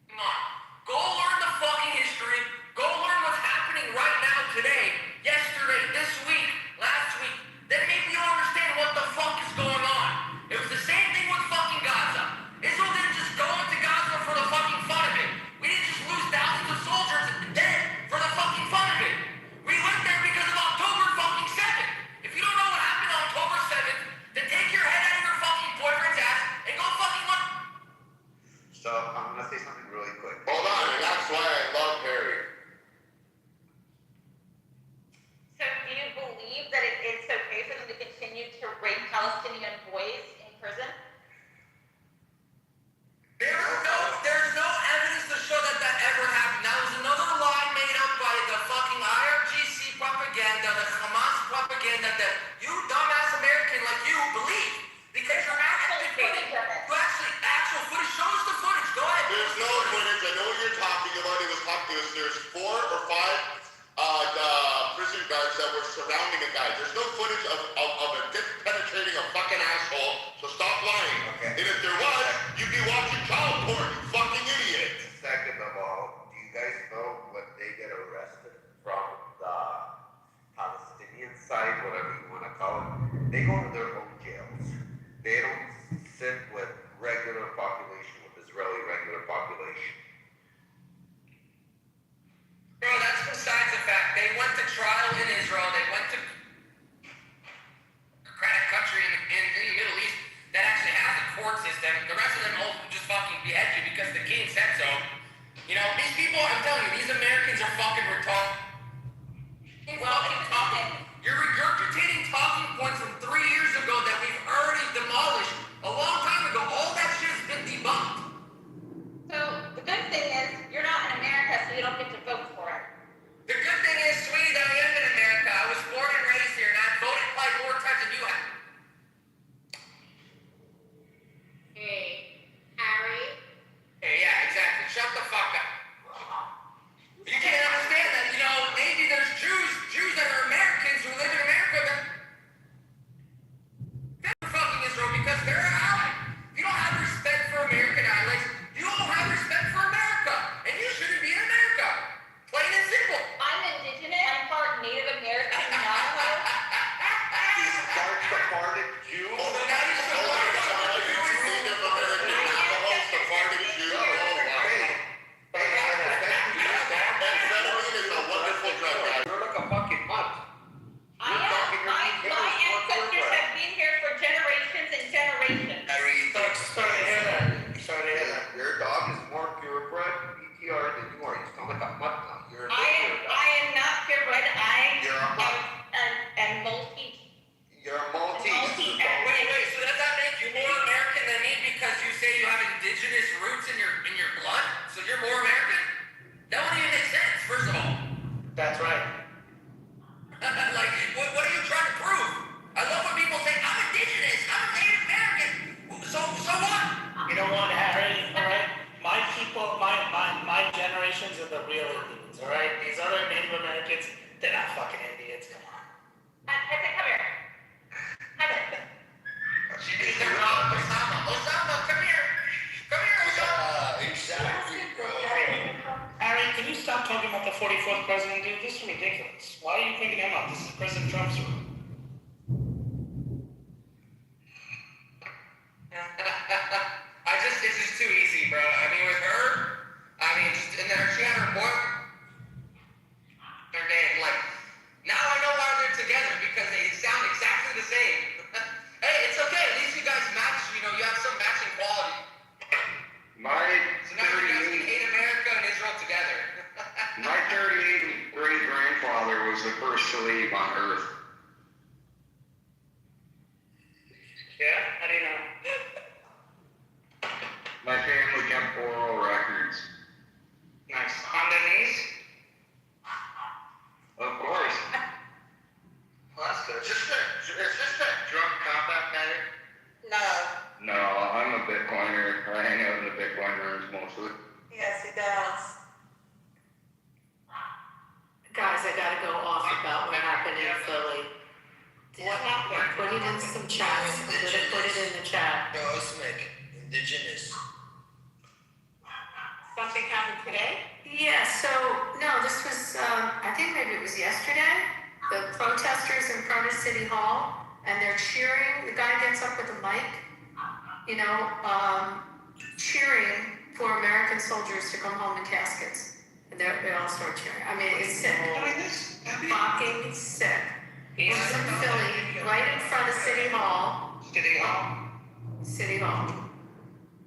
Come on. Go learn the fucking history. Go learn what's happening right now today, yesterday, this week, last week. Then maybe you'll understand what the fuck is going on. It was the same thing with fucking Gaza. Israel didn't just go into Gaza for the fucking fun of it. We didn't just lose thousands of soldiers dead for the fucking fun of it. We went there because of October fucking 7th. If you don't know what happened on October 7th, then take your head out of your fucking boyfriend's ass and go fucking look. So, I'm gonna say something really quick. Hold on, and that's why I love Harry. So do you believe that it's okay for them to continue to rape Palestinian boys in prison? There's no evidence to show that ever happened. That was another lie made up by the fucking IRGC propaganda, the Hamas propaganda that you dumbass American like you believe. Because you're actually footage. Actual footage. Show us the footage. Go ahead. There's no footage. I know what you're talking about. There's 4 or 5 the prison guards that were surrounding a guy. There's no footage of a dick penetrating a fucking asshole, so stop lying. Okay. And if there was, you'd be watching child porn, you fucking idiot. Second of all, do you guys know when they get arrested from the Palestinian side, whatever you want to call it? They go to their own jails. They don't sit with regular population, with Israeli regular population. That's right. Like, what are you trying to prove? I love when people say, I'm indigenous, I'm Native American. So what? You know what, Harry? All right, my people, my generations are the real Indians. All right, these other Native Americans, they're not fucking Indians. Come on. Come here. Osama, come here. Come here, Osama. Exactly, bro. Harry, can you stop talking about the 44th president, dude? This is ridiculous. Why are you picking him up? This is President Trump's rule. It's just too easy, bro. I mean, with her, and then she had her boy, their name, like, now I know why they're together, because they sound exactly the same. Hey, it's okay, at least you guys match, you have some matching quality. So now you guys can hate America and Israel together. My 38 great-grandfather was the first to leave on Earth. Yeah? How do you know? My family kept oral records. Nice. On their knees? Of course. Well, that's good. Is this a drunk combat matter? No, I'm a Bitcoiner. I hang out in the Bitcoin rooms mostly. Yes, he does. Guys, I gotta go off about what happened in Philly. What happened? Put it in some chats. I'm gonna put it in the chat. Cosmic, indigenous. Something happened today? Yeah, so, no, this was, I think maybe it was yesterday. The protesters in front of City Hall, and they're cheering. The guy gets up with a mic, cheering for American soldiers to come home in caskets. And they all start cheering. I mean, it's sick. Fucking sick. It was in Philly, right in front of City Hall. City Hall.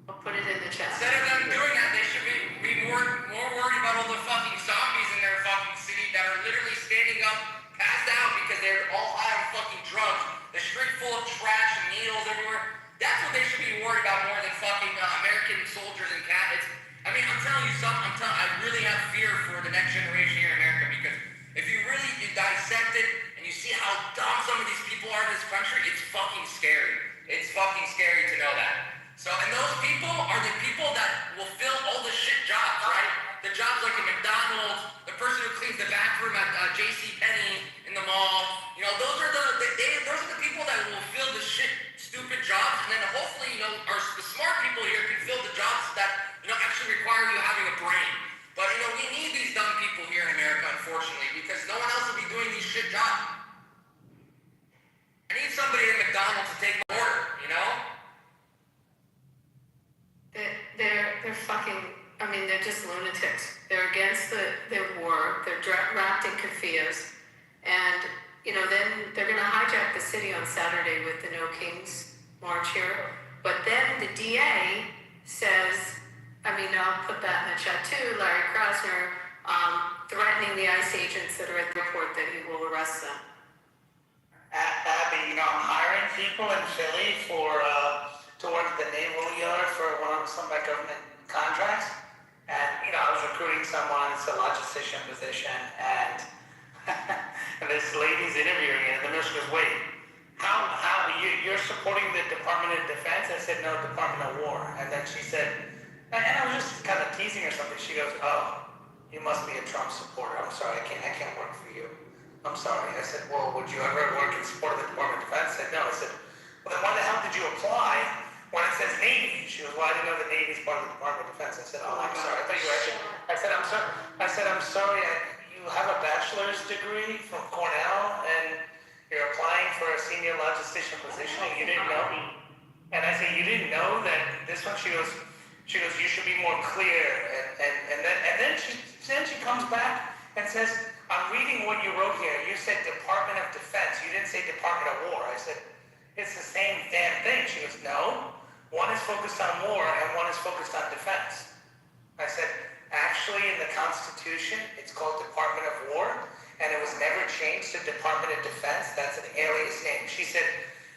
I'll put it in the chat. Instead of them doing that, they should be more worried about all the fucking zombies in their fucking city that are literally standing up, passed out because they're all high on fucking drugs. The street full of trash and needles everywhere. That's what they should be worried about more than fucking American soldiers and cats. I mean, I'm telling you something. I really have fear for the next generation here in America, because if you really dissect it and you see how dumb some of these people are in this country, it's fucking scary. It's fucking scary to know that. So, and those people are the people that will fill all the shit jobs, right? The jobs like a McDonald's, the person who cleans the bathroom at JCPenney in the mall. Those are the people that will fill the shit stupid jobs, and then hopefully, the smart people here can fill the jobs that, actually require you having a brain. But, we need these dumb people here in America, unfortunately, because no one else will be doing these shit jobs. I need somebody at McDonald's to take my order, They're fucking, they're just lunatics. They're against the war. They're wrapped in keffiyehs. And, then they're going to hijack the city on Saturday with the No Kings march here. But then the DA says, I'll put that in the chat too, Larry Krasner, threatening the ICE agents that are at the airport that he will arrest them. Abby, I'm hiring people in Philly to work at the naval yard for some of my government contracts. And, I was recruiting someone, it's a logistician position, and and this lady's interviewing me, and the minister goes, wait, how you're supporting the Department of Defense? I said, no, Department of War. And then she said, and I was just kind of teasing her something. She goes, oh, you must be a Trump supporter. I'm sorry, I can't work for you. I'm sorry. I said, well, would you ever work in support of the Department of Defense? I said, no. I said, well, then why the hell did you apply when it says Navy? She goes, well, I didn't know the Navy's part of the Department of Defense. I said, oh, I'm sorry. I thought you were I said, I'm sorry. I'm sorry. You have a bachelor's degree from Cornell, and you're applying for a senior logistician position, and you didn't know? And I said, you didn't know that this one? She goes, you should be more clear. And then she comes back and says, I'm reading what you wrote here. You said Department of Defense. You didn't say Department of War. I said, it's the same damn thing. She goes, no. One is focused on war and one is focused on defense. I said, actually in the Constitution, it's called Department of War, and it was never changed to Department of Defense. That's an alias name. She said,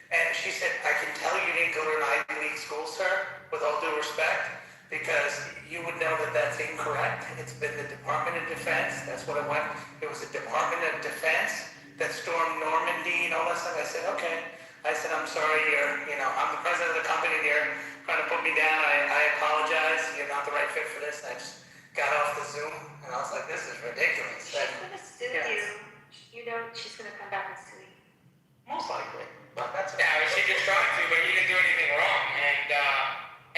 I can tell you didn't go to an Ivy League school, sir, with all due respect, because you would know that that's incorrect. It's been the Department of Defense. That's what it went. It was the Department of Defense that stormed Normandy and all that stuff. I said, okay. I said, I'm sorry, I'm the president of the company. You're trying to put me down. I apologize. You're not the right fit for this. And I just got off the Zoom and I was like, this is ridiculous. She's gonna sue you. You know, she's gonna come back and sue you. Most likely. But that's Yeah, I mean, she just tried to, but you didn't do anything wrong. And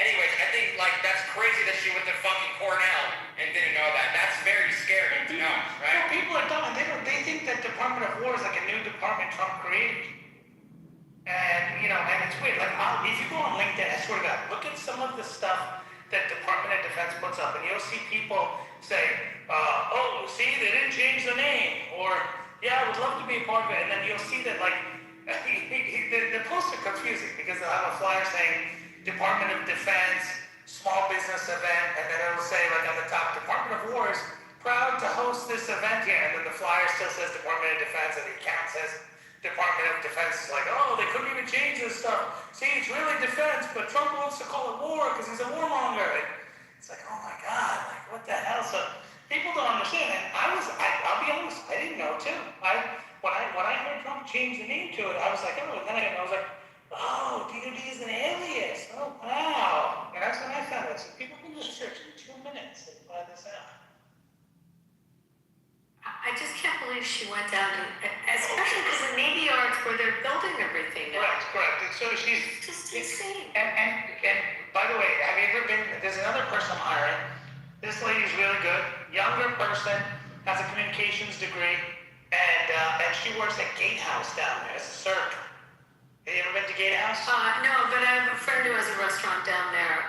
anyways, I think like that's crazy that she went to fucking Cornell and didn't know that. That's very scary to know, right? No, people are dumb. They think that Department of War is like a new department Trump created. And, and it's weird. Like, if you go on LinkedIn, I swear to God, look at some of the stuff that Department of Defense puts up, and you'll see people say, oh, see, they didn't change the name, or, yeah, I would love to be a part of it, and then you'll see that, like, the posts are confusing, because they'll have a flyer saying, Department of Defense, small business event, and then it'll say, like, on the top, Department of War is proud to host this event here, and then the flyer still says Department of Defense, and the account says Department of Defense is like, oh, they couldn't even change this stuff. See, it's really defense, but Trump wants to call it war because he's a warmonger. It's like, oh my God, like what the hell? So people don't understand. And I'll be honest, I didn't know too. When I heard Trump change the name to it, I was like, oh, and then I was like, oh, DOD is an alias. Oh wow. And that's when I found it. So people can just search in 2 minutes and find this out. I just can't believe she went down to, especially because the Navy Yards where they're building everything now. Correct. And so she's just insane. And by the way, have you ever been? There's another person I'm hiring. This lady's really good, younger person, has a communications degree, and she works at Gatehouse down there as a server. Have you ever been to Gatehouse? No, but I have a friend who has a restaurant down there.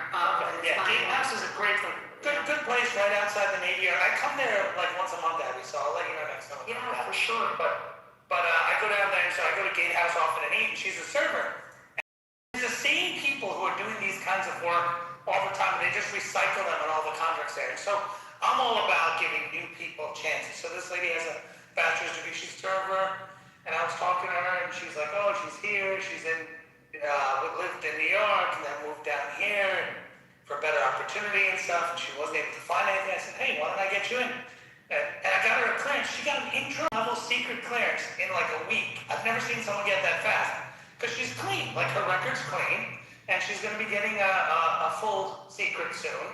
Yeah, Gatehouse is a great one. Good place right outside the Navy Yard. I come there like once a month, Abby, so I'll let you know next time. Yeah, for sure. But I go down there, so I go to Gatehouse often and eat, and she's a server. And it's the same people who are doing these kinds of work all the time. They just recycle them in all the contracts there. And so I'm all about giving new people chances. So this lady has a bachelor's degree. She's a server, and I was talking to her, and she's like, oh, she's here. She's lived in New York, and then moved down here for better opportunity and stuff, and she wasn't able to find anything. I said, hey, why don't I get you in? And I got her a clearance. She got an intro-level secret clearance in like a week. I've never seen someone get that fast. Because she's clean. Like, her record's clean, and she's going to be getting a full secret soon.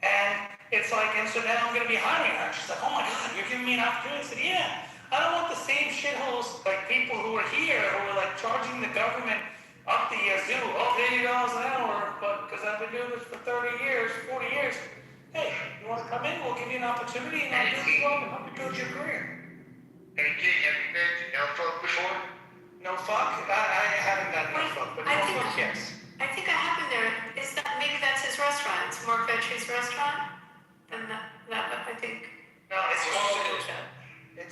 And it's like, and so now I'm going to be hiring her. She's like, oh my God, you're giving me an opportunity? I said, yeah. I don't want the same shitholes, like people who are here, who are like charging the government up the yazoo, $80 an hour, but because I've been doing this for 30 years, 40 years. Hey, you want to come in? We'll give you an opportunity, and I'll do you well and help you build your career. Hey, King, have you been to No Fuck before? No Fuck? I haven't done No Fuck, but No Fuck, yes. I think I have been there. Maybe that's his restaurant? It's Mark Vetri's restaurant? And that I think. No, it's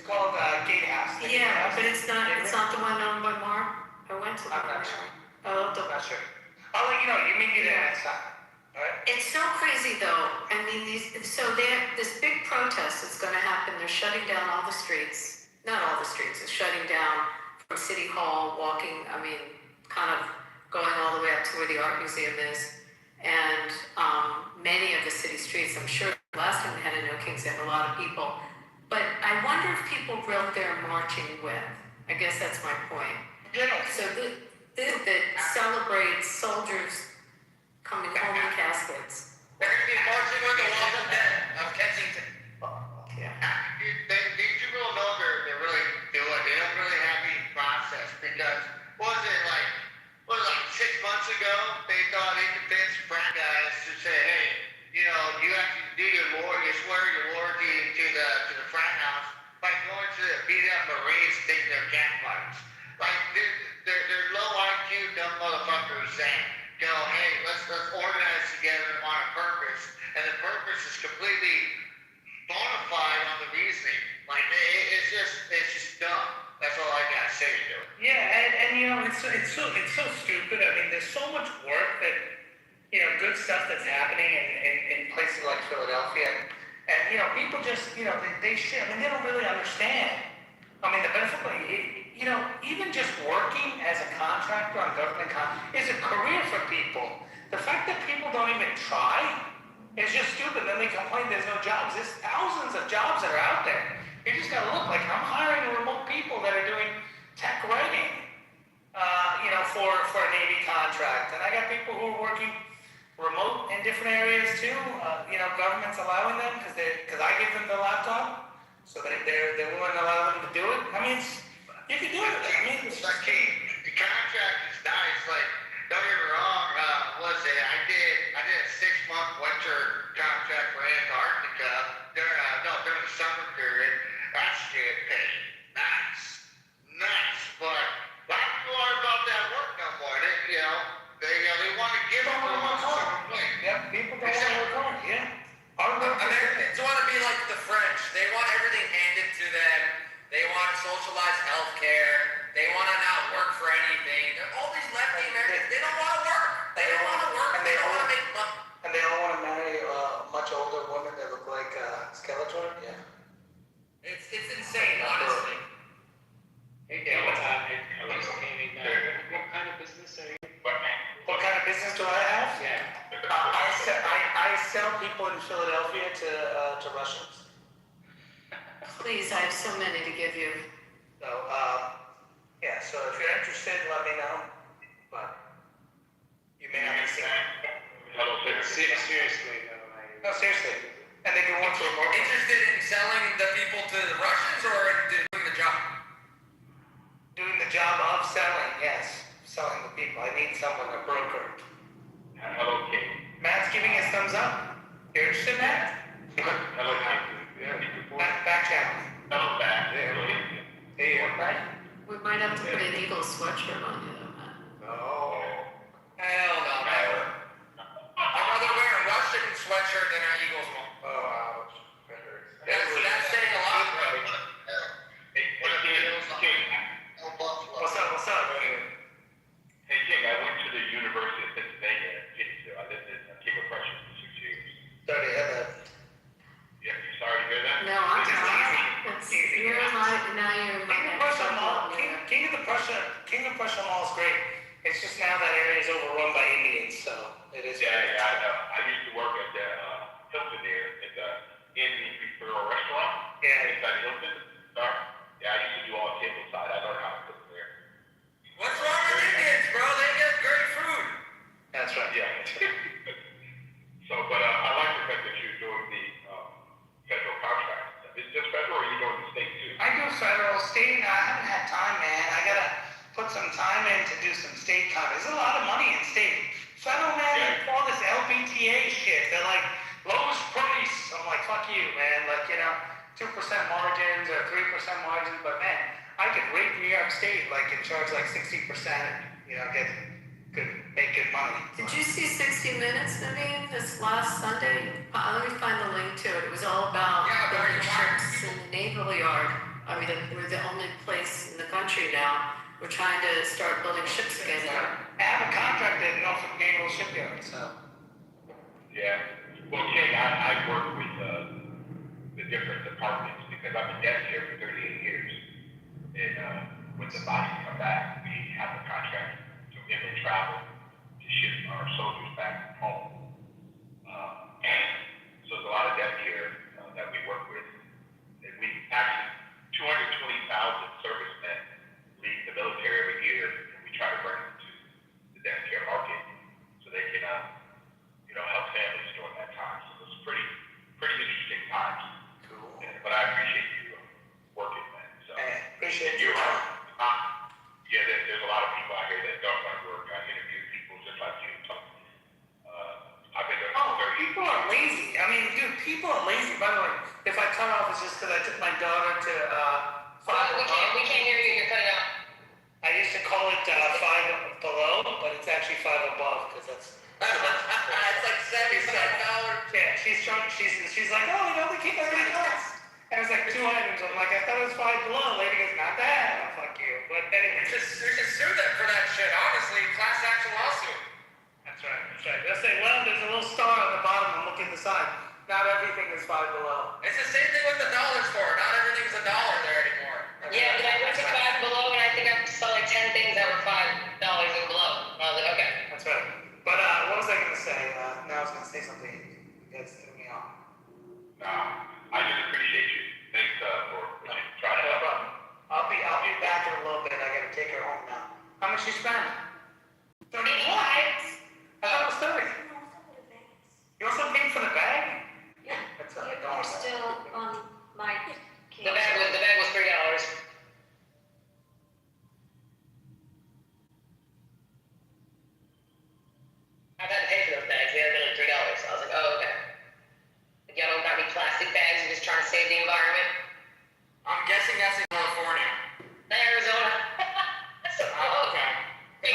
called Gatehouse. Yeah, but it's not the one owned by Mark. I went to the one. I'm not sure. I'll let you know. You meet me there next time. All right? It's so crazy, though. I mean, this big protest that's going to happen. They're shutting down all the streets. Not all the streets. It's shutting down from City Hall, walking. I mean, kind of going all the way up to where the art museum is, and many of the city streets. I'm sure last time we had a No Kings, they had a lot of people. But I wonder if people really they're marching with. I guess that's my point. So that celebrates soldiers coming home in caskets. They're going to be marching with the Walking Dead of Kensington. Yeah. These people don't know they're really doing. They don't really have any process because what was it like 6 months ago? They thought they convinced frat guys to say, hey, you have to do you swear your loyalty to the frat house by going to the beat up Marines and taking their campfires. Like they're low IQ dumb motherfuckers saying, hey, let's organize together on a purpose, and the purpose is completely bona fide on the reasoning. Like it's just dumb. That's all I gotta say to it. Yeah, and it's so stupid. I mean, there's so much work that good stuff that's happening in places like Philadelphia, and people just they shit. I mean, they don't really understand. I mean, the benefit, even just working as a contractor on government is a career for people. The fact that people don't even try It's just stupid. Then they complain there's no jobs. There's thousands of jobs that are out there. You just gotta look. Like I'm hiring remote people that are doing tech writing, for a Navy contract, and I got people who are working remote in different areas too. Government's allowing them because I give them the laptop, so they're willing to allow them to do it. I mean, you can do it. I mean, it's Like, the contract is nice. Like, don't get me wrong. I did a 6-month winter contract for Antarctica during the summer period. That shit paid nice. But a lot of people aren't about that work no more. They want to give them a summer place. Yep, people don't want to work hard. Yeah. Americans want to be like the French. They want everything handed to them. They want socialized health care. They want to not work for anything. All these lefty Americans, they don't want to work. They don't want to work. They don't want to make money. And they all want to marry much older women that look like Skeletor. Yeah. It's insane, honestly. Hey, Dan, what kind of business are you? What kind of business do I have? Yeah. I sell people in Philadelphia to Russians. Please, I have so many to give you. So, so if you're interested, let me know. But you may not be seeing Seriously, No, seriously. And they can work for more. Interested in selling the people to the Russians or in doing the job? Doing the job of selling, yes. Selling the people. I need someone, a broker. Hello, King. Matt's giving his thumbs up. You're interested, Matt? Hello, King. Back channel. Hello, back. Hey, right? We might have to put an Eagle sweatshirt on you, though, Matt. No. Hell no, man. I'd rather wear a Russian sweatshirt than an Eagles one. Oh, ouch. That's saying a lot, bro. Hey, King. What's up? Hey, King, I went to the University of Pennsylvania in Kitover. I lived in Kitover for 6 years. Sorry to hear that. Yeah, you sorry to hear that? No, I'm not. You're my, now you're my King of the Prussia Mall is great. It's just now that area is overrun by Indians, so it is. Yeah, I know. I used to work at the Hilton there at the Indian Peoria restaurant. Yeah. Inside Hilton. Sorry. Yeah, I used to do all table side. I learned how to cook there. What's wrong with Indians, bro? They get great food. That's right. Yeah. So, but I like the fact that you're doing the federal contract. Is it just federal or are you doing the state too? I do federal, state. I haven't had time, man. I gotta put some time in to do some state contracts. There's a lot of money in state. Federal, man, all this LBTA shit. They're like, lowest price. I'm like, fuck you, man. 2% margins or 3% margins. But man, I could rate New York State and charge 60%. Make good money. Did you see 60 Minutes, Naveen, this last Sunday? Let me find the link to it. It was all about building ships in the Naval Yard. I mean, we're the only place in the country now. We're trying to start building ships again. I have a contract at Norfolk Naval Shipyard, so. Yeah. Well, King, I work with the different departments because I've been desk here for 38 years. And when the bodies come back, we have a contract to inland travel to ship our soldiers back home. So there's a lot of desk here that we work with. And we actually, 220,000 servicemen leave the military every year, and we try to bring them to the desk care market so they can, help families during that time. So it's pretty interesting times. Cool. But I appreciate you working, man. So appreciate you. There's a lot of people out here that don't want to work. I interview people just like you. I've been doing people are lazy. I mean, dude, people are lazy. By the way, if I cut off, it's just because I took my daughter to we can't hear you. You're cutting out. I used to call it 5 below, but it's actually 5 above because that's. It's like $77. Yeah, she's like, they keep everything else. And it was like 2 items. I'm like, I thought it was 5 below. Lady goes, not that. I'm fuck you. But anyway. We should sue them for that shit, honestly. Class action lawsuit. That's right. They'll say, well, there's a little star on the bottom and look at the side. Not everything is 5 below. It's the same thing with the dollar store. Not everything's $1 there anymore. Yeah, but I went to 5 below and I think I saw 10 things that were $5 and below. I was like, okay. That's right. But what was I going to say? Now I was going to say something. It's much you spend? 30 85. I thought it was 30. You also paid for the bag? Yeah. That's You're still on my case. The bag was $3. I've had to pay for those bags. They had been like $3. I was like, oh, okay. Like, y'all don't got any plastic bags. You're just trying to save the environment. I'm guessing that's in California. Arizona. Oh, okay.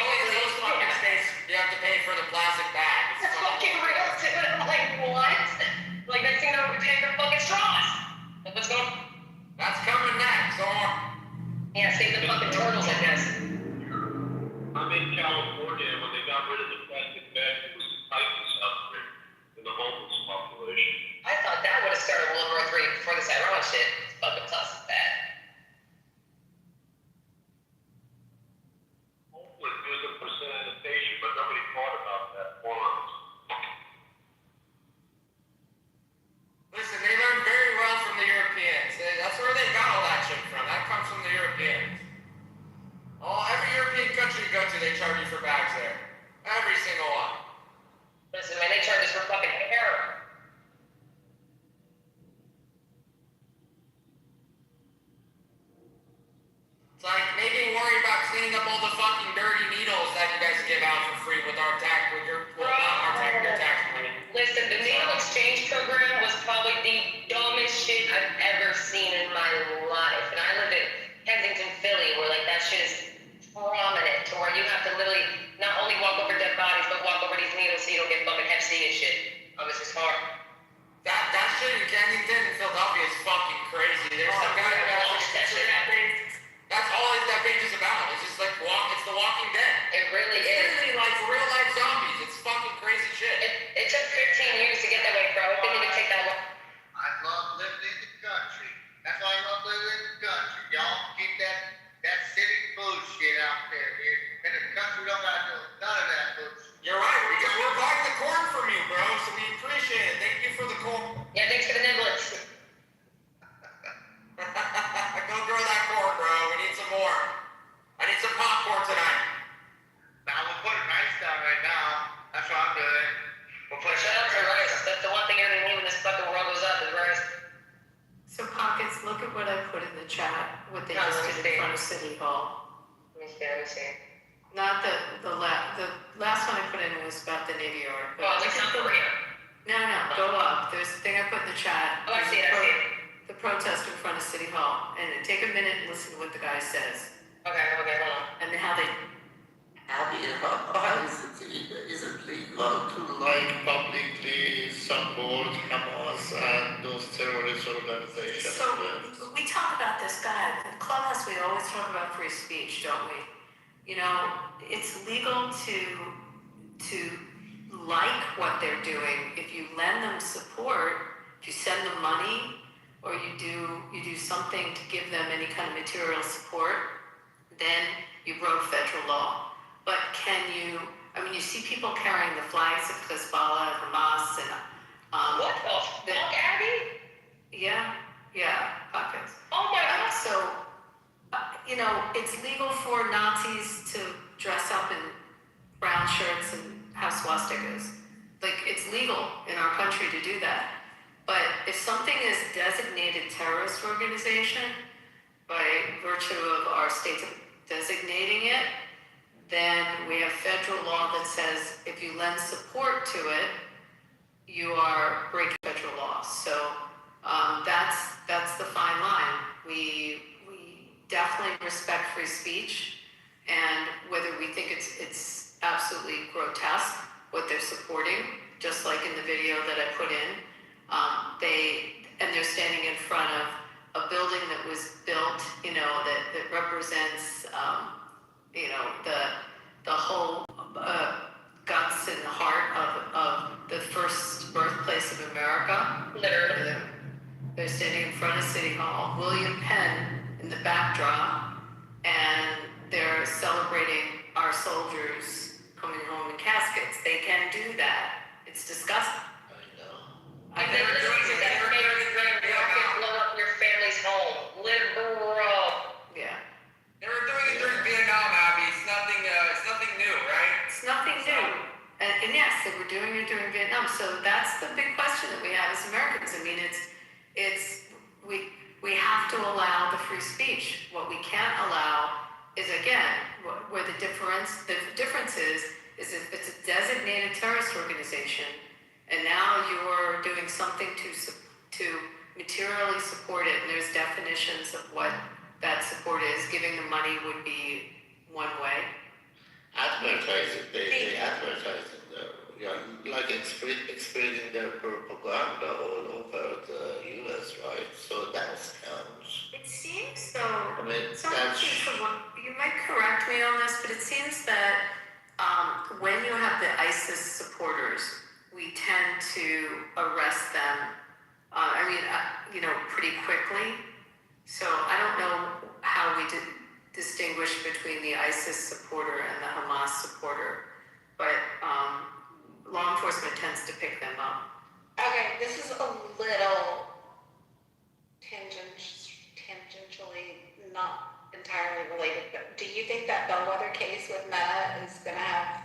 Only in those fucking states you have to pay for the plastic bag. It's fucking real, dude. I'm like, what? Like, next thing you know, we're paying for fucking straws. Like, what's going on? That's coming next. Go on. Yeah, save the fucking turtles, I guess. I'm in California, when they got rid of the plastic bags, it was the tightest outbreak in the homeless population. I thought that would have started World War III before this Iran shit. It's fucking tough as bad. Hopefully, there's a for sanitation, but nobody thought about that once. Listen, they learned very well from the Europeans. That's where they got all that shit from. That comes from the Europeans. Every European country you go to, they charge you for bags there. Every single one. Listen, man, they charge us for fucking heroin. It's like, maybe worry about cleaning up all the fucking dirty needles that you guys give out for free with our tax, your tax money. Listen, the needle exchange program was probably the dumbest shit I've ever seen in my life. And I lived in Kensington, Philly, where like that shit is prominent, to where you have to literally not only walk over dead bodies, but walk over these needles so you don't get fucking Hep C and shit. It's just hard. That shit in Kensington and Philadelphia is fucking crazy. There's some guy who has that shit. That's all that page is about. It's just like it's The Walking Dead. It really is. It's literally like real life zombies. It's fucking crazy shit. It took 15 years to get that way, bro. It didn't even take that long. I love living in the country. That's why I love living in the country. Y'all keep that city bullshit out there, dude. And the country don't got to do none of that bullshit. You're right, because we're buying the corn from you, bro, so we appreciate it. Thank you for the corn. Yeah, thanks for the niblets. Go grow that corn, bro. We need some more. I need some popcorn tonight. Now we're putting rice down right now. That's what I'm doing. Shout out to rice. That's the one thing everything when this fucking world goes up is rice. So Pockets, look at what I put in the chat, what they just did in front of City Hall. Let me see. Not the last one I put in was about the Navy Yard. Oh, like South Korea. No, go up. There's a thing I put in the chat. Oh, I see it. The protest in front of City Hall. And take a minute and listen to what the guy says. Okay, hold on. And how they... Is it legal to publicly support Hamas and those terrorist organizations? So we talk about this guy. In Clubhouse, we always talk about free speech, don't we? It's legal to like what they're doing if you lend them support, if you send them money, or you do something to give them any kind of material support, then you broke federal law. But you see people carrying the flags of Hezbollah and Hamas and what the fuck, Abby? Yeah, Pockets. Oh my God. So, it's legal for Nazis to dress up in brown shirts and have swastikas. Like, it's legal in our country to do that. But if something is designated terrorist organization by virtue of our states designating it, then we have federal law that says if you lend support to it, you are breaking federal law. So that's the fine line. We definitely respect free speech, and whether we think it's absolutely grotesque what they're supporting, just like in the video that I put in, they're standing in front of a building that was built, that represents, the whole guts and heart of the first birthplace of America. Literally. They're standing in front of City Hall. William Penn in the backdrop, and they're celebrating our soldiers coming home in caskets. They can do that. It's disgusting. They were doing it. They were blow up your family's home. Liberal. Yeah. They were doing it during Vietnam, Abby. It's nothing we're doing it during Vietnam. So that's the big question that we have as Americans. I mean, we have to allow the free speech. What we can't allow is, again, where the difference is if it's a designated terrorist organization, and now you're doing something to materially support it, and there's definitions of what that support is. Giving the money would be one way. Advertising, they advertise it, like spreading their propaganda all over the U.S., right? So that counts. It seems though, I mean, you might correct me on this, but it seems that when you have the ISIS supporters, we tend to arrest them, pretty quickly. So I don't know how we distinguish between the ISIS supporter and the Hamas supporter, but law enforcement tends to pick them up. Okay, this is a little tangentially not entirely related, but do you think that Bellwether case with Meta is going to have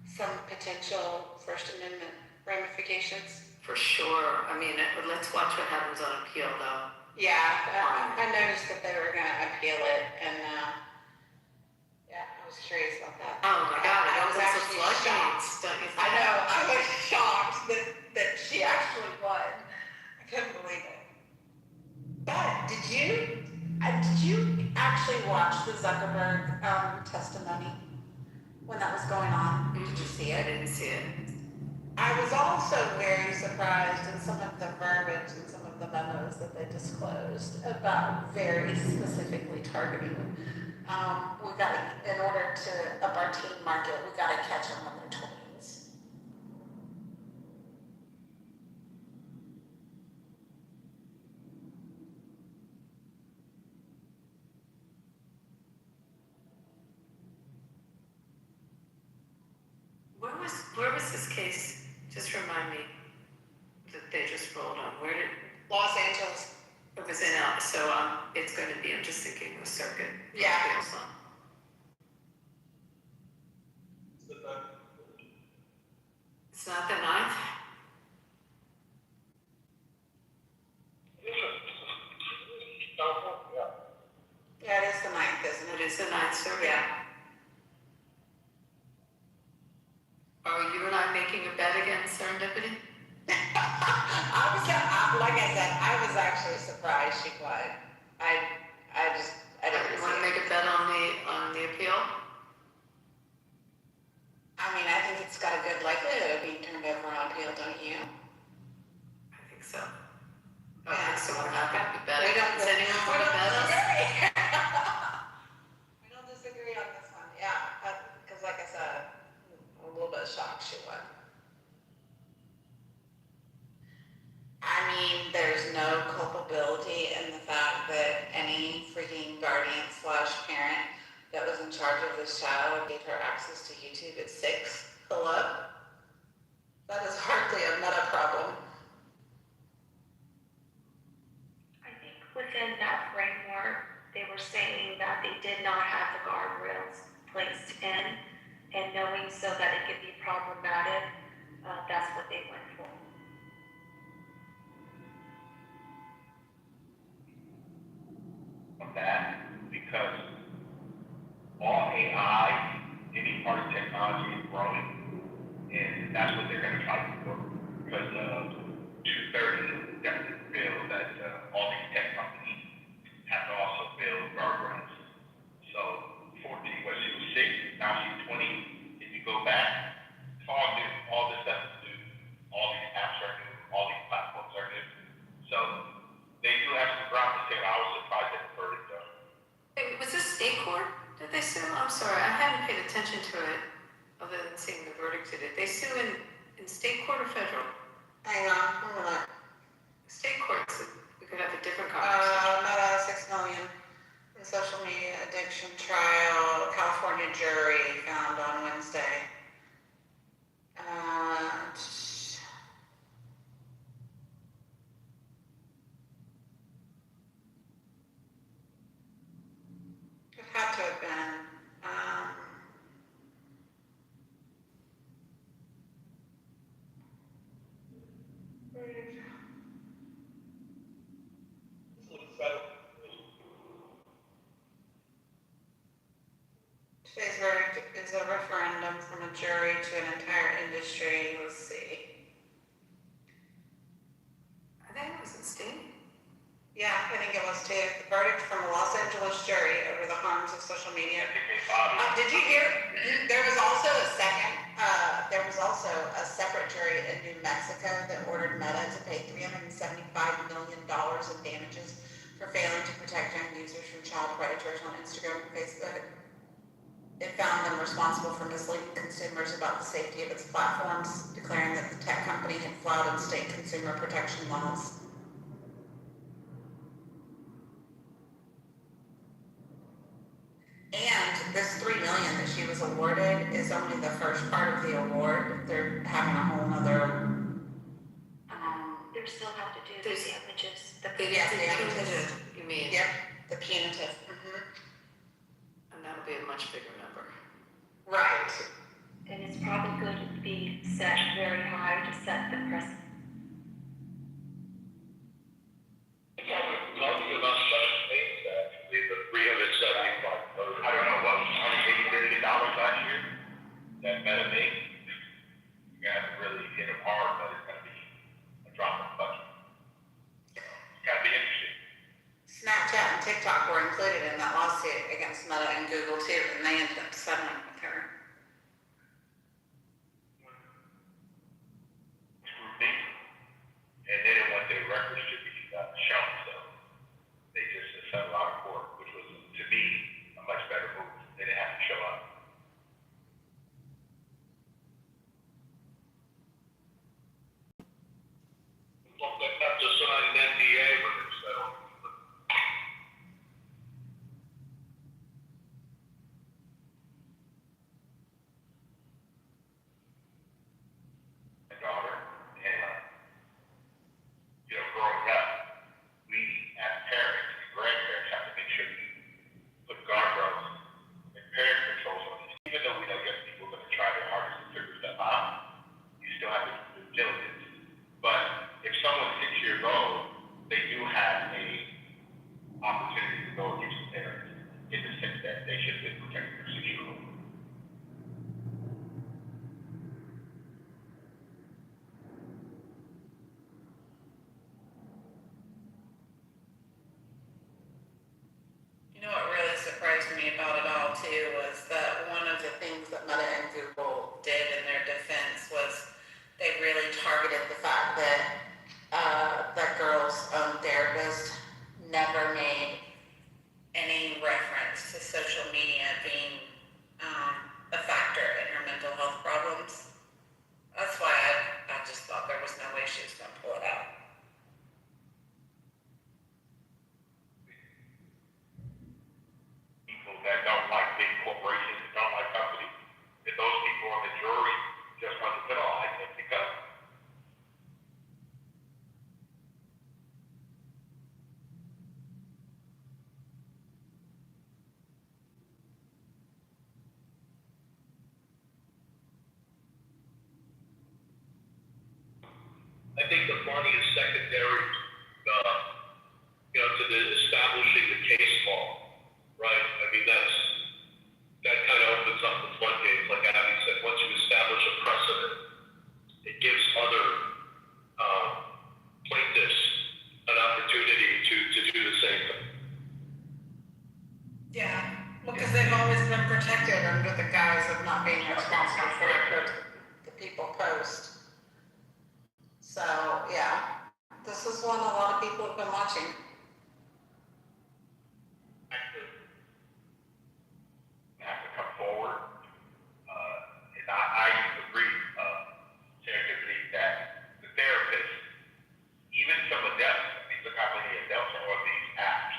some potential First Amendment ramifications? For sure. I mean, let's watch what happens on appeal, though. Yeah, I noticed that they were going to appeal it, and I was curious about that. Oh my God, it opens the floodgates, don't you think? I know, I was shocked that she actually won. I couldn't believe it. But did you actually watch the Zuckerberg testimony when that was going on? Did you see it? I didn't see it. I was also very surprised in some of the verbiage and some of the memos that they disclosed about very specifically targeting. In order to up our teen market, we got to catch them when they're 20s. Where was this case? Just remind me that they just rolled on. Where did Los Angeles? It was in so it's going to be. I'm just thinking of circuit. Yeah. It's not the 9th. Yeah, it is the 9th, isn't it? It is the 9th, sir. Yeah. Are you and I making a bet against serendipity? Like I said, I was actually surprised she won. I didn't want to make a bet on the appeal? I mean, I think it's got a good likelihood of being turned over on appeal, don't you? I think so. Okay, so we're not going to be betting. Does anyone want to bet us? We don't disagree on this one. Yeah, because like I said, I'm a little bit shocked she won. I mean, there's no culpability in the fact that any freaking guardian / parent that was in charge of this child gave her access to YouTube at 6. Hello? That is hardly a meta problem. I think within that framework, they were saying that they did not have the guardrails placed in, and knowing so that it could be problematic, that's what they went for. Of that, because all AI, any part of technology is growing, and that's what they're going to try to do. Because 230 definitely bill that all these tech companies have to also build guardrails. So 14, what she was 6, now she's 20. If you go back, it's all new. All this stuff is new. All these apps are new. All these platforms are new. So they do have some ground to say. I was surprised at the verdict, though. Hey, was this state court? Did they sue? I'm sorry, I haven't paid attention to it other than seeing the verdict. Did they sue in state court or federal? Hang on, hold on. State court, so we could have a different conversation. Meta, $6 million. The social media addiction trial, California jury found on Wednesday. It had to have been. jury to an entire industry. Let's see. I think it was in state. Yeah, I think it was too. The verdict from a Los Angeles jury over the harms of social media. Did you hear? There was also a separate jury in New Mexico that ordered Meta to pay $375 million in damages for failing to protect young users from child predators on Instagram and Facebook. It found them responsible for misleading consumers about the safety of its platforms, declaring that the tech company had flouted state consumer protection laws. And this $3 million that she was awarded is only the first part of the award. They're having a whole nother. They still have to do the damages. The damages. You mean? Yep, the punitive. And that'll be a much bigger number. Right. And it's probably good to be set very high to set the precedent. Talking about such things, actually, the 375, I don't know, what, $180 billion last year that Meta made? You gotta really hit them hard, but it's gonna be a drop in the bucket. It's gotta be interesting. Snapchat and TikTok were included in that lawsuit against Meta and Google too, and they ended up settling with her. Scrutiny, and they didn't want their records to be shown, so they just settled out of court, which was, to me, a much better move. They didn't have to show up. Well, they have to sign an NDA when they're settled. My daughter, and growing up, we as parents and grandparents have to make sure you put guardrails and parent controls on these. Even though we know young people are going to try their hardest to figure stuff out, you still have to do due diligence. But if someone's 6 years old, they do have a opportunity to go against the parents in the sense that they should be protecting their 6-year-old. You know what really surprised me about it all too was that one of the things that Meta and Google did in their defense was they really targeted the fact that that girl's own therapist never made any reference to social media being a factor in her mental health problems. That's why I just thought there was no way she was going to pull it out. People that don't like big corporations, that don't like companies, if those people on the jury just want to penalize them because. I think the money is secondary, to the establishing the case law, right? I mean, that kind of opens up the floodgates, like Abby said. Once you establish a precedent, it gives other plaintiffs an opportunity to do the same thing. Yeah, well, because they've always been protected under the guise of not being responsible for what the people post. So, yeah, this is one a lot of people have been watching. Have to come forward. And I agree, tentatively, that the therapist, even some adults, I mean, look how many adults are on these apps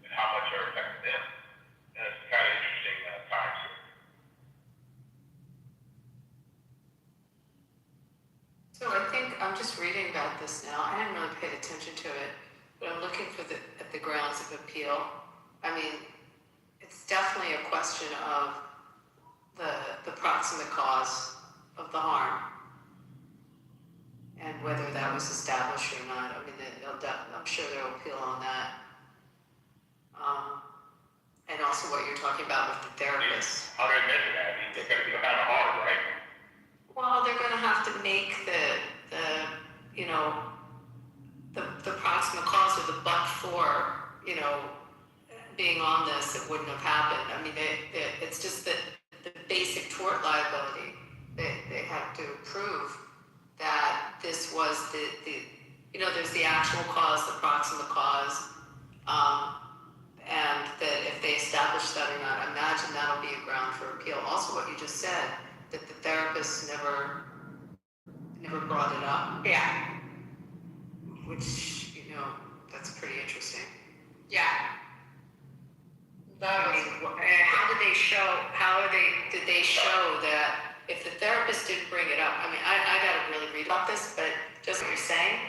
and how much are affecting them. And it's kind of interesting times here. So I think I'm just reading about this now. I haven't really paid attention to it, but I'm looking at the grounds of appeal. I mean, it's definitely a question of the proximate cause of the harm and whether that was established or not. I mean, I'm sure they'll appeal on that. And also what you're talking about with the therapist. How do I measure that? I mean, it's going to be kind of hard, right? have to make the you know, the proximate cause or the but for, you know, being on this, it wouldn't have happened. I mean, it's just that the basic tort liability, they have to prove that this was the you know, there's the actual cause, the proximate cause, and that if they establish that or not, I imagine that'll be a ground for appeal. Also, what you just said, that the therapist never brought it up. Yeah. Which, you know, that's pretty interesting. Yeah. I mean, did they show that if the therapist didn't bring it up, I mean, I gotta really read about this, but just what you're saying,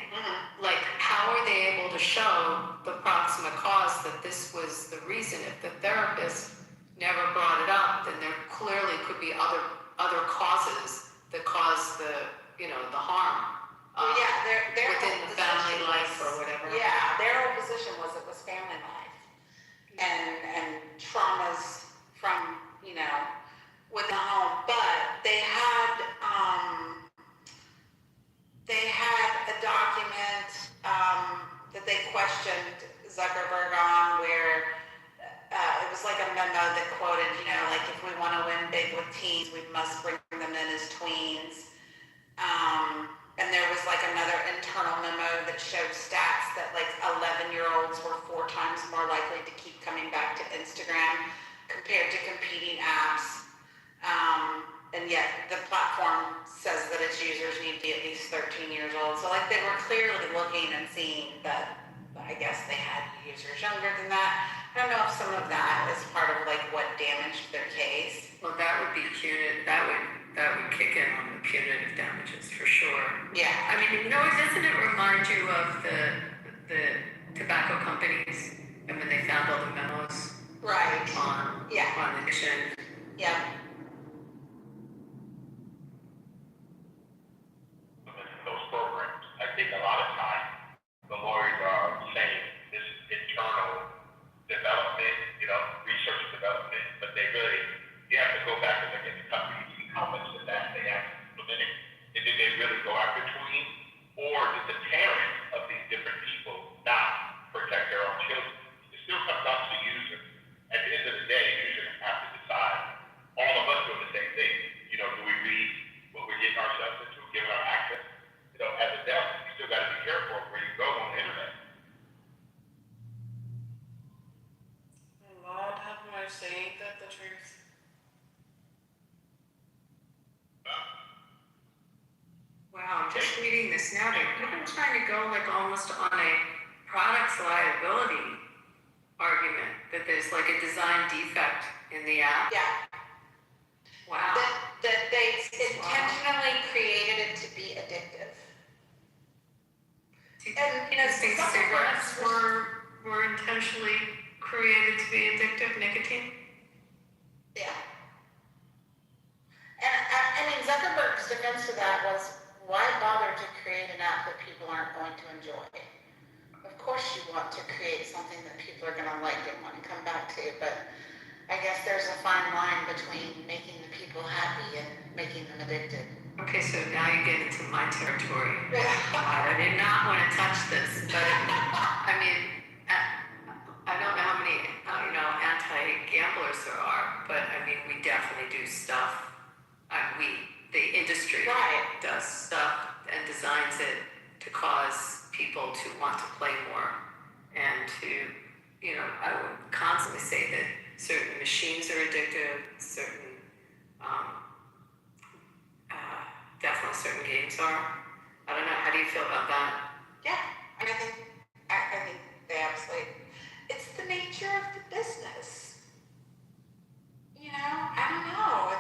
like, how are they able to show the proximate cause that this was the reason? If the therapist never brought it up, then there clearly could be other causes that cause the, you know, the harm. Well, yeah, their within the family life or whatever. Yeah, their whole position was it was family life and traumas from, you know, within the home. But they had a document that they questioned Zuckerberg on where it was like a memo that quoted, you know, like, if we want to win big with teens, we must bring them in as tweens. And there was like another internal memo that showed stats that like 11-year-olds were 4 times more likely to keep coming back to Instagram compared to competing apps. And yet the platform says that its users need to be at least 13 years old. So like they were clearly looking and seeing that, I guess they had users younger than that. I don't know if some of that is part of like what damaged their case. Well, that would be punitive. That would kick in on the punitive damages for sure. Yeah. I mean, you know, doesn't it remind you of the tobacco companies and when they found all the memos? Right. On addiction. Yeah. Those programs, I think a lot of times the lawyers are saying this internal development, you know, research and development, but they really, you have to go back and look at the companies and how much of that they actually implemented. And did they really go after tweens? Or did the parents of these different people not protect their own children? It still comes down to the user. At the end of the day, the user has to decide. All of us doing the same thing. You know, do we read what we're getting ourselves into, giving our access? You know, as adults, you still got to be careful where you go on the internet. Lord have mercy, ain't that the truth? Wow, I'm just reading this now. They're even trying to go like almost on a products liability argument that there's like a design defect in the app. Yeah. Wow. That they intentionally created it to be addictive. And you know, think cigarettes were intentionally created to be addictive, nicotine? Yeah. And I mean, Zuckerberg's defense to that was, why bother to create an app that people aren't going to enjoy? Of course you want to create something that people are going to like and want to come back to, but I guess there's a fine line between making the people happy and making them addicted. Okay, so now you get into my territory. I did not want to touch this, but I mean, I don't know how many, you know, anti-gamblers there are, but I mean, we definitely do stuff. The industry does stuff and designs it to cause people to want to play more and to, you know, I would constantly say that certain machines are addictive, certain, definitely certain games are. I don't know, how do you feel about that? Yeah, I think they absolutely, it's the nature of the business. You know, I don't know,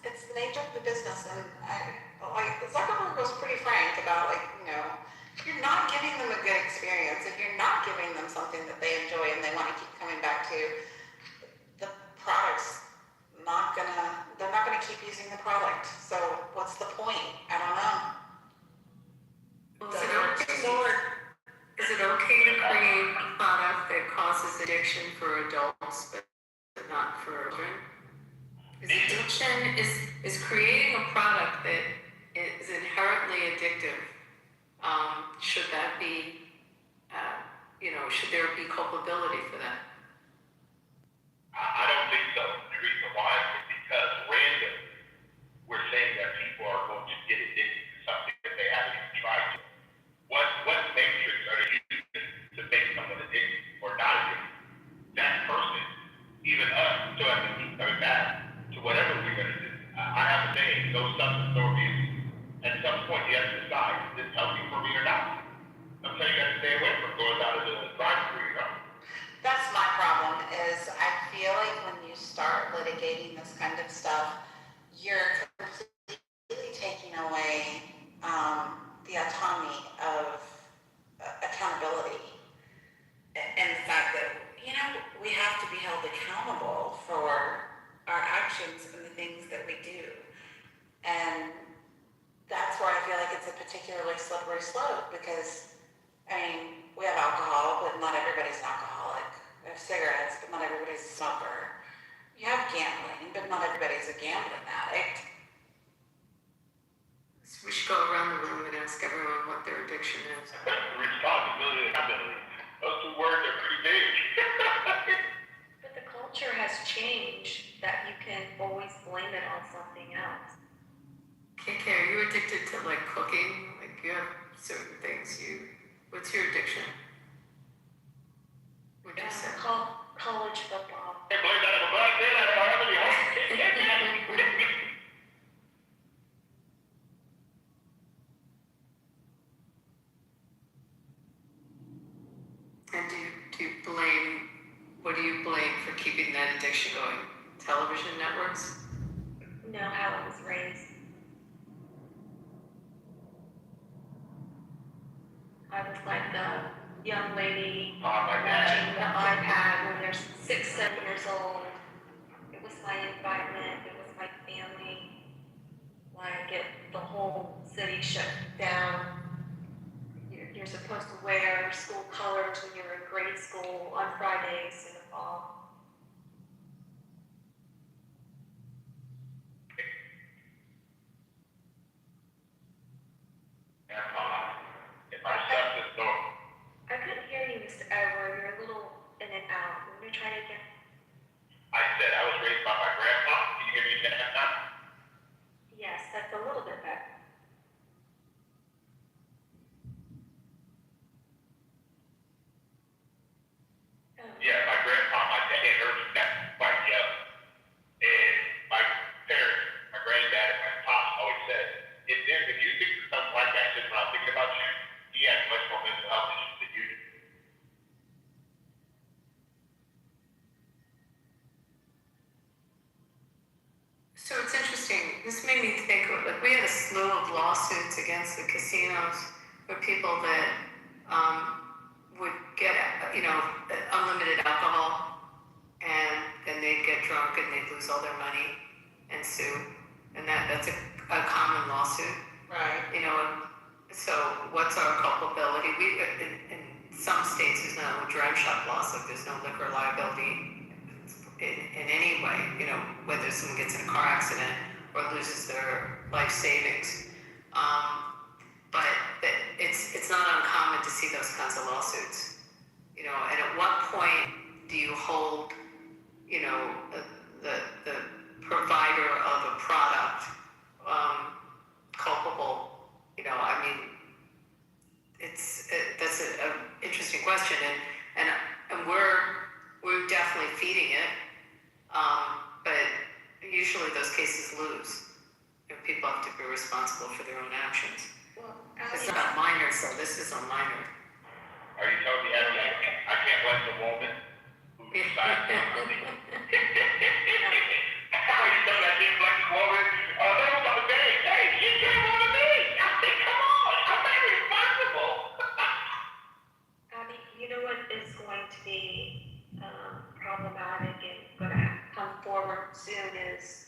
it's the nature of the business, and like Zuckerberg was pretty frank about, like, you know, you're not giving them a good experience, if you're not giving them something that they enjoy and they want to keep coming back to, the product's they're not gonna keep using the product. So what's the point? I don't know. Is it okay to create a product that causes addiction for adults but not for children? Is addiction is creating a product that is inherently inherently addictive. Should that be, should there be culpability for that? I don't think so. The reason why is because random, we're saying that people are going to get addicted to something that they haven't even tried to. What matrix are they using to make someone addicted or not addicted? That person, even us, still have to keep coming back to whatever we're going to do. I have a saying, no substance, no abuse. At some point, you have to decide, is this healthy for me or not? I'm saying you got to stay away from going down to the drive-thru, you know? That's my problem, is I feel like when you start litigating this kind of stuff, you're completely taking away the autonomy of accountability. And the fact that, we have to be held accountable for our actions and the things that we do. And that's where I feel like it's a particularly slippery slope because, we have alcohol, but not everybody's an alcoholic. We have cigarettes, but not everybody's a smoker. You have gambling, but not everybody's a gambling addict. So we should go around the room and ask everyone what their addiction is. Responsibility and accountability. Those two words are pretty big. But the culture has changed that you can always blame it on something else. KK, are you addicted to like cooking? Like you have certain things what's your addiction? Would you say? College football. Hey, blame that on a black man, I don't have any hope. And what do you blame for keeping that addiction going? Television networks? No, how I was raised. I was like the young lady watching the iPad when they're 6, 7 years old. It was my environment, it was my family. Like the whole city shut down. You're supposed to wear school colors when you're in grade school on Fridays in the fall. If I shut this door. I couldn't hear you, Mr. Edward. You're a little in and out. Let me try it again. I said I was raised by my grandpa. Can you hear me now? Yes, that's a little bit better. Yeah, my grandpa, my dad, heard that quite young. And my parents, my granddad and my pops always said, if you think of something like that, just when I'm thinking about you, he has much more mental health issues than you do. So it's interesting. This made me think of, like, we had a slew of lawsuits against the casinos for people that would get, unlimited alcohol, and then they'd get drunk and they'd lose all their money and sue. And that's a common lawsuit. Right. So what's our culpability? In some states, there's no dram shop laws, like there's no liquor liability in any way, whether someone gets in a car accident or loses their life savings. But it's not uncommon to see those kinds of lawsuits. And at what point do you hold, the provider of a product culpable? That's an interesting question, and we're definitely feeding it, but usually those cases lose. People have to be responsible for their own actions. Well, It's not about minors, though. This is a minor. Are you telling me I can't blame the woman who decided to do it? Are you telling me I can't blame the woman? That was my day. Hey, she came on to me. I said, come on, I'm not responsible. Abby, you know what is going to be problematic and going to come forward soon is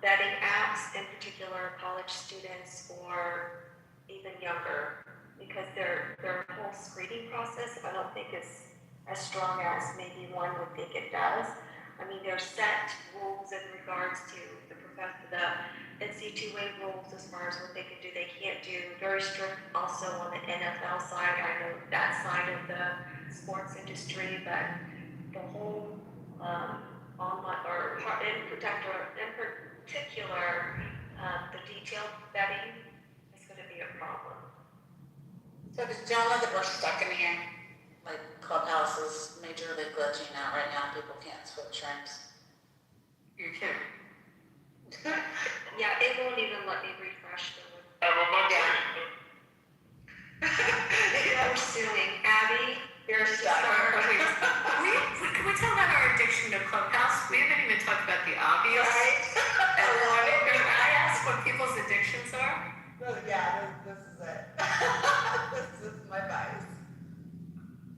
vetting apps, in particular college students or even younger, because their whole screening process I don't think is as strong as maybe one would think it does. I mean, there are set rules in regards to the NC2A rules as far as what they can do, they can't do. Very strict also on the NFL side. I know that side of the sports industry, but the whole online or in particular, the detailed vetting is going to be a problem. So did y'all know that we're stuck in here? Like Clubhouse is majorly glitching out right now. People can't switch rooms. You're kidding. Yeah, it won't even let me refresh the room. Yeah. We're suing Abby. You're stuck. Can we talk about our addiction to Clubhouse? We haven't even talked about the obvious. Right? I asked what people's addictions are. Yeah, this is it. This is my vice.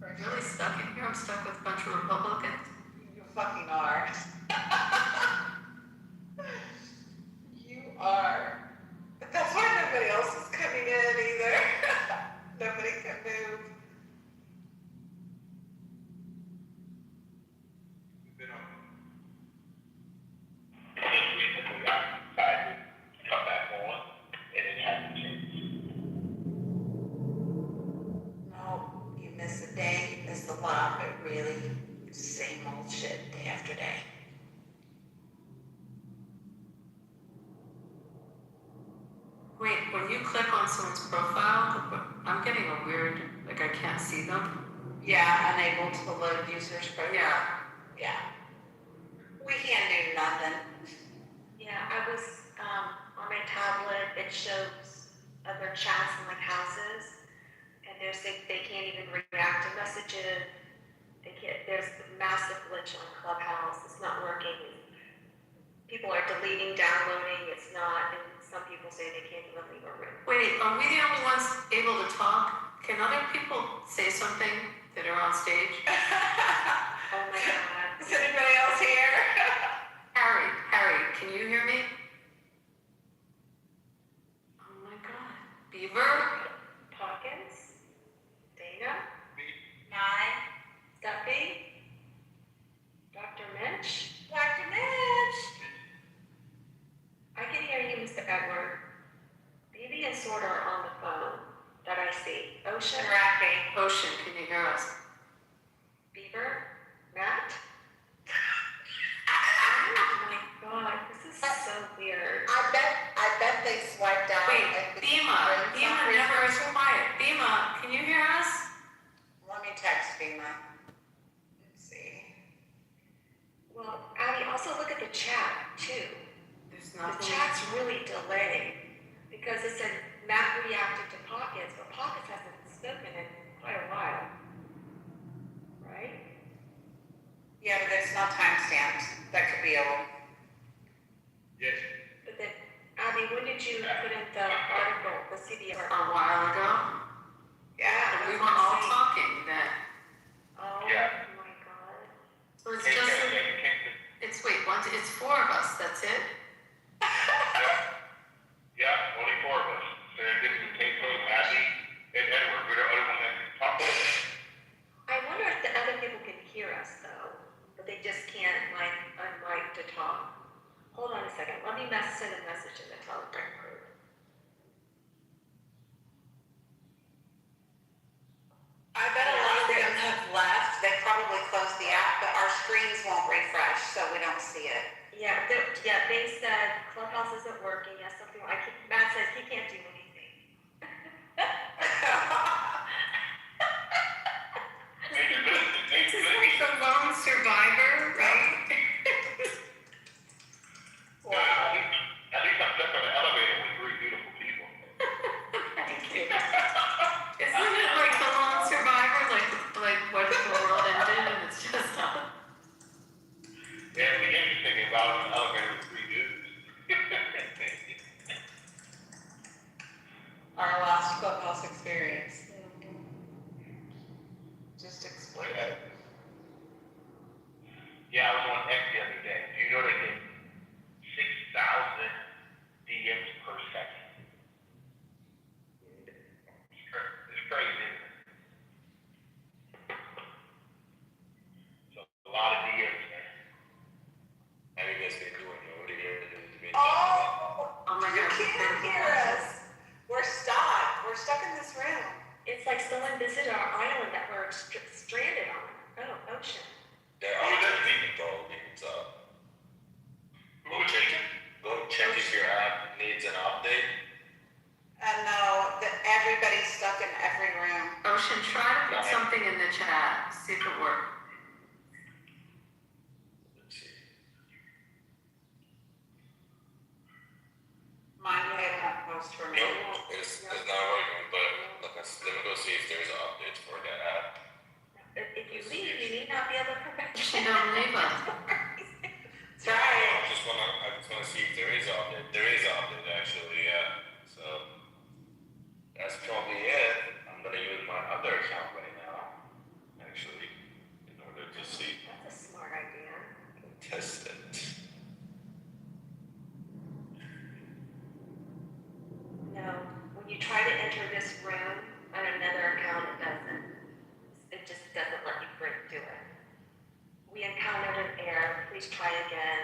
I'm really stuck in here. I'm stuck with a bunch of Republicans. You fucking are. You are. But that's why nobody else is coming in either. Nobody can move. Just recently, I decided to come back on, and it hasn't changed. No, you miss a day, you miss a lot, but really, same old shit day after day. Wait, when you click on someone's profile, I'm getting a weird, like I can't see them. Yeah, unable to load users profile. Yeah. Yeah. We can't do nothing. Yeah, I was on my tablet. It shows other chats in like houses, and they can't even react to messages. They can't. There's a massive glitch on Clubhouse. It's not working. People are deleting, downloading. It's not, and some people say they can't even leave a room. Wait, are we the only ones able to talk? Can other people say something that are on stage? Oh my God. Is anybody else here? Harry, can you hear me? Oh my God. Beaver? Hawkins? Dana? Nine. Stuffy? Dr. Mitch? Dr. Mitch. I can hear you, Mr. Edward. Baby and Sword are on the phone that I see. Ocean? Ocean, can you hear us? Beaver? Matt? Oh my God, this is so weird. I bet they swiped out. Wait, Bima never is quiet. Bima, can you hear us? Let me text Bima. Let's see. Well, Abby, also look at the chat too. The chat's really delayed because it said Matt reacted to Pockets, but Pockets hasn't spoken in quite a while. Right? Yeah, but it's not timestamped. That could be old. Yes. But then, Abby, when did you put in the article, the CBS? A while ago. Yeah. And we were all talking then. Oh Yeah. my God. So it's just, it's four of us, that's it? Yeah, only four of us. So this is Kato, Abby, and Edward. We're the only one that can talk. I wonder if the other people can hear us though, but they just can't like unmic to talk. Hold on a second. Let me send a message in the Telegram group. I bet a lot of them have left. They probably closed the app, but our screens won't refresh, so we don't see it. Yeah, they said Clubhouse isn't working. Yes, something like Matt says he can't do anything. It's like the lone survivor, right? At least I'm stuck on the elevator with three beautiful people. Isn't it like the lone survivor, like what if the world ended and it's just us? Yeah, it'd be interesting if I was in an elevator with three dudes. leave, you need not be able to come back. She don't leave us. That's right. I just wanna see if there is update. There is update actually, yeah. So that's probably it. I'm gonna use my other account right now, actually, in order to see. That's a smart idea. Test it. No, when you try to enter this room on another account, it just doesn't let you do it. We encountered an error, please try again.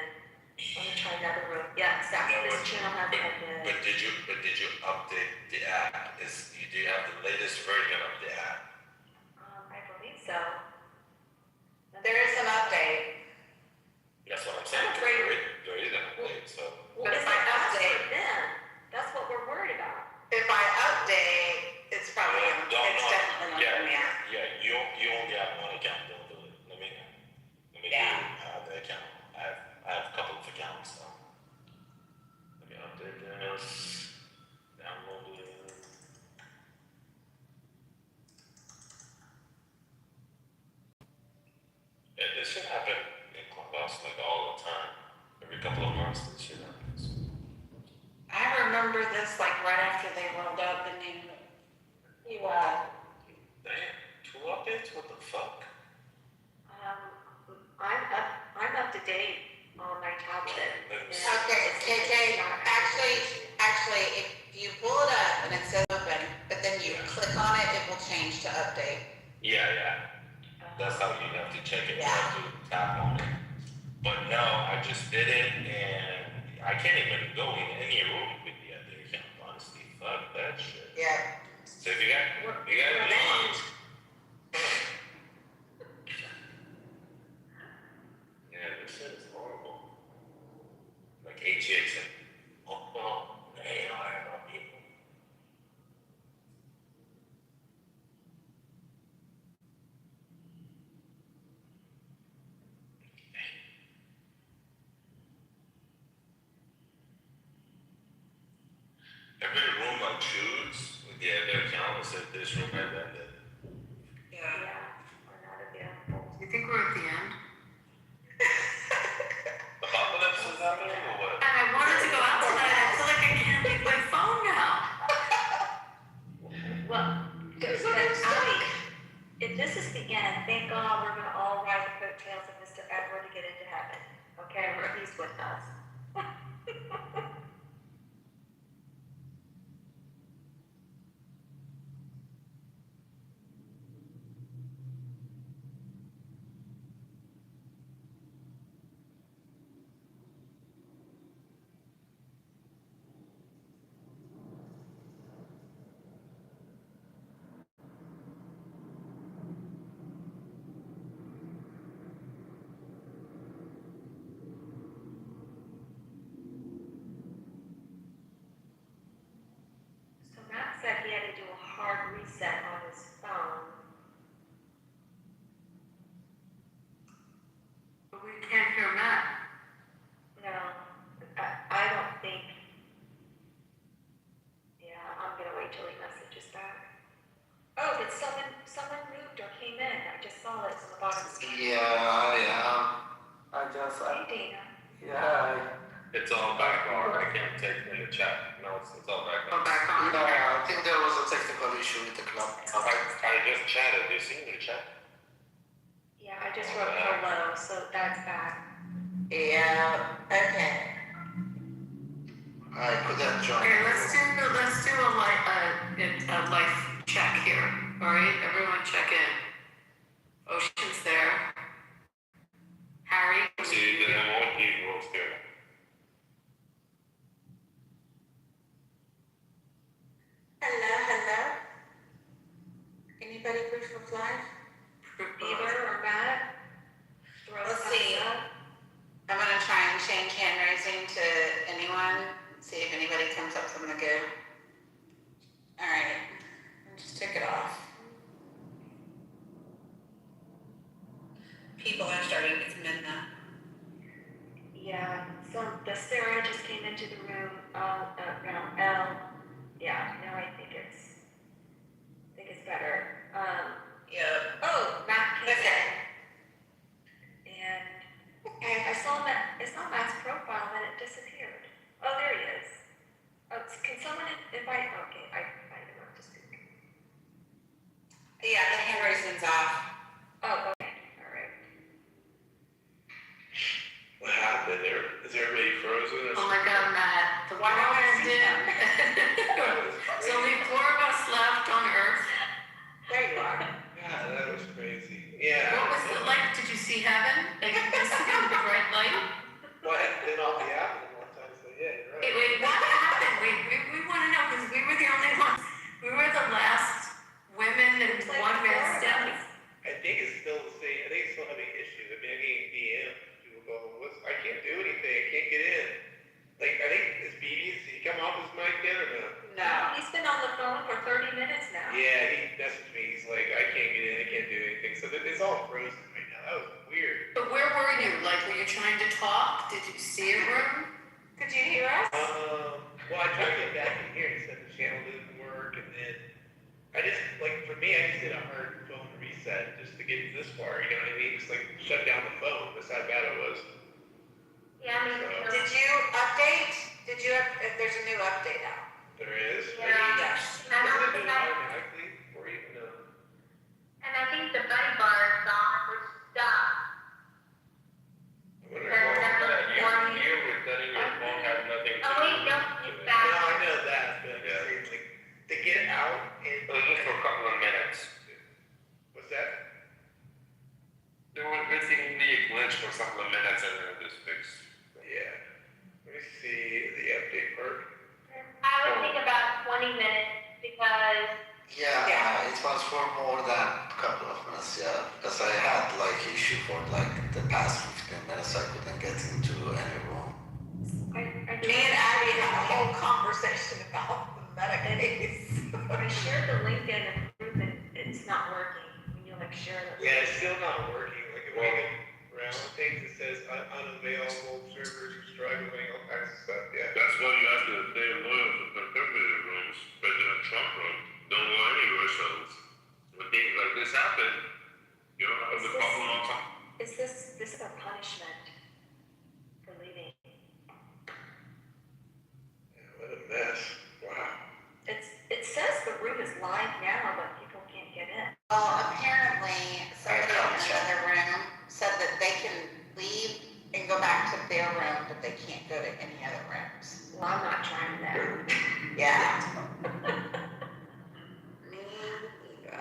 Let me try another room. Yeah, exactly, this channel has ended. But did you update the app? Do you have the latest version of the app? I believe so. There is an update. That's what I'm saying. I'm afraid. There is an update, so. Well, But it's if I like update, then, that's what we're worried about. if I update, it's probably, it's definitely not gonna be out. Yeah, you only have one account, don't do it. Let me Yeah. the account. I have a couple of accounts, so. Let me update this. Download it. Yeah, this should happen in Clubhouse like all the time. Every couple of months this shit happens. I remember this like right after they rolled out the new UI. Damn, 2 updates? What the fuck? I'm up to date on my tablet. Okay, KK, actually, if you pull it up and it says open, but then you click on it, it will change to update. Yeah. That's how you have to check it. Yeah. You have to tap on it. But no, I just did it and I can't even go in any room with the other account, honestly. Fuck that shit. Yeah. So if you got leads. Yeah, this shit is horrible. Like ATX and hey, I don't know people. Every room I choose with the other account, it says this room has ended. Yeah. We're not available. You think we're at the end? The apocalypse is happening or what? And I wanted to go out tonight. I feel like I can't leave my phone now. Well, if this is the end, thank God we're gonna all ride the coattails of Mr. Edward to get into heaven. Okay, he's with us. So Matt said he had to do a hard reset on his phone. But we can't hear Matt. No, I don't think. Yeah, I'm gonna wait till he messages back. Oh, did someone moved or came in? I just saw it on the bottom screen. Yeah, I am. Hey, Dana. Yeah. It's all back on. I can't take in the chat. No, it's all back on. Back on. No, I think there was a technical issue with the club. I just chatted. You see the chat? Yeah, I just wrote hello, so that's back. Yeah, okay. I couldn't join. Okay, let's do a life check here. All right, everyone check in. Ocean's there. Harry. See, there are more people here. Hello. Anybody proof of life? Beaver or Matt? Let's see. I'm gonna try and change hand raising to anyone, see if anybody comes up from the go. Alright, just took it off. People are starting to come in now. Yeah, so the Sarah just came into the room, around L. Yeah, now I think it's better. Yep. Oh, Matt came in. see heaven? Like, you see the bright light? Well, I hadn't been off the app in a long time, so yeah, you're right. Wait, what happened? We want to know, because we were the only ones. We were the last women and one man standing. I think it's still the same. I think it's still having issues. I mean, I'm getting DMs. People go, I can't do anything. I can't get in. Like, I think it's BB's. He come off his mic yet or no? No, he's been on the phone for 30 minutes now. Yeah, he messaged me. He's like, I can't get in. I can't do anything. So it's all frozen right now. That was weird. But where were you? Like, were you trying to talk? Did you see a room? Could you hear us? Well, I tried to get back in here. He said the channel didn't work, and then I just, like, for me, I just did a hard phone reset just to get this far. You know what I mean? Just like shut down the phone. That's how bad it was. Yeah, I mean, Did you update? There's a new update now. There is. Yeah. Does it do it automatically for you? No. and I think the buddy bar is gone, which sucks. When you're resetting your phone has nothing to Oh, wait, don't get No, back. I know that, but I'm just saying, like, to get it out and. It was just for a couple of minutes. What's that? There was basically a glitch for a couple of minutes and then it just fixed. Yeah. Let me see the update part. I would think about 20 minutes because Yeah, it was for more than a couple of minutes, yeah. Because I had like issue for like the past 15 minutes, I couldn't get into any room. Me and Abby had a whole conversation about the Medicaid. I shared the link in and proved that it's not working. When you like share the Yeah, it's still not working. Like, if we go around things, it says unavailable, servers are struggling, all kinds of stuff, yeah. That's why you have to stay loyal to protected rooms, President Trump room. Don't go anywhere, so when things like this happen, you don't have the problem on top. Is this a punishment for leaving? Yeah, what a mess. Wow. It says the room is live now, but people can't get in. Well, apparently, somebody in another room said that they can leave and go back to their room, but they can't go to any other rooms. Well, I'm not trying that. Yeah. Me either.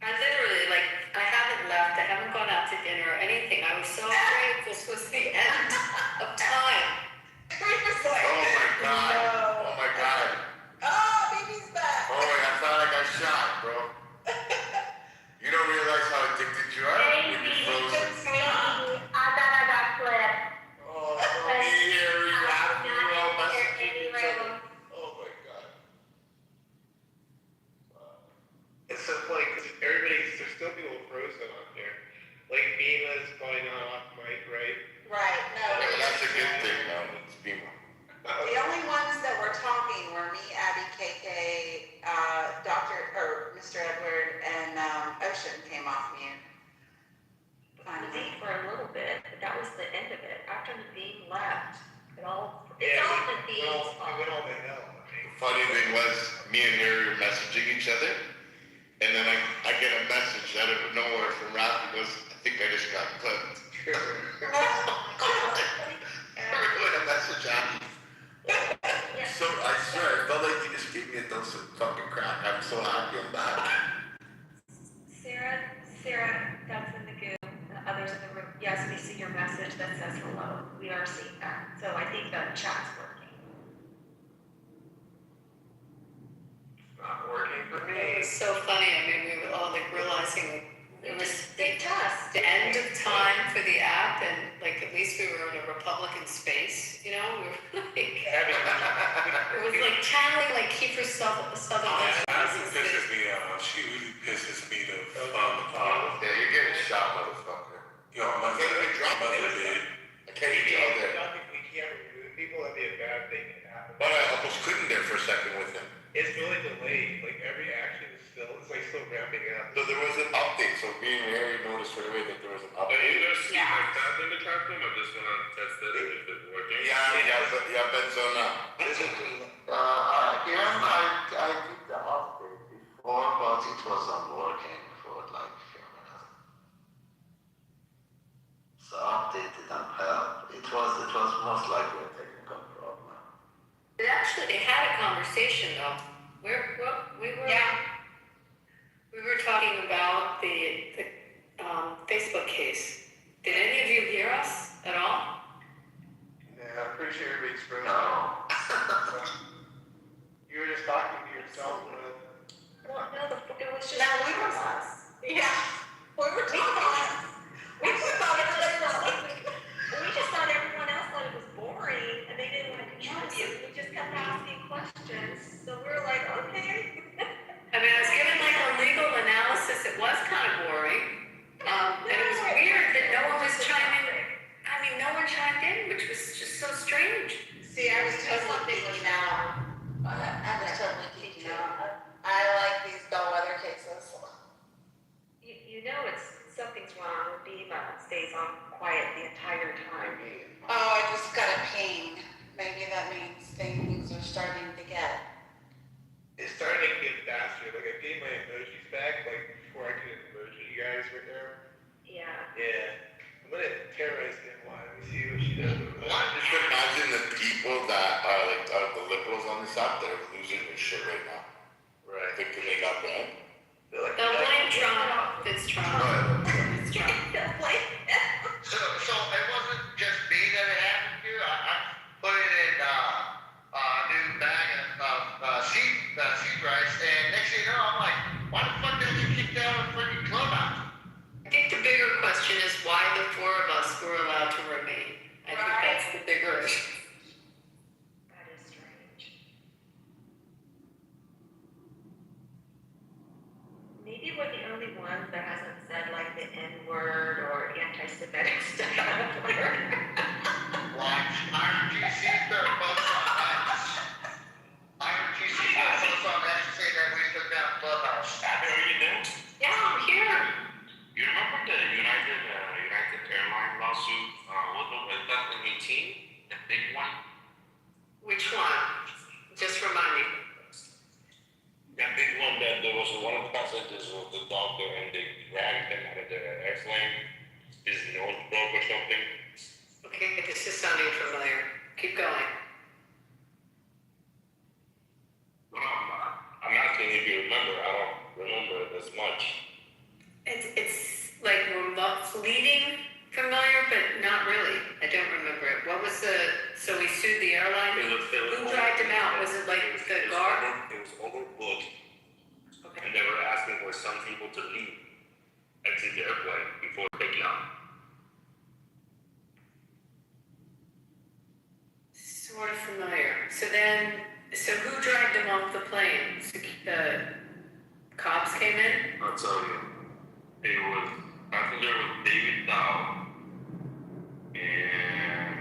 I literally, like, I haven't left, I haven't gone out to dinner or anything. I was so afraid this was the end of time. Oh my god. No. Oh my god. Oh, baby's back. Oh, I thought I got shot, bro. You don't realize how addicted you are when you're frozen. I thought I got clipped. Oh, me here, you have to Not all in messaging any each other. room. Oh my god. It's so like, there's still people frozen on here. Like, Beama's probably not off mic, right? Right, no. Yeah, that's a good thing now. It's Beamer. The only ones that were talking were me, Abby, KK, Mr. Edward, and Ocean came off mute. Naveen for a little bit, but that was the end of it. After Naveen left, it's all Yeah, Naveen's we fault. went all the hell. I mean. The funny thing was, me and Harry were messaging each other, and then I get a message out of nowhere from Ralph. He goes, I think I just got clipped. I put a message out. So I swear, it felt like you just gave me a dose of fucking crack. I'm so happy I'm back. Sarah, that's in the goo. The others in the room, yes, we see your message that says hello. We are seeing that. So I think the chat's working. It's not working for It me. was so funny. I mean, we were all like realizing it was Big test. the end of time for the app, and like at least we were in a Republican space, you know. We were like, it was like channeling like Kiefer Sutherland. That's what pisses me off. She really pisses me the fuck off. Yeah, you're getting shot, motherfucker. Yo, my mother did. I can't even tell that. I don't think we can remove people. That'd be a bad thing to happen. But I almost couldn't there for a second with him. It's really delayed. Like, every action is still ramping up. So there was an update, so me and Harry noticed right away that there was an But you update. guys see my tab in the chat room? I just want to test it if it's working. Yeah, Benzona. Here I did the update before, but it wasn't working for like a few minutes. So update didn't help. It was most likely a technical problem. They had a conversation though. We were. Yeah. Yeah, we were talking. We just thought everyone else thought it was boring and they didn't want to contribute. We just kept asking questions. So we were like, okay. I mean, I was given like a legal analysis. It was kind of boring. And it was weird that no one was chiming in. I mean, no one chimed in, which was just so strange. See, I was totally thinking now. I was totally thinking now. I like these bellwether cases. You know something's wrong when Bema stays on quiet the entire time. Oh, I just got a ping. Maybe that means things are starting to get. It's starting to get faster. Like I gave my emojis back, like before I could emoji you guys right there. Yeah. Yeah. I'm gonna terrorize them. Let me see what she does. Just imagine the people that are like the liberals on this app that are losing their shit right now. Right. Thinking they got banned. They'll blame Trump. It's Trump. It's Trump. So it wasn't just me that it happened to. I put it in a new bag of seed rice, and next thing you know, I'm like, why the fuck did you kick out of freaking clubhouse? I think the bigger question is why the four of us were allowed to remain. I think that's the bigger issue. That is strange. Maybe we're the only ones that hasn't said like the N-word or anti-Semitic stuff. IRGC, they're both on that. IRGC, they're both on that to say that we took down clubhouse. Abby, are you there? Yeah, I'm here. You remember the United Airline lawsuit? Was that in 18? The big one? Which one? Just remind me. That big one that there was one of the passengers was the doctor and they dragged him out of the airplane. His nose broke or something. Okay, this is sounding familiar. Keep going. I'm asking if you remember. I don't remember it as much. It's like fleeting familiar, but not really. I don't remember it. What was so we sued the airline? Who dragged him out? Was it like the guard? It was overbooked. Okay. And they were asking for some people to leave, exit the airplane before taking off. Sort of familiar. So who dragged him off the plane? The cops came in? I'll tell you. Passenger was David Dow. And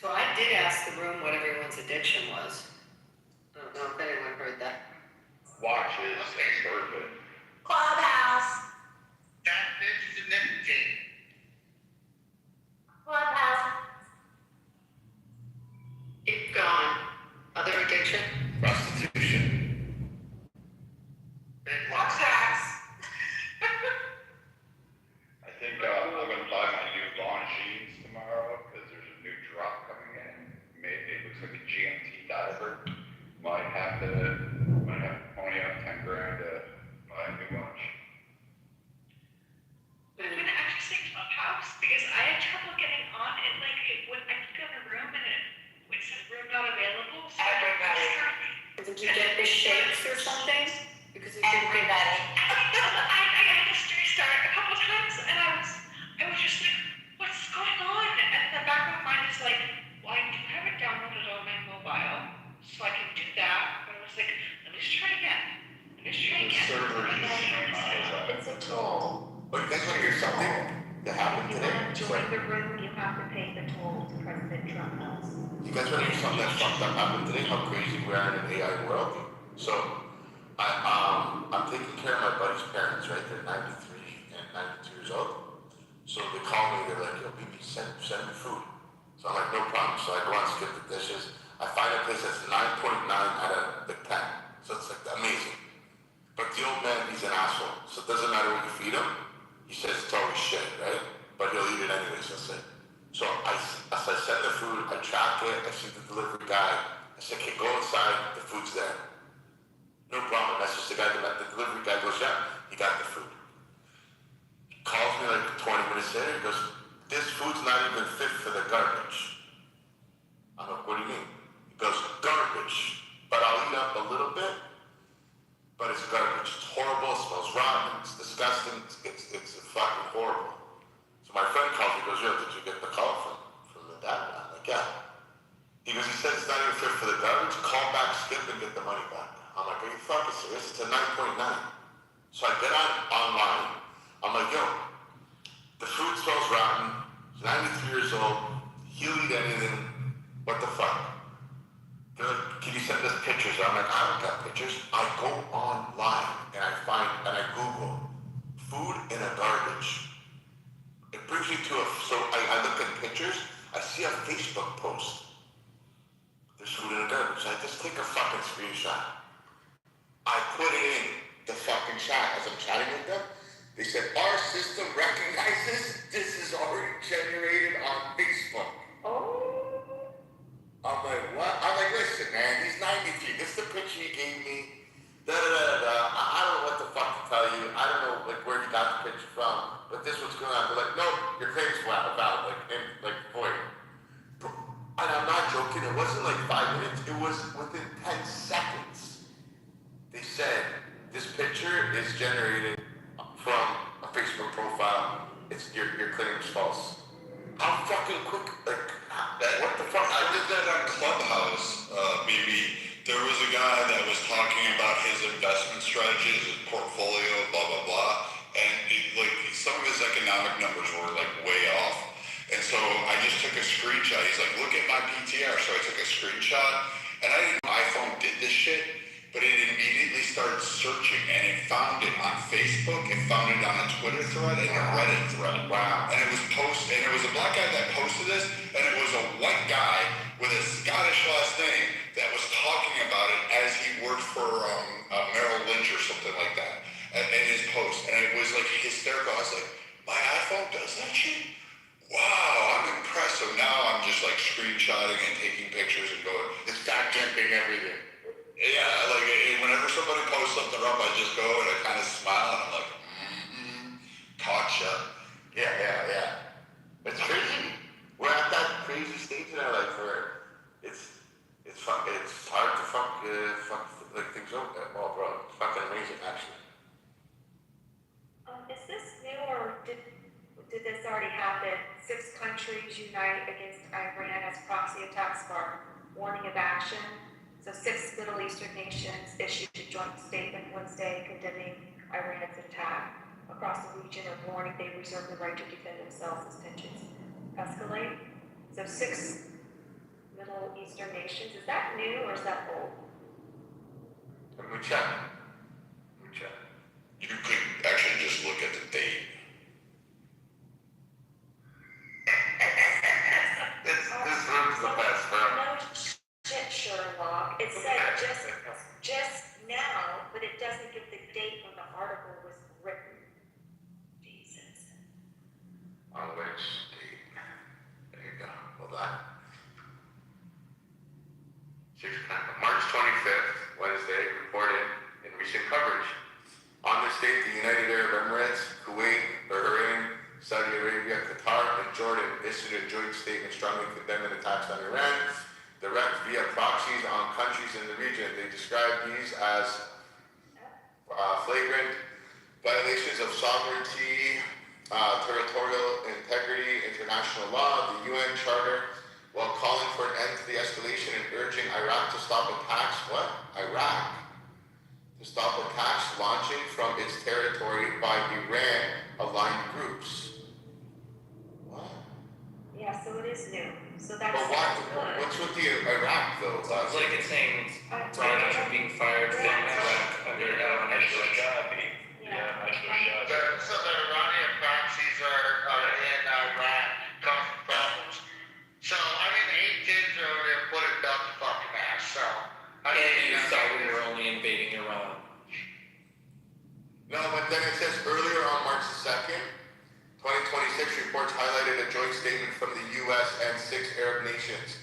So I did ask the room what everyone's addiction was. I don't know if anyone heard that. watches and bourbon. Clubhouse. That bitch is a nicotine. Clubhouse. Keep going. Other addiction? Prostitution. Tax. I think I'm gonna buy my new lawn jeans tomorrow because there's a new drop coming in. It looks like a GMT diver. Might have to pony up 10 grand to buy a new lunch. I'm gonna actually say Clubhouse because I had trouble getting on it. Like I clicked on the room and it said room not available. So Did you get the shakes or something? Because you didn't get Everybody. I had to restart a couple times and I was just like, what's going on? And the back of my mind is like, well, I do have it downloaded on my mobile, so I can do that. But I was like, let me just try again. It's a tool. But you guys want to hear something that happened If you today? want to join the room, you have to pay the toll to President Trump knows. You guys want to hear something that fucked up happened today? How crazy we are in an AI world. So, I'm taking care of my buddy's parents, right? They're 93 and 92 years old. So they call me, they're like, yo, BB, send me food. So I'm like, no problem. So I go and skip the dishes. I find a place that's 9.9 out of the 10. So it's like amazing. But the old man, he's an asshole. So it doesn't matter what you feed him. He says it's always shit, right? But he'll eat it anyways, that's it. So as I send the food, I track it, I see the delivery guy. I said, okay, go inside, the food's there. No problem. That's just the guy, the delivery guy goes, yeah, he got the food. Calls me like 20 minutes later, he goes, this food's not even fit for the garbage. I'm like, what do you mean? He goes, garbage. But I'll eat up a little bit, but it's garbage. It's horrible, it smells rotten, it's disgusting, it's fucking horrible. So my friend calls me, goes, yo, did you get the call from the dad? I'm like, yeah. He goes, he said it's not even fit for the garbage, call back, skip, and get the money back. I'm like, are you fucking serious? It's a 9.9. So I get online, I'm like, yo, the food smells rotten, he's 93 years old, he'll eat anything, what the fuck? They're like, can you send us pictures? I'm like, I don't got pictures. I go online and I Google food in a garbage. It brings me to I look at pictures, I see a Facebook post. There's food in a garbage. I just take a fucking screenshot. I put it in the fucking chat as I'm chatting with them. They said, our system recognizes this is already generated on Facebook. Oh. I'm like, what? I'm like, listen, man, he's 93. This is the picture he gave me. I don't know what the fuck to tell you. I don't know where he got the picture from, but this was going on. They're like, no, your claim's valid, void. And I'm not joking. It wasn't like 5 minutes. It was within 10 seconds. They said this picture is generated from a Facebook profile. It's your claim is false. How fucking quick? What the fuck? I did that on Clubhouse, maybe. There was a guy that was talking about his investment strategies, his portfolio, blah, blah, blah. And some of his economic numbers were way off. And so I just took a screenshot. He's like, look at my PTR. So I took a screenshot. And I didn't know iPhone did this shit, but it immediately started searching and it found it on Facebook, it found it on a Twitter thread and a Reddit thread. Wow. And it was a black guy that posted this, and it was a white guy with a Scottish last name that was talking about it as he worked for Merrill Lynch or something like that in his post. And it was hysterical. I was like, my iPhone does that shit? Wow, I'm impressed. So now I'm just screenshotting and taking pictures and going, it's fact checking everything. Yeah, whenever somebody posts something up, I just go and I kind of smile and I'm like, gotcha. Yeah. It's crazy. We're at that crazy stage in our life where it's hard to fuck things up. Oh, bro, it's fucking amazing, actually. Is this new or did this already happen? 6 countries unite against Iran as proxy attacks for warning of action. So 6 Middle Eastern nations issued a joint statement Wednesday condemning Iran's attack across the region and warning they reserve the right to defend themselves as tensions escalate. So 6 Middle Eastern nations, is that new or is that old? Let me check. You could actually just look at the date. This room's the best, bro. No shit, Sherlock. It said just now, but it doesn't give the date when the article was written. Jesus. On which date? There you go. Hold on. March 25th, Wednesday, reported in recent coverage. On this date, the United Arab Emirates, Kuwait, Bahrain, Saudi Arabia, Qatar, and Jordan issued a joint statement strongly condemning attacks on Iran, direct via proxies on countries in the region. They described these as flagrant violations of sovereignty, territorial integrity, international law, the UN Charter, while calling for an end to the escalation and urging Iraq to stop attacks. What? Iraq. To stop attacks launching from its territory by Iran-aligned groups. What? Yeah, so it is new. So that's But what's with the Iraq though? It's like it's saying rockets are being fired from Iraq under initial shot. Yeah, so the Iranian proxies are in Iraq causing problems. So, I mean, the 8 kids are over there putting up the fucking ass, so. And you thought we were only invading Iran. No, but then it says earlier on March 2nd, 2026 reports highlighted a joint statement from the U.S. and 6 Arab nations.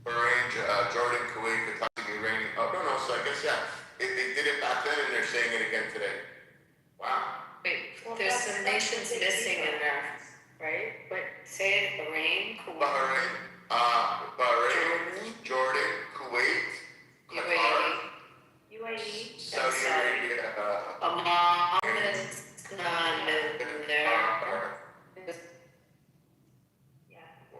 Bahrain, Jordan, Kuwait, Qatar, Iranian. Oh, no, so I guess, yeah. They did it back then and they're saying it again today. Wow. Wait, there's some nations missing in there, right? But say it, Bahrain, Kuwait. Bahrain, Jordan, Kuwait, Qatar, UAE, Saudi Arabia, Oman is not in there. Yeah,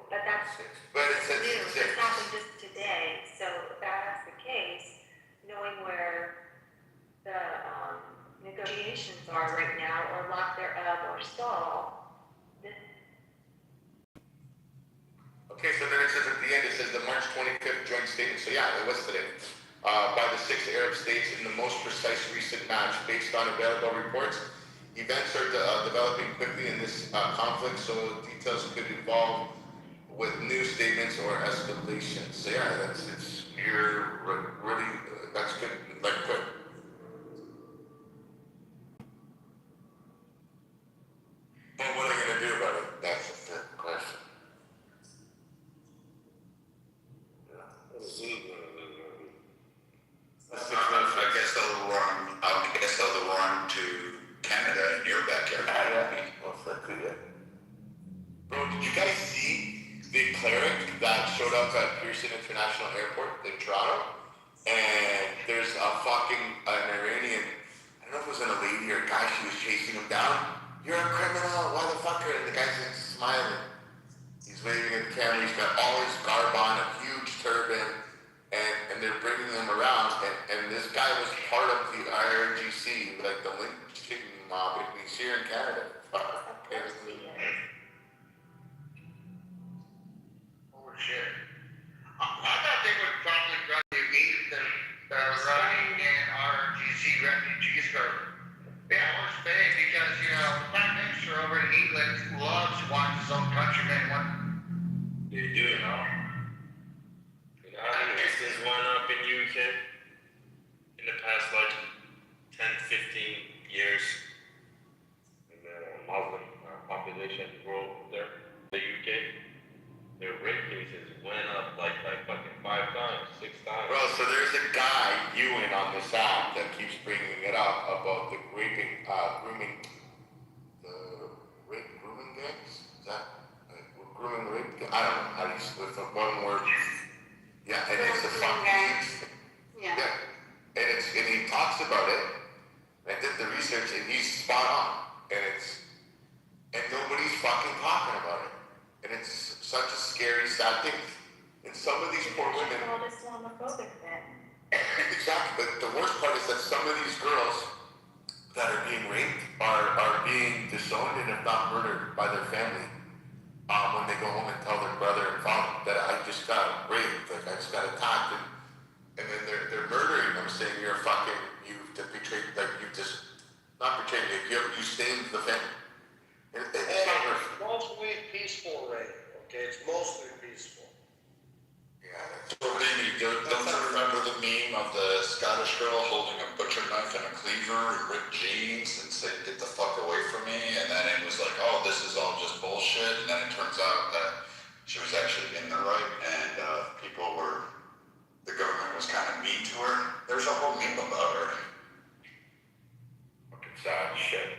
but that's but it says new, six. it happened just today, so if that's the case, knowing where the, negotiations are right now, or lack thereof, or stall, then Okay, so then it says at the end, it says the March 25th joint statement. So yeah, it was today. By the 6 Arab states in the most precise recent match based on available reports. Events are developing quickly in this conflict, so details could evolve with new statements or escalations. So yeah, you're really, that's good, like quick. But what are they going to do about it? That's the question. I guess they'll run to Canada in your backyard. Most likely, yeah. Bro, did you guys see the cleric that showed up at Pearson International Airport in Toronto? And there's an Iranian, I don't know if it was a lady or a guy, she was chasing him down. You're a criminal, motherfucker. And the guy's just smiling. He's waving at the camera, he's got all his garb on, a huge turban, and they're bringing him around. And this guy was part of the IRGC, like the lynching mob. He's here in Canada. Oh shit. I thought they would probably rather meet the running and RGC refugees are. Yeah, we're Spain because, the Prime Minister over in England loves to watch his own countrymen win. They do, You know how many cases went up in UK in the past, 10, 15 years? And the Muslim population grew there. The UK, their rape cases went up like fucking 5 times, 6 times. Bro, so there's a guy, Ewan, on this app that keeps bringing it up about the grooming gangs? Is that, grooming the rape? I don't know how do you, with the one word. Yeah, and it's a fucking, Yeah. and he talks about it. I did the research and he's spot on. And nobody's fucking talking about it. And it's such a scary, sad thing. And some of these poor women. called Islamophobic then. Exactly, but the worst part is that some of these girls that are being raped are being disowned and if not murdered by their family. When they go home and tell their brother and father that I just got raped, like I just got attacked, and then they're murdering them, saying you're you've betrayed, like you just not betrayed, like you stained the family. It's mostly peaceful rape, okay? It's mostly peaceful. Yeah, that's So maybe, don't you remember the meme of the Scottish girl holding a butcher knife and a cleaver and ripped jeans and saying, "Get the fuck away from me," and then it was like, oh, this is all just bullshit, and then it turns out that she was actually in the right, and the government was kind of mean to her. There's a whole meme about her. fucking sad shit.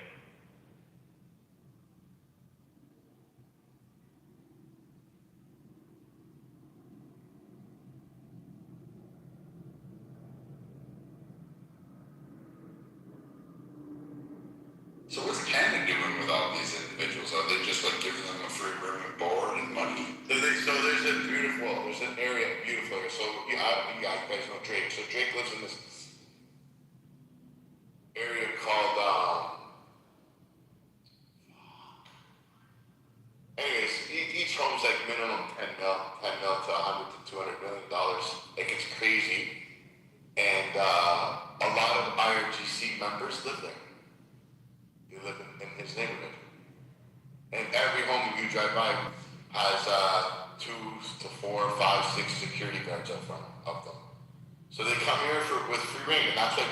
So what's Canada doing with all these individuals? Are they just giving them a free room and board and money? So there's an area, beautiful area. So you guys know Drake. So Drake lives in this area called, anyways, each home's like minimum 10 mil to 100 to $200 million. Like it's crazy. And a lot of IRGC members live there. They live in his neighborhood. And every home you drive by has 2 to 4, 5, 6 security guards up front of them. So they come here with free reign, and that's why a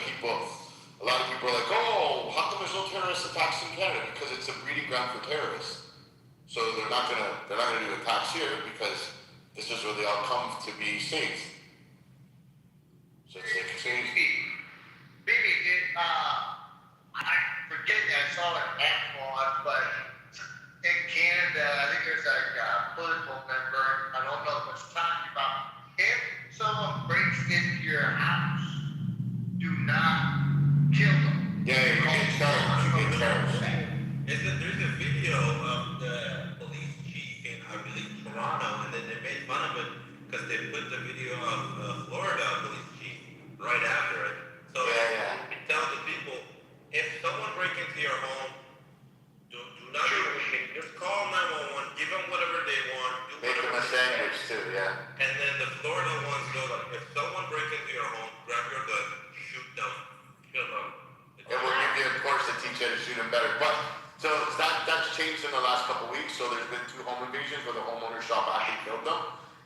lot of people are like, oh, how come there's no terrorist attacks in Canada? Because it's a breeding ground for terrorists. So they're not gonna do attacks here because this is where they all come to be safe. So it's like Safety. killed them. Yeah, you get charged. There's a video of the police chief in, I believe, Toronto, and then they made fun of it because they put the video of Florida police chief right after it. So you tell the people, if someone breaks into your home, do not do anything. Just call 911, give them whatever they want. Make them a sandwich too, yeah. And then the Florida ones go like, if someone breaks into your home, grab your gun, shoot them, kill them. And we'll give you a course to teach you how to shoot them better. But so that's changed in the last couple of weeks. So there's been 2 home invasions where the homeowners shot back and killed them,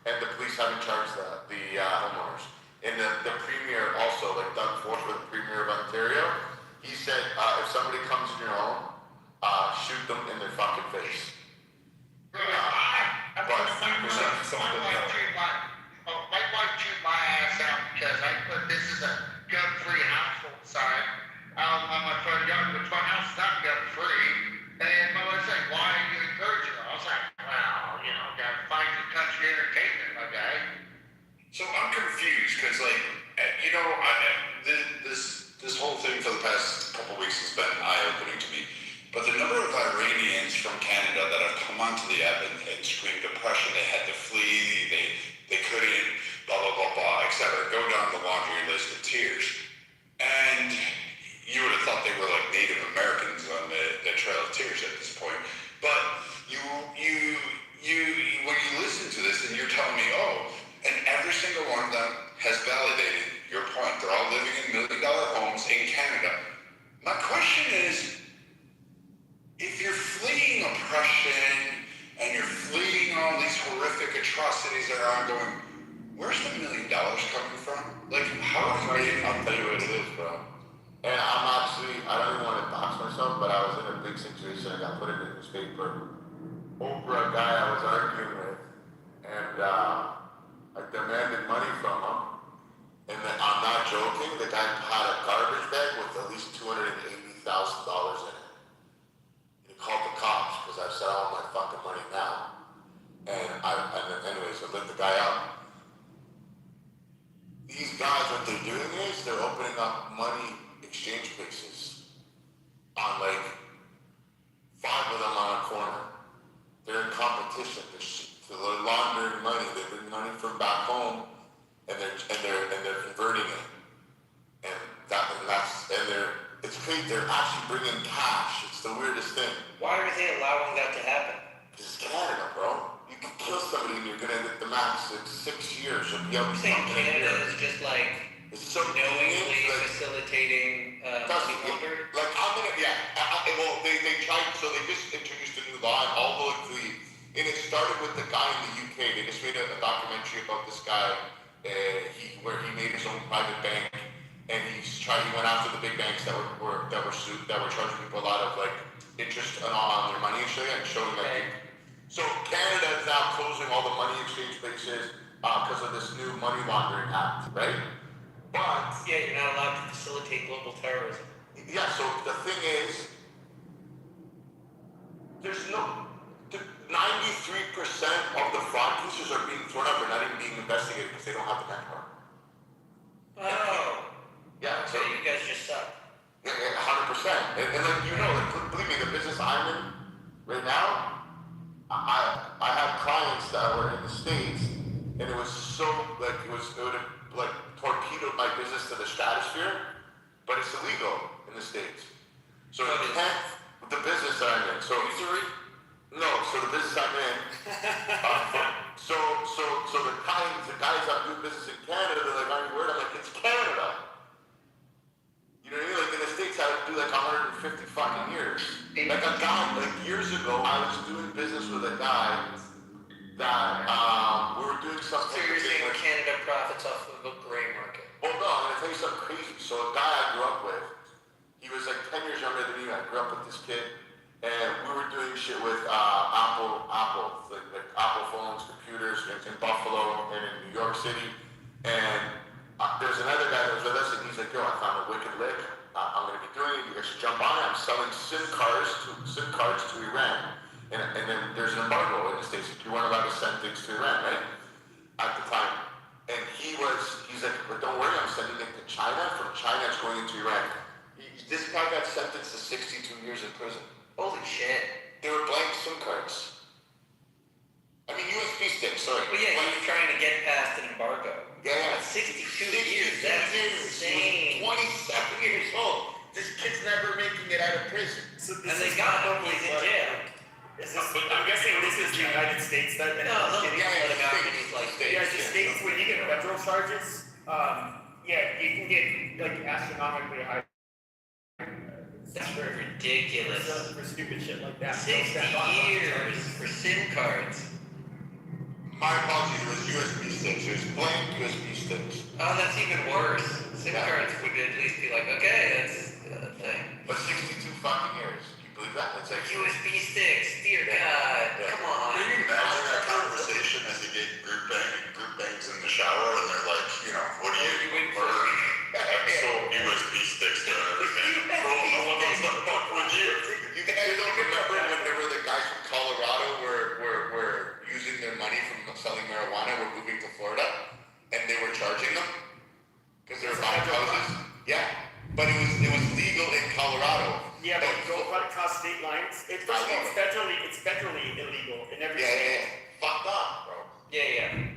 and the police haven't charged the homeowners. And the premier also, like Doug Ford, the premier of Ontario, he said if somebody comes in your home, shoot them in their fucking face. My wife chewed my ass out because I put this is a gun-free household sign out on my front yard, which my house is not gun-free. And my wife said, "Why are you encouraging it?" I was like, "Well, you know, gotta find the country entertainment, my guy." So I'm confused because, like, you know, this whole thing for the past couple weeks has been eye-opening to me. But the number of Iranians from Canada that have come onto the app and screamed oppression, they had to flee, they couldn't, blah, blah, blah, blah, etc. Go down the laundry list of tears. And you would have thought they were like Native Americans on the Trail of Tears at this point. But when you listen to this and you're telling me, oh, and every single one of them has validated your point. They're all living in $1 million homes in Canada. My question is, if you're fleeing oppression and you're fleeing all these horrific atrocities that are ongoing, where's the $1 million coming from? Like, how are you? I'll tell you what it is, bro. And I don't even want to dox myself, but I was in a big situation. I got put in the newspaper over a guy I was arguing with, and I demanded money from him. And then, I'm not joking, the guy had a garbage bag with at least $280,000 in it. He called the cops because I said I want my fucking money now. And anyways, I let the guy out. These guys, what they're doing is they're opening up money exchange places on like 5 of them on a corner. They're in competition. They're laundering money. They bring money from back home, and they're converting it. It's crazy. They're actually bringing cash. It's the weirdest thing. Why are they allowing that to happen? It's Canada, bro. You can kill somebody and you're gonna get the max. It's 6 years. You'll be You're out saying Canada is just like knowingly facilitating money laundering? Like I'm gonna, well, they tried. So they just introduced a new law, and all and it started with the guy in the UK. They just made a documentary about this guy, where he made his own private bank. And he went after the big banks that were charging people a lot of like interest on their money and showing that. So Canada is now closing all the money exchange places because of this new money laundering act, right? But you're not allowed to facilitate global terrorism. Yeah. So the thing is, there's 93% of the fraud cases are being thrown out. They're not even being investigated because they don't have the manpower. Oh. Yeah, so you guys just suck. 100%. And like, believe me, the business I'm in right now, I have clients that were in the States, and it was so, like, it would have, like, torpedoed my business to the stratosphere, but it's illegal in the States. So you can't, the business that I'm in, so usury? No, so the business I'm in, so the guys that do business in Canada, they're like, are you worried? I'm like, it's Canada. You know what I mean? Like in the States, I would do like 150 fucking years. Like a guy, like years ago, I was doing business with a guy that we were doing something. So you're saying Canada profits off of the gray market? Well, no, I'm gonna tell you something crazy. So a guy I grew up with, he was like 10 years younger than me. I grew up with this kid, and we were doing shit with Apple, like Apple phones, computers in Buffalo and in New York City, and there's another guy that was with us, and he's like, yo, I found a wicked lick. I'm going to be doing it. You guys should jump on it. I'm selling SIM cards to Iran. And then there's an embargo in the States. You weren't allowed to send things to Iran, right? At the time. And he's like, but don't worry, I'm sending it to China. From China, it's going into Iran. This guy got sentenced to 62 years in prison. Holy shit. They were blank SIM cards. I mean, USB sticks, sorry. Well, yeah, he was trying to get past an embargo. Yeah. 62 years, that's insane. He was 27 years old. This kid's never making it out of prison. So and they got him, he's in jail. I'm guessing this is the United States that. No, look, let him out and he's like, Yeah, the states, when you get federal charges, yeah, you can get like astronomically high. That's ridiculous. For stupid shit like that. 60 years for SIM cards. My apologies, it was USB sticks. It was blank USB sticks. Oh, that's even worse. SIM cards would at least be like, okay, that's a thing. But 62 fucking years. Can you believe that? That's like USB sticks, dear God, come on. Can you imagine that conversation as they get group bangs in the shower and they're like, you know, what do you for? So USB sticks to everything. No one knows what the fuck would you? You guys don't remember when there were the guys from Colorado were using their money from selling marijuana, were moving to Florida, and they were charging them because they were buying houses. Yeah, but it was legal in Colorado. Yeah, but go right across state lines. It's federally illegal in every state. Yeah. Fucked up, bro. Yeah.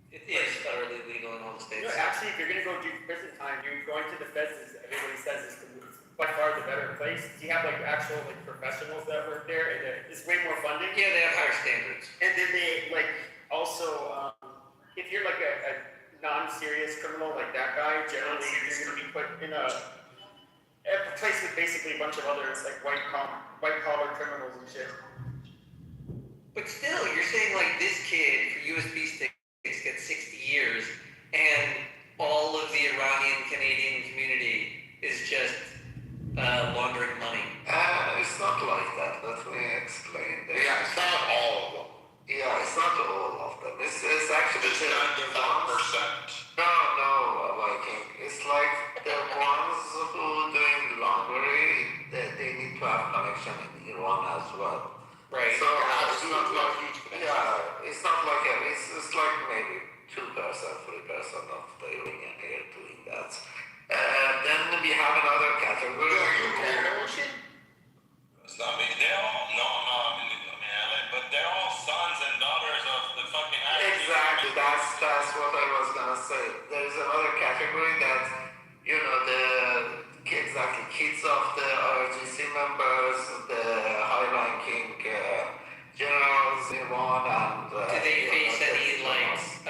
It is federally legal in all the states. You know, actually, if you're gonna go do prison time, going to the feds, as everybody says, is by far the better place. You have like actual like professionals that work there, and it's way more funding. Yeah, they have higher standards. And then they like also, if you're like a non-serious criminal like that guy, generally you're gonna be put in a place with basically a bunch of other like white collar criminals and shit. But still, you're saying like this kid for USB sticks gets 60 years, and all of the Iranian Canadian community is just laundering money. It's not like that. Let me explain. Yeah, it's not all of them. Yeah, it's not all of them. It's actually It's 95%. No, Viking. It's like the ones who doing laundry, they need to have connection in Iran as well. Right. So it's not like it's not like it's like maybe 2%, 3% of the Iranian here doing that. Then we have another category. Are you Canada, Ocean? I mean, they're all, no, I'm in LA, but they're all sons and daughters of the fucking Exactly, that's what I was gonna say. There's another category that, the kids of the RGC members, the high-ranking generals in Iran, and Did they face any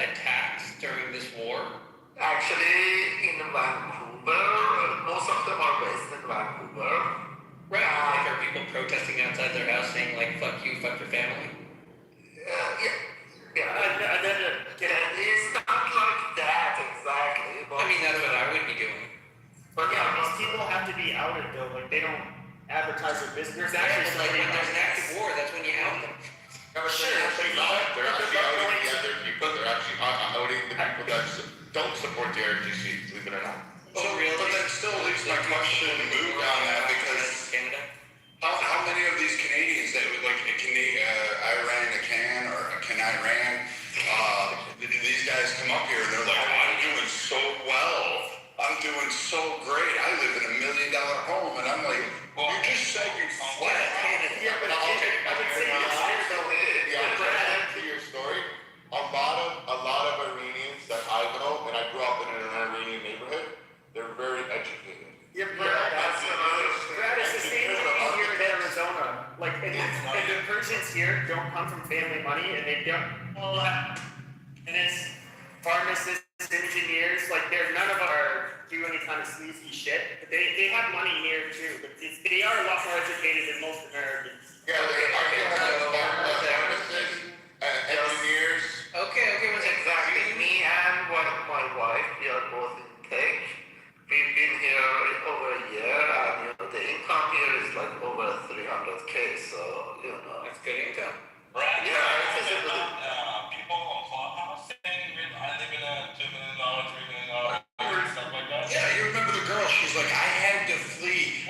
attacks during this war? Actually, in Vancouver, most of them are based in Vancouver. Right. Are people protesting outside their house saying fuck you, fuck your family? It's not like that exactly. But I mean, that's what I would be doing. But yeah, these people have to be outed though. Like they don't advertise their business. There's actually when there's an active war, that's when you out them. Yeah, but they're actually not. They're actually outing the other people. They're actually outing the people that don't support the RGC, believe it or not. So, but that still leaves my question moved on that because Canada. How many of these Canadians that would like these guys come up here and they're like, I'm doing so well. I'm doing so great. I live in $1 million home, and I'm like, well, you just said you flat. Yeah, but I would say to your story, a lot of Iranians that I know, and I grew up in an Iranian neighborhood, they're very educated. Yeah, Brad, it's the same thing here in Arizona. And the Persians here don't come from family money, and they don't. And it's pharmacists, engineers, none of them are do any kind of sleazy shit. But they have money here too, but they are a lot more educated than most Americans. Yeah, pharmacists, engineers. Okay, what's exactly me and my wife, we are both in tech. We've been here over a year, and the income here is over 300K, so that's good income. Right? Yeah, it's a good. People on Clubhouse saying I live in a $2 million, $3 million, stuff like that. Yeah, you remember the girl? She's like, I had to flee.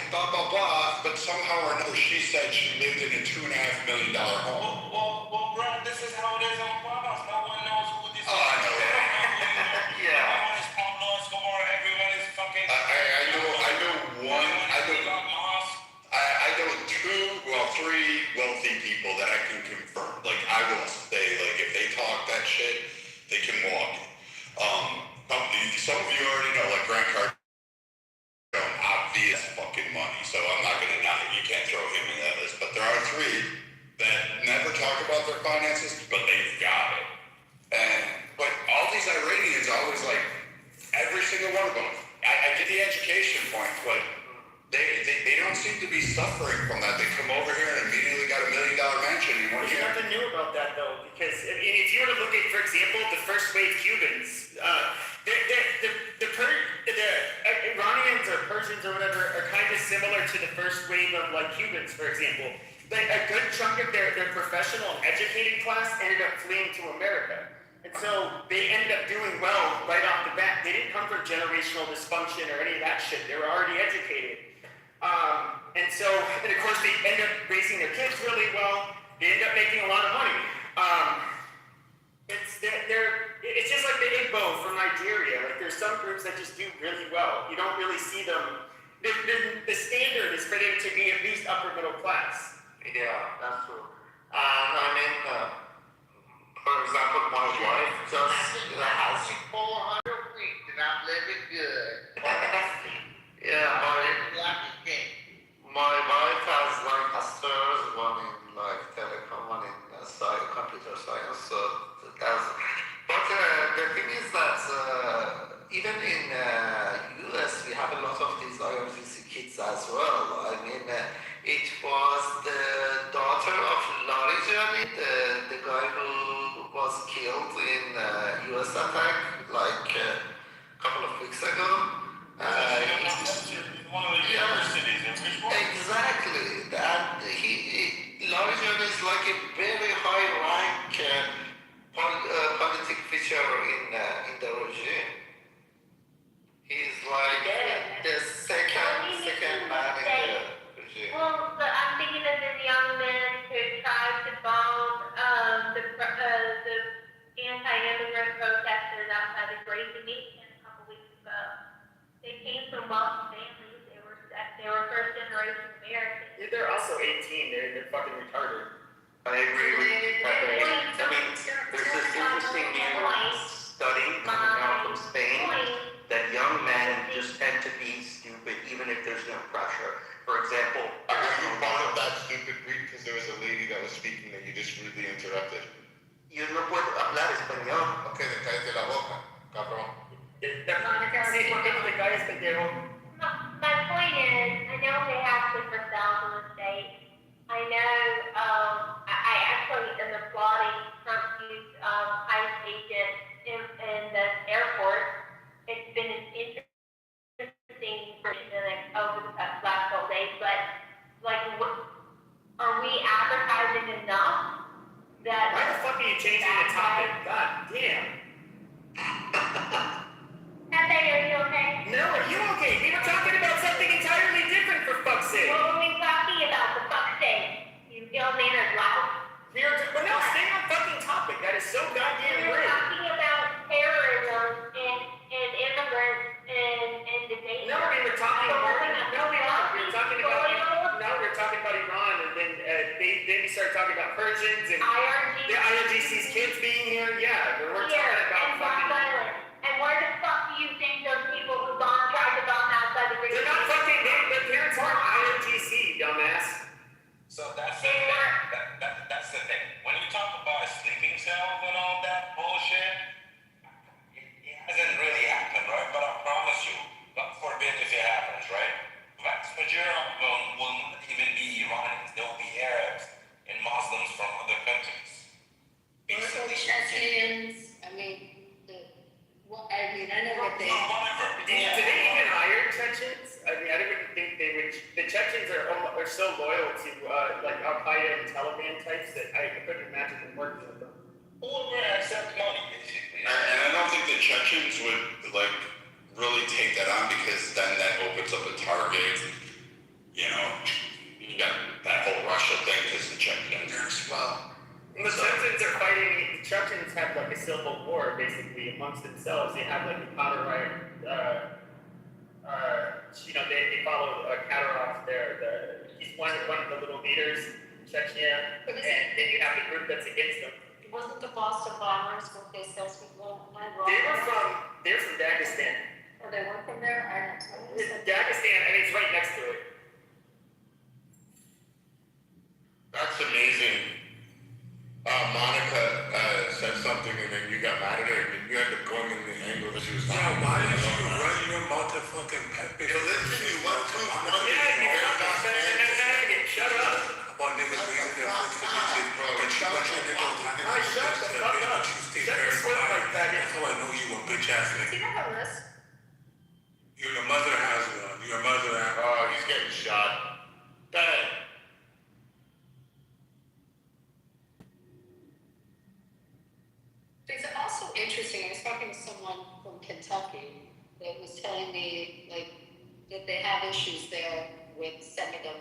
Blah blah blah. But somehow or another, she said she lived in a $2.5 million home. Well, Brad, this is how it is on Clubhouse. No one knows who this is. Oh, I know. Yeah. Everyone is Pablo Escobar. Everyone is fucking. I know fucking money. So I'm not gonna deny you can't throw him in that list. But there are three that never talk about their finances, but they've got it. But all these Iranians always like every single one of them. I get the education point, but they don't seem to be suffering from that. They come over here and immediately got $1 million mansion in 1 There's year. nothing new about that though, because I mean, if you were to look at, for example, the first wave Cubans, the Iranians or Persians or whatever are kind of similar to the first wave of like Cubans, for example. Like a good chunk of their professional and educated class ended up fleeing to America. And so they ended up doing well right off the bat. They didn't come from generational dysfunction or any of that shit. They were already educated. And of course they end up raising their kids really well. They end up making a lot of money. It's just like the Igbo from Nigeria. Like there's some groups that just do really well. You don't really see them. The standard is for them to be at least upper middle class. Yeah, that's true. And I mean, for example, my wife just has. 400 weeks and I'm living good. Yeah, my wife has like masters, one in like telecom, one in computer science. So that's. But the thing is that even in US we have a lot of these IRGC kids as well. I mean, it was the daughter of Larijani, the guy who was killed in US attack like a couple of weeks ago. One of the universities in Fishbowl? Exactly. That Larijani is like a very high rank politic figure in the regime. He's like the second man in the regime. Well, but I'm thinking of the young men who tried to bomb the anti-immigrant protesters outside the Great Meeting a couple weeks ago. They came from wealthy families. They were first generation Americans. Yeah, they're also 18. They're fucking retarded. I agree with Pepe. I mean, there's this interesting new study coming out from Spain that young men just tend to be stupid even if there's no pressure. For example, You brought up that stupid breed because there was a lady that was speaking that you just rudely interrupted. Yo no puedo hablar español. Okay, then cállate la boca, cabrón. My point is, I know they have super cells in the state. I know, I actually am applauding Trump's use of ICE agents in the airport. It's been an interesting over the last couple days, but like, are we advertising enough that? Why the fuck are you changing the topic? God damn. Pepe, are you okay? No, are you okay? We were talking about something entirely different for fuck's sake. What were we talking about, for fuck's sake? You yell man is loud. But no, stay on fucking topic. That is so goddamn We were rude. talking about terrorism and immigrants and debate. No, we were talking about Iran, and then we started talking about Persians and the IRGC's kids being here. Yeah, we're talking about fucking. And where the fuck do you think those people who tried to bomb outside the Great They're not fucking. Their parents weren't IRGC, dumbass. So that's the thing. That's the thing. When you talk about sleeping cells and all that bullshit, it hasn't really happened, right? But I promise you, God forbid if it happens, right? Vast majority of them will not even be Iranians. They will be Arabs and Muslims from other countries. Chechens, I know what they. Do they even hire Chechens? I mean, I didn't think they would. The Chechens are so loyal to like Al Qaeda and Taliban types that I couldn't imagine them working with them. Well, we're accept money, basically. And I don't think the Chechens would like really take that on because then that opens up a target. You know, you got that whole Russia thing because the Chechens there as well. And the Chechens are fighting. The Chechens have like a civil war basically amongst themselves. They have like the Kadyrite. They follow Kadyrov there. He's one of the little leaders in Chechnya, and then you have the group that's against them. Wasn't the Boston bombers what they said people? They're from Dagestan. Oh, they were from there? I don't know. Dagestan, I mean, it's right next to it. Chastity. Do you have a list? Your mother has one. Your mother has one. Oh, he's getting shot. Bang. It's also interesting, I was talking to someone from Kentucky that was telling me, like, that they have issues there with sending them,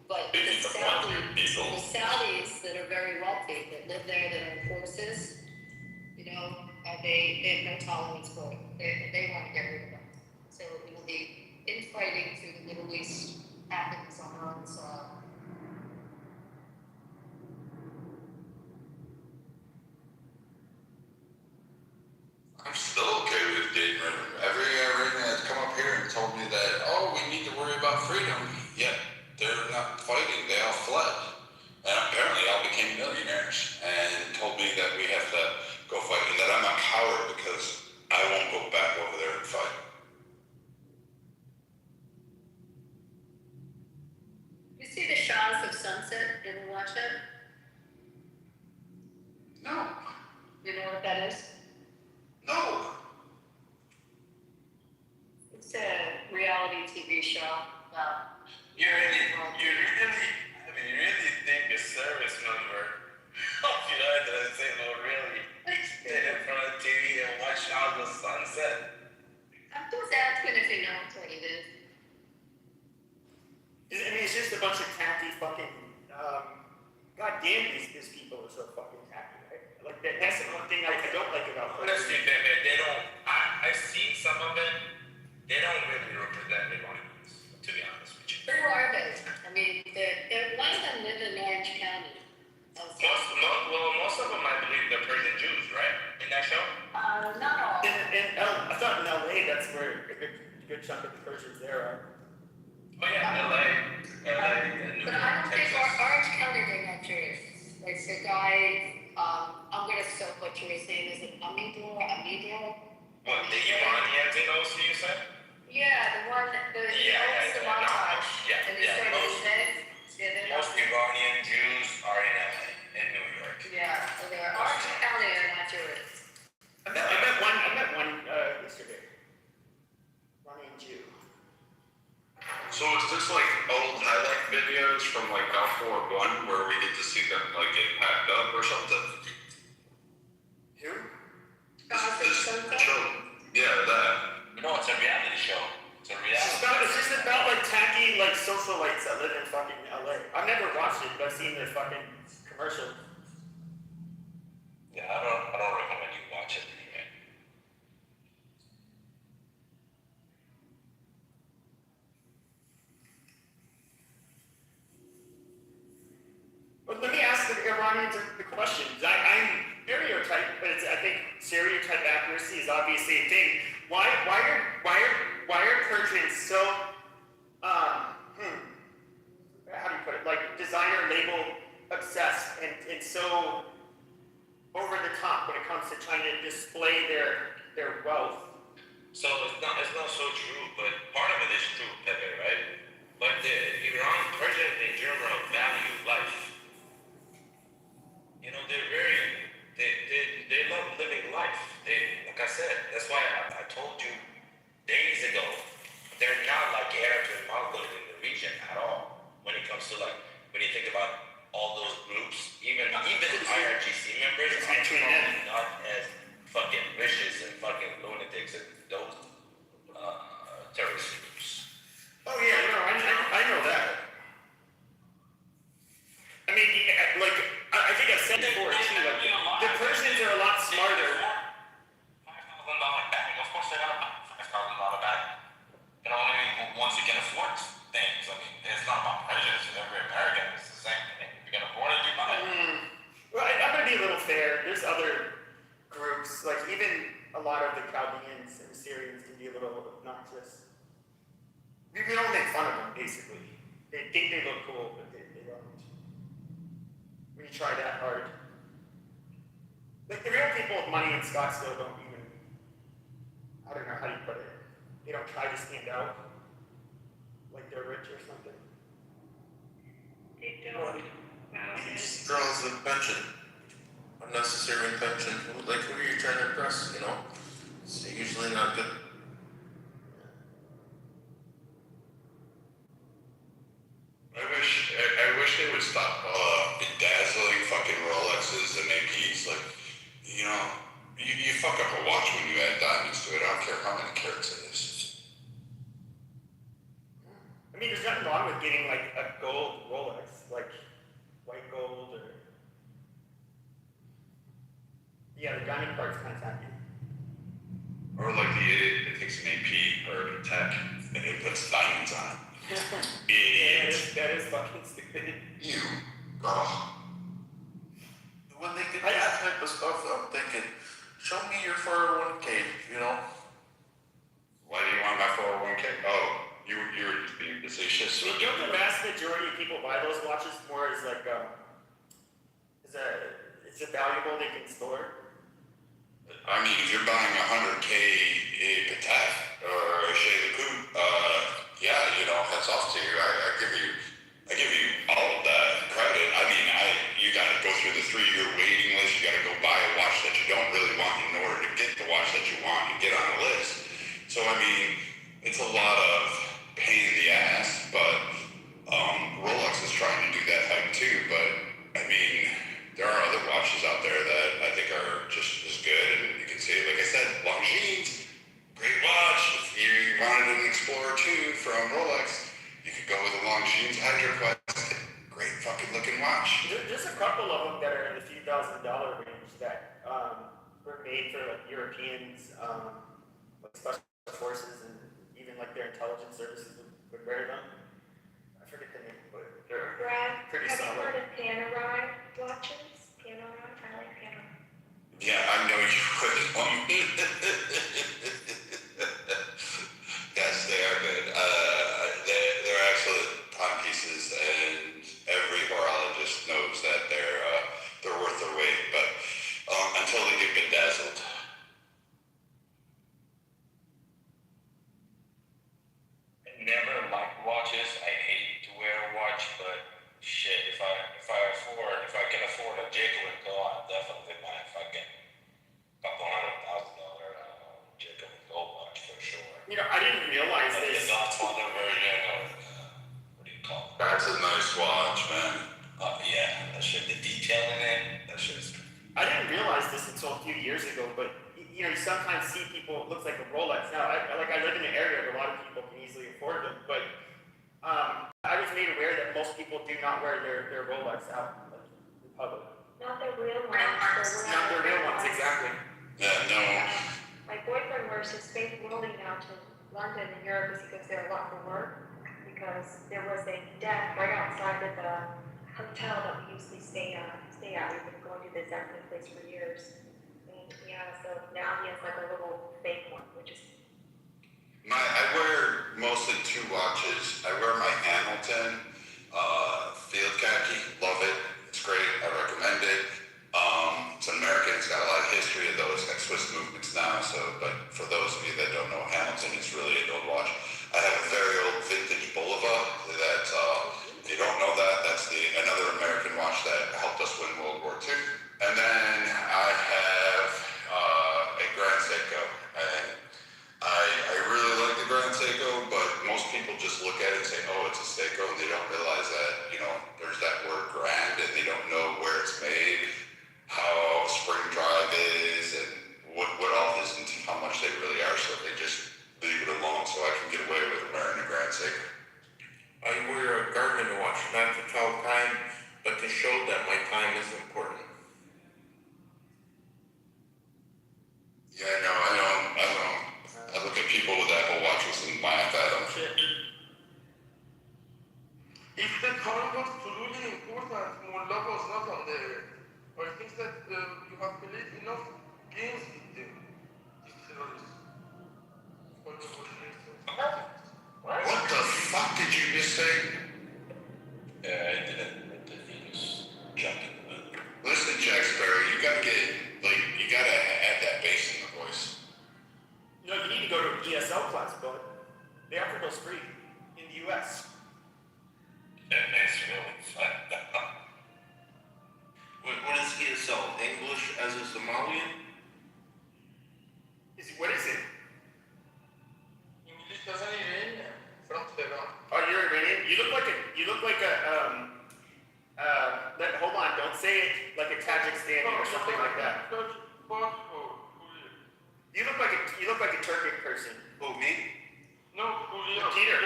but the Saudis that are very wealthy, that live there, that are in forces, you know, they have no tolerance for it. They want to get rid of them. So, you know, the infighting through the Middle East happens on their own soil. I'm still okay with getting rid of them. Every Iranian that's come up here and told me that, oh, we need to worry about freedom. Yet they're not fighting. They all fled. And apparently all became millionaires and told me that we have to go fight and that I'm a coward because I won't go back over there and fight. You see the Shahs of Sunset? Did you watch it? No. You know what that is? No. It's a reality TV show about. You really think a service member of United States will really sit in front of TV and watch all the sunset? I'm just asking if you know what it is. I mean, it's just a bunch of tacky fucking. God damn, these people are so fucking tacky, right? Like that's the one thing I don't like about. Honestly, they don't. I've seen some of them. They don't really represent Iranians, to be honest with you. Who are they? I mean, one of them live in Orange County. Most of them, I believe, they're Persian Jews, right? In that show? Not all. I thought in LA that's where a good chunk of the Persians there are. Oh yeah, LA, and New But I York, don't think Texas. Orange County they're not Jewish. Like the guy, I'm gonna still butcher his name. Is it Amidor? What, the Iranians in OC, you said? Yeah, the one, the montage. Yeah, And he yeah. started his head. Yeah, they're Most not- Iranian Jews are in LA, in New York. Yeah, so they're Orange County are not Jewish. I met one yesterday. Iranian Jew. So is this like old highlight videos from like Balfour 1 where we get to see them like get packed up or something? Who? This show. Yeah, that. No, it's a reality show. It's a reality It's just about like tacky like socialites that live in fucking LA. I've never watched it, but I've seen their fucking commercial. Yeah, I don't recommend you watch it anyway. But let me ask the Iranians the questions. I'm stereotype, but I think stereotype accuracy is obviously a thing. Why are Persians so how do you put it? Like designer label obsessed and so over the top when it comes to trying to display their wealth. So it's not so true, but part of it is true, Pepe, right? But the Persians in general value life. You know, they love living life. Like I said, that's why I told you days ago, they're not like Arabs and Mongols in the region at all. When it comes to like, when you think about all those groups, even IRGC members are probably not as fucking vicious and fucking lunatics as those terrorist groups. Oh yeah, no, I know that. I mean, like I think I've said before too. Like the Persians are a lot smarter. $5,000 bag, of course they got a $5,000 bag. You know, only once you can afford things. I mean, it's not about prejudice. Every American is the same thing. If you can afford it, you buy it. Well, I'm gonna be a little fair. There's other groups, like even a lot of the Chaldeans and Syrians can be a little obnoxious. We don't make fun of them, basically. They think they look cool, but they don't. When you try that hard. Like the real people with money in Scottsdale don't even, I don't know how you put it. They don't try to stand out. Like they're rich or something. They don't. These girls with pension, unnecessary pension. Like, who are you trying to impress? You know, It's usually not good. I wish they would stop bedazzling fucking Rolexes and APs. Like, you know, you fuck up a watch when you add diamonds to it. I don't care how many carats it is. I mean, there's nothing wrong with getting like a gold Rolex, like white gold or. Yeah, the diamond part's kind of tacky. Or like the idiot that takes an AP or a tech and it puts diamonds on it. Idiot. That is fucking stupid. You. Oh. When they get that type of stuff, I'm thinking, show me your 401k, you know? Why do you want my 401k? Oh, you were just being facetious. You know, the vast majority of people buy those watches more as like, is it valuable they can store? I mean, if you're buying a 100K Patek or a Chez de Coupe, yeah, you know, hats off to you. I give you all of that credit. I mean, you got to go through the 3-year waiting list. You got to go buy a watch that you don't really want in order to get the watch that you want and get on the list. So I mean, it's a lot of pain in the ass, but Rolex is trying to do that hype too. But I mean, there are other watches out there that I think are just as good, and you can see, like I said, Longines, great watch. If you wanted an Explorer 2 from Rolex, you could go with a Longines Hydro Quest. Great fucking looking watch. There's a couple of them that are in the few $1,000 range that were made for like Europeans, like special forces, and even like their intelligence services would wear them. I forget the name, but they're pretty solid. Have you heard of Panerai watches? Panerai? I like Panerai. Yeah, I know you would. Yes, they are good. They're excellent timepieces, and every horologist knows that they're worth their weight. But until they get bedazzled. Never liked watches. I hate to wear a watch, but shit, if I can afford a Jacob & Co, I'll definitely buy a fucking couple $100,000 Jacob & Co watch for sure. You know, I didn't realize Like this. the Godfather version of what do you call it? That's a nice watch, man. Yeah, that shit, the detail in it, that shit is. I didn't realize this until a few years ago, but you know, you sometimes see people, it looks like a Rolex. Now, I live in an area where a lot of people can easily afford them, but I was made aware that most people do not wear their Rolex out like, in public. Not the real ones. Not the real ones, exactly. Yeah, no. My boyfriend wears his fake Rollie now to London and Europe because he goes there a lot for work. Because there was a death right outside of the hotel that we usually stay at. We've been going to this exact place for years. And yeah, so now he has like a little fake one, which is. I wear mostly 2 watches. I wear my Hamilton field khaki. Love it. It's great. I recommend it. It's an American. It's got a lot of history of those. It's got Swiss movements now. So, but for those of you that don't know, Hamilton is really an old watch. I have a very old vintage Bulova. That if you don't know that, that's another American watch that helped us win World War II. And then I have a Grand Seiko, and I really like the Grand Seiko, but most people just look at it and say, oh, it's a Seiko, and they don't realize that, you know, there's that word grand, and they don't know where it's made, how spring drive is, and what all this and how much they really are, so they just leave it alone so I can get away with wearing a Grand Seiko. I wear a Garmin watch, not to tell time, but to show that my time is important. Yeah, no, I know. I look at people with Apple Watches and laugh at them. If the time was truly important, Mullah was not on there. I think that you have played enough games with them, these terrorists. What the fuck did you just say? Yeah, I didn't just jump in the moon. Listen, Jack Sparrow, you gotta add that bass in the voice. You know, you need to go to an ESL class, but they offer those free in the US. It's really fun. What is ESL? English as a Somalian? What is Oh, you're Iranian? You look like a hold on, don't say it like a Tajikistani or something like that. You look like a Turkic person. Who, me? No, Peter.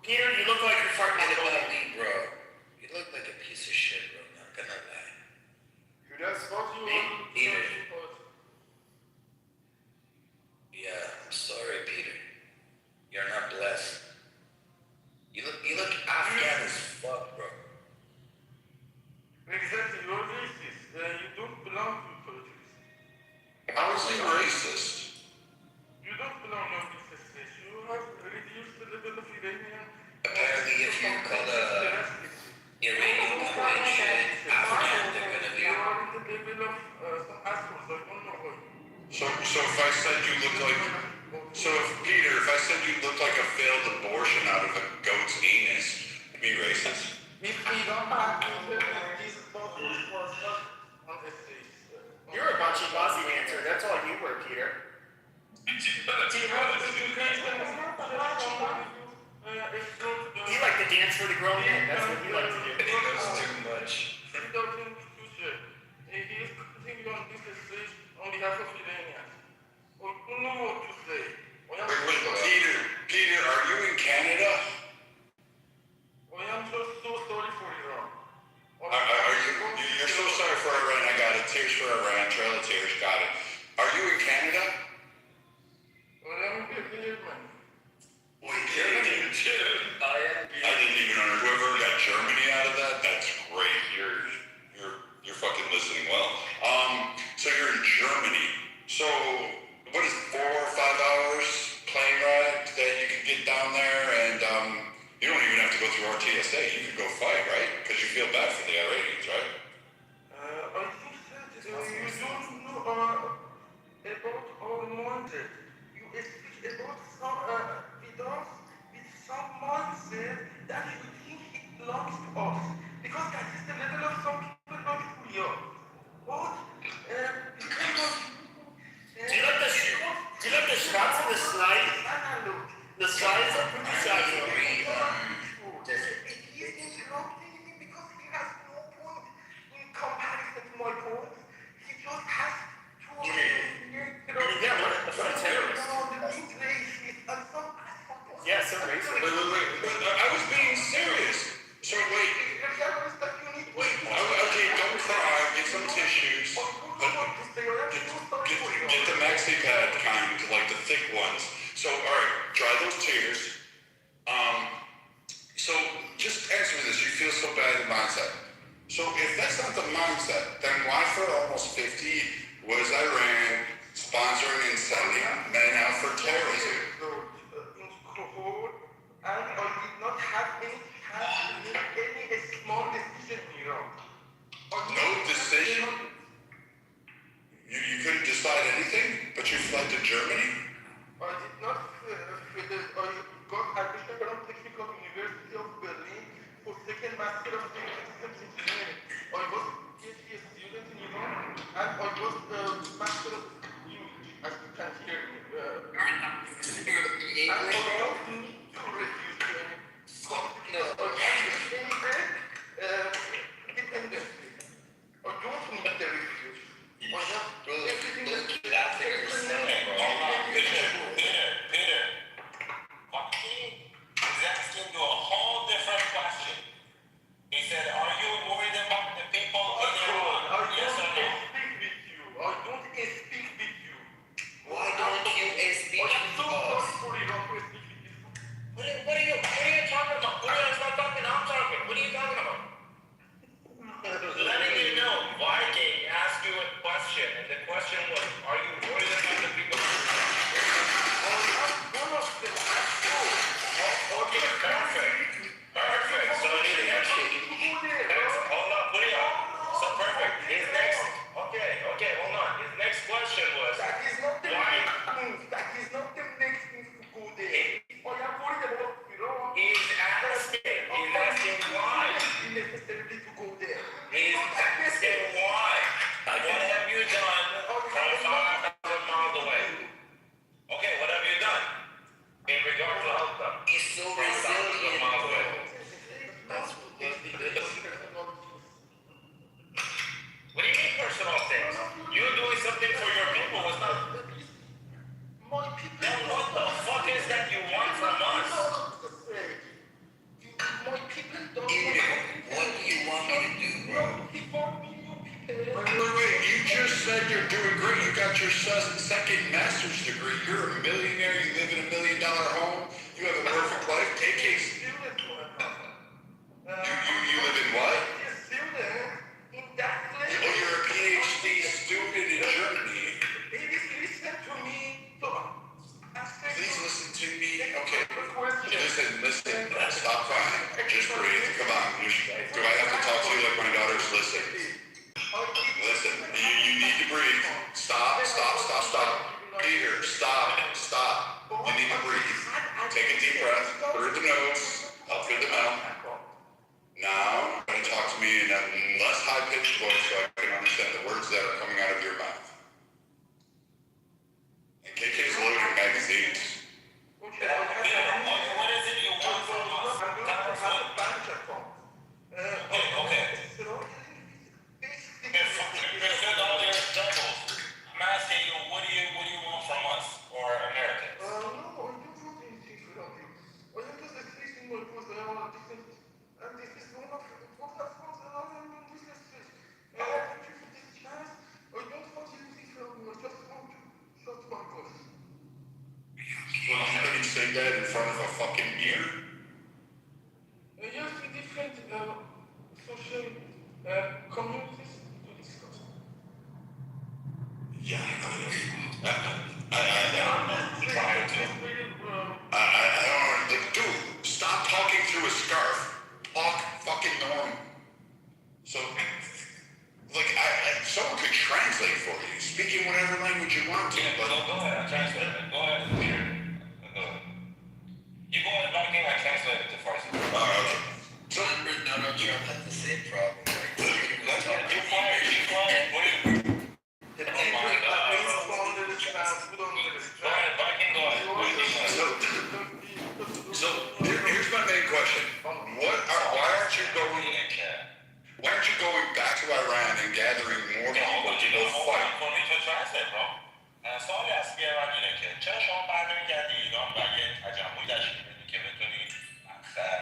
Peter, you look like you're part of the me, bro. You look like a piece of shit, bro. Not gonna lie. Who does what you Me? want? Peter. Yeah, I'm sorry, Peter. You're not blessed. You look Afghan as fuck, bro. Exactly, you're racist. You don't belong to politics. How is he racist? You don't belong to this stage. You have reduced the level of Iranian. Apparently, if you call a Iranian language Afghan, they're gonna be. You are in the level of some assholes. I don't know why. So if I said you look like, Peter, if I said you look like a failed abortion out of a goat's anus, you'd be racist. If we don't have these bubbles was not on the stage. You're a Bachi-Bazi dancer. That's all you were, Peter. You like to dance for the grown men. That's what you like to do. He knows too much. He doesn't future. He is putting on this stage on behalf of Iranians. We don't know what to say. Wait, Peter, are you in Canada? I am just so sorry for Iran. You're so sorry for Iran. I got it. Tears for Iran. Trail of Tears. Got it. Are you in Canada? I am German. Wait, Germany too. I didn't even know. Whoever got Germany out of that, that's great. You're fucking listening well. So you're in Germany. So what is 4 or 5 hours plane ride that you could get down there, and you don't even have to go through our TSA. You could go fight, right? Because you feel bad for the Iranians, right? I think that you don't know about our mindset. You speak about some videos with some mindset that you think it belongs to us. Because that is the level of some people like Julio. But Do you like the shots of the slide? The slides are pretty shocking. He is interrupting me because he has no point in comparison to my point. He just has to Yeah, so racist. Wait, I was being serious. So wait. Okay, don't cry. Get some tissues. Get the maxi pad kind, like the thick ones. So, all right, dry those tears. So just answer me this. You feel so bad in the mindset. So if that's not the mindset, then why for almost 50 was Iran sponsoring and sending men out for terrorism? And I did not have any chance to make any small decision in Iran. No decision? You couldn't decide anything, but you fled to Germany? I did not I got admission from Technical University of Berlin for second Master of Systems Engineering. I was PhD student in Iran, and I was Master of English, as you can hear. And I don't need to refuse to any dependency. I don't need the refuge. I have everything that Peter. He's asking you a whole different question. He said, are you worried about the people in Iran? Yes or no? I don't speak with you. Why don't you speak with us? What are you talking about? Julio's not talking, I'm talking. What are you talking about? Letting you know, Viking asked you a question, and the question was, are you worried about the people in Iran? Okay, perfect. So his next, hold on, put it on. So perfect. His next, okay, hold on. His next question was, that is not the why? That is not the next thing to go there. I am worried about Iran. He's asking why. Necessarily to go there. He's asking why. What have you done from 5,000 miles away? Okay, what have you done in regard to health? He's so resistant. You're a millionaire, you live in $1 million home, you have a perfect life. KK's. You live in what? In that place. Oh, you're a PhD student in Germany. Listen to me. Please listen to me. Okay. Listen. Stop crying. Just breathe. Come on. Do I have to talk to you like my daughters? Listen. Listen. You need to breathe. Stop. Peter, stop. You need to breathe. Take a deep breath. Through the nose. Out through the mouth. Now, you're going to talk to me in a less high-pitched voice so I can understand the words that are coming out of your mouth. And KK's loading magazines. What is it you want from us? Okay. Forget all your examples. I'm asking you, what do you want from us or Americans? No, I don't want anything from you. I am just expressing my voice. I want to listen. And this is one of the things that I am in this message. Thank you for this chance. I don't want anything from you. I just want to shut my voice. Well, you couldn't say that in front of a fucking mirror? Yes, in different social communities to discuss. Yeah, I don't know. Dude, stop talking through a scarf. Talk fucking normal. So, someone could translate for you, speaking whatever language you want to. Go ahead, translate it. Go ahead.